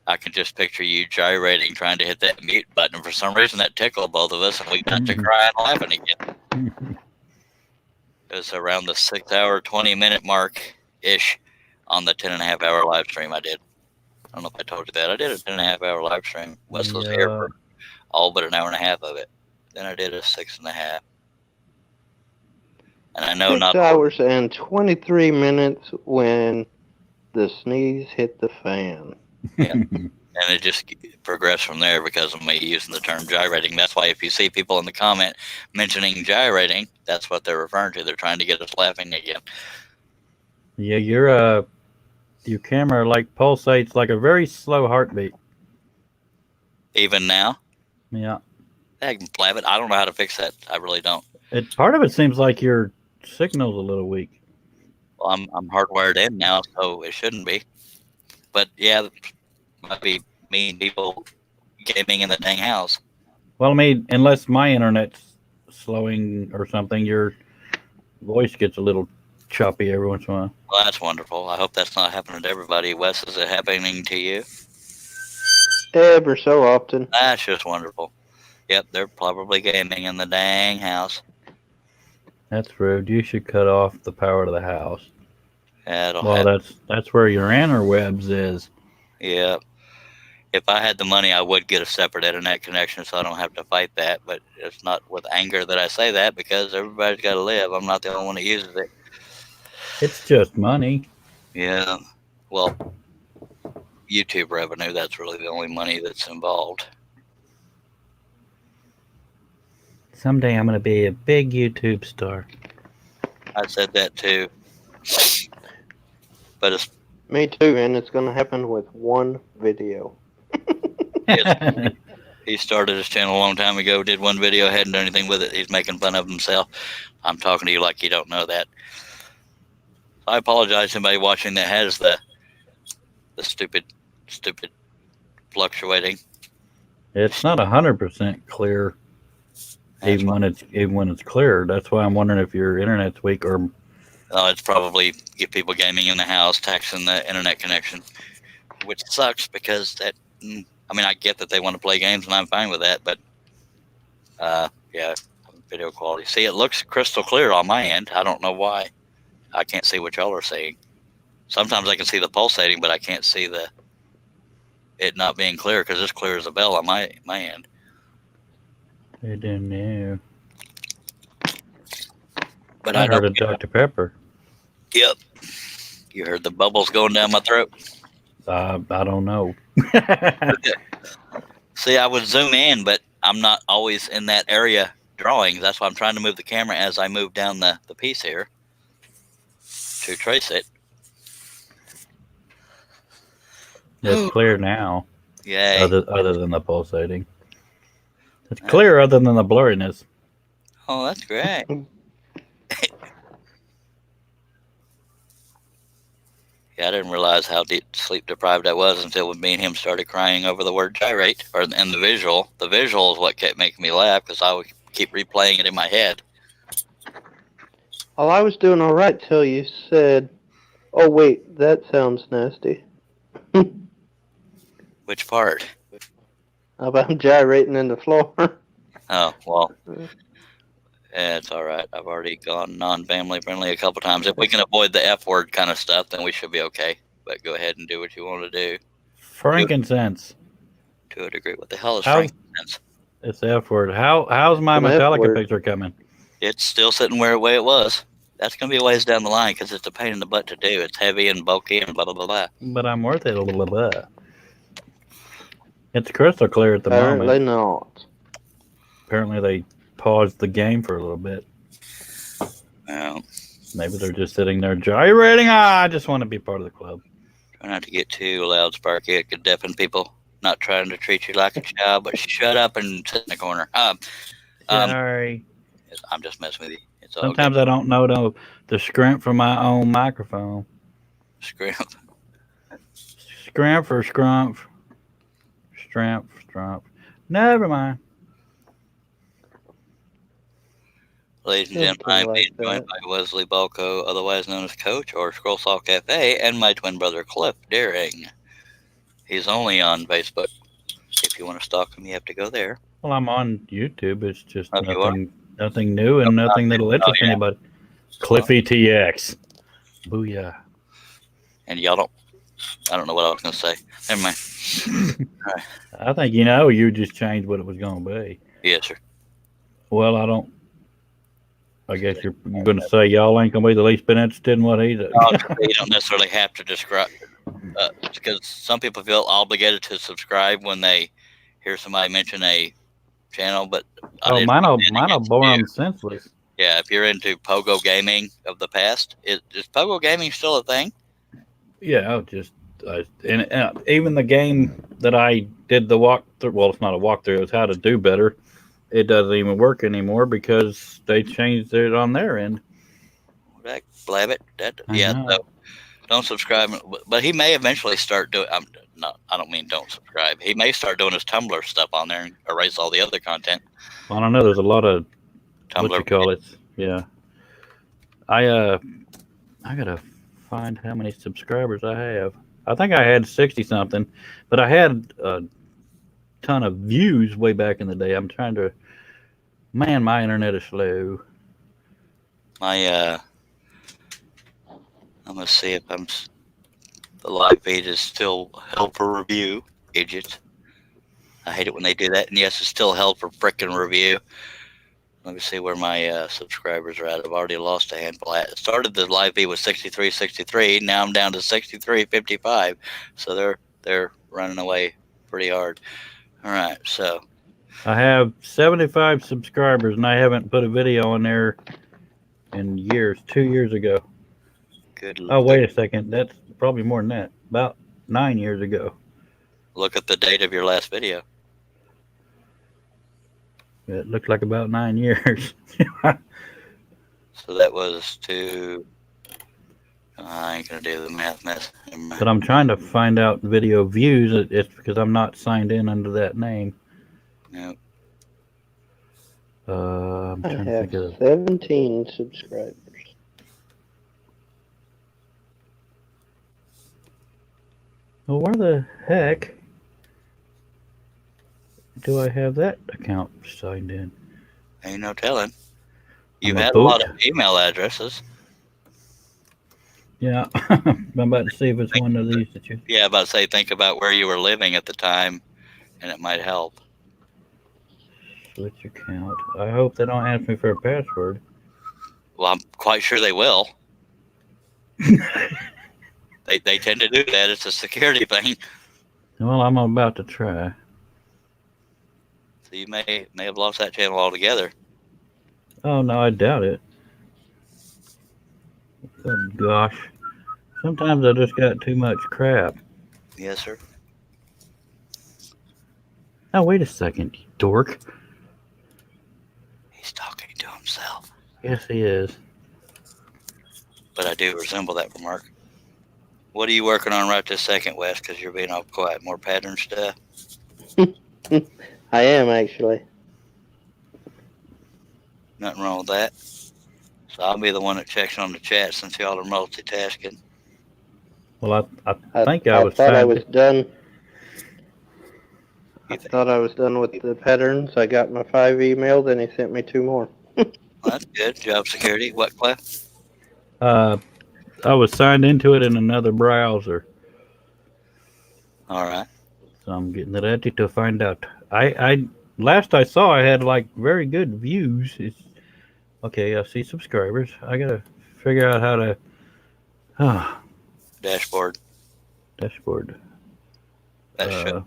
I can just picture you gyrating trying to hit that mute button. And for some reason that tickled both of us and we got to crying and laughing again. It was around the 6 hour, 20-minute mark-ish on the 10.5 hour live stream I did. I don't know if I told you that. I did a 10.5 hour live stream. Wes was here for all but an hour and a half of it. Then I did a 6.5. And I know 6 hours and 23 minutes when the sneeze hit the fan. Yeah. And it just progressed from there because of me using the term gyrating. That's why if you see people in the comment mentioning gyrating, that's what they're referring to. They're trying to get us laughing again. Yeah, your camera like pulsates like a very slow heartbeat. Even now? Yeah. Heck, Flabbit, I don't know how to fix that. I really don't. Part of it seems like your signal's a little weak. Well, I'm hardwired in now, so it shouldn't be. But yeah, might be mean people gaming in the dang house. Well, I mean, unless my internet's slowing or something, your voice gets a little choppy every once in a while. Well, that's wonderful. I hope that's not happening to everybody. Wes, is it happening to you? Ever so often. That's just wonderful. Yep, they're probably gaming in the dang house. That's rude. You should cut off the power to the house. That'll Well, happen. that's where your interwebs is. Yeah. If I had the money, I would get a separate internet connection so I don't have to fight that. But it's not with anger that I say that because everybody's got to live. I'm not the only one that uses it. It's just money. Yeah. Well, YouTube revenue, that's really the only money that's involved. Someday I'm going to be a big YouTube star. I said that too. But it's Me too, and it's going to happen with one video. he started his channel a long time ago, did one video, hadn't done anything with it. He's making fun of himself. I'm talking to you like you don't know that. I apologize to anybody watching that has the stupid fluctuating. It's not 100% clear, even when it's clear. That's why I'm wondering if your internet's weak or. It's probably get people gaming in the house, taxing the internet connection, which sucks because that. I mean, I get that they want to play games, and I'm fine with that. But yeah, video quality. See, it looks crystal clear on my end. I don't know why. I can't see what y'all are seeing. Sometimes I can see the pulsating, but I can't see it not being clear because it's clear as a bell on my end. I don't know. But I heard a Dr. Pepper. Yep. You heard the bubbles going down my throat? I don't know. See, I would zoom in, but I'm not always in that area drawing. That's why I'm trying to move the camera as I move down the piece here to trace it. It's clear now. Yay. Other than the pulsating. It's clear other than the blurriness. Oh, that's great. Yeah, I didn't realize how sleep deprived I was until when me and him started crying over the word gyrate, and the visual. The visual is what kept making me laugh because I would keep replaying it in my head. Oh, I was doing all right till you said, "Oh wait, that sounds nasty." Which part? About gyrating in the floor. Oh, well, it's all right. I've already gone non-family friendly a couple times. If we can avoid the F word kind of stuff, then we should be okay. But go ahead and do what you want to do. Frankincense. To a degree. What the hell is How- frankincense? It's the F word. How's my An F Metallica word. picture coming? It's still sitting where the way it was. That's going to be a ways down the line because it's a pain in the butt to do. It's heavy and bulky and blah, blah, blah, blah. But I'm worth it. Blah, blah, blah. It's crystal clear at the Apparently moment. not. Apparently they paused the game for a little bit. Well, Maybe they're just sitting there gyrating. I just want to be part of the club. try not to get too loud, Sparky. It could deafen people. Not trying to treat you like a child, but shut up and sit in the corner. Sorry. I'm just messing with you. It's all Sometimes I don't know the scrimp for my own microphone. good. Scrimp. Scrimp or scrump. Strump. Never mind. Ladies and gentlemen, I'm Something being like joined by Wesley Balco, otherwise known as Coach, or Scroll Saw Cafe, and my twin brother Cliff Deering. He's only on Facebook. If you want to stalk him, you have to go there. Well, I'm on YouTube. It's just Oh, you nothing new and nothing that'll interest yeah. anybody. Cliffy TX. Booyah. And y'all don't. I don't know what I was going to say. Never mind. I think you just changed what it was going to be. Yes, sir. Well, I guess you're going to say y'all ain't going to be the least bit interested in what he does. You don't necessarily have to describe. Because some people feel obligated to subscribe when they hear somebody mention a channel, but mine'll bore them senseless. Yeah, if you're into Pogo gaming of the past, is Pogo gaming still a thing? Yeah, and even the game that I did the walkthrough. Well, it's not a walkthrough. It's how to do better. It doesn't even work anymore because they changed it on their end. That blab it. That I yeah. know. So don't subscribe, but he may eventually start doing. I don't mean don't subscribe. He may start doing his Tumblr stuff on there and erase all the other content. Well, I don't know. There's a lot of what Tumblr. you call it. Yeah. I gotta find how many subscribers I have. I think I had 60 something, but I had a ton of views way back in the day. I'm trying to. Man, my internet is slow. My I'm gonna see if the live feed is still held for review. Idiots. I hate it when they do that. And yes, it's still held for frickin' review. Let me see where my subscribers are at. I've already lost a handful. I started the live feed with 63. Now I'm down to 63.55. So they're running away pretty hard. All right, so I have 75 subscribers, and I haven't put a video on there in years. 2 years ago. good. Oh, wait a second. That's probably more than that. About 9 years ago. Look at the date of your last video. It looked like about 9 years. So that was to. I ain't gonna do the math. But I'm trying to find out video views. It's because I'm not signed in under that name. No. I'm I trying to have think of. 17 subscribers. Well, where the heck do I have that account signed in? Ain't no telling. You've I'm a had a lot boot. of email addresses. Yeah, I'm about to see if it's one of these that you. Yeah, about to say, think about where you were living at the time, and it might help. Switch account. I hope they don't ask me for a password. Well, I'm quite sure they will. They tend to do that. It's a security thing. Well, I'm about to try. So you may have lost that channel altogether. Oh no, I doubt it. Good gosh. Sometimes I just got too much crap. Yes, sir. Now wait a second, you dork. He's talking to himself. Yes, he is. But I do resemble that remark. What are you working on right this second, Wes? Because you're being all quiet. More pattern stuff? I am actually. Nothing wrong with that. So I'll be the one that checks on the chat since y'all are multitasking. Well, I think I was thought I signed. was done. I You think? thought I was done with the patterns. I got my 5 emails, and he sent me 2 more. Well, that's good. Job security. What, Cliff? I was signed into it in another browser, All right. so I'm getting ready to find out. I last I saw, I had like very good views. It's okay. I see subscribers. I gotta figure out how to. Dashboard. Dashboard. That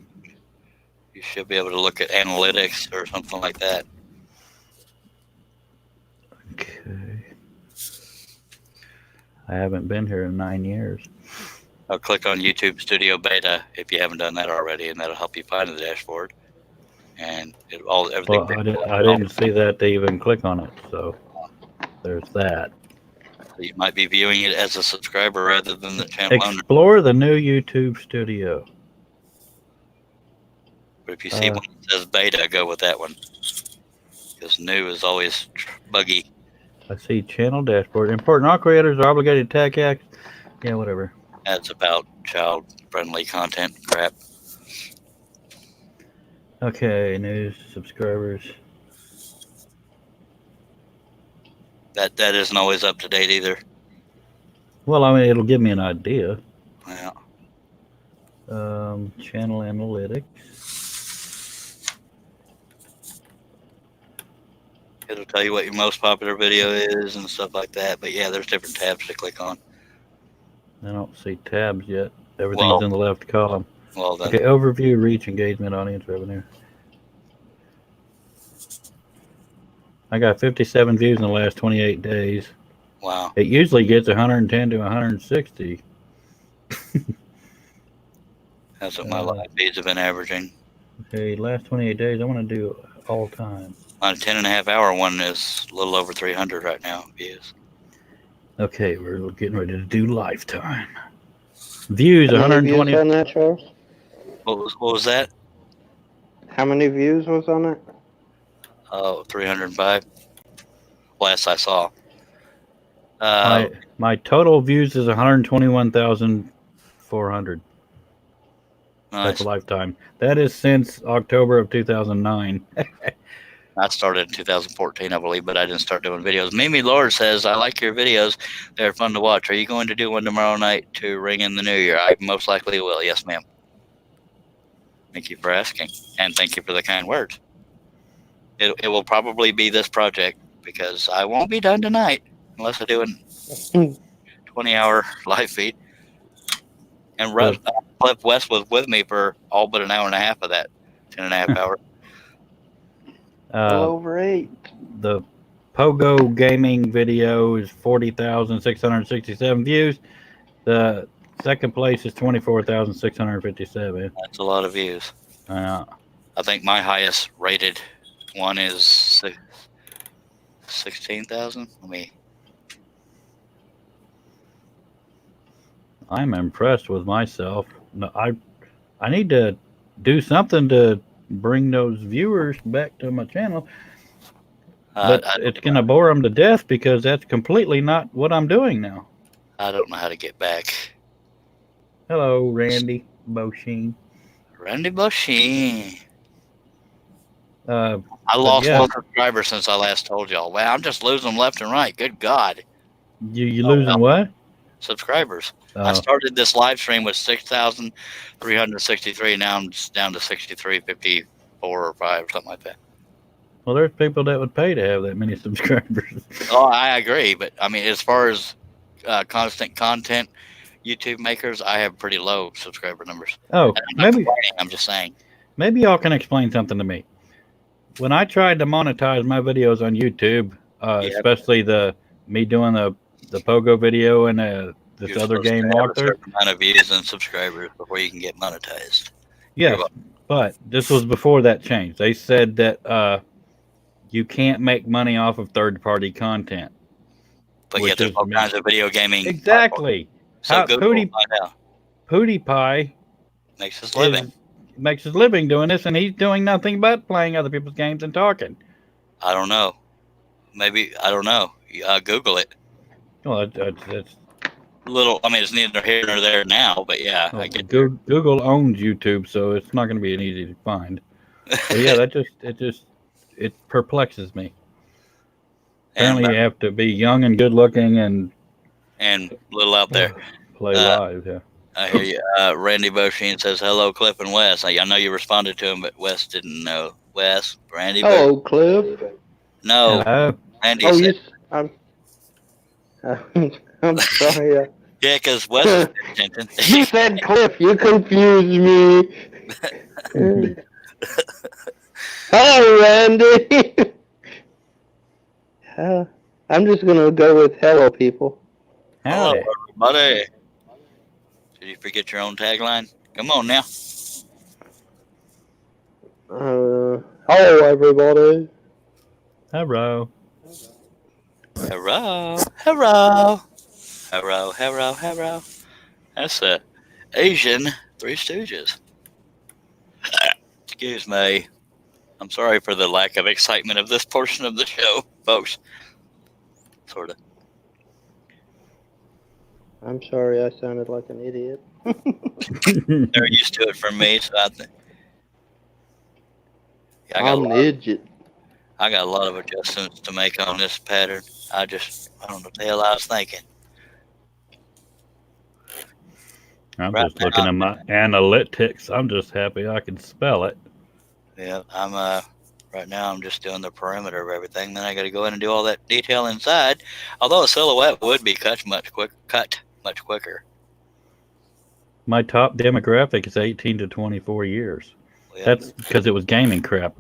you should be able to look at analytics or something like that. Okay. I haven't been here in 9 years. I'll click on YouTube Studio Beta if you haven't done that already, and that'll help you find the dashboard. And everything. Well, I didn't see that to even click on it, so there's that. You might be viewing it as a subscriber rather than the channel owner. Explore the new YouTube Studio. But if you see one that says beta, go with that one. Because new is always buggy. I see channel dashboard. Important. All creators are obligated to tag act. Yeah, whatever. That's about child-friendly content crap. Okay, news, subscribers. That isn't always up to date either. Well, I mean, it'll give me an idea. Yeah. Channel analytics. It'll tell you what your most popular video is and stuff like that. But yeah, there's different tabs to click on. I don't see tabs yet. Everything's in the left column. Well, then. Okay, overview, reach, engagement, audience, revenue. I got 57 views in the last 28 days. Wow. It usually gets 110 to 160. That's what my live feeds have been averaging. Okay, last 28 days, I want to do all time. On a 10.5 hour one is a little over 300 right now views. Okay, we're getting ready to do lifetime. Views How many 120. views on that, Charles? What was that? How many views was on it? Oh, 305. Last I saw. My total views is 121,400. That's Nice. lifetime. That is since October of 2009. I started in 2014, I believe, but I didn't start doing videos. Mimi Lord says, I like your videos. They're fun to watch. Are you going to do one tomorrow night to ring in the new year? I most likely will. Yes, ma'am. Thank you for asking. And thank you for the kind words. It will probably be this project because I won't be done tonight unless I do a 20-hour live feed. And Cliff West was with me for all but an hour and a half of that 10.5 hours. Well over 8. The Pogo gaming video is 40,667 views. The second place is 24,657. That's a lot of views. I think my highest rated one is 16,000. I'm impressed with myself. No, I need to do something to bring those viewers back to my channel. But it's going to bore them to death because that's completely not what I'm doing now. I don't know how to get back. Hello, Randy Bosheen. Randy Bosheen. I lost 1 subscriber since I last told y'all. Wow, I'm just losing them left and right. Good God. You losing what? Subscribers. I started this live stream with 6,363. Now I'm just down to 6,354 or 5 or something like that. Well, there's people that would pay to have that many subscribers. Oh, I agree. But I mean, as far as constant content YouTube makers, I have pretty low subscriber numbers. Oh, maybe I'm just saying. Maybe y'all can explain something to me. When I tried to monetize my videos on YouTube, especially me doing the Pogo video and this other game walkthrough, a certain amount of views and subscribers before you can get monetized. Yes, but this was before that changed. They said that you can't make money off of third-party content. But yet there's all kinds of video gaming. Exactly. So PewDiePie makes his living. Makes his living doing this, and he's doing nothing but playing other people's games and talking. I don't know. Maybe, I don't know. Google it. Well, it's little. I mean, it's neither here nor there now, but yeah, I get Google owns YouTube, so it's not going to be an easy to find. But yeah, it perplexes me. Apparently, you have to be young and good looking and little out there. Play live, yeah. I hear you. Randy Bosheen says, hello, Cliff and Wes. I know you responded to him, but Wes didn't know. Wes, Randy. Hello, Cliff. No. Hello. Randy said. I'm sorry. Yeah, because Wes is attention. You said Cliff. You confused me. Hello, Randy. I'm just going to go with hello, people. Hello, everybody. Did you forget your own tagline? Come on now. Hello, everybody. Hello. Hello. Hello. Hello, hello, hello. That's Asian Three Stooges. Excuse me. I'm sorry for the lack of excitement of this portion of the show, folks. Sort of. I'm sorry I sounded like an idiot. They're used to it from me, so I think. Yeah, I'm an idiot. I got a lot of adjustments to make on this pattern. I don't know what the hell I was thinking. I'm just looking at my analytics. I'm just happy I can spell it. Yeah, right now I'm just doing the perimeter of everything. Then I got to go in and do all that detail inside. Although a silhouette would be cut much quicker. My top demographic is 18 to 24 years. Yeah. That's because it was gaming crap.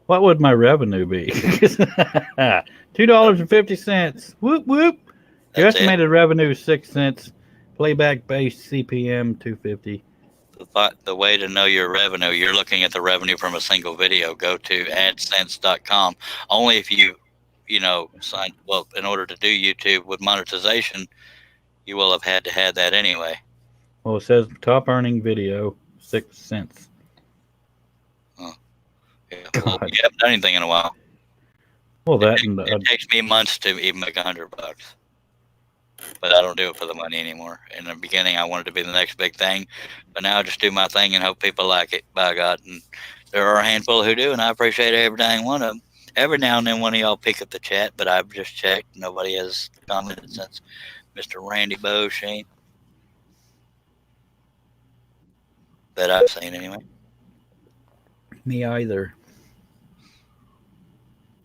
What would my revenue be? $2.50. Whoop whoop. Your estimated revenue is 6 cents. Playback base CPM 250. The way to know your revenue, you're looking at the revenue from a single video. Go to AdSense.com. Only if you sign. Well, in order to do YouTube with monetization, you will have had to have that anyway. Well, it says top earning video, 6 cents. Yeah. Well, God. we haven't done anything in a while. Well, that and It takes me months to even make $100, but I don't do it for the money anymore. In the beginning, I wanted to be the next big thing, but now I just do my thing and hope people like it. By God, and there are a handful who do, and I appreciate every dang one of them. Every now and then, one of y'all pick up the chat, but I've just checked. Nobody has commented since Mr. Randy Beauchene that I've seen anyway. me either.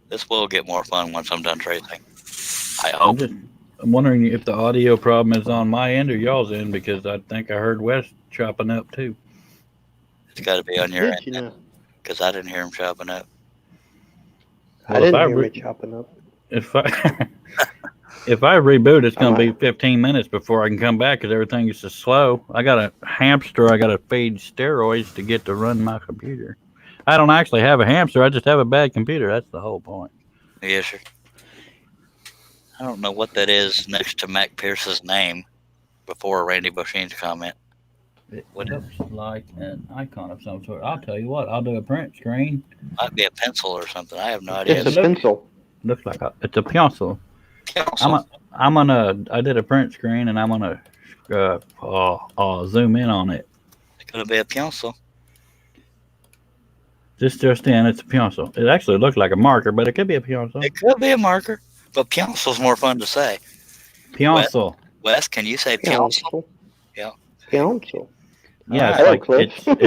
This will get more fun once I'm done tracing. I hope. I'm wondering if the audio problem is on my end or y'all's end, because I think I heard Wes chopping up too. It's got to be on your Did you end know? because I didn't hear him chopping up. I Well, if didn't I hear re- me chopping up. If I if I reboot, it's gonna be Alright. 15 minutes before I can come back because everything is so slow. I got a hamster. I got to feed steroids to get to run my computer. I don't actually have a hamster. I just have a bad computer. That's the whole point. Yes, sir. I don't know what that is next to Mac Pierce's name before Randy Beauchene's comment. It What- looks like an icon of some sort. I'll tell you what. I'll do a print screen. Might be a pencil or something. I have no idea. It's a pencil. Looks like it's a pencil. Council. I did a print screen and I'm gonna zoom in on it. It's gonna be a pencil. Just in, it's a pencil. It actually looks like a marker, but it could be a pencil. It could be a marker, but pencil's more fun to say. Pencil. Wes, can you say pencil? Pencil. Yeah. Pencil. Yeah, Hello, it's like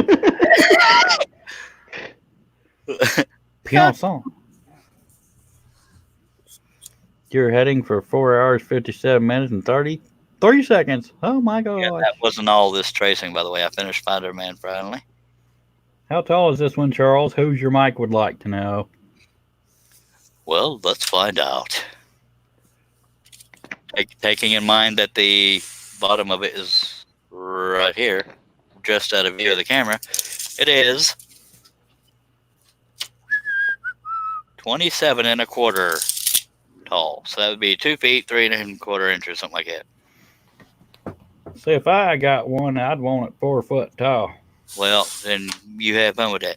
it's pencil. You're heading for 4 hours, 57 minutes, and 33 seconds. Oh my gosh. Yeah, that wasn't all this tracing, by the way. I finished Spiderman finally. How tall is this one, Charles? Who's your mic would like to know? Well, let's find out. Taking in mind that the bottom of it is right here, just out of view of the camera, it is 27 and a quarter tall. So that would be 2 feet, 3.25 inches, something like that. See, if I got one, I'd want it 4 foot tall. Well, then you have fun with that.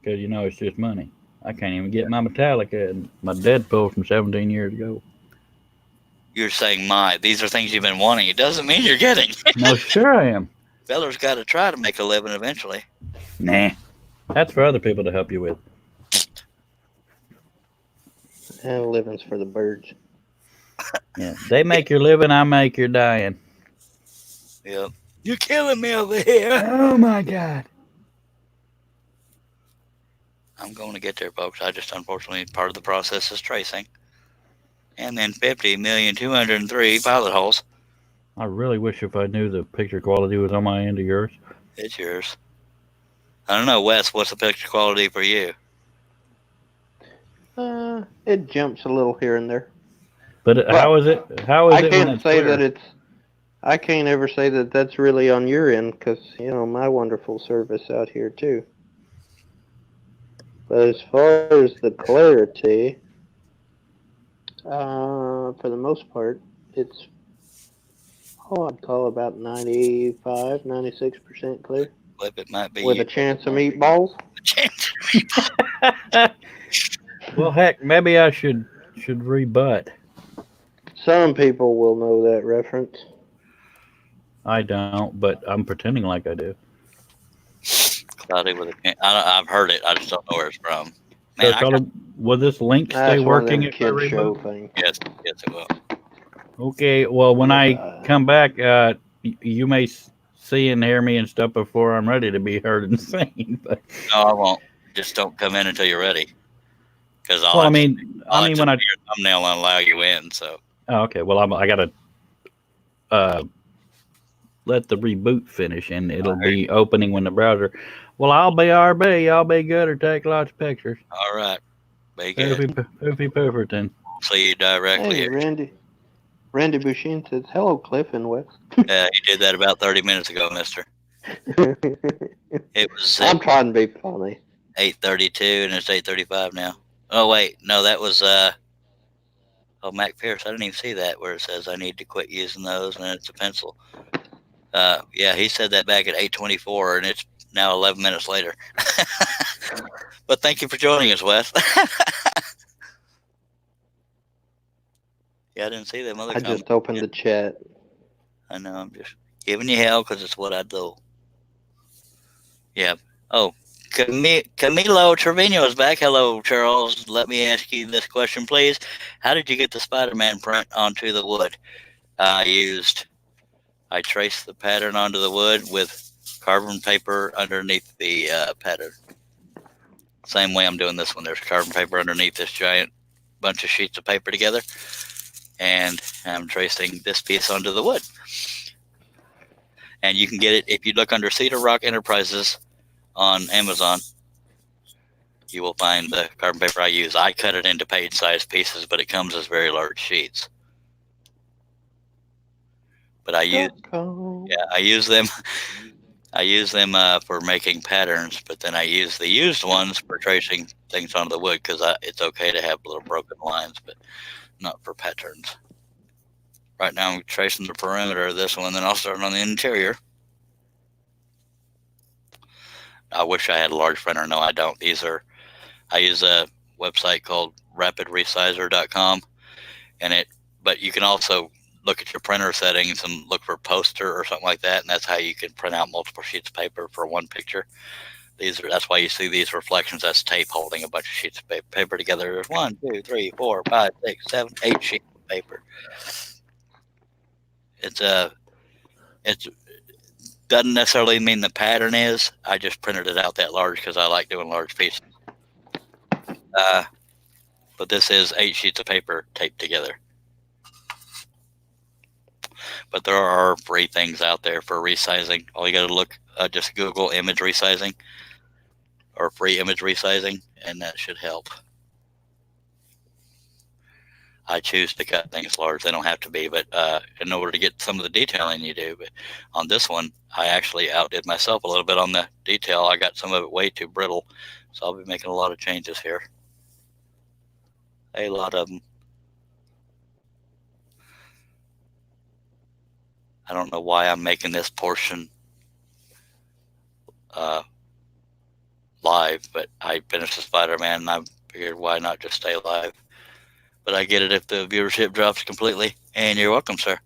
Because, it's just money. I can't even get my Metallica and my Deadpool from 17 years ago. You're saying these are things you've been wanting. It doesn't mean you're getting. No, sure I am. Feller's got to try to make a living eventually. Nah. That's for other people to help you with. And living's for the birds. Yeah. They make your living, I make your dying. Yep. You're killing me over here. Oh my God. I'm going to get there, folks. I just, unfortunately, part of the process is tracing. And then 50,203 pilot holes. I really wish if I knew the picture quality was on my end of yours. It's yours. I don't know, Wes, what's the picture quality for you? It jumps a little here and there. But how is it? How is I it when can't it's say clear? that it's. I can't ever say that that's really on your end because my wonderful service out here too. But as far as the clarity, for the most part, it's I'd call about 95, 96% clear. Flip, it might be With you. a chance of meatballs. Well, heck, maybe I should rebut. Some people will know that reference. I don't, but I'm pretending like I do. Cloudy with a I've heard it. I just don't know where it's from. So, Man, Charlie, will this link stay That's one of working them if I kid show reboot? things. yes, it will. Okay, well, when I come back, you may see and hear me and stuff before I'm ready to be heard and seen. But No, I won't. Just don't come in until you're ready. Because well, I mean, when I your thumbnail and allow you in. So okay, well, I gotta let the reboot finish, and it'll be opening when the browser. Well, I'll be RB. I'll be good or take lots of pictures. all right, be good. Poofy Pooferton. See you directly. Hey, Randy Bouchine says, hello, Cliff and Wes. Yeah, you did that about 30 minutes ago, mister. It was I'm trying to be funny. 8:32 and it's 8:35 now. Oh wait, no, that was Mac Pierce. I didn't even see that where it says I need to quit using those, and it's a pencil. Yeah, he said that back at 8:24, and it's now 11 minutes later. But thank you for joining us, Wes. Yeah, I didn't see them other I comments. just opened the chat. I know, I'm just giving you hell because it's what I do. Yeah. Oh, Camilo Trevino is back. Hello, Charles. Let me ask you this question, please. How did you get the Spider-Man print onto the wood? I traced the pattern onto the wood with carbon paper underneath the pattern. Same way I'm doing this one. There's carbon paper underneath this giant bunch of sheets of paper together, and I'm tracing this piece onto the wood. And you can get it if you look under Cedar Rock Enterprises on Amazon. You will find the carbon paper I use. I cut it into page-sized pieces, but it comes as very large sheets. But I use them. I use them for making patterns, but then I use the used ones for tracing things onto the wood because it's okay to have little broken lines, but not for patterns. Right now I'm tracing the perimeter of this one, then I'll start on the interior. I wish I had a large printer. No, I don't. I use a website called rapidresizer.com, but you can also look at your printer settings and look for poster or something like that, and that's how you can print out multiple sheets of paper for one picture. That's why you see these reflections. That's tape holding a bunch of sheets of paper together. There's 1, 2, 3, 4, 5, 6, 7, 8 sheets of paper. It doesn't necessarily mean the pattern is. I just printed it out that large because I like doing large pieces. But this is 8 sheets of paper taped together. But there are free things out there for resizing. All you got to look, just Google image resizing or free image resizing, and that should help. I choose to cut things large. They don't have to be, but in order to get some of the detailing you do. But on this one, I actually outdid myself a little bit on the detail. I got some of it way too brittle, so I'll be making a lot of changes here. A lot of them. I don't know why I'm making this portion live, but I finished the Spider-Man, and I figured why not just stay live. But I get it if the viewership drops completely. And you're welcome, sir.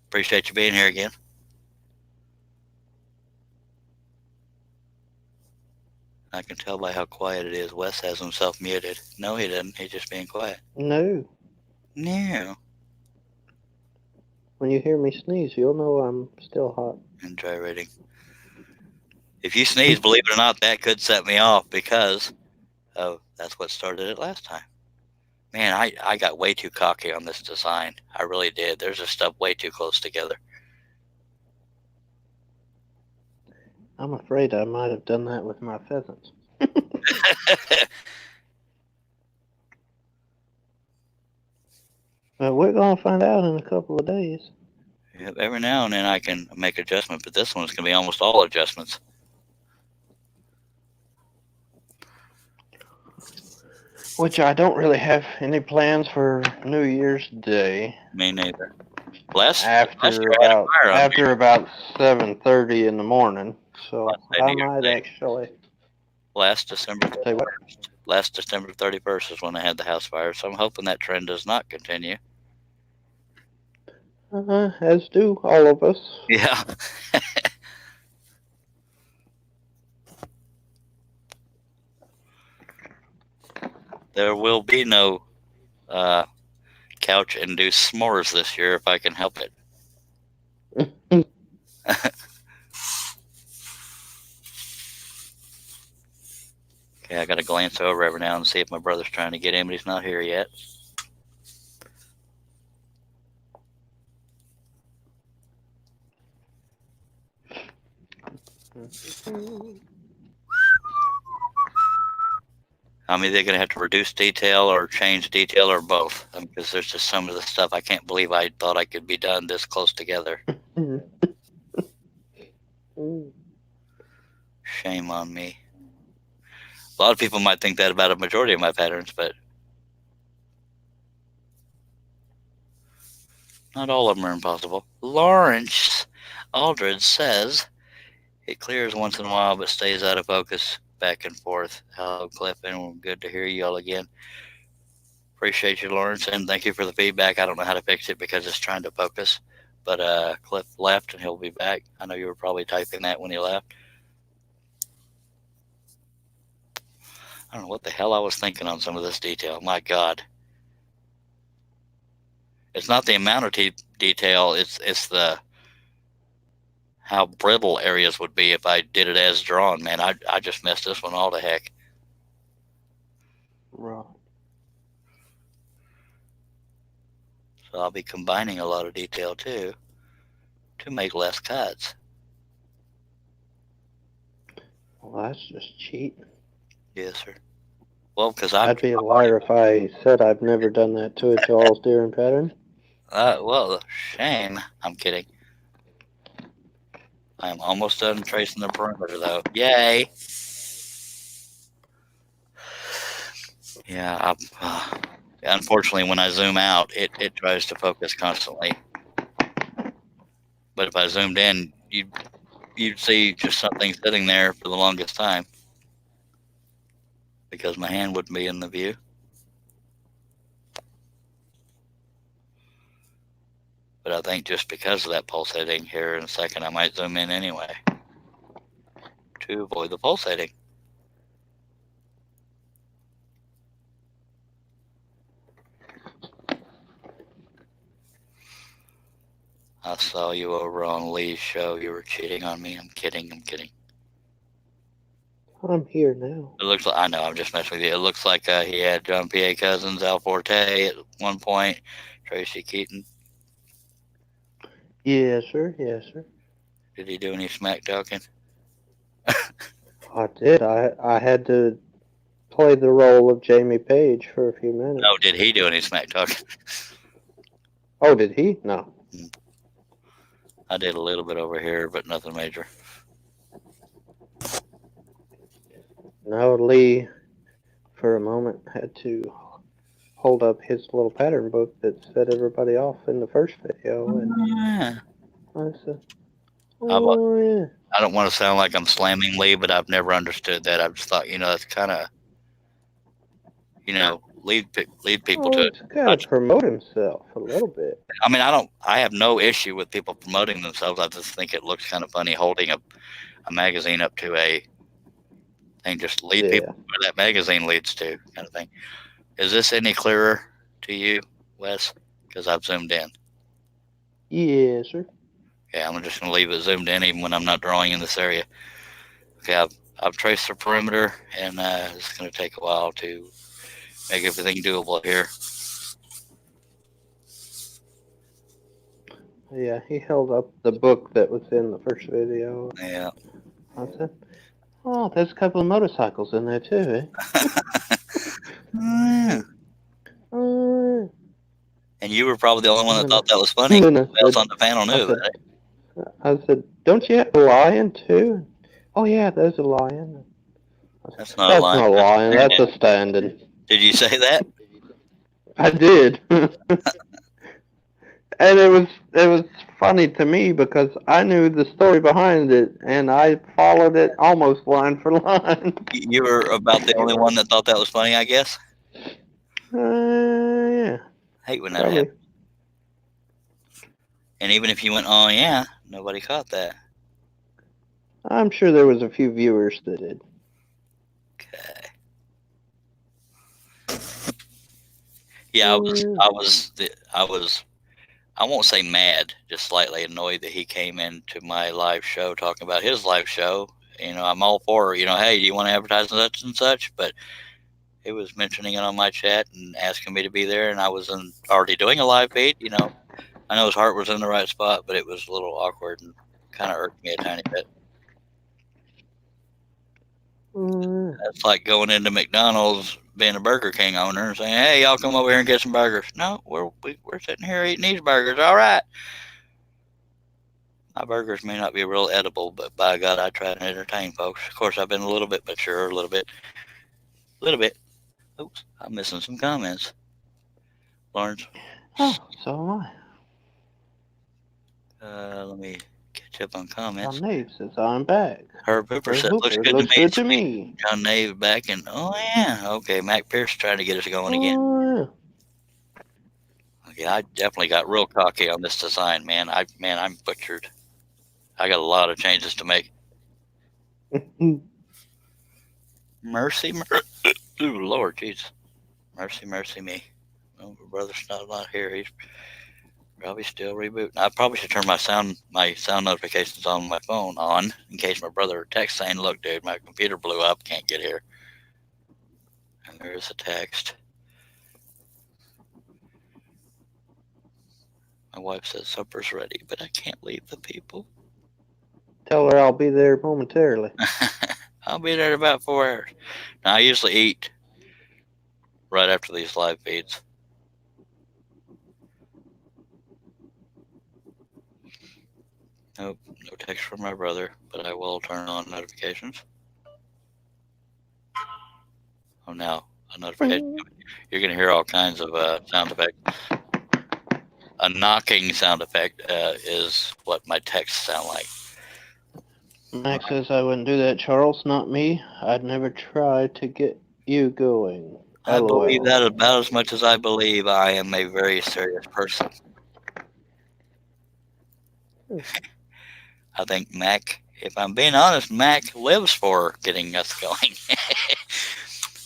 Appreciate you being here again. I can tell by how quiet it is. Wes has himself muted. No, he didn't. He's just being quiet. No. No. When you hear me sneeze, you'll know I'm still hot. And gyrating. If you sneeze, believe it or not, that could set me off because that's what started it last time. Man, I got way too cocky on this design. I really did. There's just stuff way too close together. I'm afraid I might have done that with my pheasants. We're going to find out in a couple of days. Yep, every now and then I can make adjustments, but this one's going to be almost all adjustments. Which I don't really have any plans for New Year's Day. Me neither. Last After about 7:30 in the morning, so I might actually. Last December 31st is when I had the house fire, so I'm hoping that trend does not continue. As do all of us. Yeah. There will be no couch-induced s'mores this year if I can help it. Okay, I got to glance over every now and see if my brother's trying to get in, but he's not here yet. I'm either going to have to reduce detail or change detail or both, because there's just some of the stuff I can't believe I thought I could be done this close together. Shame on me. A lot of people might think that about a majority of my patterns, but not all of them are impossible. Lawrence Aldred says it clears once in a while, but stays out of focus back and forth. Hello, Cliff, and good to hear you all again. Appreciate you, Lawrence, and thank you for the feedback. I don't know how to fix it because it's trying to focus, but Cliff left and he'll be back. I know you were probably typing that when he left. I don't know what the hell I was thinking on some of this detail. My God. It's not the amount of detail, it's the how brittle areas would be if I did it as drawn. Man, I just messed this one all to heck. Right. So I'll be combining a lot of detail too to make less cuts. Well, that's just cheap. Yes, sir. Well, because I'd be a liar if I said I've never done that to a Jaws deer and pattern. Well, shame. I'm kidding. I'm almost done tracing the perimeter, though. Yay! Yeah, unfortunately, when I zoom out, it tries to focus constantly. But if I zoomed in, you'd see just something sitting there for the longest time because my hand wouldn't be in the view. But I think just because of that pulsating here in a second, I might zoom in anyway to avoid the pulsating. I saw you over on Lee's show. You were cheating on me. I'm kidding. I'm here now. It looks like, I know, I'm just messing with you. It looks like he had John P.A. Cousins, Al Forte at one point, Tracy Keaton. Yes, sir. Yes, sir. Did he do any smack talking? I did. I had to play the role of Jamie Page for a few minutes. No, did he do any smack talking? Oh, did he? No. I did a little bit over here, but nothing major. No, Lee, for a moment, had to hold up his little pattern book that set everybody off in the first video. And Yeah. I said, I don't want to sound like I'm slamming Lee, but I've never understood that. I've just thought, that's kind of, lead people to it. He's got to promote himself a little bit. I mean, I have no issue with people promoting themselves. I just think it looks kind of funny holding a magazine up to a thing. Just lead people where that magazine leads to, kind of thing. Is this any clearer to you, Wes? Because I've zoomed in. Yes, sir. Yeah, I'm just going to leave it zoomed in even when I'm not drawing in this area. Okay, I've traced the perimeter, and it's going to take a while to make everything doable here. Yeah, he held up the book that was in the first video. Yeah. I said, oh, there's a couple of motorcycles in there too, Yeah. And you were probably the only one that thought that was funny. And Who else on the panel knew that? I said, don't you have a lion too? Oh, yeah, there's a lion. That's not a lion. That's not a lion. That's a stand-in. Did you say that? I did. And it was funny to me because I knew the story behind it, and I followed it almost line for line. You were about the only one that thought that was funny, I guess? Yeah. I hate when that happens. And even if you went, oh, yeah, nobody caught that. I'm sure there was a few viewers that did. Okay. Yeah, I won't say mad, just slightly annoyed that he came into my live show talking about his live show. I'm all for, hey, do you want to advertise such and such? But he was mentioning it on my chat and asking me to be there, and I was already doing a live feed. I know his heart was in the right spot, but it was a little awkward and kind of irked me a tiny bit. That's like going into McDonald's, being a Burger King owner, and saying, hey, y'all come over here and get some burgers. No, we're sitting here eating these burgers. All right. My burgers may not be real edible, but by God, I try to entertain folks. Of course, I've been a little bit mature, a little bit. little bit. Oops, I'm missing some comments. Lawrence, Oh, so am I. let me catch up on John comments. Nave says I'm back. Herb Hooper Herb said, looks Hooper, good looks to me. good to me. John Nave back, and oh yeah, okay. Mac Pierce trying to get us going again. Oh, Okay, I definitely got real cocky on this design, man. I'm butchered. I got a lot of changes to make. yeah. Mercy, ooh, Lord, jeez, mercy me. Oh, my brother's not here. He's probably still rebooting. I probably should turn my sound notifications on my phone on in case my brother texts saying, "Look, dude, my computer blew up. Can't get here." And there's a text. My wife says supper's ready, but I can't leave the people. Tell her I'll be there momentarily. I'll be there in about 4 hours. Now, I usually eat right after these live feeds. Nope, no text from my brother, but I will turn on notifications. Oh, now a notification. You're going to hear all kinds of sound effects. A knocking sound effect is what my texts sound like. Max says I wouldn't do that, Charles. Not me. I'd never try to get you going. I believe LOL. that about as much as I believe I am a very serious person. I think Mac, if I'm being honest, Mac lives for getting us going.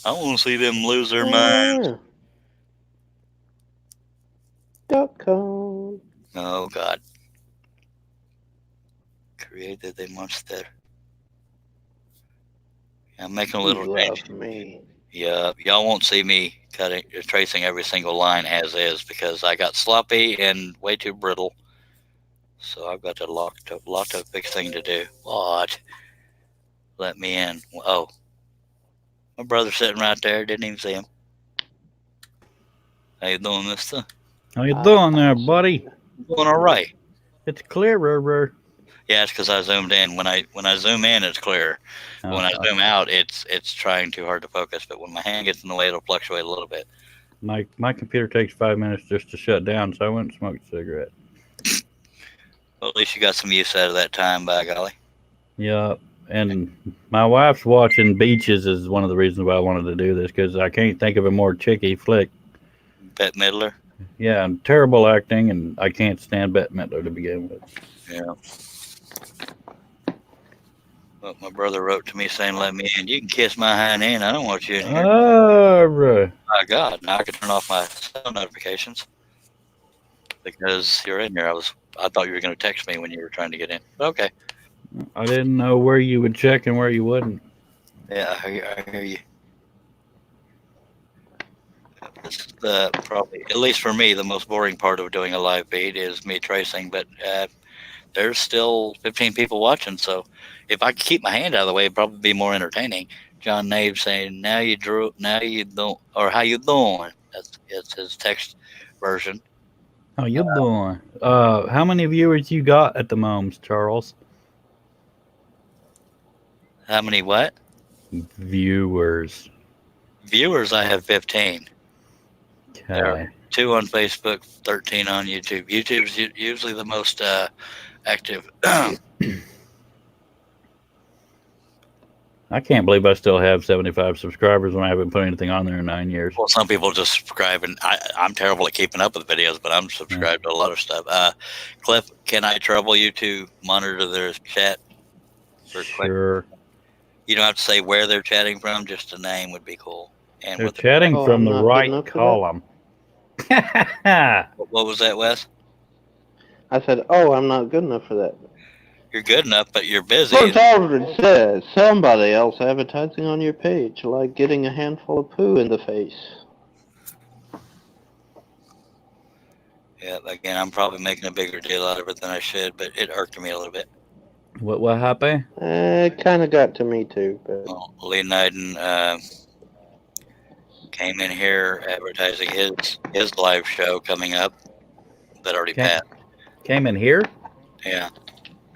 I want to see them lose their minds. .com. Oh, God. Created a monster. I'm making a little You change. love me. Yeah, y'all won't see me tracing every single line as is because I got sloppy and way too brittle. So I've got a lot of fixing to do. What? Let me in. Oh, my brother's sitting right there. Didn't even see him. How you doing, mister? How you doing there, buddy? Doing all right. It's clearer. Yeah, it's because I zoomed in. When I zoom in, it's clear. When I zoom out, it's trying too hard to focus. But when my hand gets in the way, it'll fluctuate a little bit. My computer takes 5 minutes just to shut down, so I went and smoked a cigarette. Well, at least you got some use out of that time, by golly. Yeah, and my wife's watching Beaches is one of the reasons why I wanted to do this, because I can't think of a more chicky flick. Bette Midler. Yeah, and terrible acting, and I can't stand Bette Midler to begin with. Yeah. Well, my brother wrote to me saying, "Let me in. You can kiss my hind end. I don't want you in here." My God! Now I can turn off my cell notifications because you're in here. I thought you were going to text me when you were trying to get in. Okay. I didn't know where you would check and where you wouldn't. Yeah, I hear you. This is probably, at least for me, the most boring part of doing a live feed is me tracing. But there's still 15 people watching, so if I could keep my hand out of the way, it'd probably be more entertaining. John Nave saying, now you don't, or how you doing? It's his text version. How you doing? How many viewers you got at the moment, Charles? How many what? Viewers. Viewers, I have 15. Okay. 2 on Facebook, 13 on YouTube. YouTube's usually the most active. I can't believe I still have 75 subscribers when I haven't put anything on there in 9 years. Well, some people just subscribe, and I'm terrible at keeping up with videos, but I'm subscribed to a lot of stuff. Cliff, can I trouble you to monitor their chat? Sure. You don't have to say where they're chatting from; just a name would be cool. And they're chatting from the right column. What was that, Wes? I said, "Oh, I'm not good enough for that." You're good enough, but you're busy. George Aldrin says, somebody else advertising on your page, like getting a handful of poo in the face. Yeah, again, I'm probably making a bigger deal out of it than I should, but it irked me a little bit. What happened? It kind of got to me too. But well, Lee Nyden came in here advertising his live show coming up that already passed. Came in here? Yeah.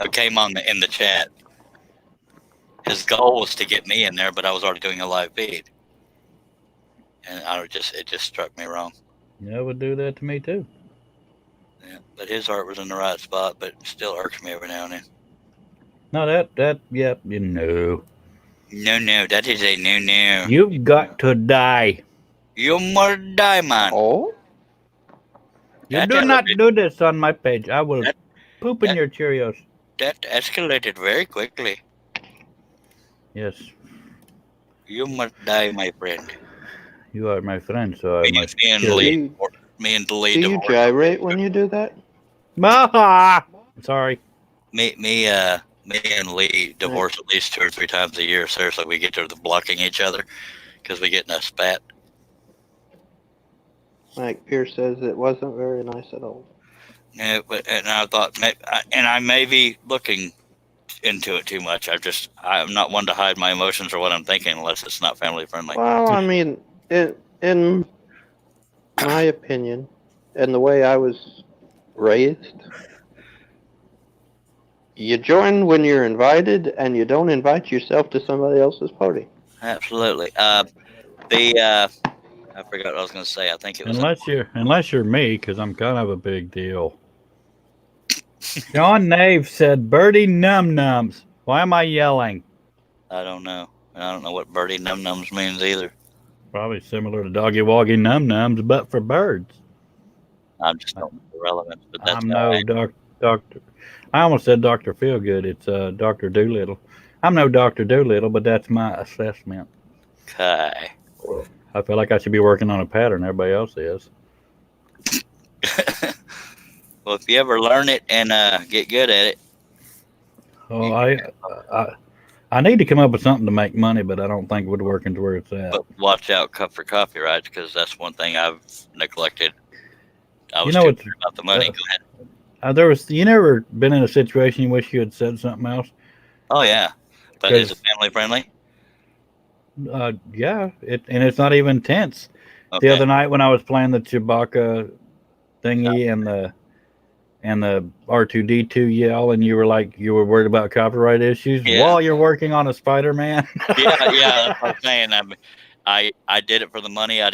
I came in the chat. His goal was to get me in there, but I was already doing a live feed. and it just struck me wrong. Yeah, it would do that to me too. Yeah, but his heart was in the right spot, but it still irks me every now and then. No, yep, you know. No, that is a no. You've got to die. You must die, man. Oh, You That do not elevated- do this on my page. I will That- poop in that- your Cheerios. That escalated very quickly. Yes, You must die, my friend. you are my friend, so I Me must and kill Lee. you. Me and Lee do you divorced. gyrate when you do that? Ah! Sorry. Me and Lee divorce at least 2 or 3 times a year. Seriously, we get to the blocking each other because we get in a spat. Mike Pierce says it wasn't very nice at all. Yeah, but and I thought, and I may be looking into it too much. I'm not one to hide my emotions or what I'm thinking unless it's not family friendly. Well, I mean, in my opinion, and the way I was raised, you join when you're invited, and you don't invite yourself to somebody else's party. Absolutely. I forgot what I was going to say. I think it was Unless you're me, because I'm kind of a big deal. John Nave said, "Birdie num nums." Why am I yelling? I don't know. I don't know what birdie num nums means either. Probably similar to doggy woggy num nums, but for birds. I'm just don't know the relevance, but that's I'm no doctor. I almost said Doctor Feelgood. It's Doctor Doolittle. I'm no Doctor Doolittle, but that's my assessment. okay. I feel like I should be working on a pattern. Everybody else is. Well, if you ever learn it and get good at it, Oh, I need to come up with something to make money, but I don't think it would work into where it's at. but watch out for copyrights because that's one thing I've neglected. I was know too what's- worried about the money. Go ahead. You never been in a situation you wish you had said something else? Oh yeah, but is it 'Cause- family friendly? Yeah, it's not even tense. Okay. The other night when I was playing the Chewbacca thingy and the R2D2 yell, and you were worried about copyright issues Yeah. while you're working on a Spider-Man. yeah, that's what I'm saying. I did it for the money. I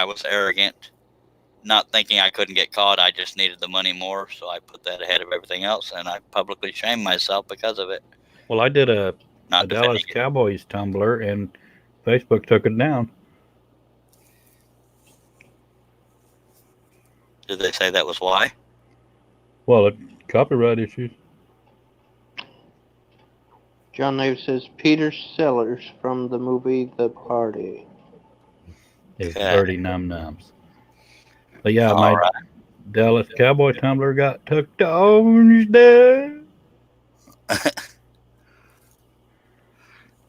was arrogant, not thinking I couldn't get caught. I just needed the money more, so I put that ahead of everything else, and I publicly shamed myself because of it. Well, I did a Not Dallas defending it. Cowboys Tumblr, and Facebook took it down. Did they say that was why? Well, copyright issues. John Nave says Peter Sellers from the movie The Party. It's Okay. Birdie Num Nums. But yeah, All my right. Dallas Cowboy Tumblr got took down.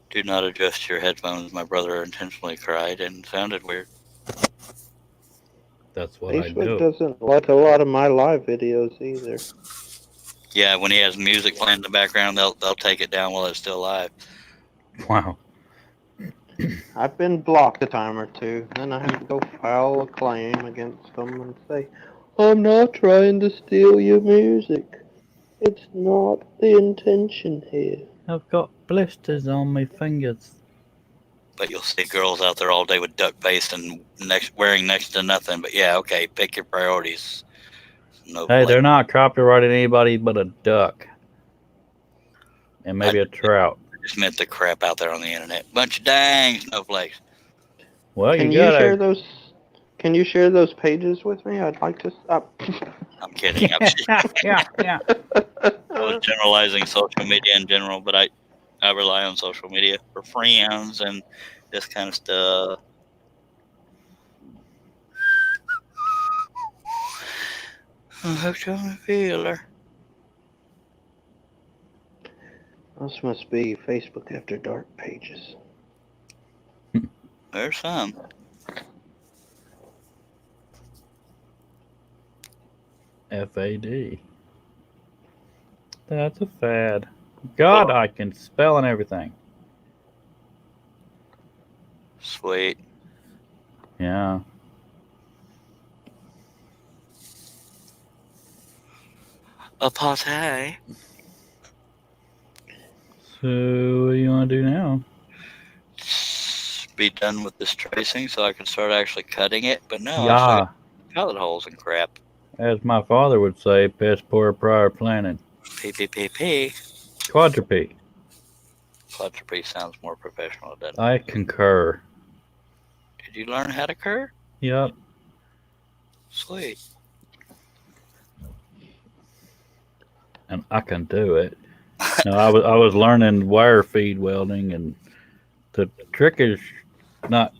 Do not adjust your headphones. My brother intentionally cried and sounded weird. That's what I Facebook do. doesn't like a lot of my live videos either. Yeah, when he has music playing in the background, they'll take it down while it's still live. Wow. I've been blocked a time or two, then I have to go file a claim against them and say, I'm not trying to steal your music. It's not the intention here. I've got blisters on my fingers. But you'll see girls out there all day with duck face and wearing next to nothing. But yeah, okay, pick your priorities. No, Hey, they're not copyrighting anybody but a duck. And maybe a trout. just meant the crap out there on the internet. Bunch of dang snowflakes. Well, Can you you gotta. share those? Can you share those pages with me? I'd like to. I'm kidding. yeah. I was generalizing social media in general, but I rely on social media for friends and this kind of stuff. I hope you're a feeler. This must be Facebook After Dark pages. There's some. FAD. That's a fad. God, I can spell and everything. Sweet. Yeah. A party. So, what do you want to do now? be done with this tracing so I can start actually cutting it. But no, I still Yeah, got pellet holes and crap. as my father would say, pest poor prior planted. PPPP. Quadrupede. Quadrupede sounds more professional, doesn't it? I concur. Did you learn how to cur? Yep. Sweet. And I can do it. No, I was learning wire feed welding, and the trick is not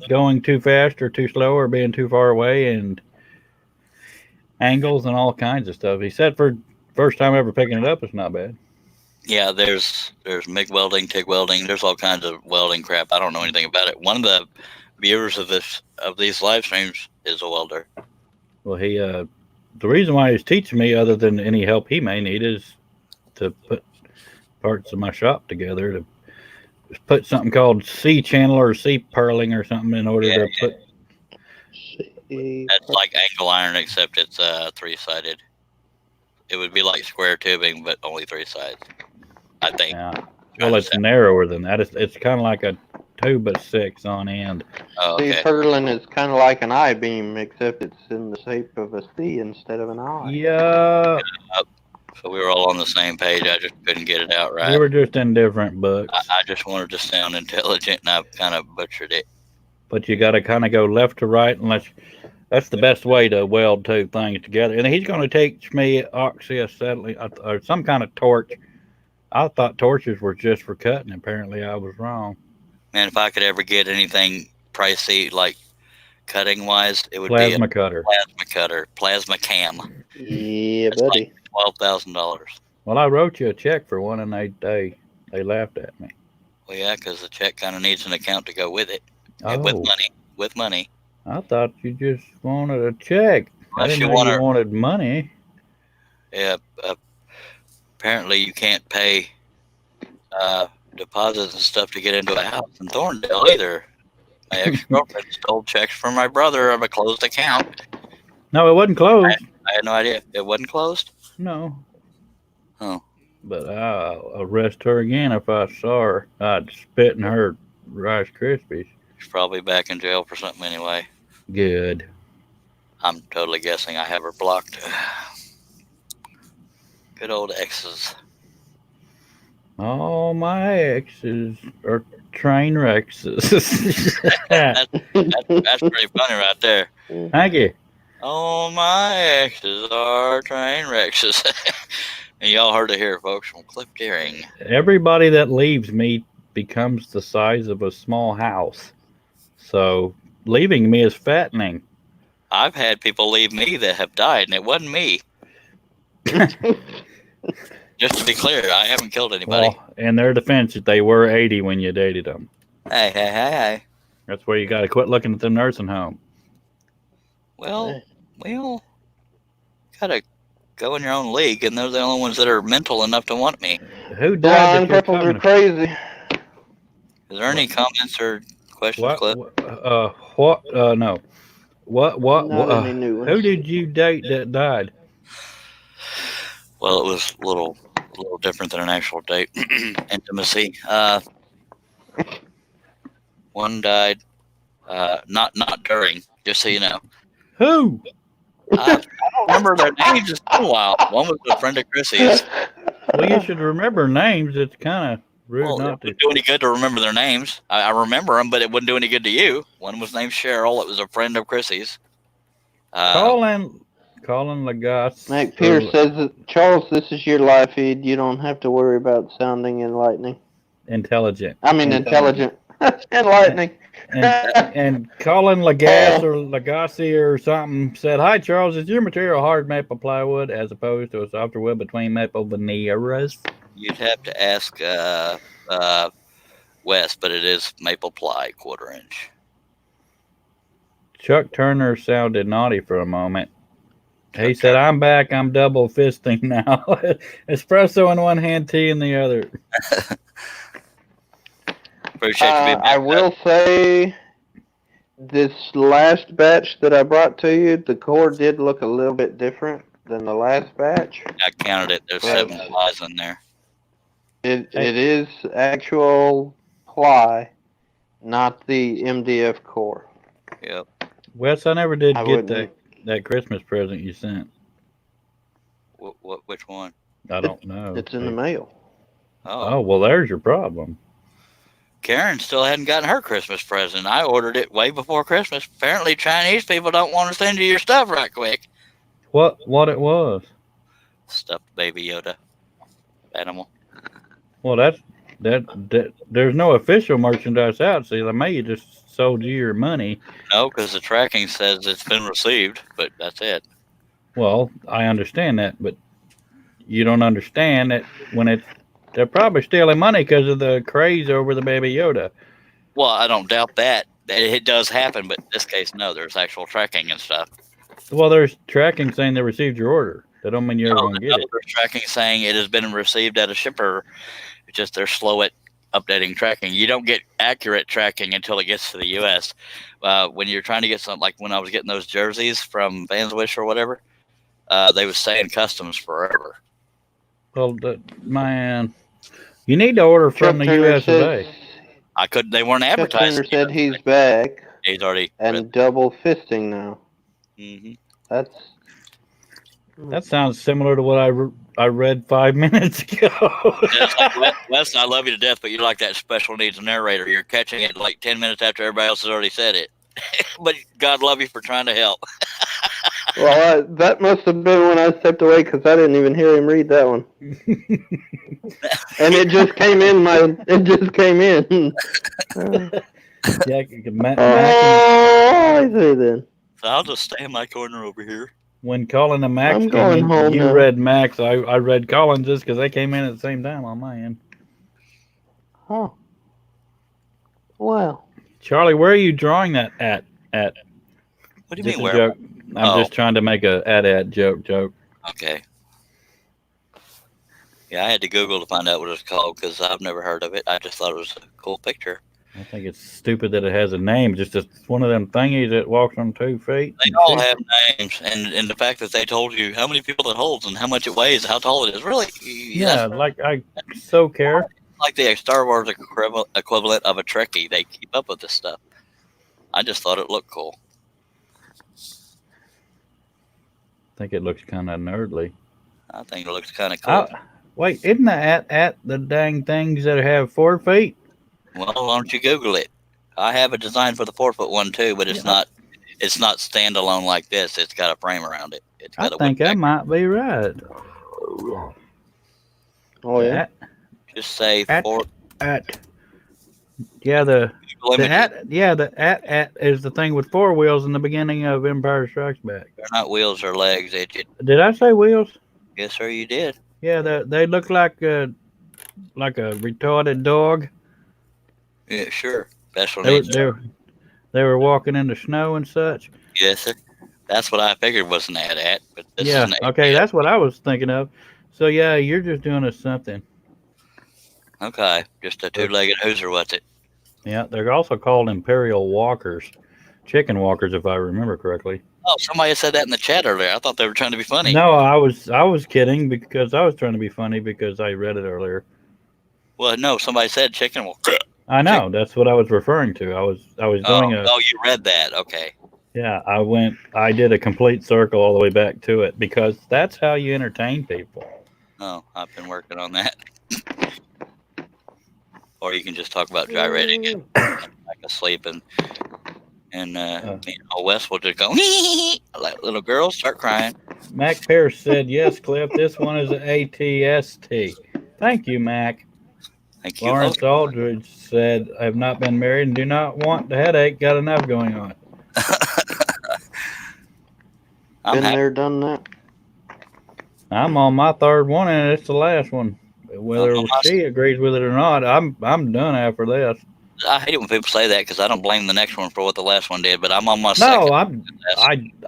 going too fast or too slow or being too far away, and angles and all kinds of stuff. He said for first time ever picking it up, it's not bad. Yeah, there's MIG welding, TIG welding. There's all kinds of welding crap. I don't know anything about it. One of the viewers of these live streams is a welder. Well, the reason why he's teaching me, other than any help he may need, is to put parts of my shop together to put something called C channel or C purling or something in order to put. That's like angle iron, except it's 3-sided. It would be like square tubing, but only 3 sides. I think. Yeah. Well, it's narrower than that. It's kind of like a 2x6 on end. Oh, okay. See, purling is kind of like an I-beam, except it's in the shape of a C instead of an I. Yeah. So we were all on the same page. I just couldn't get it out right. We were just in different books. I just wanted to sound intelligent, and I kind of butchered it. But you got to kind of go left to right, unless that's the best way to weld two things together. And he's going to teach me oxyacetylene or some kind of torch. I thought torches were just for cutting. Apparently, I was wrong. Man, if I could ever get anything pricey, like cutting wise, it would Plasma be cutter. Plasma cutter, plasma cam. Yeah, That's buddy. like $12,000. Well, I wrote you a check for one, and they laughed at me. Well, yeah, because the check kind of needs an account to go with it. Oh, With money. I thought you just wanted a check. I Unless didn't you know you wanted money. Yeah, apparently you can't pay deposits and stuff to get into a house in Thorndale either. My ex-girlfriend stole checks from my brother of a closed account. No, it wasn't closed. I had no idea. It wasn't closed? No. Oh. But I'll arrest her again if I saw her. I'd spit in her Rice Krispies. She's probably back in jail for something anyway. Good. I'm totally guessing I have her blocked. Good old exes. All my exes are train wrecks. That's pretty funny right there. Thank you. All my exes are train wrecks. And y'all heard it here, folks, from Cliff Deering. Everybody that leaves me becomes the size of a small house. So leaving me is fattening. I've had people leave me that have died, and it wasn't me. Just to be clear, I haven't killed anybody. Well, in their defense, they were 80 when you dated them. Hey. That's where you got to quit looking at the nursing home. Well, gotta go in your own league, and they're the only ones that are mental enough to want me. Who died? Blind couples are crazy. Is there any comments or questions, Cliff? No. Not any new ones. Who did you date that died? Well, it was a little different than an actual date. Intimacy. One died, not during, just so you know. Who? I don't remember their names. It's been a while. One was a friend of Chrissy's. Well, you should remember names. It's kind of rude Well, it not to. wouldn't do any good to remember their names. I remember them, but it wouldn't do any good to you. One was named Cheryl. It was a friend of Chrissy's. Colin Lagasse. Mac Pierce says that, Charles, this is your live feed. You don't have to worry about sounding enlightening. Intelligent. I mean, intelligent. Enlightening. And Colin Lagasse or Lagasse or something said, "Hi, Charles. Is your material hard maple plywood as opposed to a softer wood between maple veneers?" You'd have to ask Wes, but it is maple ply, 1/4 inch. Chuck Turner sounded naughty for a moment. He said, "I'm back. I'm double fisting now. Espresso in one hand, tea in the other." Appreciate you being back. I will say, this last batch that I brought to you, the core did look a little bit different than the last batch. I counted it. There's 7 plies in there. It is actual ply, not the MDF core. Yep. Wes, I never did I get wouldn't. that Christmas present you sent. Which one? I don't know. It's in the mail. Oh, well, there's your problem. Karen still hadn't gotten her Christmas present. I ordered it way before Christmas. Apparently, Chinese people don't want to send you your stuff right quick. What it was? Stuffed Baby Yoda animal. Well, that there's no official merchandise out, so they may have just sold you your money. No, because the tracking says it's been received, but that's it. Well, I understand that, but you don't understand that when they're probably stealing money because of the craze over the Baby Yoda. Well, I don't doubt that. It does happen, but in this case, no, there's actual tracking and stuff. Well, there's tracking saying they received your order. That don't mean you're ever going to get it. There's tracking saying it has been received at a shipper. It's just they're slow at updating tracking. You don't get accurate tracking until it gets to the U.S. When you're trying to get something, like when I was getting those jerseys from Vans Wish or whatever, they was saying customs forever. Well, man, you need to order from the U.S. of A. I couldn't. They weren't Chuck advertising. Turner said he's back He's already and double fisting now. Mm-hmm. That sounds similar to what I read 5 minutes ago. Wes, I love you to death, but you're like that special needs narrator. You're catching it like 10 minutes after everybody else has already said it. But God love you for trying to help. Well, that must have been when I stepped away because I didn't even hear him read that one. And it just came in. It just came in. Yeah, I see then. So I'll just stay in my corner over here. When Colin and Max I'm came going in, home you now. read Max. I read Colin just because they came in at the same time on my end. Oh. Wow. Charlie, where are you drawing that at? What do you Just mean, a where? joke. I'm just trying to make a at joke. Okay. Yeah, I had to Google to find out what it's called because I've never heard of it. I just thought it was a cool picture. I think it's stupid that it has a name. Just one of them thingies that walks on 2 feet. They all have names, and the fact that they told you how many people it holds and how much it weighs, how tall it is, really. Yeah, like I so care. Like the Star Wars equivalent of a Trekkie. They keep up with this stuff. I just thought it looked cool. I think it looks kind of nerdly. I think it looks kind of cool. Wait, isn't that at the dang things that have 4 feet? Well, why don't you Google it? I have a design for the 4-foot one too, but it's not standalone like this. It's got a frame around it. It's got I think I might be right. Oh yeah. Just say Yeah, the at is the thing with 4 wheels in the beginning of Empire Strikes Back. They're not wheels or legs. Did I say wheels? Yes, sir, you did. Yeah, they look like a retarded dog. Yeah, sure. Special They needs. were walking in the snow and such. Yes, sir. That's what I figured was an at. But this Yeah, is an okay, that's what I was thinking of. So yeah, you're just doing us something. Okay, just a 2-legged hooser. What's it? Yeah, they're also called Imperial Walkers, chicken walkers, if I remember correctly. Oh, somebody said that in the chat earlier. I thought they were trying to be funny. No, I was kidding because I was trying to be funny because I read it earlier. Well, no, somebody said chicken will. I know, that's what I was referring to. I was doing Oh, you read that? Okay. Yeah, I did a complete circle all the way back to it because that's how you entertain people. Oh, I've been working on that. Or you can just talk about gyrating and back asleep and Wes will just go like little girls start crying. Mac Pierce said, "Yes, Cliff. This one is an ATST." Thank you, Mac. Thank you. Lawrence Aldridge said, "I have not been married and do not want the headache. Got enough going on." Been there, done that. I'm on my 3rd one, and it's the last one. Whether she agrees with it or not, I'm done after this. I hate it when people say that because I don't blame the next one for what the last one did, but I'm on my second. No,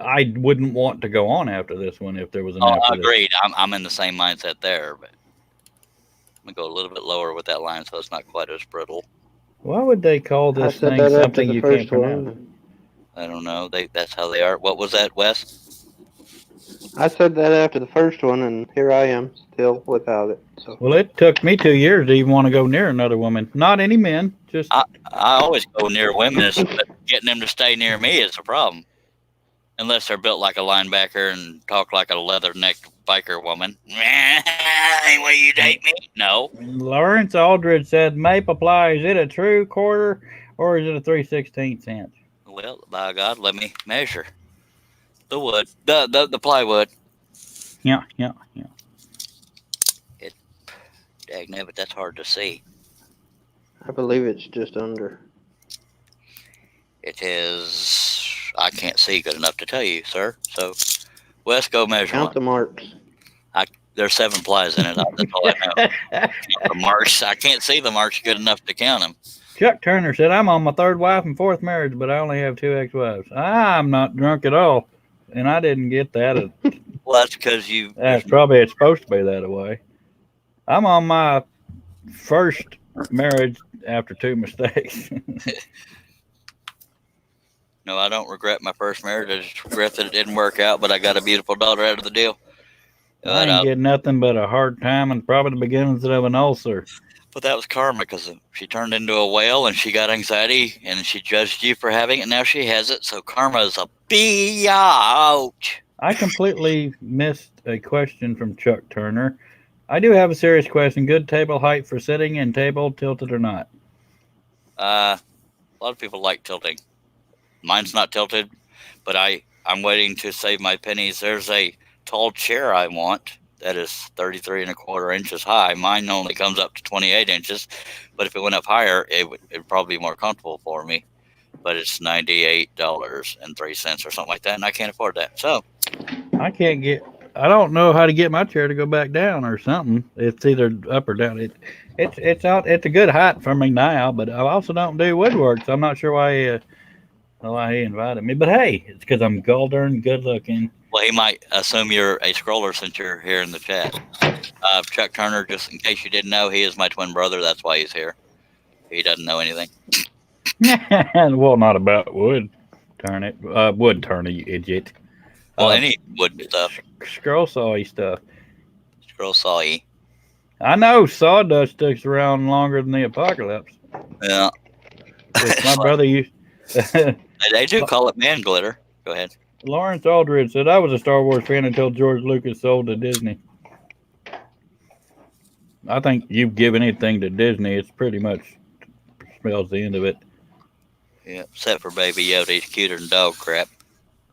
I wouldn't want to go on after this one if there was an after agreed. I'm in the same mindset there, but I'm going to go a little bit lower with that line so it's not quite as brittle. Why would they call this thing something you can't pronounce? I don't know. That's how they are. What was that, Wes? I said that after the first one, and here I am still without it. So Well, it took me 2 years to even want to go near another woman. Not any men, just I always go near women, but getting them to stay near me is a problem. Unless they're built like a linebacker and talk like a leather-necked biker woman. Will you date me? No. Lawrence Aldridge said, Maple Ply, is it a true quarter or is it a 3/16 inch? Well, by God, let me measure the wood, the plywood. Yeah. Dagnabbit, that's hard to see. I believe it's just under. It is. I can't see good enough to tell you, sir. So, Wes, go measure Count one. the marks. There's 7 plies in it. That's all I know. Count the marks. I can't see the marks good enough to count them. Chuck Turner said, I'm on my 3rd wife and 4th marriage, but I only have 2 ex-wives. I'm not drunk at all. And I didn't get that. Well, that's because you. That's probably it's supposed to be that way. I'm on my 1st marriage after 2 mistakes. No, I don't regret my first marriage. I just regret that it didn't work out, but I got a beautiful daughter out of the deal. I ain't getting nothing but a hard time and probably the beginnings of an ulcer. But that was karma because she turned into a whale and she got anxiety and she judged you for having it. Now she has it. So karma is a biatch. I completely missed a question from Chuck Turner. I do have a serious question. Good table height for sitting and table tilted or not? A lot of people like tilting. Mine's not tilted, but I'm waiting to save my pennies. There's a tall chair I want that is 33 1/4 inches high. Mine only comes up to 28 inches, but if it went up higher, it'd probably be more comfortable for me. But it's $98.03 or something like that, and I can't afford that. So I don't know how to get my chair to go back down or something. It's either up or down. It's a good height for me now, but I also don't do woodwork, so I'm not sure why he invited me. But hey, it's because I'm darn good looking. Well, he might assume you're a scroller since you're here in the chat. Chuck Turner, just in case you didn't know, he is my twin brother. That's why he's here. He doesn't know anything. Well, not about wood. Turn it. Wood turner, you idiot. Well, any wood stuff. Scroll sawy stuff. Scroll sawy. I know sawdust sticks around longer than the apocalypse. Yeah. My brother used. They do call it man glitter. Go ahead. Lawrence Aldridge said, I was a Star Wars fan until George Lucas sold to Disney. I think you've given anything to Disney, it's pretty much spells the end of it. Yeah, except for Baby Yoda. He's cuter than dog crap.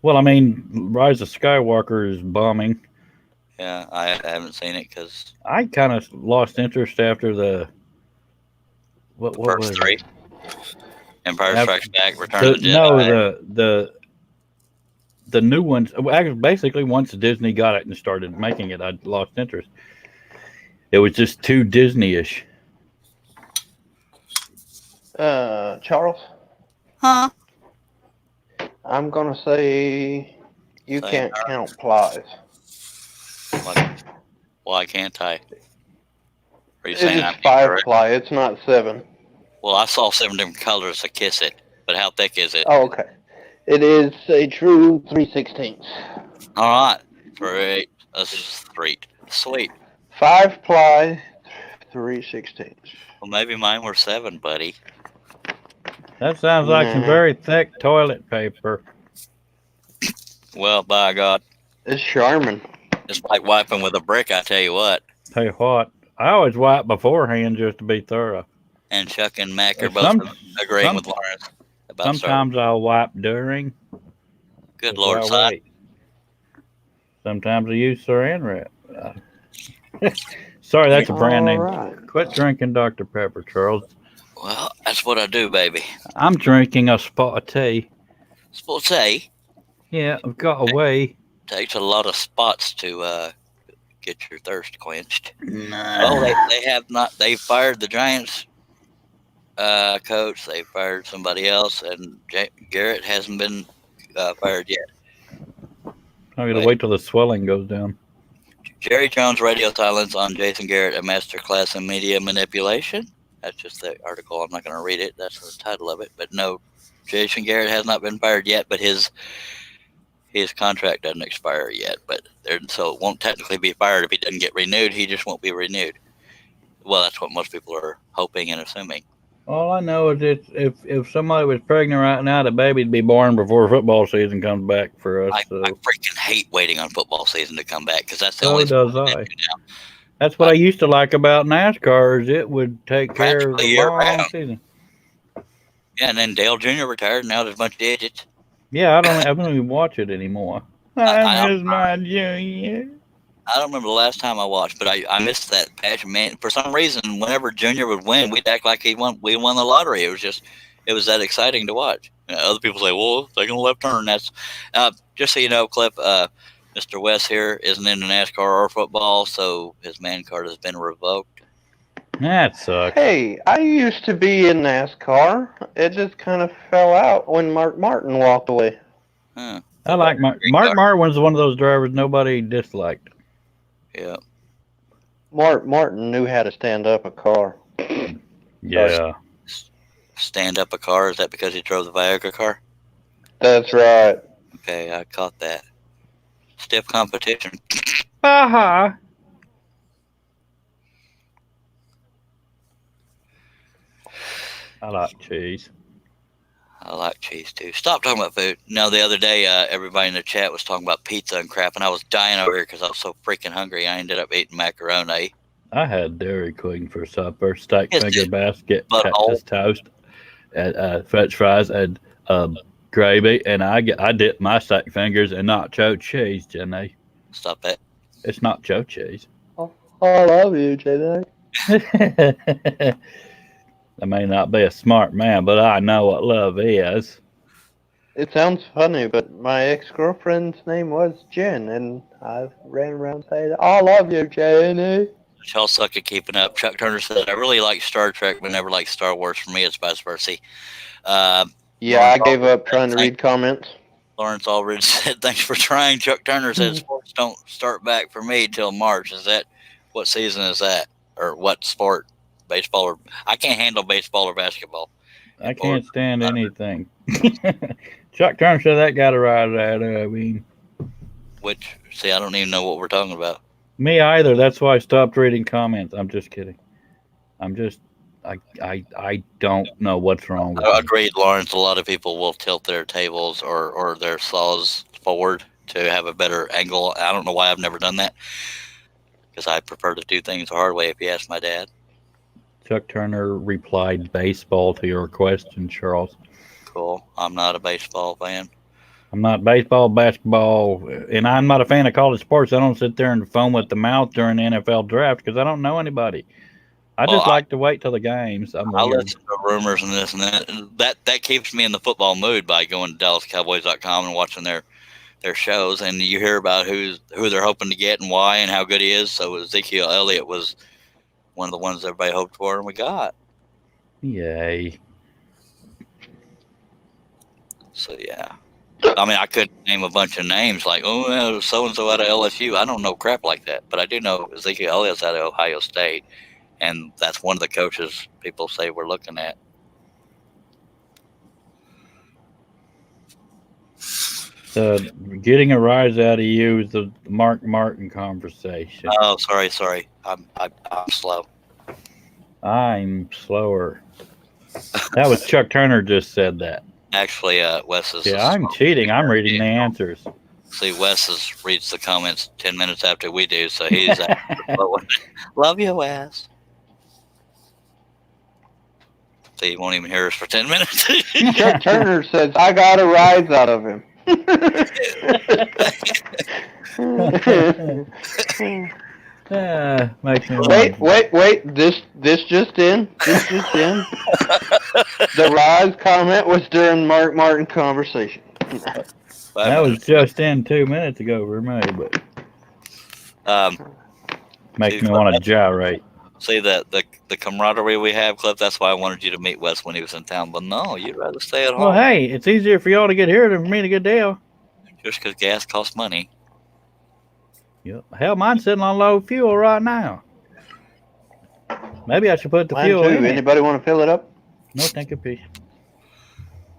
Well, I mean, Rise of Skywalker is bombing. Yeah, I haven't seen it because I kind of lost interest after the first 3. Empire Strikes Back, Return of the Jedi. No, the new ones. Basically, once Disney got it and started making it, I lost interest. It was just too Disney-ish. Charles? Huh? I'm gonna say you can't count plies. Why can't I? Are you It's saying just 5 ply. It's not 7. Well, I saw 7 different colors to kiss it, but how thick is it? Oh, okay. It is a true 3/16. All right, 3. This is 3. Sweet. 5 ply, 3/16. Well, maybe mine were 7, buddy. That sounds like some very thick toilet paper. Well, by God. It's Charmin. It's like wiping with a brick, I tell you what. Tell you what, I always wipe beforehand just to be thorough. And Chuck and Mac are both agreeing with Lawrence. Sometimes I'll wipe during. Good Lord, son. Sometimes I use saran wrap. Sorry, that's a brand name. Right. Quit drinking Dr. Pepper, Charles. Well, that's what I do, baby. I'm drinking a spot of tea. Spot of tea? Yeah, I've got a way. Takes a lot of spots to get your thirst quenched. Nah. Oh, they have not. They fired the Giants coach. They fired somebody else, and Garrett hasn't been fired yet. I'm going to wait till the swelling goes down. Jerry Jones radio silence on Jason Garrett, a masterclass in media manipulation. That's just the article. I'm not going to read it. That's the title of it. But no, Jason Garrett has not been fired yet, but his his contract doesn't expire yet, but so it won't technically be fired if he doesn't get renewed. He just won't be renewed. Well, that's what most people are hoping and assuming. All I know is if somebody was pregnant right now, the baby'd be born before football season comes back for us. I So, freaking hate waiting on football season to come back because that's the so only does sport I'm I. into now. That's what I used to like about NASCAR is it would take care of Practically the year long round. season. Yeah, and then Dale Jr. retired. Now there's a bunch of digits. Yeah, I don't even watch it anymore. I miss my junior. I don't remember the last time I watched, but I missed that passion, man. For some reason, whenever Junior would win, we'd act like we won the lottery. It was that exciting to watch. Other people say, well, taking a left turn. That's just so you know, Cliff, Mr. West here isn't into NASCAR or football, so his man card has been revoked. That sucks. Hey, I used to be in NASCAR. It just kind of fell out when Mark Martin walked away. Huh. I like Mark Martin's one of those drivers nobody disliked. Yeah. Mark Martin knew how to stand up a car. Yeah. Stand up a car? Is that because he drove the Viagra car? That's right. Okay, I caught that. Stiff competition. Aha. I like cheese. I like cheese too. Stop talking about food. No, the other day, everybody in the chat was talking about pizza and crap, and I was dying over here because I was so freaking hungry. I ended up eating macaroni. I had Dairy Queen for supper, steak Yes, finger basket, but Texas toast, and French fries, and gravy, and I dip my steak fingers in nacho cheese, Jenny. Stop that. It's nacho cheese. I love you, Jenny. I may not be a smart man, but I know what love is. It sounds funny, but my ex-girlfriend's name was Jen, and I ran around saying, I love you, Jenny. Y'all suck at keeping up. Chuck Turner said, I really like Star Trek, but never liked Star Wars. For me, it's vice versa. Yeah, I gave up trying to read comments. Lawrence Aldridge said, thanks for trying. Chuck Turner said, sports don't start back for me till March. Is that, what season is that? Or what sport? Baseball or, I can't handle baseball or basketball. I can't stand anything. Chuck Turner said that got a rise out of I mean. Which, see, I don't even know what we're talking about. Me either. That's why I stopped reading comments. I'm just kidding. I don't know what's wrong with I me. agreed, Lawrence. A lot of people will tilt their tables or their saws forward to have a better angle. I don't know why I've never done that because I prefer to do things the hard way, if you ask my dad. Chuck Turner replied baseball to your question, Charles. Cool. I'm not a baseball fan. I'm not baseball, basketball, and I'm not a fan of college sports. I don't sit there and foam at the mouth during the NFL draft because I don't know anybody. I just like to wait till the games. I listen to rumors and this and that. And that keeps me in the football mood by going to DallasCowboys.com and watching their shows, and you hear about who they're hoping to get and why and how good he is. So Ezekiel Elliott was one of the ones everybody hoped for, and we got. Yay. So, yeah. I mean, I couldn't name a bunch of names like, oh, well, so-and-so out of LSU. I don't know crap like that, but I do know Ezekiel Elliott's out of Ohio State, and that's one of the coaches people say we're looking at. Getting a rise out of you is the Mark Martin conversation. Oh, sorry. I'm slow. I'm slower. That was Chuck Turner just said that. Actually, Wes is. Yeah, I'm cheating. I'm reading the answers. See, Wes reads the comments 10 minutes after we do, so he's. Love you, Wes. See, he won't even hear us for 10 minutes. Chuck Turner says, I got a rise out of him. Makes me Wait. This just in. The rise comment was during Mark Martin conversation. That was just in 2 minutes ago for me, but makes me want to gyrate. See the camaraderie we have, Cliff. That's why I wanted you to meet Wes when he was in town. But no, you'd rather stay at home. Well, hey, it's easier for y'all to get here than for me to get there. Just because gas costs money. Yep. Hell, mine's sitting on low fuel right now. Maybe I should put the Mine fuel too. in it. Anybody want to fill it up? No, thank you, peace.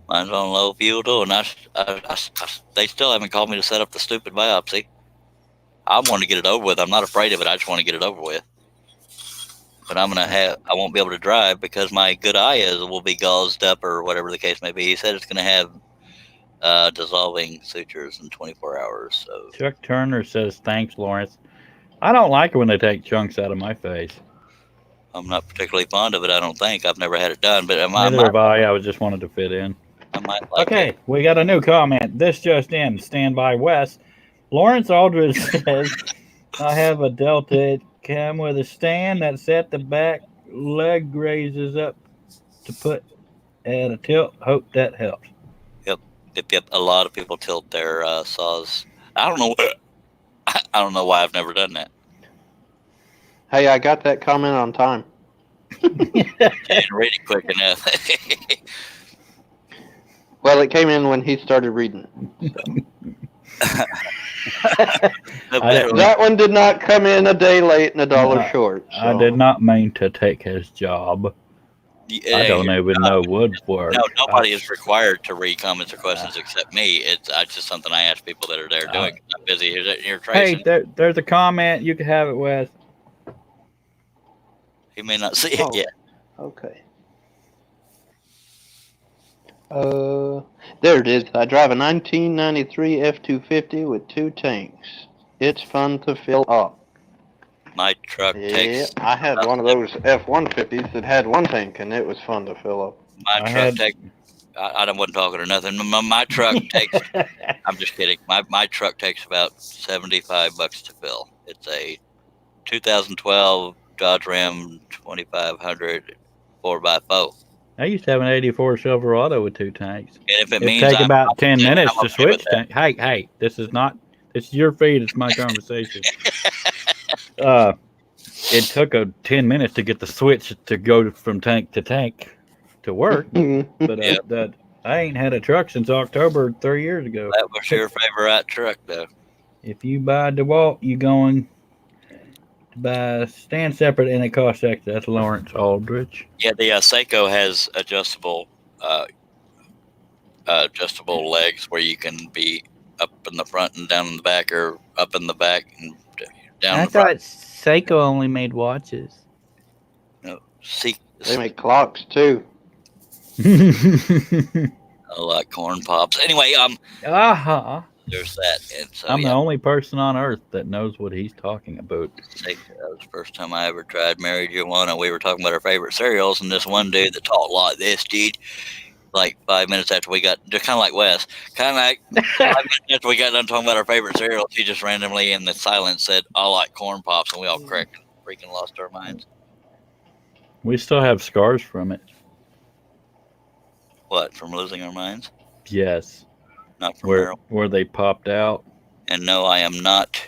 Mine's on low fuel too, and they still haven't called me to set up the stupid biopsy. I want to get it over with. I'm not afraid of it. I just want to get it over with. But I won't be able to drive because my good eye will be gauzed up or whatever the case may be. He said it's going to have dissolving sutures in 24 hours. So Chuck Turner says, thanks, Lawrence. I don't like it when they take chunks out of my face. I'm not particularly fond of it. I don't think. I've never had it done, but Neither have I. I was just wanted to fit in. I might like Okay, it. we got a new comment. This just in. Stand by Wes. Lawrence Aldridge says, I have a Delta. It came with a stand that set the back leg raises up to put at a tilt. Hope that helps. Yep. A lot of people tilt their saws. I don't know. I don't know why I've never done that. Hey, I got that comment on time. Didn't read it quick enough. Well, it came in when he started reading it. That one did not come in a day late and $1 short. So. I did not mean to take his job. I don't even know woodwork. No, nobody is required to read comments or questions except me. It's just something I ask people that are there doing. I'm busy here tracing. Hey, there's a comment. You can have it, Wes. You may not see it yet. Okay. There it is. I drive a 1993 F-250 with 2 tanks. It's fun to fill up. My truck takes... I had one of those F-150s that had 1 tank, and it was fun to fill up. My truck takes... I wasn't talking or nothing. My truck takes... I'm just kidding. My truck takes about $75 to fill. It's a 2012 Dodge Ram 2500 4x4. I used to have an 84 Silverado with 2 tanks. And if it means take about 10 minutes to switch tank. Hey, this is your feed. It's my conversation. It took 10 minutes to get the switch to go from tank to tank to work. But that I ain't had a truck since October 3 years ago. That was your favorite truck, though. If you buy DeWalt, you going to buy stand separate, and it costs extra. That's Lawrence Aldridge. Yeah, the Seiko has adjustable legs where you can be up in the front and down in the back, or up in the back and down. I thought Seiko only made watches. No, they make clocks too. I like corn pops. Anyway, there's that. And so I'm the only person on earth that knows what he's talking about. That was the first time I ever tried marijuana. We were talking about our favorite cereals, and this one dude that talked like this, dude, like 5 minutes after we got, just kind of like Wes, kind of like 5 minutes after we got done talking about our favorite cereals, he just randomly in the silence said, I like corn pops, and we all cracked and freaking lost our minds. We still have scars from it. What, from losing our minds? Yes. Not from marijuana. Where they popped out. And no, I am not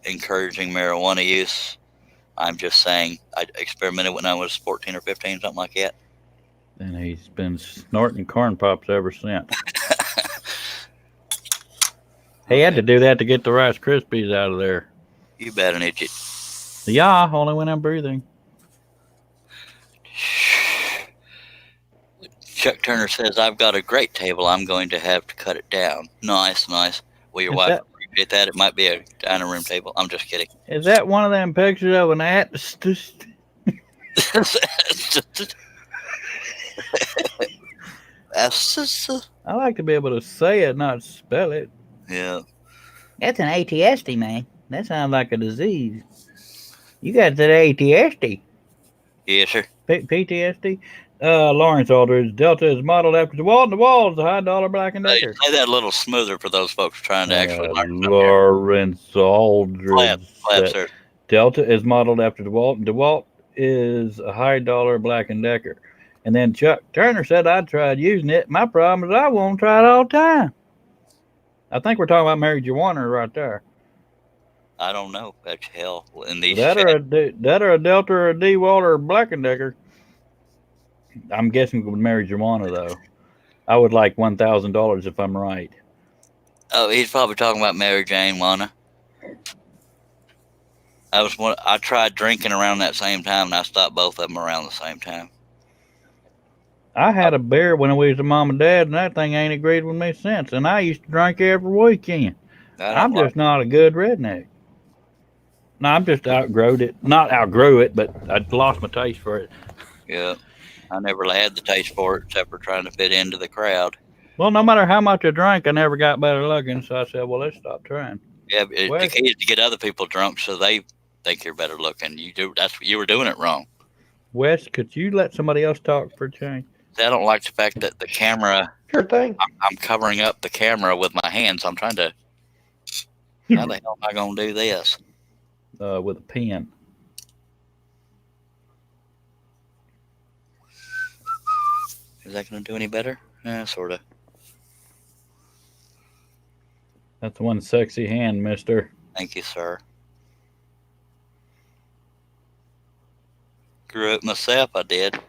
encouraging marijuana use. I'm just saying I experimented when I was 14 or 15, something like that. And he's been snorting corn pops ever since. He had to do that to get the Rice Krispies out of there. You bet an idiot. Yeah, only when I'm breathing. Chuck Turner says, I've got a great table. I'm going to have to cut it down. Nice. Will your wife appreciate that? It might be a dining room table. I'm just kidding. Is that one of them pictures of an at? I like to be able to say it, not spell it. Yeah. That's an ATSD, man. That sounds like a disease. You got that ATSD. Yes, sir. PTSD? Lawrence Aldridge. Delta is modeled after DeWalt, and DeWalt is a high-dollar Black & Decker. Say that a little smoother for those folks trying to actually learn. Lawrence Aldridge. Clap, sir. Delta is modeled after DeWalt, and DeWalt is a high-dollar Black & Decker. And then Chuck Turner said, I tried using it. My problem is I won't try it all the time. I think we're talking about marijuana right there. I don't know. That's hell. In these that or a Delta or a DeWalt or a Black & Decker. I'm guessing with marijuana, though. I would like $1,000 if I'm right. Oh, he's probably talking about Mary Jane Wanna. I tried drinking around that same time, and I stopped both of them around the same time. I had a beer when we was a mom and dad, and that thing ain't agreed with me since. And I used to drink every weekend. I I'm don't like. just not a good redneck. No, I'm just outgrowed it. Not outgrew it, but I lost my taste for it. Yeah, I never had the taste for it except for trying to fit into the crowd. Well, no matter how much I drank, I never got better looking. So I said, well, let's stop trying. Yeah, the Well- key is to get other people drunk so they think you're better looking. You were doing it wrong. Wes, could you let somebody else talk for a change? I don't like the fact that the camera. Sure thing. I'm covering up the camera with my hands. I'm trying to. How the hell am I gonna do this? With a pen. Is that gonna do any better? Sort of. That's one sexy hand, mister. Thank you, sir. Grew it myself. I did.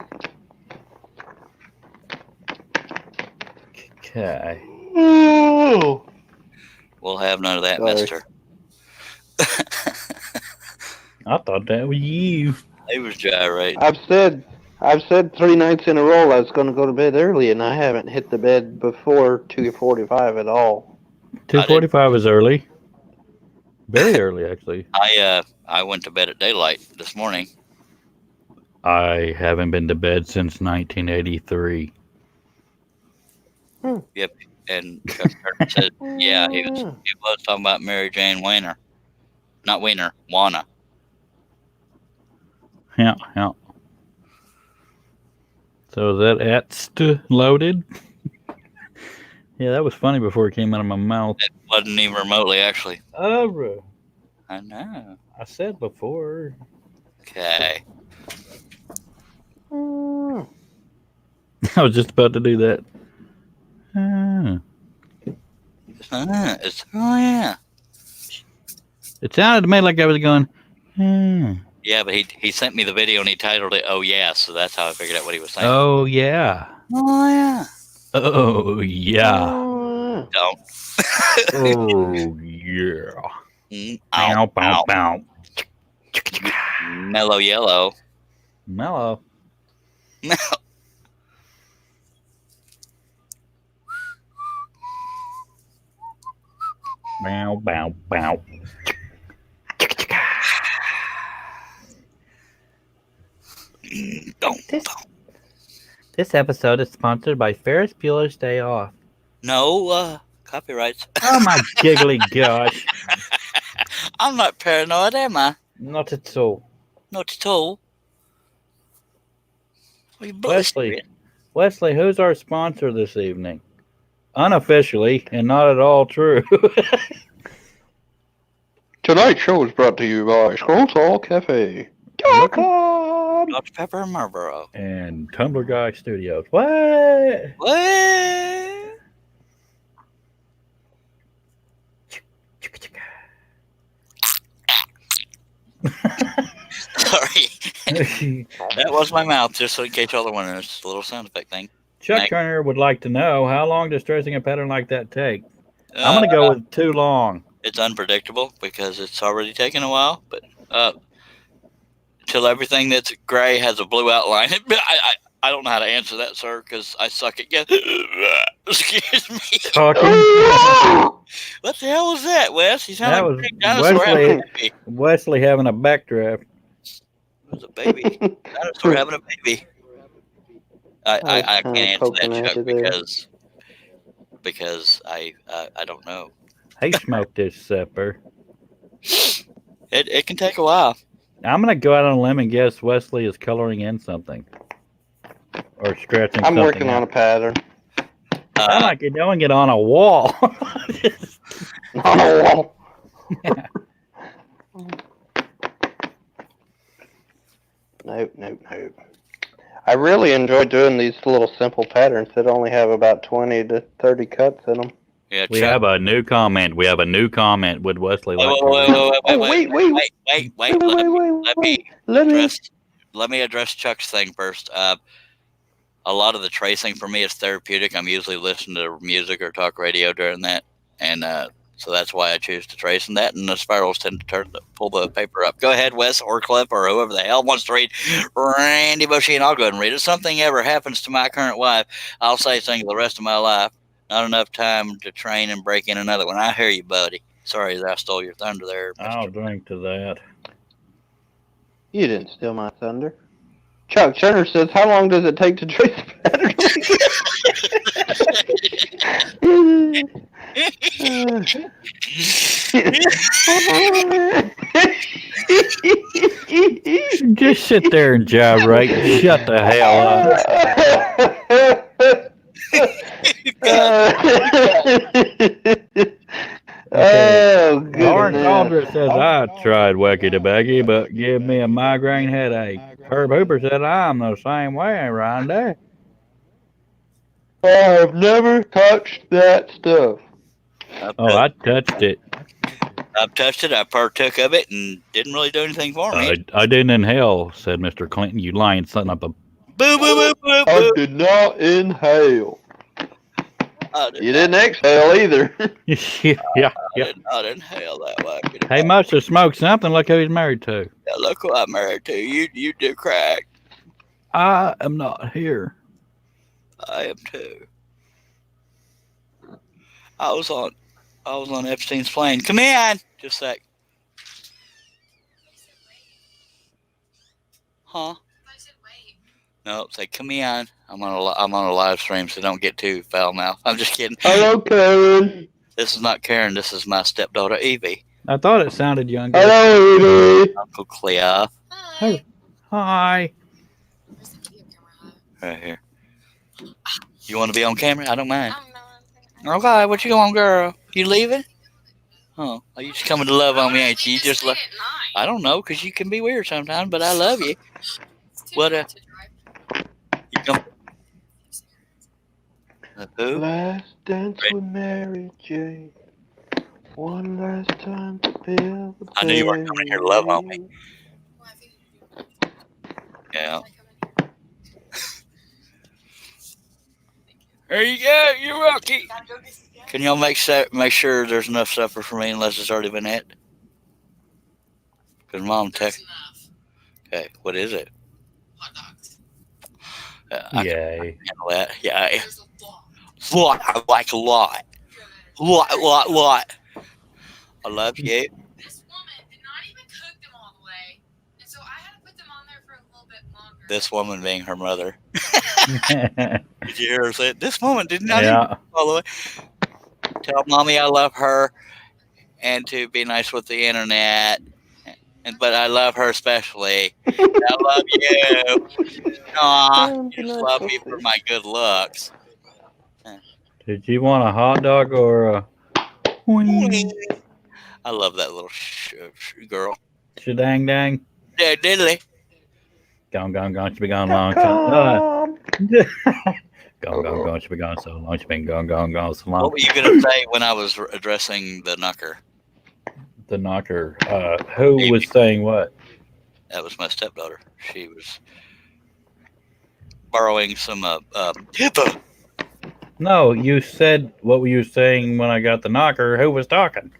Okay. Oh, We'll have none of that, Sorry. mister. I thought that was you. He was gyrating. I've said 3 nights in a row I was going to go to bed early, and I haven't hit the bed before 2:45 at all. 2:45 is early. Very early, actually. I went to bed at daylight this morning. I haven't been to bed since 1983. Yep. And Chuck Turner said, yeah, he was talking about Mary Jane Weiner. Not Weiner, Wana. Yeah. So is that loaded? Yeah, that was funny before it came out of my mouth. It wasn't even remotely, actually. Oh, I know. I said before. Okay. Mm. I was just about to do that. Ah. Oh, yeah. It sounded to me like I was going, ah. Yeah, but he sent me the video and he titled it, "Oh, yeah," so that's how I figured out what he was saying. Oh, yeah. Oh, yeah. Oh, yeah. Oh, Don't. Oh, yeah. Ow, Bow, bow, bow. Mellow yellow. Mellow. Bow, bow, bow. Don't. This episode is sponsored by Ferris Bueller's Day Off. No copyrights. Oh, my giggly gosh. I'm not paranoid, am I? Not at all. Not at all. Are you Wesley, who's our sponsor this evening? Unofficially, and not at all true. Tonight's show is brought to you by Scrollsaw Cafe. Dr. Pepper and Marlboro. And Tumblr Guy Studios. What? What? Sorry. That was my mouth, just so in case y'all are wondering. It's a little sound effect thing. Chuck Turner would like to know, how long does tracing a pattern like that take? I'm going to go with too long. It's unpredictable because it's already taken a while, but until everything that's gray has a blue outline. I don't know how to answer that, sir, because I suck at guessing. Excuse me. Talking. What the hell was that, Wes? You sound That like was a big dinosaur having a baby. Wesley having a backdraft. It was a baby. Dinosaur having a baby. I can't answer that, Chuck, because I don't know. He smoked this supper. It can take a while. I'm going to go out on a limb and guess Wesley is coloring in something. Or scratching I'm something working on out. a pattern. Sound like you're doing it on a wall. On a wall. Nope. I really enjoy doing these little simple patterns that only have about 20 to 30 cuts in them. Yeah, We Chuck. have a new comment. Would Wesley like to Wait. Let me. Let me address Chuck's thing first. A lot of the tracing for me is therapeutic. I'm usually listening to music or talk radio during that, and So that's why I choose to trace, and that and the spirals tend to pull the paper up. Go ahead, Wes or Cliff or whoever the hell wants to read Randy Bushy, and I'll go ahead and read it. If something ever happens to my current wife, I'll say something the rest of my life. Not enough time to train and break in another one. I hear you, buddy. Sorry that I stole your thunder there, I'll Mr. drink to that. You didn't steal my thunder. Chuck Turner says, how long does it take to trace Just sit there and gyrate and shut the hell up. Oh, Lawrence goodness. Aldrich says, I tried Wacky Tobacco, but give me a migraine headache. Herb Hooper said, I'm the same way, Rhonda. I've never touched that stuff. Oh, I touched it. I've touched it. I partook of it and didn't really do anything for me. I didn't inhale, said Mr. Clinton. You lying son of a... Boo, boo, boo, boo, I boo. did not inhale. I You didn't exhale either. yeah. not inhale that way. He must have smoked something. Look who he's married to. Yeah, look who I'm married to. You do crack. I am not here. I am too. I was on Epstein's plane. Come in. Just a sec. Huh? No, say come in. I'm on a live stream, so don't get too foul mouth. I'm just kidding. Hello, Karen. This is not Karen. This is my stepdaughter Evie. I thought it sounded younger. Hello, Edie. Uncle Clea. Hey. Hi. Right here. You want to be on camera? I don't mind. Okay, what you going, girl? You leaving? Oh, you just coming to love on me, ain't you? You just love. I don't know, cause you can be weird sometimes, but I love you. What you come? Who? Last dance with Mary Jane. One last time to feel the I knew you weren't coming here to love on me. Yeah. There you go. You're welcome. Can y'all make sure there's enough supper for me unless it's already been had? Because Mom texted. Okay, what is it? Hot dogs. I Yay. can handle that. Yeah. There's a lot. I like a lot. Lot. I love you. This woman did not even cook them all the way, and so I had to put them on there for a little bit longer. This woman being her mother. Did you hear her say it? This woman did not even Yeah. cook all the way. Tell Mommy I love her and to be nice with the internet. But I love her especially. I love you. Aw, I just love you for my good looks. Did you want a hot dog or a I love that little girl. shadang dang? Yeah, diddly. Gone, she be gone long time. Gone, she be gone so long. She been gone so long. What were you going to say when I was addressing the knocker? The knocker. Who was saying what? That was my stepdaughter. She was borrowing some HIPAA. No, you said what were you saying when I got the knocker? Who was talking?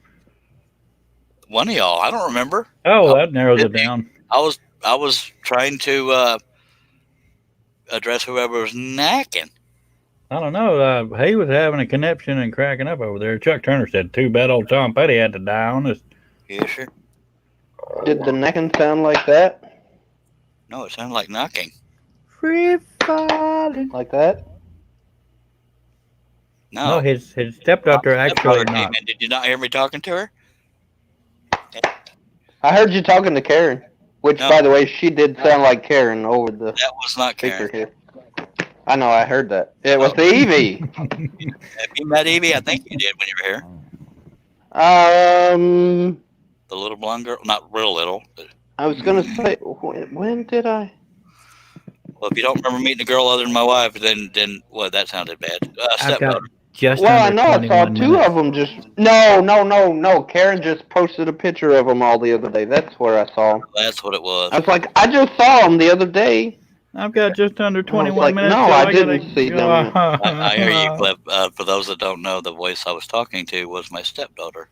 One of y'all. I don't remember. Oh, that narrows it down. I was trying to address whoever was knacking. I don't know. He was having a conniption and cracking up over there. Chuck Turner said, too bad old Tom Petty had to die on us. Yeah, sure. Did the necking sound like that? No, it sounded like knocking. Free falling. Like that? No, No. his stepdaughter actually Stepdaughter came knocked. in. Did you not hear me talking to her? I heard you talking to Karen. Which, No. by the way, she did sound like Karen over the That was not speaker Karen. here. I know, I heard that. It was the Evie. Have you met Evie? I think you did when you were here. The little blonde girl. Not real little. But, I was gonna say, when did I? well, if you don't remember meeting a girl other than my wife, then well, that sounded bad. I've got Stepdaughter. just Well, I under know I saw 21 two minutes. of them just. No. Karen just posted a picture of them all the other day. That's where I saw them. That's what it was. I was like, I just saw them the other day. I've got just under I was 21 like, minutes. no, till I gotta didn't see them. go. I hear you, Cliff. For those that don't know, the voice I was talking to was my stepdaughter.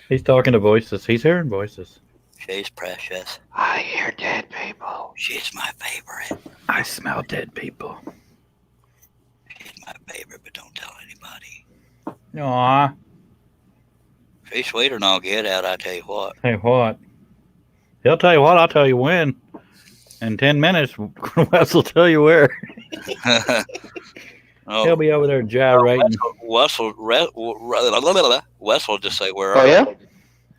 He's talking to voices. He's hearing voices. She's precious. I hear dead people. She's my favorite. I smell dead people. She's my favorite, but don't tell anybody. Aw. She's sweeter than all get out, I tell you what. Hey, what? He'll tell you what. I'll tell you when. In 10 minutes, Wes will tell you where. Oh, He'll be over there gyrating. Wes will just say, where Oh, are yeah? you?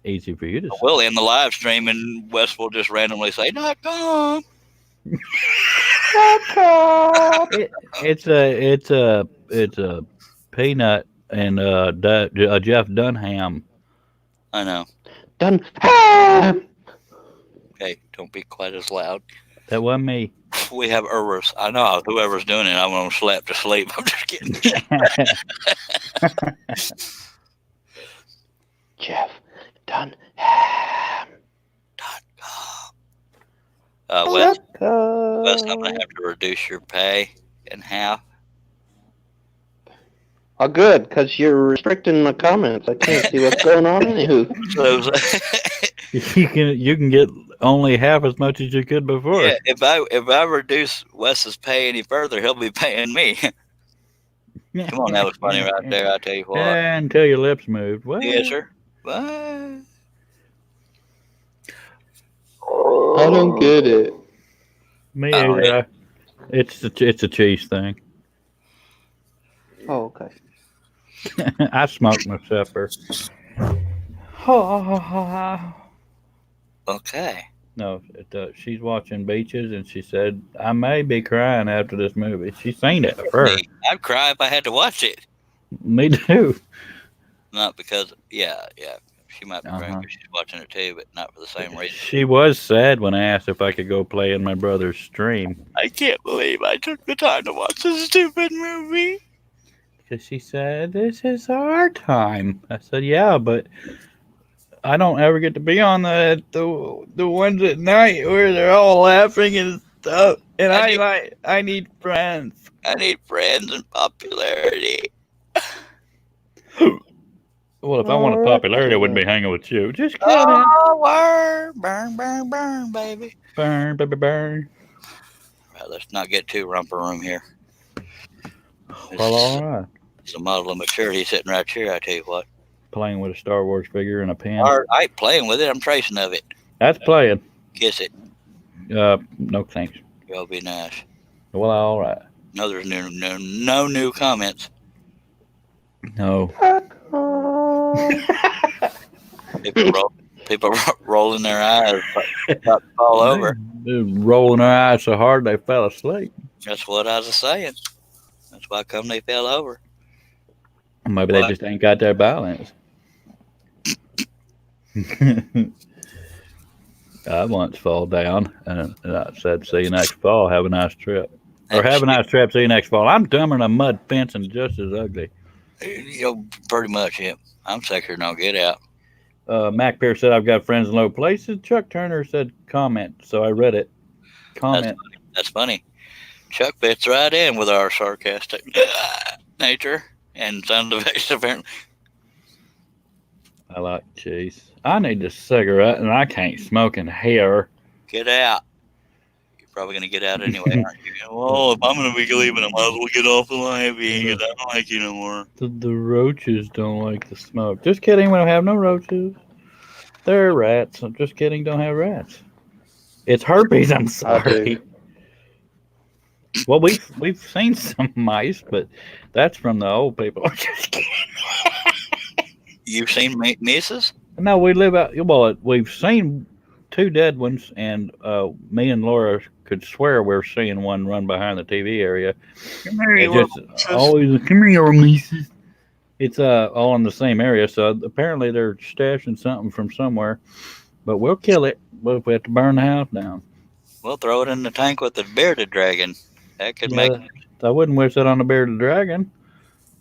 Easy for you to say. We'll end the live stream, and Wes will just randomly say, .com. It's a peanut and Jeff Dunham. I know. Done. Okay, don't be quite as loud. That wasn't me. We have errors. I know whoever's doing it, I'm going to slap to sleep. I'm just kidding. Jeff Dunham. Wes, I'm going to have to reduce your pay in half. Oh, good, because you're restricting the comments. I can't see what's going on anywho. So, You can get only half as much as you could before. yeah, if I reduce Wes's pay any further, he'll be paying me. Come on, that was funny right there. I tell you what. Until your lips moved. What? Yes, sir. What? I don't get it. Me Oh, either. It's a cheese thing. Oh, okay. I smoked my supper. Okay. No, she's watching Beaches, and she said, I may be crying after this movie. She's seen it first. I'd cry if I had to watch it. Me too. Not because, yeah. She might be crying Uh-huh. because she's watching it too, but not for the same reason. She was sad when I asked if I could go play in my brother's stream. I can't believe I took the time to watch this stupid movie. Because she said, this is our time. I said, yeah, but I don't ever get to be on the ones at night where they're all laughing and stuff. And I need friends. I need friends and popularity. Well, if I wanted popularity, I wouldn't be hanging with you. Just kidding. Oh, word. Burn, burn, burn, baby. Burn, baby, burn. All right, let's not get too romper room here. Well, all right. It's a model of maturity sitting right here, I tell you what. Playing with a Star Wars figure and a pen. I ain't playing with it. I'm tracing of it. That's playing. Kiss it. No thanks. Y'all be nice. Well, all right. No, there's no new comments. No. People rolling their eyes, about to fall over. They're rolling their eyes so hard they fell asleep. That's what I was saying. That's why come they fell over. Maybe they just ain't got their balance. I once fall down and I said, see you next fall, have a nice trip. Or have a nice trip, see you next fall. I'm dumber than a mud fence and just as ugly. Pretty much, yeah. I'm sicker than I'll get out. Mac Pierce said, I've got friends in low places. Chuck Turner said, comment. So I read it. Comment. That's funny. Chuck fits right in with our sarcastic nature and sound effects, apparently. I like cheese. I need a cigarette and I can't smoke in here. Get out. You're probably going to get out anyway, aren't you? Well, if I'm going to be leaving, I might as well get off the live because I don't like you no more. The roaches don't like the smoke. Just kidding, we don't have no roaches. They're rats. I'm just kidding, don't have rats. It's herpes, I'm sorry. Well, we've seen some mice, but that's from the old people. Just kidding. You've seen mices? No, we live out. Well, we've seen two dead ones, and me and Laura could swear we're seeing one run behind the TV area. Come here, It's always come here, mices. It's all in the same area, so apparently they're stashing something from somewhere. But we'll kill it. But if we have to burn the house down, we'll throw it in the tank with the bearded dragon. That could make. I wouldn't wish that on the bearded dragon.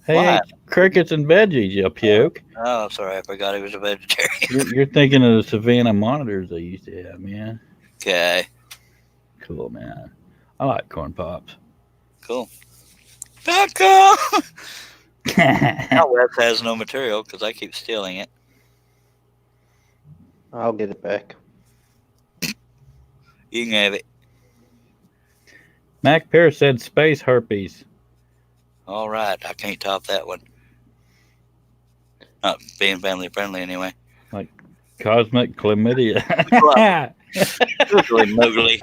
Hey, Why? crickets and veggies, you puke. Oh, sorry, I forgot he was a vegetarian. You're thinking of the Savannah monitors they used to have, man. Okay. Cool, man. I like corn pops. Cool. .com. Now Wes has no material because I keep stealing it. I'll get it back. You can have it. Mac Pierce said space herpes. All right. I can't top that one. Not being family friendly anyway. Cosmic chlamydia. Googly moogly.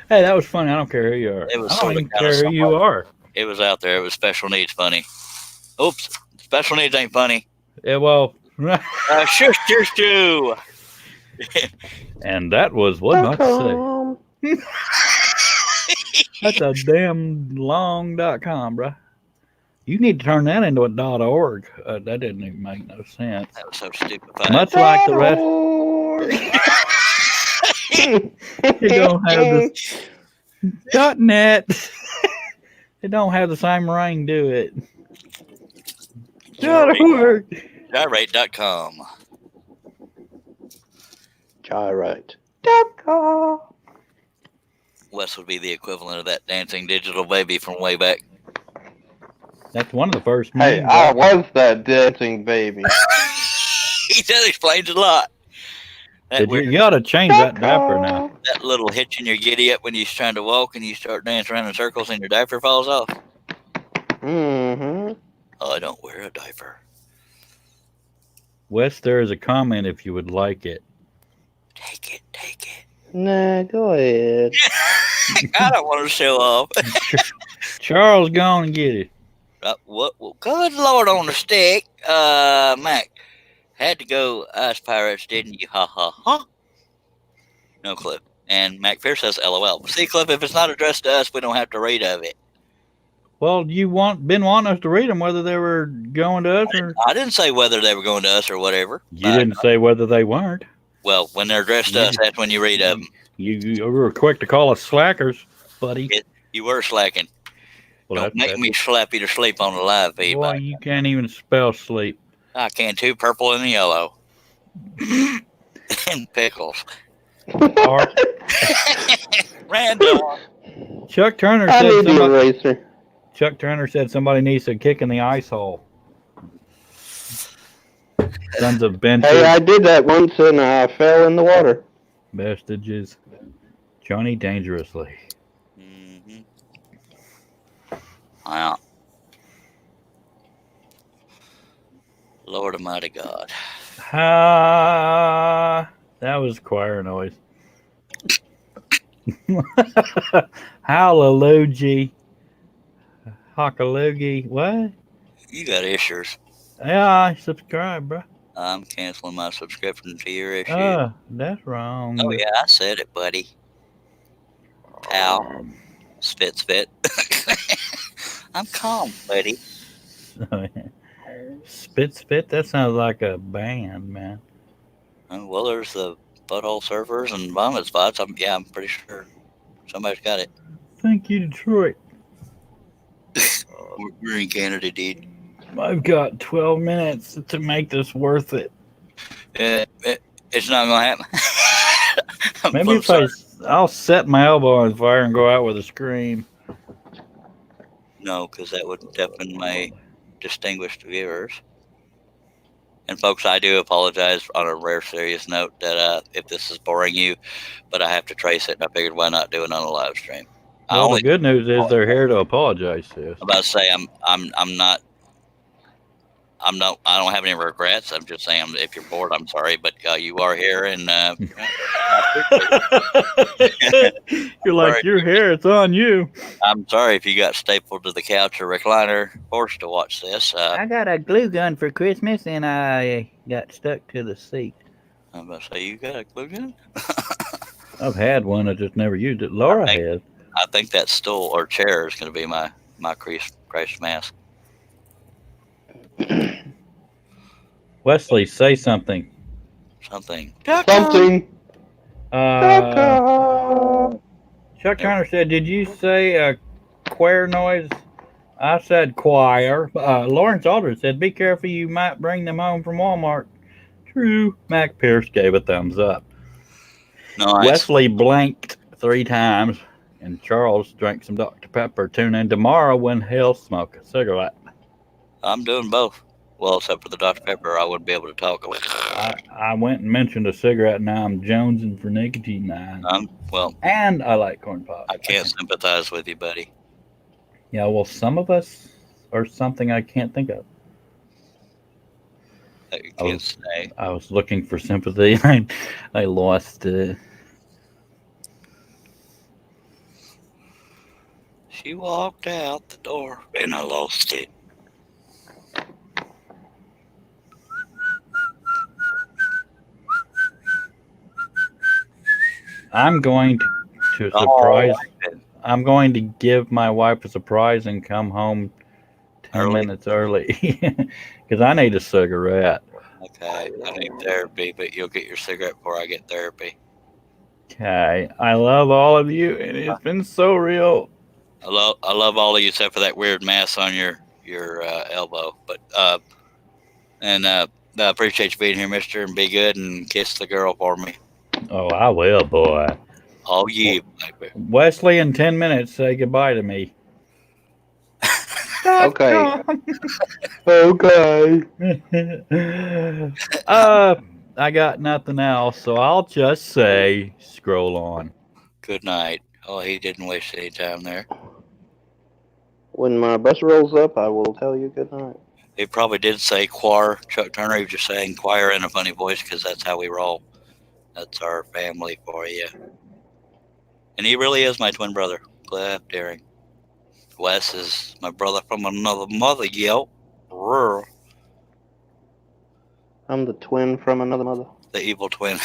Hey, that was funny. I don't care who you are. It was I don't sorta even kinda care who you are. It was out there. It was special needs funny. Oops. Special needs ain't funny. Yeah, well, Shush, shush, shoo. and that was what not to say. That's a damn long.com, bruh. You need to turn that into a .org. That didn't even make no sense. That was so stupid. Much like the rest, you don't have this .net. It don't have the same ring, do it? .org. Gyrate.com. Gyrate.com. Wes would be the equivalent of that dancing digital baby from way back. That's one of the first. Hey, memes. I was that dancing baby. That explains a lot. That, You gotta change that diaper now. that little hitch in your giddy up when you're trying to walk and you start dancing around in circles and your diaper falls off. Mm-hmm. Oh, I don't wear a diaper. Wes, there is a comment if you would like it. Take it, take it. Nah, go ahead. I don't want to show off. Charles, go on and get it. What? Well, good Lord on the stick. Mac, had to go Ice Pirates, didn't you? Ha ha ha. No clue. And Mac Pierce says LOL. See, Cliff, if it's not addressed to us, we don't have to read of it. Well, you been wanting us to read them, whether they were going to us or I didn't say whether they were going to us or whatever. you didn't say whether they weren't. Well, when they're addressed to us, that's when you read of them. You were quick to call us slackers, buddy. You were slacking. Well, Don't make me slap you to sleep on the live feed. Boy, Mike. you can't even spell sleep. I can too, purple and yellow. And pickles. Or- Random. Chuck Turner I said need the somebody, eraser. Chuck Turner said somebody needs a kick in the ice hole. Sons of benches, Hey, I did that once and I fell in the water. vestiges. Johnny Dangerously. Mm-hmm. Wow. Lord Almighty God. That was choir noise. Hallelujah. Hockaloogie. What? You got issues. Yeah, I subscribe, bro. I'm canceling my subscription to your issue. That's wrong. Oh, yeah, I said it, buddy. Pal. Spit, spit. I'm calm, buddy. Spit. That sounds like a band, man. Oh, well, there's the butthole surfers and vomit spots. I'm pretty sure somebody's got it. Thank you, Detroit. We're in Canada, dude. I've got 12 minutes to make this worth it. It's not gonna happen. Maybe if I'll set my elbow on fire and go out with a scream. No, because that would deafen my distinguished viewers. And folks, I do apologize on a rare serious note that if this is boring you, but I have to trace it, and I figured why not do it on a live stream. Well, the good news is they're here to apologize to us. I'm about to say I don't have any regrets. I'm just saying if you're bored, I'm sorry, but you are here, and You're like, Sorry. you're here, it's on you. I'm sorry if you got stapled to the couch or recliner forced to watch this. I got a glue gun for Christmas and I got stuck to the seat. I'm about to say you got a glue gun. I've had one, I just never used it. Laura had. I think that stool or chair is going to be my Christ mask. Wesley, say something. Something. Something. Chuck Turner said, did you say choir noise? I said choir. Lawrence Aldridge said, be careful, you might bring them home from Walmart. True. Mac Pierce gave a thumbs up. Nice. Wesley blanked 3 times. And Charles drank some Dr. Pepper. Tune in tomorrow when he'll smoke a cigarette. I'm doing both. Well, except for the Dr. Pepper, I wouldn't be able to talk. I went and mentioned a cigarette. Now I'm jonesing for nicotine. Well, And I like corn pops. I can't sympathize with you, buddy. Yeah, well, some of us are something I can't think of. That you can't say. I was looking for sympathy. I lost. She walked out the door and I lost it. I'm going to surprise. I'm going to give my wife a surprise and come home 10 minutes early because I need a cigarette. Okay, I need therapy, but you'll get your cigarette before I get therapy. Okay, I love all of you, and it's been so real. I love all of you except for that weird mass on your elbow. But I appreciate you being here, Mister, and be good and kiss the girl for me. Oh, I will, boy. Oh yeah, baby. Wesley, in 10 minutes, say goodbye to me. Okay. Okay. I got nothing else, so I'll just say scroll on. Good night. Oh, he didn't waste any time there. When my bus rolls up, I will tell you good night. He probably did say choir. Chuck Turner, he was just saying choir in a funny voice because that's how we roll. That's our family for you. And he really is my twin brother, Cliff Daring. Wes is my brother from another mother, yo. Brr. I'm the twin from another mother. The evil twin.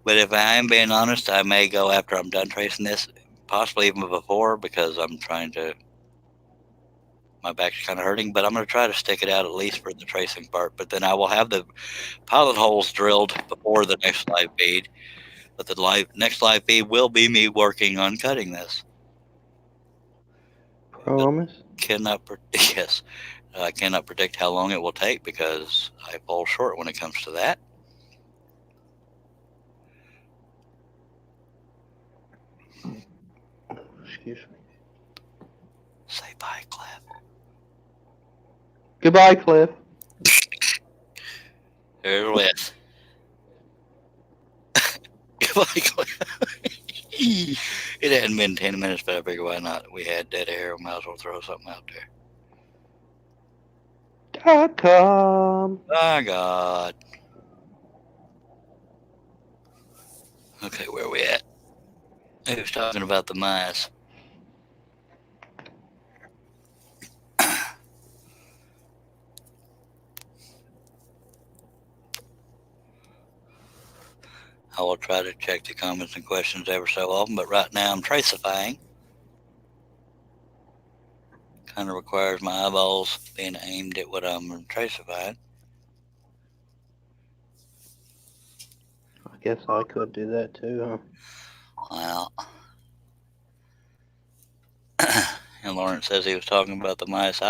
But if I am being honest, I may go after I'm done tracing this, possibly even before, because I'm trying to. My back's kind of hurting, but I'm going to try to stick it out at least for the tracing part. But then I will have the pilot holes drilled before the next live feed. But the next live feed will be me working on cutting this. Promise? Yes, I cannot predict how long it will take because I fall short when it comes to that. Excuse me. Say bye, Cliff. Goodbye, Cliff. There's Wes. Goodbye, Cliff. It hadn't been 10 minutes, but I figured why not? We had dead air. We might as well throw something out there. .com. Oh, God. Okay, where are we at? He was talking about the mice. I will try to check the comments and questions ever so often, but right now I'm tracifying. Kind of requires my eyeballs being aimed at what I'm tracifying. I guess I could do that too, huh? Well, and Lawrence says he was talking about the mice.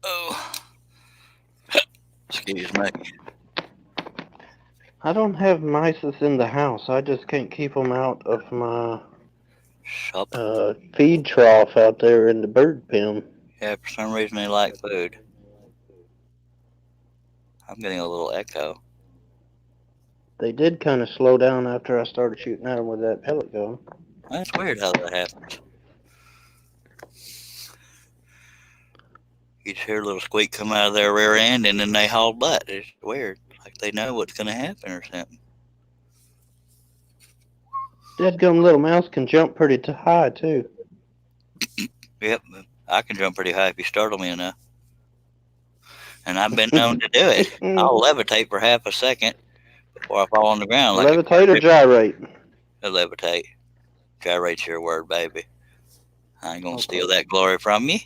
Oh, excuse me. I don't have mice in the house. I just can't keep them out of my feed trough out there in the bird pen. Yeah, for some reason they like food. I'm getting a little echo. They did kind of slow down after I started shooting at them with that pellet gun. That's weird how that happens. You just hear a little squeak come out of their rear end and then they haul butt. It's weird. Like they know what's going to happen or something. Deadgum little mouse can jump pretty high, too. Yep, I can jump pretty high if you startle me enough. And I've been known to do it. I'll levitate for half a second before I fall on the ground. Like levitate or gyrate? Levitate. Gyrate's your word, baby. I ain't going to steal that glory from you.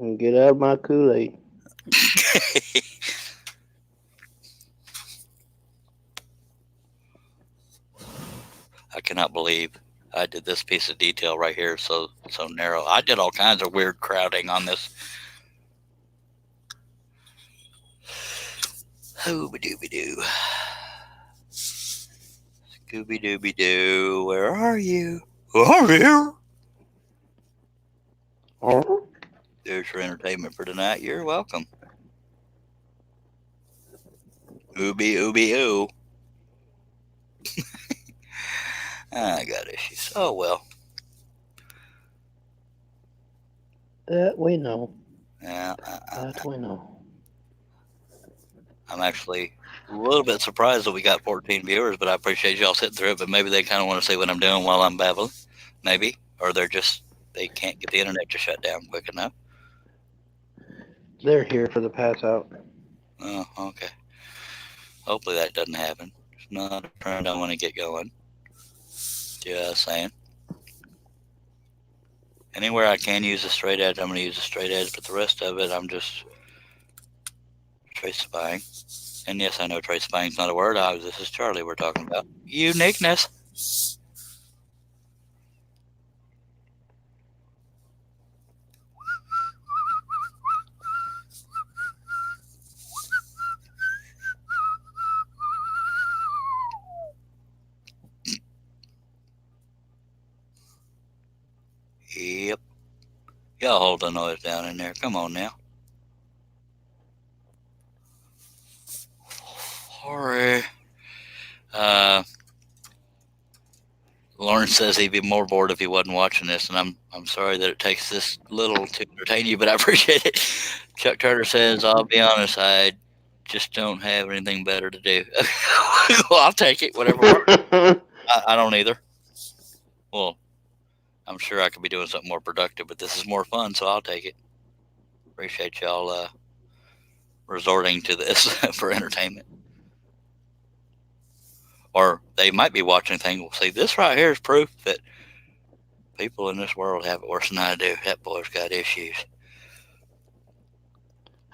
And get out of my Kool-Aid. I cannot believe I did this piece of detail right here, so narrow. I did all kinds of weird crowding on this. Ooby-dooby-doo. Scooby-dooby-doo, where are you? I'm here. Oh, There's your entertainment for tonight. You're welcome. Ooby-ooby-oo. I got issues. Oh, well. that we know. Yeah, That we know. I'm actually a little bit surprised that we got 14 viewers, but I appreciate y'all sitting through it. But maybe they kind of want to see what I'm doing while I'm babbling. Maybe. Or they can't get the internet to shut down quick enough. They're here for the pass out. Oh, okay. Hopefully that doesn't happen. It's not a trend I want to get going. Just saying. Anywhere I can use a straight edge, I'm going to use a straight edge, but the rest of it, I'm just trace spying. And yes, I know trace spying's not a word. This is Charlie we're talking about. Uniqueness. Yep. Y'all hold the noise down in there. Come on now. Sorry. Lauren says he'd be more bored if he wasn't watching this, and I'm sorry that it takes this little to entertain you, but I appreciate it. Chuck Turner says, I'll be honest, I just don't have anything better to do. Well, I'll take it, whatever works. I don't either. Well, I'm sure I could be doing something more productive, but this is more fun, so I'll take it. Appreciate y'all resorting to this for entertainment. Or they might be watching things. Well, see, this right here is proof that people in this world have it worse than I do. That boy's got issues.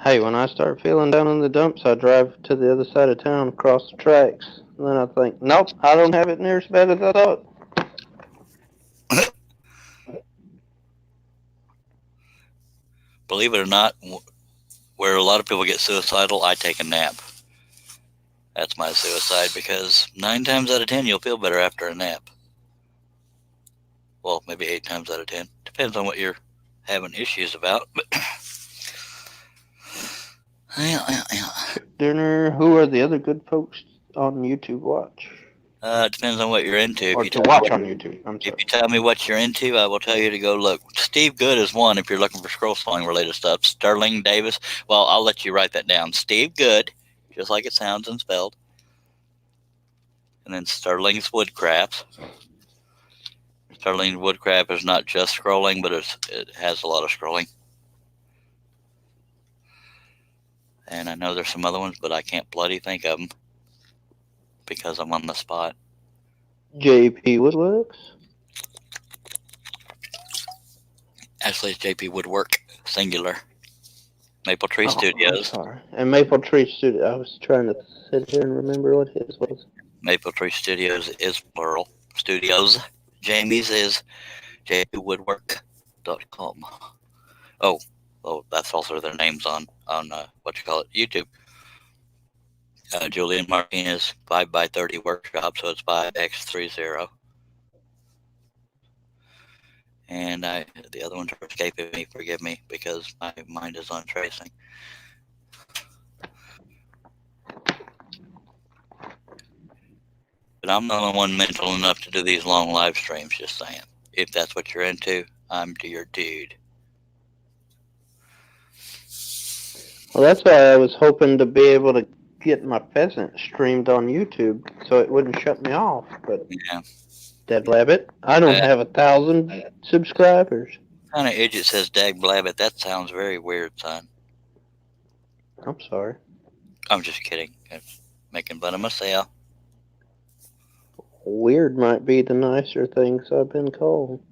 Hey, when I start feeling down in the dumps, I drive to the other side of town, across the tracks. And then I think, nope, I don't have it near as bad as I thought. Believe it or not, where a lot of people get suicidal, I take a nap. That's my suicide, because 9 times out of 10 you'll feel better after a nap. Well, maybe 8 times out of 10. Depends on what you're having issues about. But Dinner, who are the other good folks on YouTube watch? It depends on what you're into. Or to watch on YouTube, I'm If sorry. you tell me what you're into, I will tell you to go look. Steve Good is one if you're looking for scroll sawing related stuff. Sterling Davis, well, I'll let you write that down. Steve Good, just like it sounds and spelled. And then Sterling's Woodcrafts. Sterling's Woodcraft is not just scrolling, but it has a lot of scrolling. And I know there's some other ones, but I can't bloody think of them because I'm on the spot. JP Woodworks? Actually, it's JP Woodwork, singular. Maple Tree I'm Studios. sorry. And Maple Tree Studio. I was trying to sit here and remember what his was. Maple Tree Studios is plural. Studios. Jamie's is jpwoodwork.com. Oh, that's also their names on YouTube. Julian Martinez 5x30 workshop, so it's 5x30. And the other ones are escaping me. Forgive me, because my mind is on tracing. But I'm the only one mental enough to do these long live streams, just saying. If that's what you're into, I'm your dude. Well, that's why I was hoping to be able to get my pheasant streamed on YouTube so it wouldn't shut me off. But Yeah. Dead Blabbit, I don't have 1,000 subscribers. What kind of idiot says Dag Blabbit? That sounds very weird, son. I'm sorry. I'm just kidding. I'm making fun of myself. Weird might be the nicer things I've been called.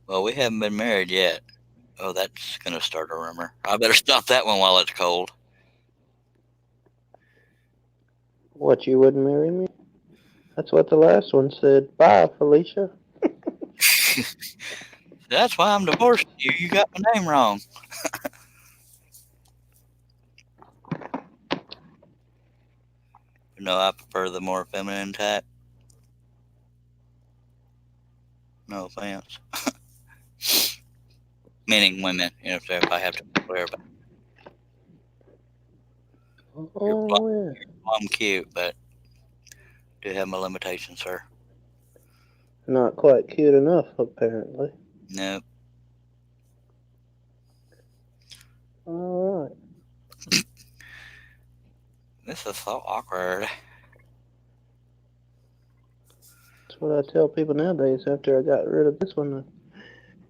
Well, we haven't been married yet. Oh, that's going to start a rumor. I better stop that one while it's cold. What, you wouldn't marry me? That's what the last one said. Bye, Felicia. That's why I'm divorcing you. You got my name wrong. No, I prefer the more feminine type. No offense. Meaning women, if I have to be clear about Oh, yeah. I'm cute, but do have my limitations, sir. Not quite cute enough, apparently. No. All right. This is so awkward. That's what I tell people nowadays after I got rid of this one. The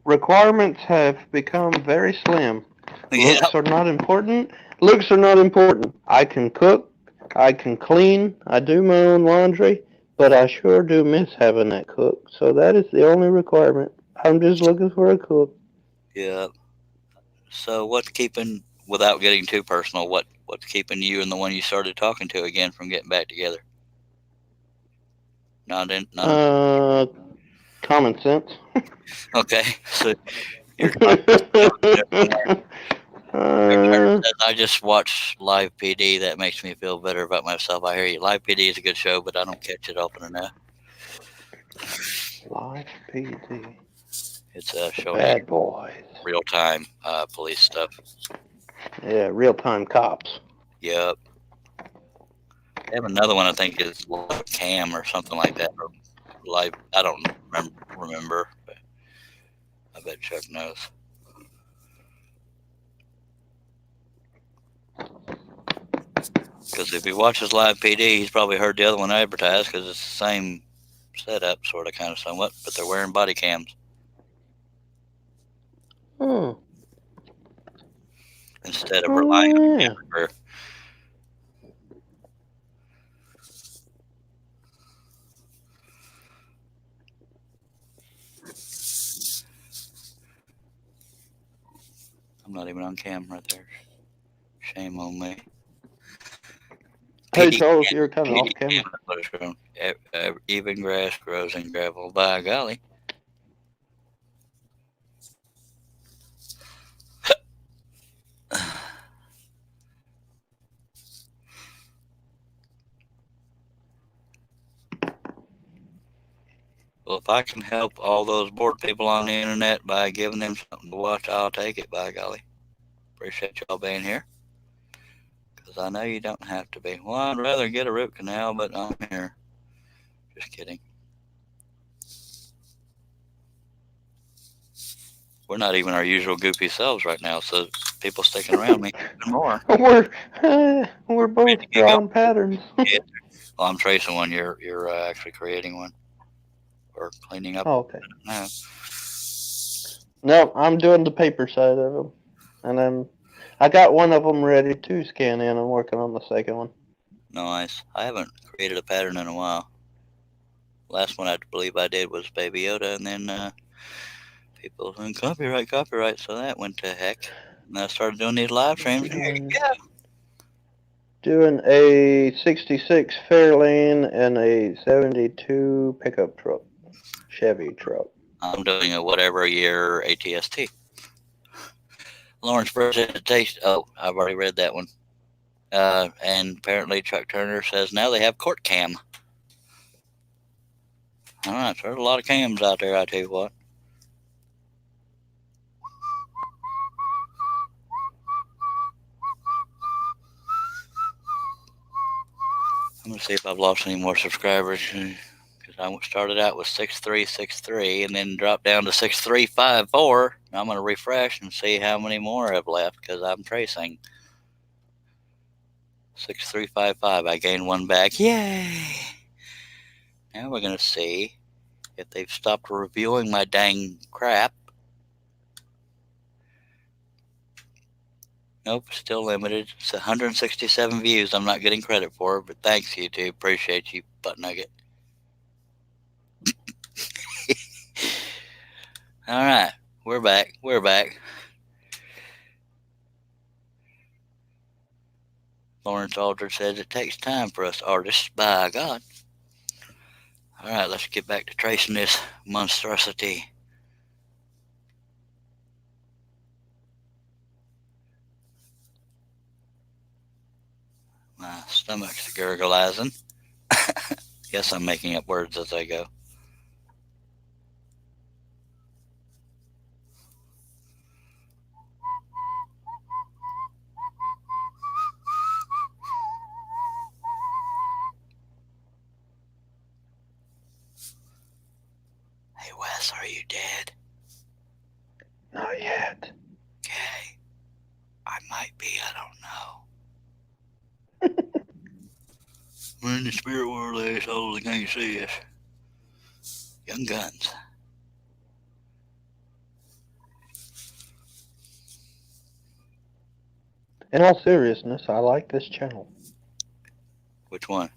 requirements have become very slim. Yeah. Looks are not important. Looks are not important. I can cook. I can clean. I do my own laundry. But I sure do miss having that cook. So that is the only requirement. I'm just looking for a cook. Yeah. So what's keeping, without getting too personal, what's keeping you and the one you started talking to again from getting back together? Not Common sense. okay. So you're uh, I just watch Live PD. That makes me feel better about myself. I hear you. Live PD is a good show, but I don't catch it often enough. Live PD. It's a show Bad boys. real time police stuff. Yeah, real time cops. Yep. They have another one I think is Live Cam or something like that. Or Live. I don't remember. But I bet Chuck knows. Because if he watches Live PD, he's probably heard the other one advertised because it's the same setup, sort of, kind of, somewhat, but they're wearing body cams Oh. instead of relying on Yeah. camera crew. I'm not even on camera there. Shame on me. Hey, PD Charles, you're kind of off camera. cam, what it's grown. Even grass grows in gravel. By golly. Well, if I can help all those bored people on the internet by giving them something to watch, I'll take it, by golly. Appreciate y'all being here. Because I know you don't have to be. Well, I'd rather get a root canal, but I'm here. Just kidding. We're not even our usual goofy selves right now, so people sticking around me even more. We're both drawing patterns. Yeah. Well, I'm tracing one. You're actually creating one or cleaning up. Oh, okay. No. No, I'm doing the paper side of them, and I got one of them ready to scan in. I'm working on the second one. Nice. I haven't created a pattern in a while. Last one I believe I did was Baby Yoda, and then people saying copyright, so that went to heck. And I started doing these live streams. Here you go. Doing a 66 Fairlane and a 72 pickup truck, Chevy truck. I'm doing a whatever year ATST. Lawrence presentation. Oh, I've already read that one. And apparently Chuck Turner says now they have court cam. All right, so there's a lot of cams out there, I tell you what. I'm going to see if I've lost any more subscribers. Because I started out with 6363 and then dropped down to 6354. Now I'm going to refresh and see how many more have left because I'm tracing. 6355. I gained one back. Yay! Now we're going to see if they've stopped reviewing my dang crap. Nope, still limited. It's 167 views. I'm not getting credit for it, but thanks, YouTube. Appreciate you, butt nugget. All right, we're back. We're back. Lawrence Aldridge says it takes time for us artists. By God. All right, let's get back to tracing this monstrosity. My stomach's gurglizing. Yes, I'm making up words as I go. Hey, Wes, are you dead? Not yet. Okay. I might be, I don't know. We're in the spirit world, assholes. They can't see us. Young Guns. In all seriousness, I like this channel. Which one?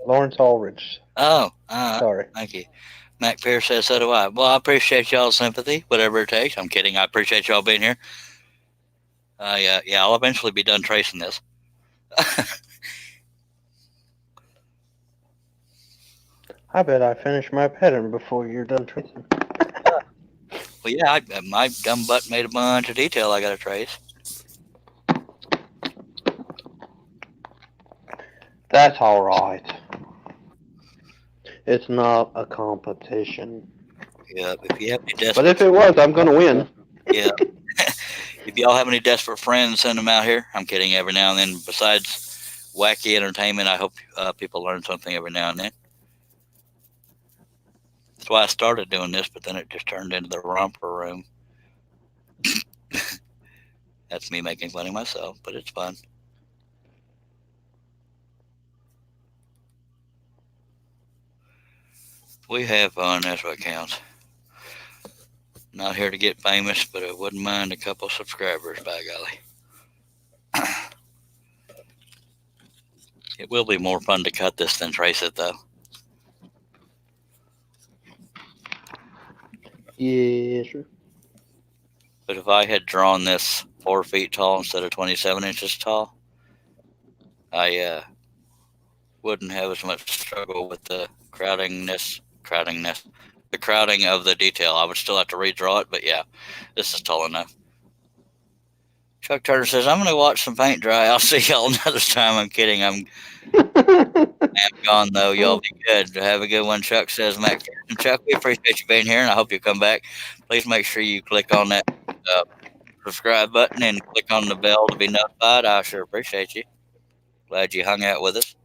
Lawrence Ulrich. Oh, Sorry. thank you. Mac Pierce says, so do I. Well, I appreciate y'all's sympathy, whatever it takes. I'm kidding. I appreciate y'all being here. Yeah, I'll eventually be done tracing this. I bet I finish my pattern before you're done tracing. Well, yeah, my dumb butt made a bunch of detail I got to trace. That's all right. It's not a competition. Yeah, if you have any But desperate, if it was, I'm going to win. yeah. If y'all have any desperate friends, send them out here. I'm kidding. Every now and then, besides wacky entertainment, I hope people learn something every now and then. That's why I started doing this, but then it just turned into the romper room. That's me making fun of myself, but it's fun. We have fun, that's what counts. Not here to get famous, but I wouldn't mind a couple subscribers, by golly. It will be more fun to cut this than trace it, though. Yeah, sure. But if I had drawn this 4 feet tall instead of 27 inches tall, I wouldn't have as much struggle with the crowding of the detail. I would still have to redraw it, but yeah, this is tall enough. Chuck Turner says, I'm going to watch some paint dry. I'll see y'all another time. I'm kidding. I'm gone, though. Y'all be good. Have a good one, Chuck says. Mac and Chuck, we appreciate you being here, and I hope you come back. Please make sure you click on that subscribe button and click on the bell to be notified. I sure appreciate you. Glad you hung out with us.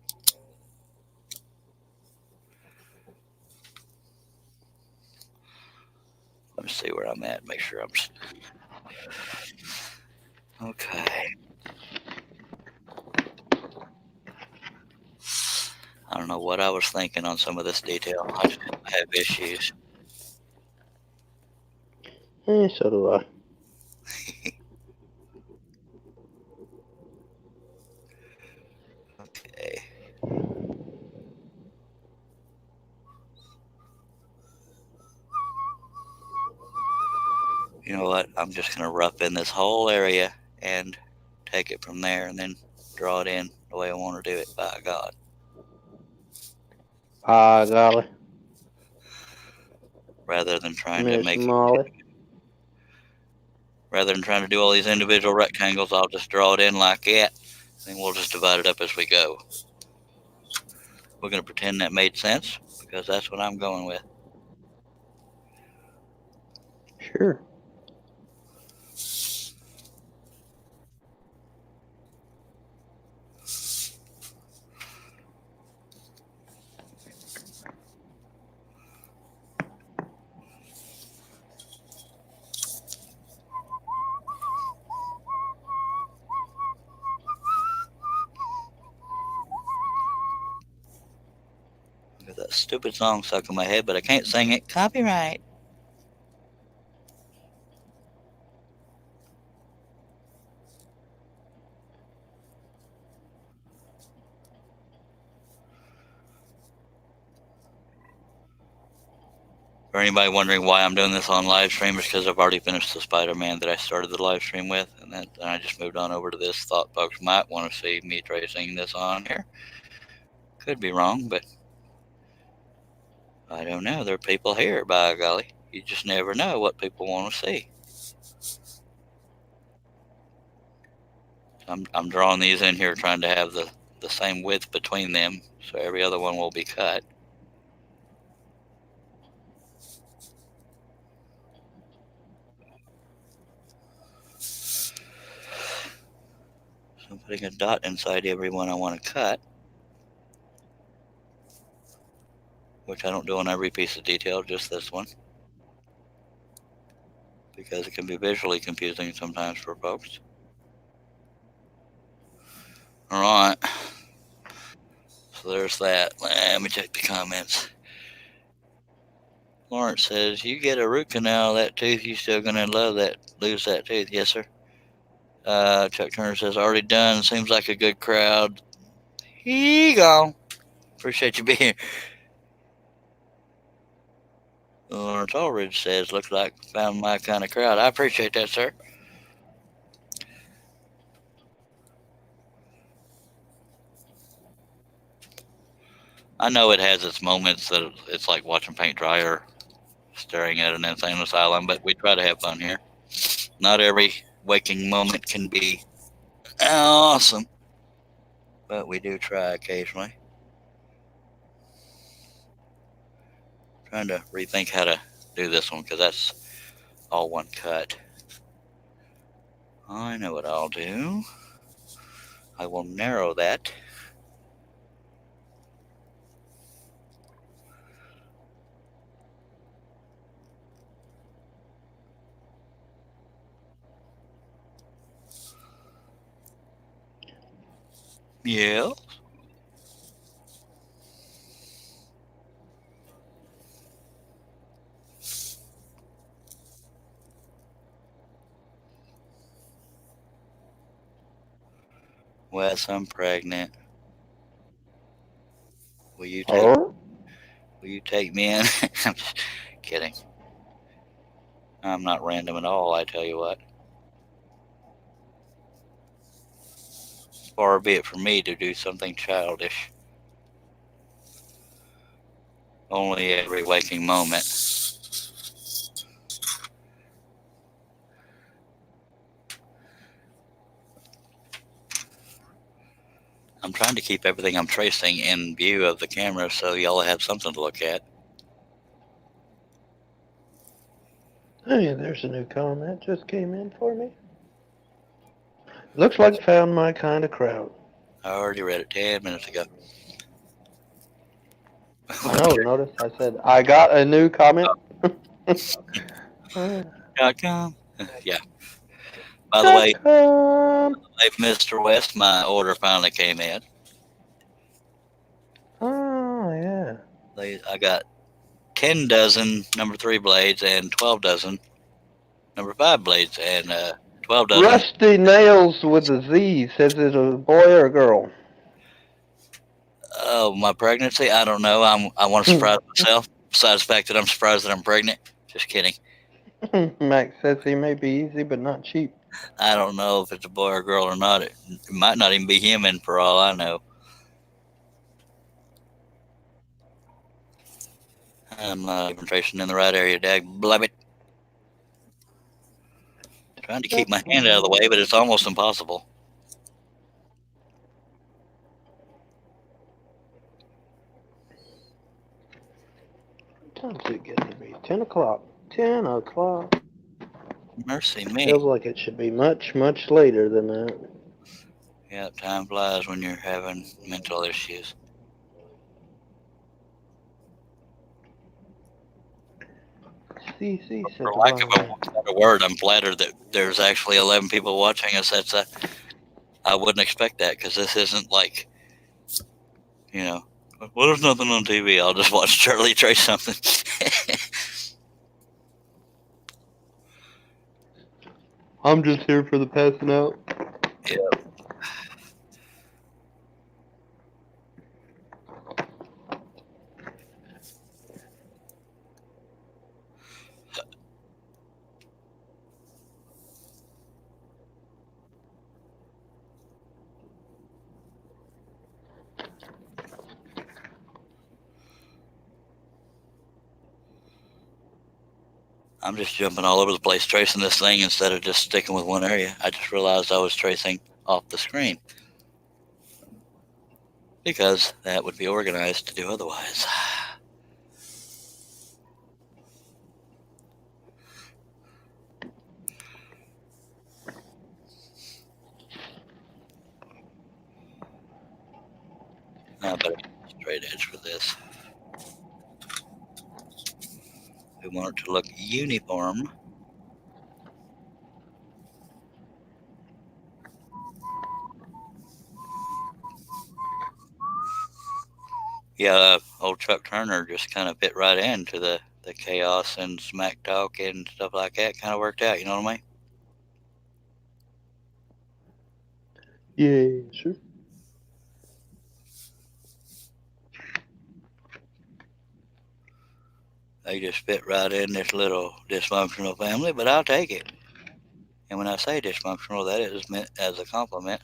Let me see where I'm at. Make sure I'm okay. I don't know what I was thinking on some of this detail. I have issues. So do I. Okay. You know what? I'm just going to rough in this whole area and take it from there and then draw it in the way I want to do it, by God. Golly. Rather than trying Miss to make Molly. Rather than trying to do all these individual rectangles, I'll just draw it in like that, and we'll just divide it up as we go. We're going to pretend that made sense, because that's what I'm going with. Sure. Got that stupid song stuck in my head, but I can't sing it. Copyright. For anybody wondering why I'm doing this on live stream, it's because I've already finished the Spider-Man that I started the live stream with, and then I just moved on over to this. Thought folks might want to see me tracing this on here. Could be wrong, but I don't know. There are people here, by golly. You just never know what people want to see. I'm drawing these in here, trying to have the same width between them, so every other one will be cut. So I'm putting a dot inside every one I want to cut, which I don't do on every piece of detail, just this one, because it can be visually confusing sometimes for folks. All right. So there's that. Let me check the comments. Lawrence says, you get a root canal, that tooth, you still gonna lose that tooth. Yes, sir. Chuck Turner says, already done. Seems like a good crowd. He gone. Appreciate you being here. Lawrence Aldridge says, looks like found my kind of crowd. I appreciate that, sir. I know it has its moments that it's like watching paint dry or staring at an insane asylum, but we try to have fun here. Not every waking moment can be awesome, but we do try occasionally. Trying to rethink how to do this one because that's all one cut. I know what I'll do. I will narrow that. Yeah. Wes, I'm pregnant. Will you take me in? I'm just kidding. I'm not random at all, I tell you what. Far be it from me to do something childish. Only every waking moment. I'm trying to keep everything I'm tracing in view of the camera so y'all have something to look at. Hey, there's a new comment just came in for me. Looks like found my kind of crowd. I already read it 10 minutes ago. I know, notice I said, I got a new comment. .com. Yeah. By the way, Mr. West, my order finally came in. Oh, yeah. I got 10 dozen number 3 blades and 12 dozen number 5 blades and 12 dozen. Rusty Nails with a Z says it's a boy or a girl. Oh, my pregnancy? I don't know. I want to surprise myself. Besides the fact that I'm surprised that I'm pregnant. Just kidding. Max says he may be easy but not cheap. I don't know if it's a boy or girl or not. It might not even be human for all I know. I'm not even tracing in the right area, dag blabbit. Trying to keep my hand out of the way, but it's almost impossible. What time's it getting to be? 10 o'clock. 10 o'clock. Mercy me. Feels like it should be much, much later than that. Yeah, time flies when you're having mental issues. CC said For lack of a word, I'm flattered that there's actually 11 people watching us. I wouldn't expect that because this isn't like, well, there's nothing on TV. I'll just watch Charlie trace something. I'm just here for the passing out. Yeah. I'm just jumping all over the place tracing this thing instead of just sticking with one area. I just realized I was tracing off the screen because that would be organized to do otherwise. Now I better get a straight edge for this. We want it to look uniform. Yeah, old Chuck Turner just kind of fit right into the chaos and smack talk and stuff like that. Kind of worked out, you know what I mean? Yeah, sure. They just fit right in this little dysfunctional family, but I'll take it. And when I say dysfunctional, that is meant as a compliment.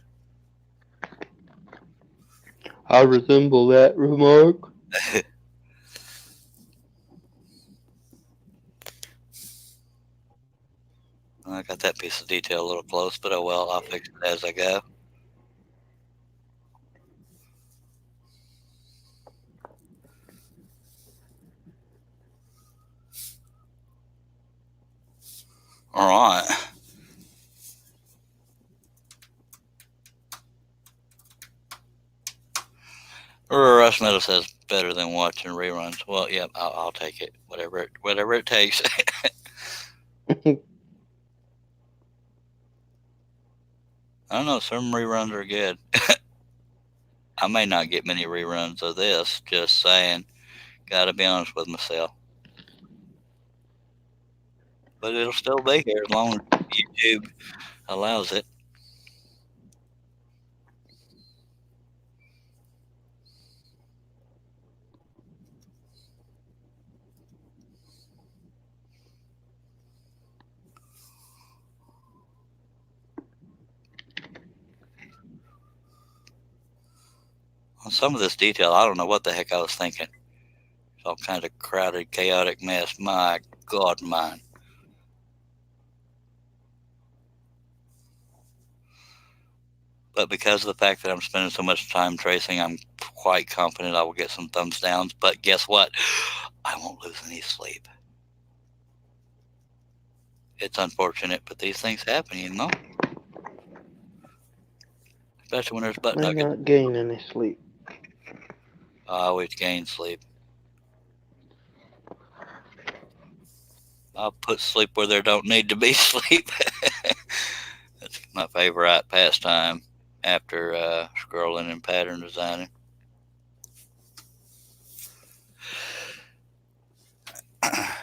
I resemble that remark. I got that piece of detail a little close, but oh well, I'll fix it as I go. All right. Russ Meadow says better than watching reruns. Well, yeah, I'll take it. Whatever it takes. I don't know. Some reruns are good. I may not get many reruns of this. Just saying. Got to be honest with myself. But it'll still be here as long as YouTube allows it. On some of this detail, I don't know what the heck I was thinking. It's all kind of crowded, chaotic mess. My God, mine. But because of the fact that I'm spending so much time tracing, I'm quite confident I will get some thumbs downs. But guess what? I won't lose any sleep. It's unfortunate, but these things happen, you know? Especially when there's butt May nuggets. not gain any sleep. I always gain sleep. I'll put sleep where there don't need to be sleep. That's my favorite pastime after scrolling and pattern designing. I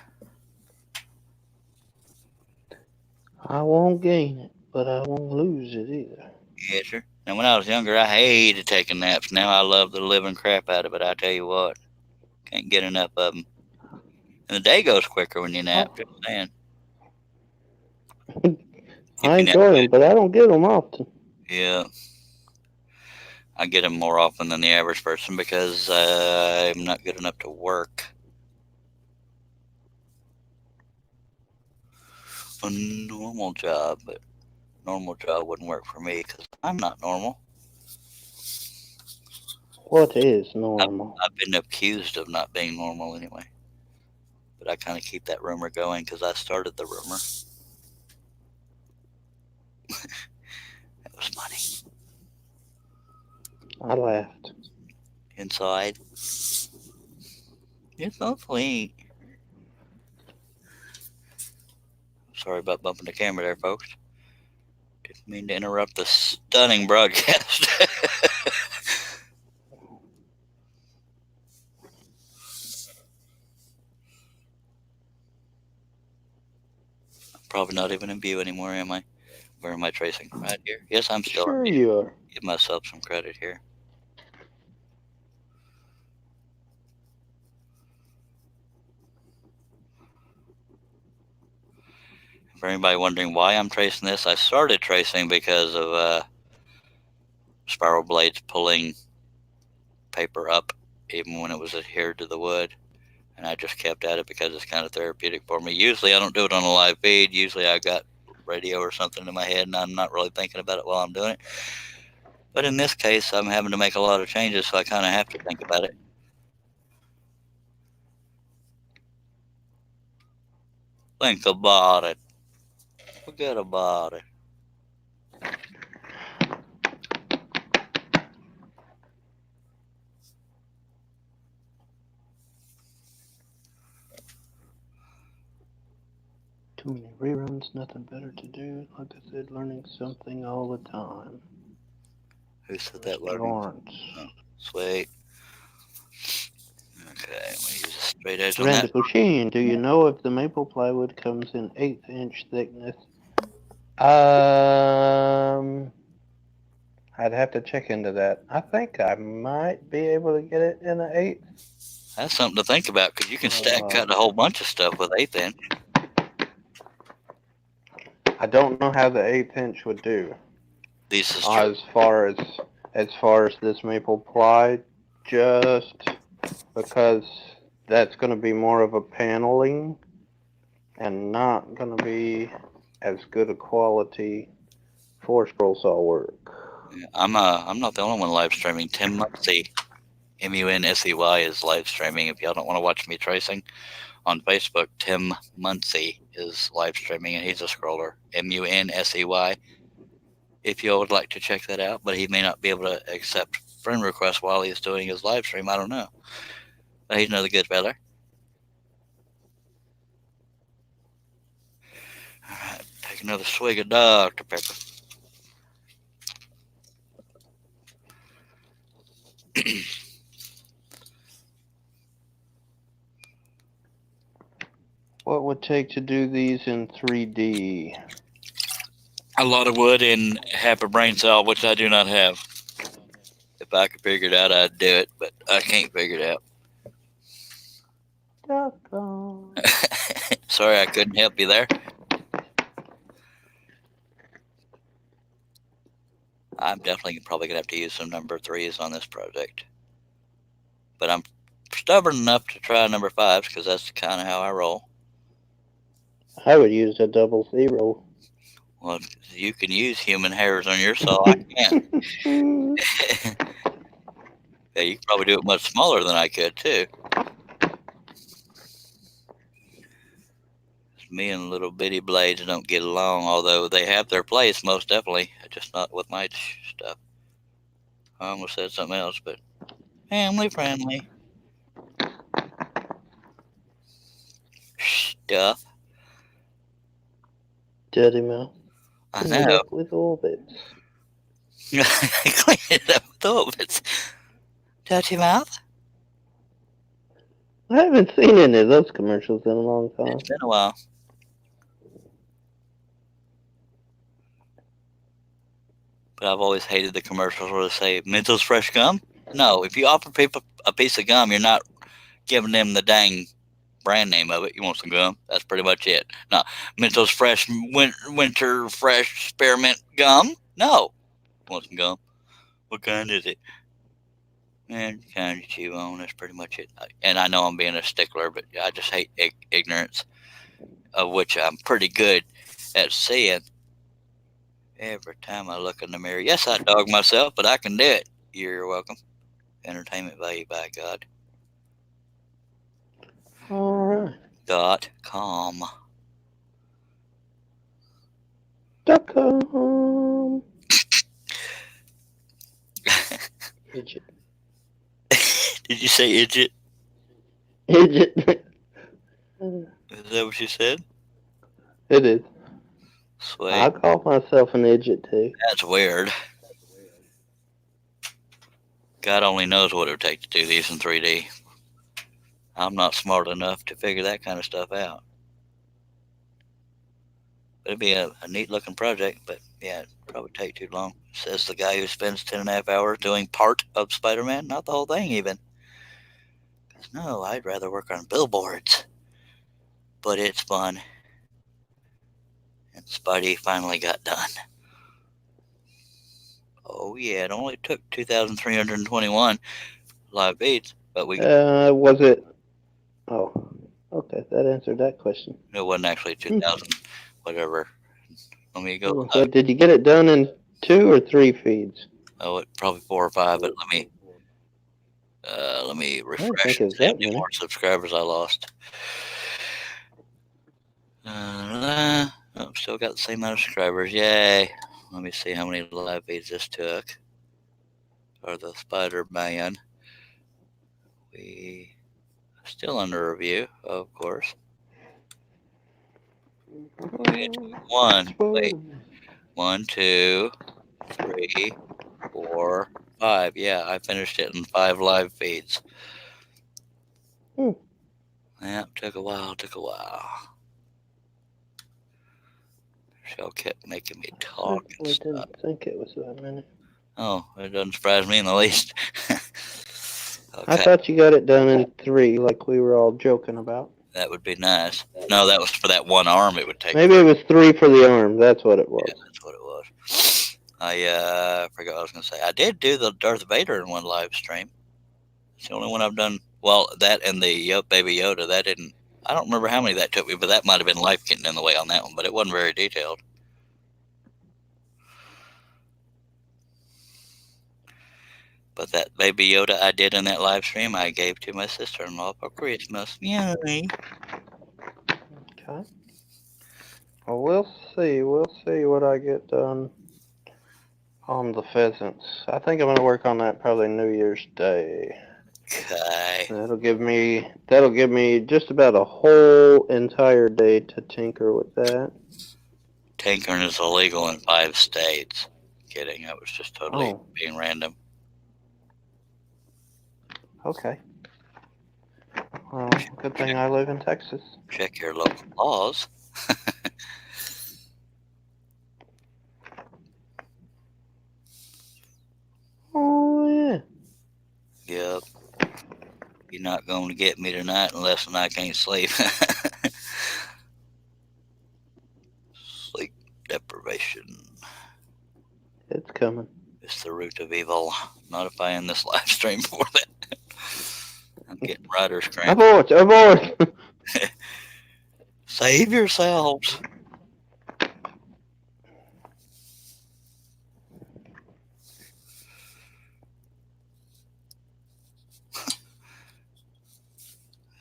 won't gain it, but I won't lose it either. Yes, sir. And when I was younger, I hated taking naps. Now I love the living crap out of it. I tell you what, can't get enough of them. And the day goes quicker when you nap. Just saying. I enjoy them, but I don't get them often. Yeah. I get them more often than the average person because I'm not good enough to work a normal job, but normal job wouldn't work for me because I'm not normal. What is normal? I've been accused of not being normal anyway. But I kind of keep that rumor going because I started the rumor. That was funny. I laughed. Inside. It's so sweet. Sorry about bumping the camera there, folks. Didn't mean to interrupt the stunning broadcast. Probably not even in view anymore, am I? Where am I tracing? Right here. Yes, I'm still. Sure you are. Give myself some credit here. For anybody wondering why I'm tracing this, I started tracing because of spiral blades pulling paper up even when it was adhered to the wood. and I just kept at it because it's kind of therapeutic for me. Usually I don't do it on a live feed. Usually I got radio or something in my head and I'm not really thinking about it while I'm doing it. But in this case, I'm having to make a lot of changes, so I kind of have to think about it. Think about it. Forget about it. Too many reruns, nothing better to do. Like I said, learning something all the time. Who said that? Mr. Learning? Lawrence. Oh, sweet. Okay, I'm going to use a straight edge on Randy that. Busheen, do you know if the maple plywood comes in 1/8" thickness? I'd have to check into that. I think I might be able to get it in an 1/8. That's something to think about because you can stack cut a whole bunch of stuff with 1/8 inch. I don't know how the 1/8" would do. This is true. As far as this maple ply, just because that's going to be more of a paneling and not going to be as good a quality for scroll saw work. Yeah, I'm not the only one live streaming. Tim Munsey, Munsey is live streaming. If y'all don't want to watch me tracing on Facebook, Tim Munsey is live streaming and he's a scroller. Munsey. If y'all would like to check that out, but he may not be able to accept friend requests while he's doing his live stream. I don't know. But he's another good fella. All right, take another swig of Dr. Pepper. What would take to do these in 3D? A lot of wood and half a brain cell, which I do not have. If I could figure it out, I'd do it, but I can't figure it out. Doggone. Sorry, I couldn't help you there. I'm definitely probably going to have to use some number 3s on this project. But I'm stubborn enough to try number 5s because that's kind of how I roll. I would use a 00. Well, you can use human hairs on your saw. I can't. Yeah, you could probably do it much smaller than I could, too. Me and little bitty blades don't get along, although they have their place, most definitely. Just not with my stuff. I almost said something else, but family friendly stuff. Dirty mouth. I Clean it know. up with orbits. Clean it up with orbits. Dirty mouth? I haven't seen any of those commercials in a long time. It's been a while. But I've always hated the commercials where they say, Mentos Fresh Gum? No, if you offer people a piece of gum, you're not giving them the dang brand name of it. You want some gum? That's pretty much it. No, Mentos Fresh Winter Fresh Spearmint Gum? No. You want some gum? What kind is it? And kind of chew on. That's pretty much it. And I know I'm being a stickler, but I just hate ignorance, of which I'm pretty good at seeing. Every time I look in the mirror, yes, I dog myself, but I can do it. You're welcome. Entertainment value by God. Alright. .com. .com. Idjit. Did you say idjit? Idjit. Is that what you said? It is. Sweet. I call myself an idjit too. That's weird. God only knows what it would take to do these in 3D. I'm not smart enough to figure that kind of stuff out. But it'd be a neat looking project, but yeah, it'd probably take too long. Says the guy who spends 10.5 hours doing part of Spider-Man, not the whole thing even. No, I'd rather work on billboards. But it's fun. And Spidey finally got done. Oh yeah, it only took 2,321 live feeds, but we... Was it Oh, okay. That answered that question. It wasn't actually 2,000, whatever. Let me go. So did you get it done in 2 or 3 feeds? It probably 4 or 5, but let me I refresh didn't think it and was see how that many many. more subscribers I lost. Still got the same amount of subscribers. Yay. Let me see how many live feeds this took. Or the Spider-Man. We still under review, of course. Wait. 1, 2, 3, 4, 5. Yeah, I finished it in 5 live feeds. Hmm. Yeah, took a while. Michelle kept making me talk and I stuff. didn't think it was that many. Oh, it doesn't surprise me in the least. I Okay, thought you got it done in 3, like we were all joking about. that would be nice. No, that was for that one arm it would take. Maybe it was 3 for the arm. That's what it was. Yeah, that's what it was. I forgot what I was going to say. I did do the Darth Vader in one live stream. It's the only one I've done. Well, that and the Baby Yoda. That didn't. I don't remember how many that took me, but that might have been life getting in the way on that one. But it wasn't very detailed. But that Baby Yoda I did in that live stream, I gave to my sister-in-law for Christmas. Yay! Okay. Well, we'll see. We'll see what I get done on the pheasants. I think I'm going to work on that probably New Year's Day. Okay. That'll give me just about a whole entire day to tinker with that. Tinkering is illegal in 5 states. Kidding. That was just totally being random. Okay. Well, good thing I live in Texas. Check your local laws. Oh, yeah. Yep. You're not going to get me tonight unless I can't sleep. Sleep deprivation. It's coming. It's the root of evil. Not if I end this live stream for that. I'm getting writer's cramp. Abort! Save yourselves.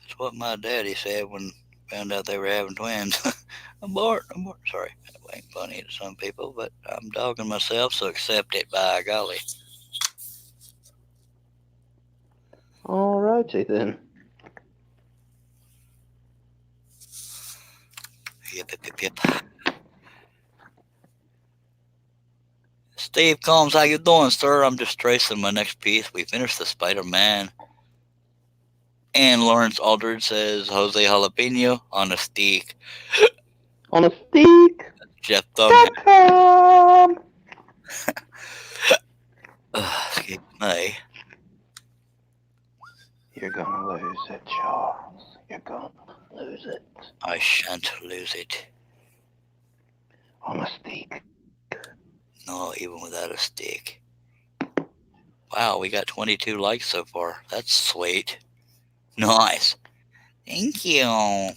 That's what my daddy said when found out they were having twins. Abort. Sorry, that ain't funny to some people, but I'm dogging myself, so accept it, by golly. Alrighty then. Yep. Steve Combs, how you doing, sir? I'm just tracing my next piece. We finished the Spider-Man. And Lawrence Aldridge says Jose Jalapeno on a steak. On a steak. Jeff Thumb. Excuse me. You're gonna lose it, Charles. You're gonna lose it. I shan't lose it. On a steak. No, even without a stick. Wow, we got 22 likes so far. That's sweet. Nice. Thank you. On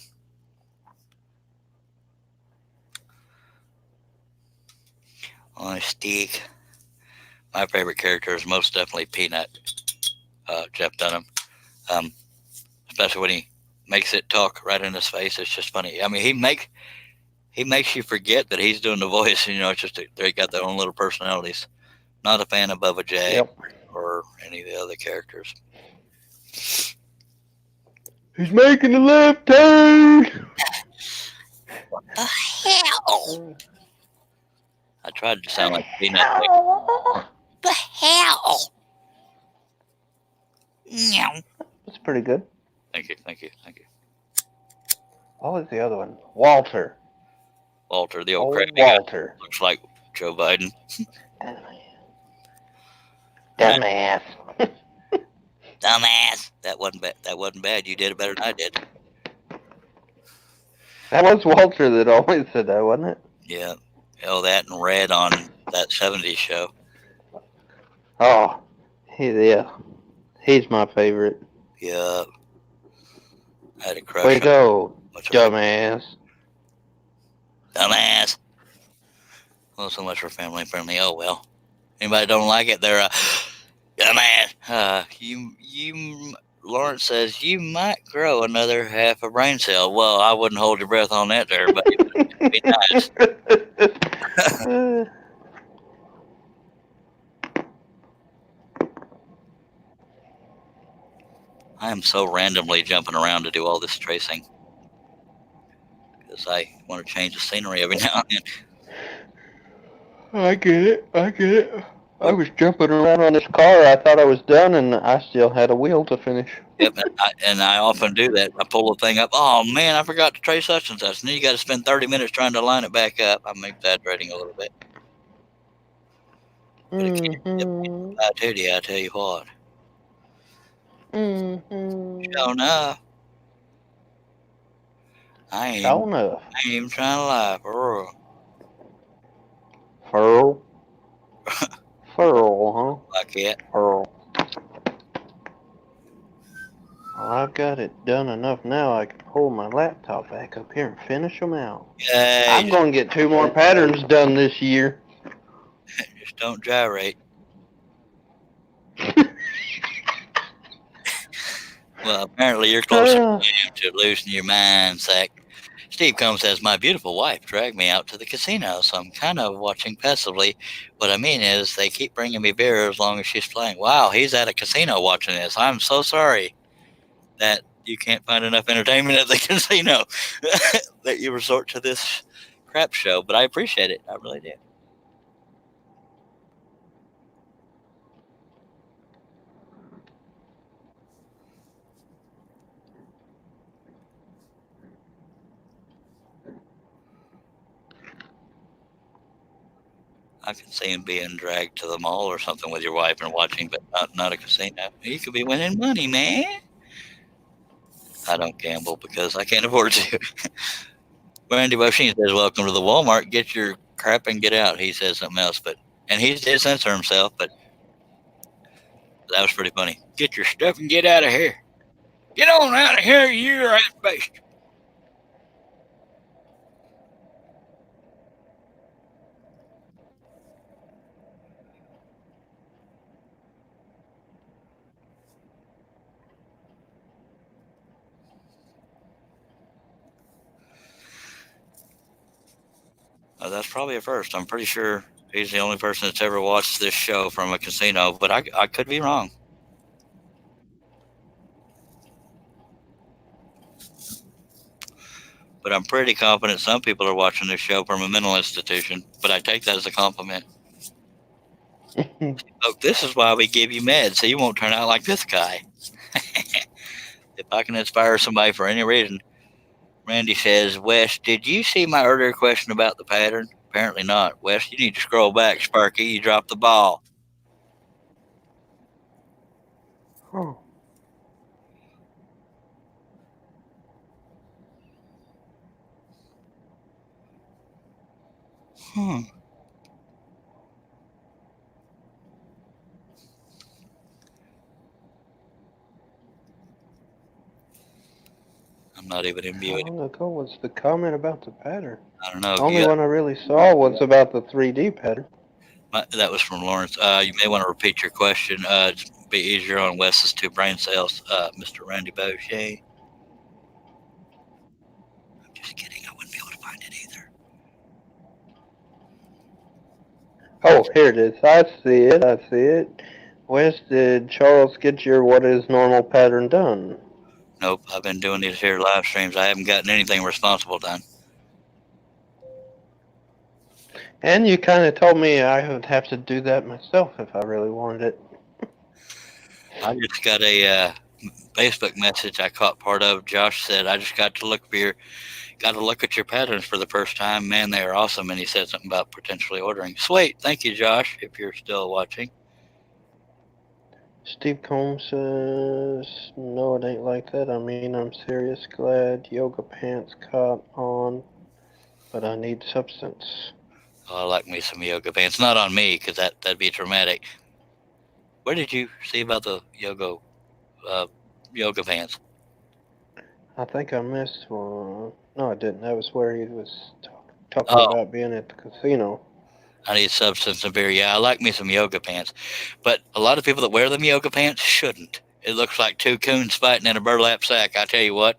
a stick. My favorite character is most definitely Peanut. Jeff Dunham. Especially when he makes it talk right in his face. It's just funny. I mean, he makes you forget that he's doing the voice. You know, it's just they got their own little personalities. Not a fan of Bubba J or any of the other characters. He's making a left turn. What the hell? I tried to sound like Peanut. The hell? Meow. That's pretty good. Thank you. What was the other one? Walter, the old crappy guy. Walter. Looks like Joe Biden. Dumbass. Dumbass. That wasn't bad. You did it better than I did. That was Walter that always said that, wasn't it? Yeah. Oh, that and Red on that 70s show. Oh, yeah. He's my favorite. Yeah. I had a crush Way to on go, what's her dumbass. dumbass. Well, so much for family friendly. Oh well. Anybody don't like it, they're dumbass. Lawrence says you might grow another half a brain cell. Well, I wouldn't hold your breath on that, there, but it'd be nice. I am so randomly jumping around to do all this tracing because I want to change the scenery every now and then. I get it. I was jumping around on this car. I thought I was done, and I still had a wheel to finish. Yep, and I often do that. I pull the thing up. Oh man, I forgot to trace such and such. And then you got to spend 30 minutes trying to line it back up. I'm exaggerating a little bit, but it keeps Mm-hmm. I tell you what. Mm-hmm. Sure enough, I ain't, Sure enough. I ain't even trying to lie. For Furl. Furl, like it. huh? Furl. Well, I've got it done enough now I can pull my laptop back up here and finish them out. Yay, I'm going to get 2 more patterns done this year. just don't gyrate. Well, apparently you're closer than I am to losing your mind, Zach. Steve Combs says, my beautiful wife dragged me out to the casino, so I'm kind of watching passively. What I mean is they keep bringing me beer as long as she's playing. Wow, he's at a casino watching this. I'm so sorry that you can't find enough entertainment at the casino that you resort to this crap show, but I appreciate it. I really do. I can see him being dragged to the mall or something with your wife and watching, but not a casino. You could be winning money, man. I don't gamble because I can't afford to. Randy Bosheen says, welcome to the Walmart. Get your crap and get out. He says something else, and he did censor himself, but that was pretty funny. Get your stuff and get out of here. Get on out of here, you rat beast. That's probably a first. I'm pretty sure he's the only person that's ever watched this show from a casino, but I could be wrong. But I'm pretty confident some people are watching this show from a mental institution, but I take that as a compliment. Look, this is why we give you meds, so you won't turn out like this guy. If I can inspire somebody for any reason. Randy says, Wes, did you see my earlier question about the pattern? Apparently not. Wes, you need to scroll back, Sparky. You dropped the ball. Oh. I'm not even in view. How long ago was the comment about the pattern? I don't know. Only one I really saw was about the 3D pattern. That was from Lawrence. You may want to repeat your question. It'd be easier on Wes's 2 brain cells, Mr. Randy Boucher. I'm just kidding. I wouldn't be able to find it either. Oh, here it is. I see it. Wes, did Charles get your what is normal pattern done? Nope. I've been doing these here live streams. I haven't gotten anything responsible done. And you kind of told me I would have to do that myself if I really wanted it. I just got a Facebook message I caught part of. Josh said, I just got to look at your patterns for the first time. Man, they are awesome. And he said something about potentially ordering. Sweet. Thank you, Josh, if you're still watching. Steve Combs says, no, it ain't like that. I mean, I'm serious. Glad yoga pants caught on, but I need substance. Oh, I like me some yoga pants. Not on me, because that'd be traumatic. Where did you see about the yoga pants? I think I missed one. No, I didn't. That was where he was talking Oh, about being at the casino. I need substance and beer. Yeah, I like me some yoga pants, but a lot of people that wear them yoga pants shouldn't. It looks like two coons fighting in a burlap sack. I tell you what.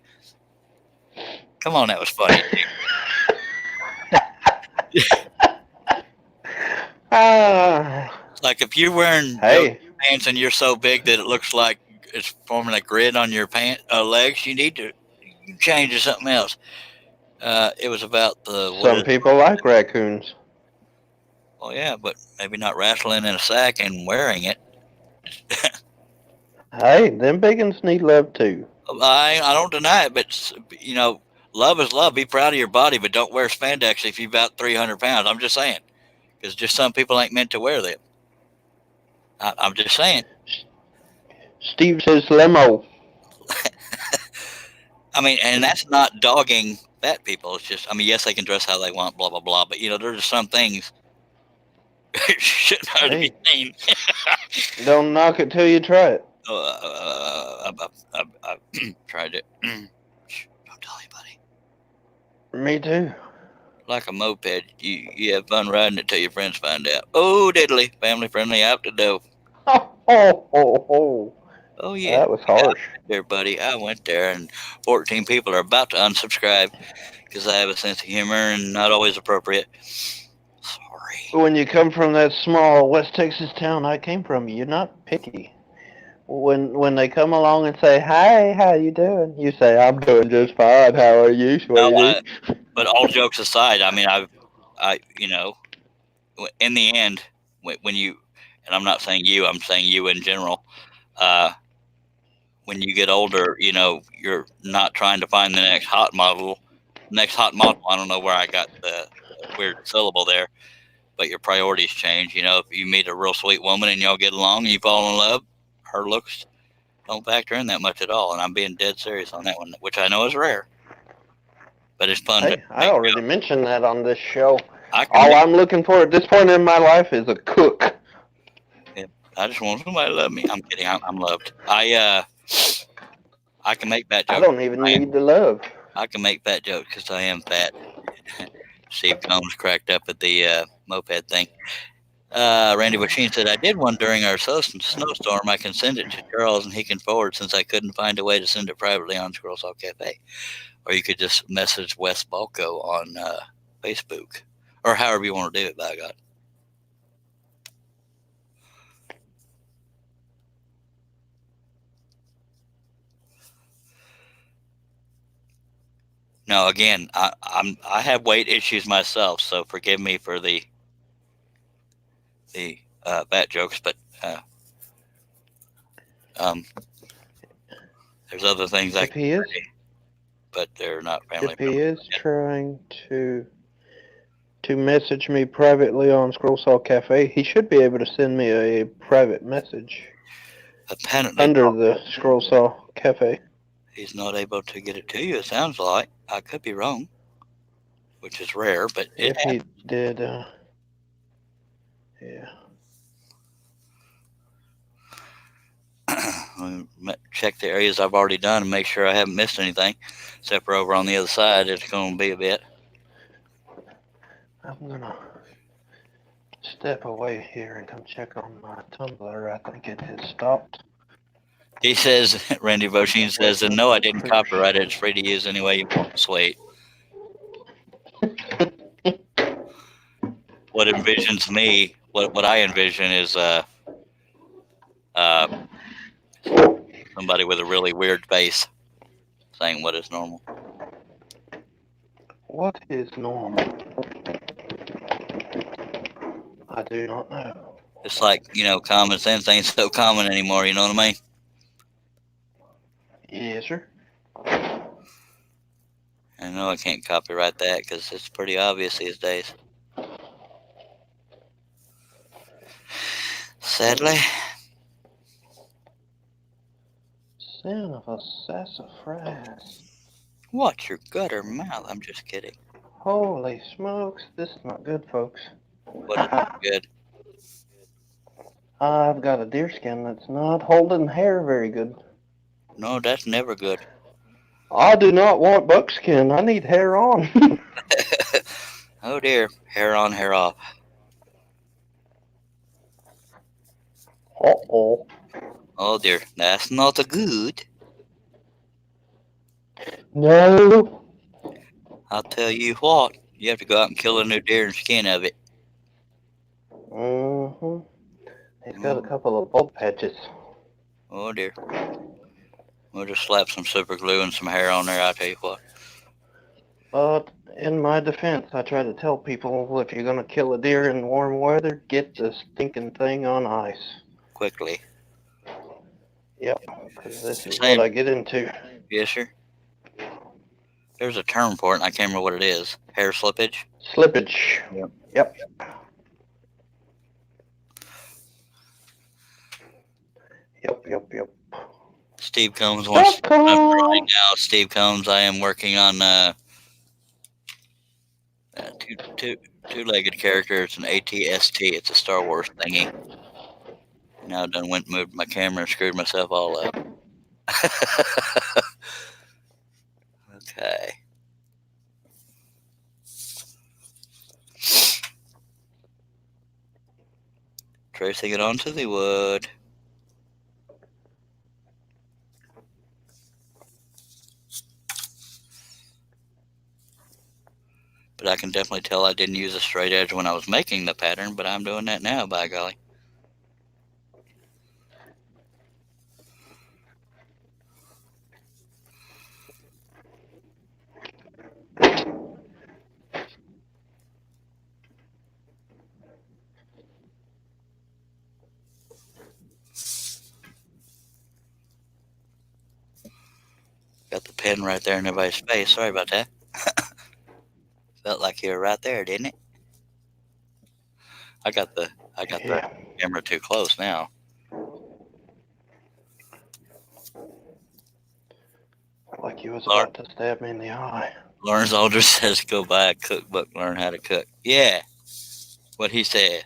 Come on, that was funny. Ah, It's like if you're wearing yoga hey, pants and you're so big that it looks like it's forming a grid on your legs, you need to change to something else. It was about some people like raccoons. well, yeah, but maybe not wrestling in a sack and wearing it. Hey, them biggins need love too. I don't deny it, but love is love. Be proud of your body, but don't wear spandex if you're about 300 pounds. I'm just saying, because just some people ain't meant to wear them. I'm just saying. Steve says limo. I mean, and that's not dogging fat people. It's just, I mean, yes, they can dress how they want, blah blah blah. But there's just some things shouldn't have to be seen. Don't knock it till you try it. I tried it. Don't tell anybody. Me too. Like a moped, you have fun riding it till your friends find out. Oh, diddly, family friendly, out the door. Oh, Oh yeah, that was harsh. there, buddy. I went there, and 14 people are about to unsubscribe because I have a sense of humor and not always appropriate. Sorry. When you come from that small West Texas town I came from, you're not picky. When they come along and say, "Hi, how you doing?" You say, "I'm doing just fine. How are you, No, sweetie?" but all jokes aside, I mean, in the end, when you, and I'm not saying you, I'm saying you in general. When you get older, you're not trying to find the next hot model. I don't know where I got the weird syllable there, but your priorities change. If you meet a real sweet woman and y'all get along and you fall in love, her looks don't factor in that much at all. And I'm being dead serious on that one, which I know is rare, but it's fun. Hey, I already mentioned that on this show. All I'm looking for at this point in my life is a cook. I just want somebody to love me. I'm kidding. I'm loved. I can make fat jokes. I don't even need the love. I can make fat jokes because I am fat. Steve Combs cracked up at the moped thing. Randy Machine said, I did one during our snowstorm. I can send it to Charles and he can forward since I couldn't find a way to send it privately on Squirrel Saw Cafe. Or you could just message Wes Balco on Facebook. Or however you want to do it, by God. No, again, I have weight issues myself, so forgive me for the fat jokes, but there's other things I can say, but they're not family. If he is trying to message me privately on Scroll Saw Cafe, he should be able to send me a private message under the Scroll Saw Cafe. He's not able to get it to you, it sounds like. I could be wrong, which is rare, but if he did, yeah. Check the areas I've already done and make sure I haven't missed anything, except for over on the other side. It's going to be a bit. I'm gonna step away here and come check on my Tumblr. I think it has stopped. He says, Randy Vosheen says, and no, I didn't copyright it. It's free to use any way you want. Sweet. What envisions me, what I envision is somebody with a really weird face saying what is normal. What is normal? I do not know. It's like, common sense ain't so common anymore, you know what I mean? Yes, sir. I know I can't copyright that because it's pretty obvious these days. Sadly. Son of a sassafras. Watch your gutter mouth. I'm just kidding. Holy smokes, this is not good, folks. What is not good? I've got a deerskin that's not holding hair very good. No, that's never good. I do not want buckskin. I need hair on. Oh dear, hair on, hair off. Uh-oh. Oh dear, that's not good. No. I'll tell you what, you have to go out and kill a new deer and skin of it. Mm-hmm. He's got a couple of bulb patches. Oh dear. We'll just slap some super glue and some hair on there, I'll tell you what. But in my defense, I try to tell people if you're going to kill a deer in warm weather, get the stinking thing on ice. Quickly. Yep, because this is Same. what I get into. Yes, sir. There's a term for it, and I can't remember what it is. Hair slippage? Slippage. Yep. Yep. Steve Combs wants Stop right now. Steve Combs, I am working on two-legged character. It's an ATST. It's a Star Wars thingy. Now I done went and moved my camera and screwed myself all up. Okay. Tracing it onto the wood. But I can definitely tell I didn't use a straight edge when I was making the pattern, but I'm doing that now, by golly. Got the pen right there in everybody's face. Sorry about that. Felt like you were right there, didn't it? I got the camera too close now. Like you was about to stab me in the eye. Lawrence Aldridge says go buy a cookbook, learn how to cook. Yeah, what he said.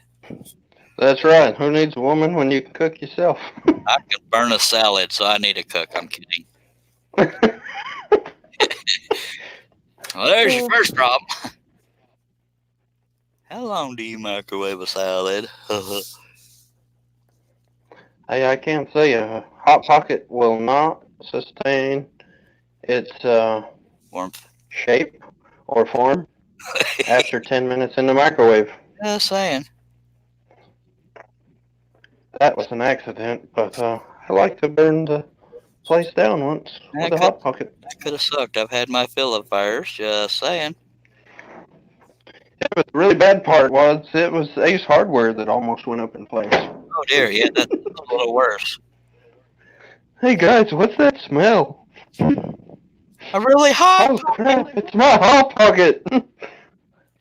That's right. Who needs a woman when you can cook yourself? I can burn a salad, so I need a cook. I'm kidding. Well, there's your first problem. How long do you microwave a salad? Hey, I can't say a Hot Pocket will not sustain its Warmth. shape or form after 10 minutes in the microwave. Just saying. That was an accident, but I like to burn the place down once with a Hot Pocket. That could have sucked. I've had my fill of fires. Just saying. Yeah, but the really bad part was it was Ace Hardware that almost went up in flames. Oh dear, yeah, that's a little worse. Hey guys, what's that smell? A really hot Oh pocket. crap, it's my Hot Pocket!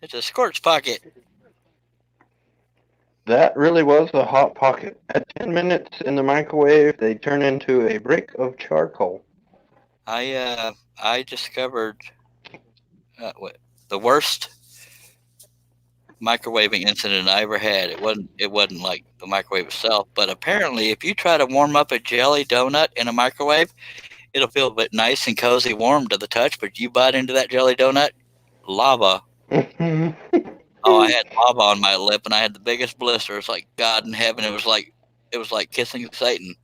It's a scorch pocket. That really was a Hot Pocket. At 10 minutes in the microwave, they turn into a brick of charcoal. I discovered the worst microwaving incident I ever had. It wasn't like the microwave itself, but apparently if you try to warm up a jelly donut in a microwave, it'll feel a bit nice and cozy warm to the touch, but you bite into that jelly donut, lava. Oh, I had lava on my lip and I had the biggest blister. It's like God in heaven. It was like kissing Satan.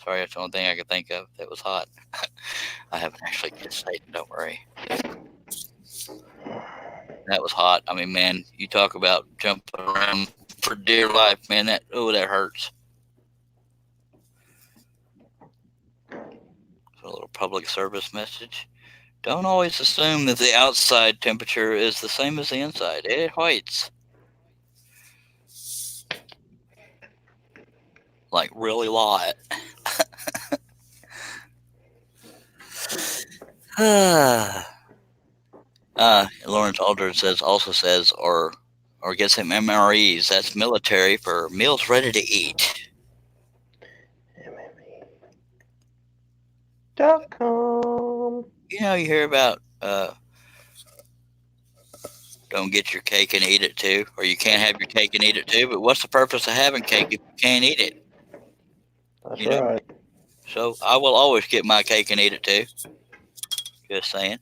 Sorry, that's the only thing I could think of that was hot. I haven't actually kissed Satan, don't worry. That was hot. I mean, man, you talk about jumping around for dear life, man. That hurts. So a little public service message. Don't always assume that the outside temperature is the same as the inside. It hurts. Like really lot. Lawrence Aldridge also says, or get some MREs. That's military for meals ready to eat. MME.com. You know, you hear about don't get your cake and eat it too, or you can't have your cake and eat it too. But what's the purpose of having cake if you can't eat it? That's right. So I will always get my cake and eat it too. Just saying.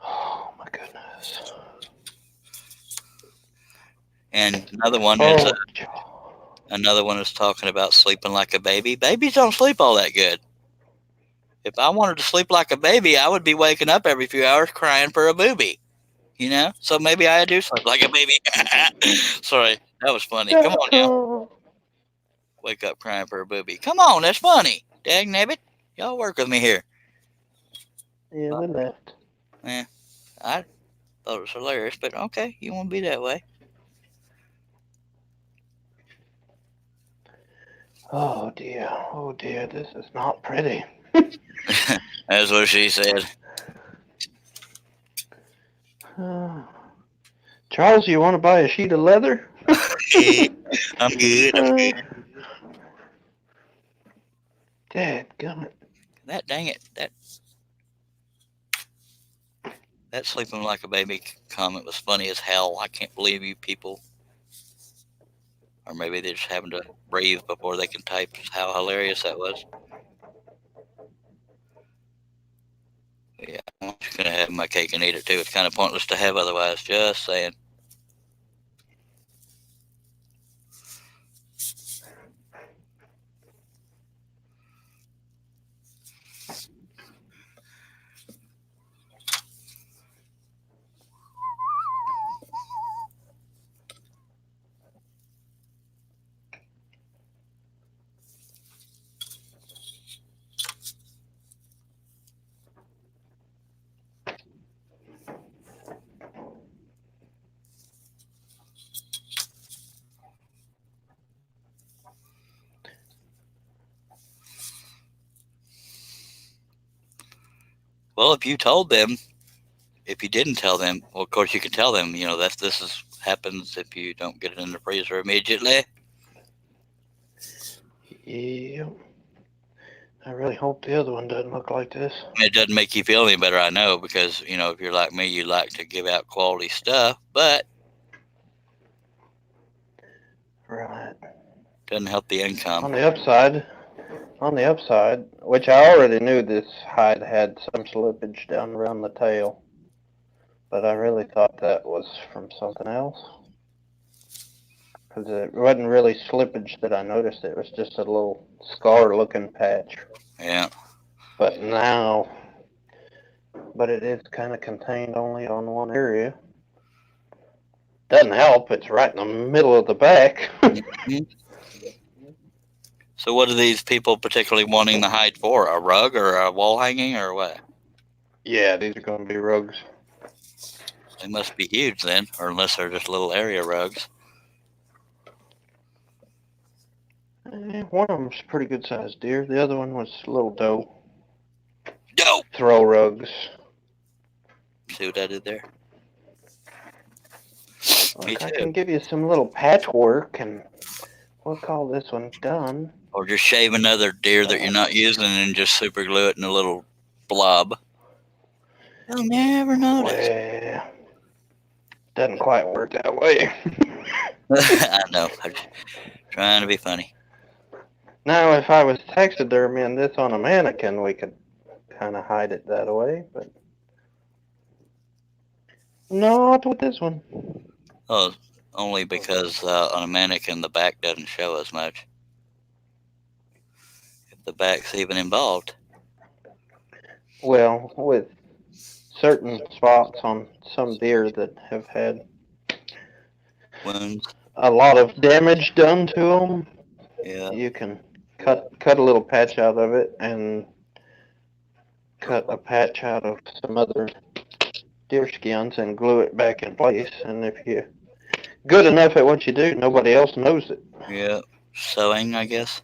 Oh my goodness. And another one is talking about sleeping like a baby. Babies don't sleep all that good. If I wanted to sleep like a baby, I would be waking up every few hours crying for a booby. You know? So maybe I do sleep like a baby. Sorry, that was funny. Come on now. Wake up crying for a booby. Come on, that's funny. Dag nabbit. Y'all work with me here. Yeah, we left. I thought it was hilarious, but okay, you want to be that way. Oh dear, this is not pretty. That's what she said. Charles, you want to buy a sheet of leather? I'm good. Dadgummit. That dang it. That sleeping like a baby comment was funny as hell. I can't believe you people. Or maybe they're just having to breathe before they can type. How hilarious that was. Yeah, I'm just going to have my cake and eat it too. It's kind of pointless to have otherwise. Just saying. Well, if you didn't tell them, well, of course you can tell them, happens if you don't get it in the freezer immediately. Yeah. I really hope the other one doesn't look like this. It doesn't make you feel any better, I know, because, if you're like me, you like to give out quality stuff, but Right. doesn't help the income. On the upside, which I already knew this hide had some slippage down around the tail, but I really thought that was from something else. Because it wasn't really slippage that I noticed, it was just a little scar-looking patch. Yeah. But it is kind of contained only on one area. Doesn't help, it's right in the middle of the back. So what are these people particularly wanting the hide for? A rug or a wall hanging or what? Yeah, these are going to be rugs. They must be huge then, or unless they're just little area rugs. One of them's a pretty good sized deer. The other one was a little doe. Doe! Throw rugs. See what I did there? Look, I can give you some little patchwork, and we'll call this one done. Or just shave another deer that you're not using and just super glue it in a little blob. You'll never notice. Well, doesn't quite work that way. I know. I'm just trying to be funny. Now, if I was taxidermying this on a mannequin, we could kind of hide it that way, but not with this one. Oh, only because on a mannequin the back doesn't show as much. If the back's even involved. Well, with certain spots on some deer that have had Wounds. a lot of damage done to them, Yeah. you can cut a little patch out of it and cut a patch out of some other deer skins and glue it back in place. And if you're good enough at what you do, nobody else knows it. Yeah. Sewing, I guess.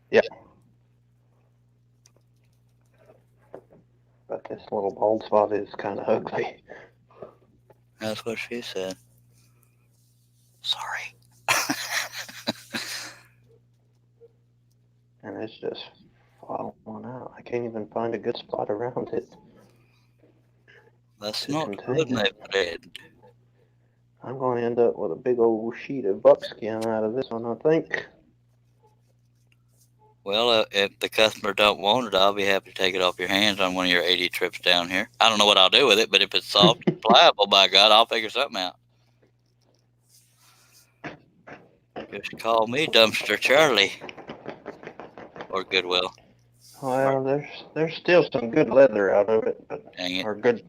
Yeah. But this little bald spot is kind of ugly. That's what she said. Sorry. And it's just falling out. I can't even find a good spot around it. That's not good, my friend. I'm going to end up with a big old sheet of buckskin out of this one, I think. Well, if the customer don't want it, I'll be happy to take it off your hands on one of your 80 trips down here. I don't know what I'll do with it, but if it's soft and pliable, by God, I'll figure something out. Just call me Dumpster Charlie or Goodwill. Well, there's still some good leather out of it, but Dang it, or good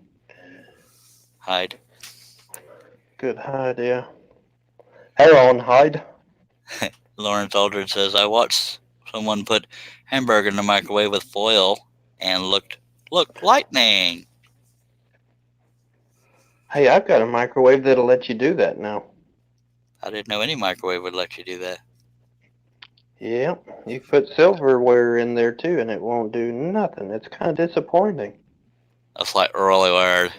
hide. hide, yeah. Hair on hide. Lawrence Aldrin says, I watched someone put hamburger in the microwave with foil and look, lightning. Hey, I've got a microwave that'll let you do that now. I didn't know any microwave would let you do that. Yeah, you can put silverware in there too, and it won't do nothing. It's kind of disappointing. That's like really weird.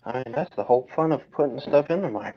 I mean, that's the whole fun of putting stuff in the microwave.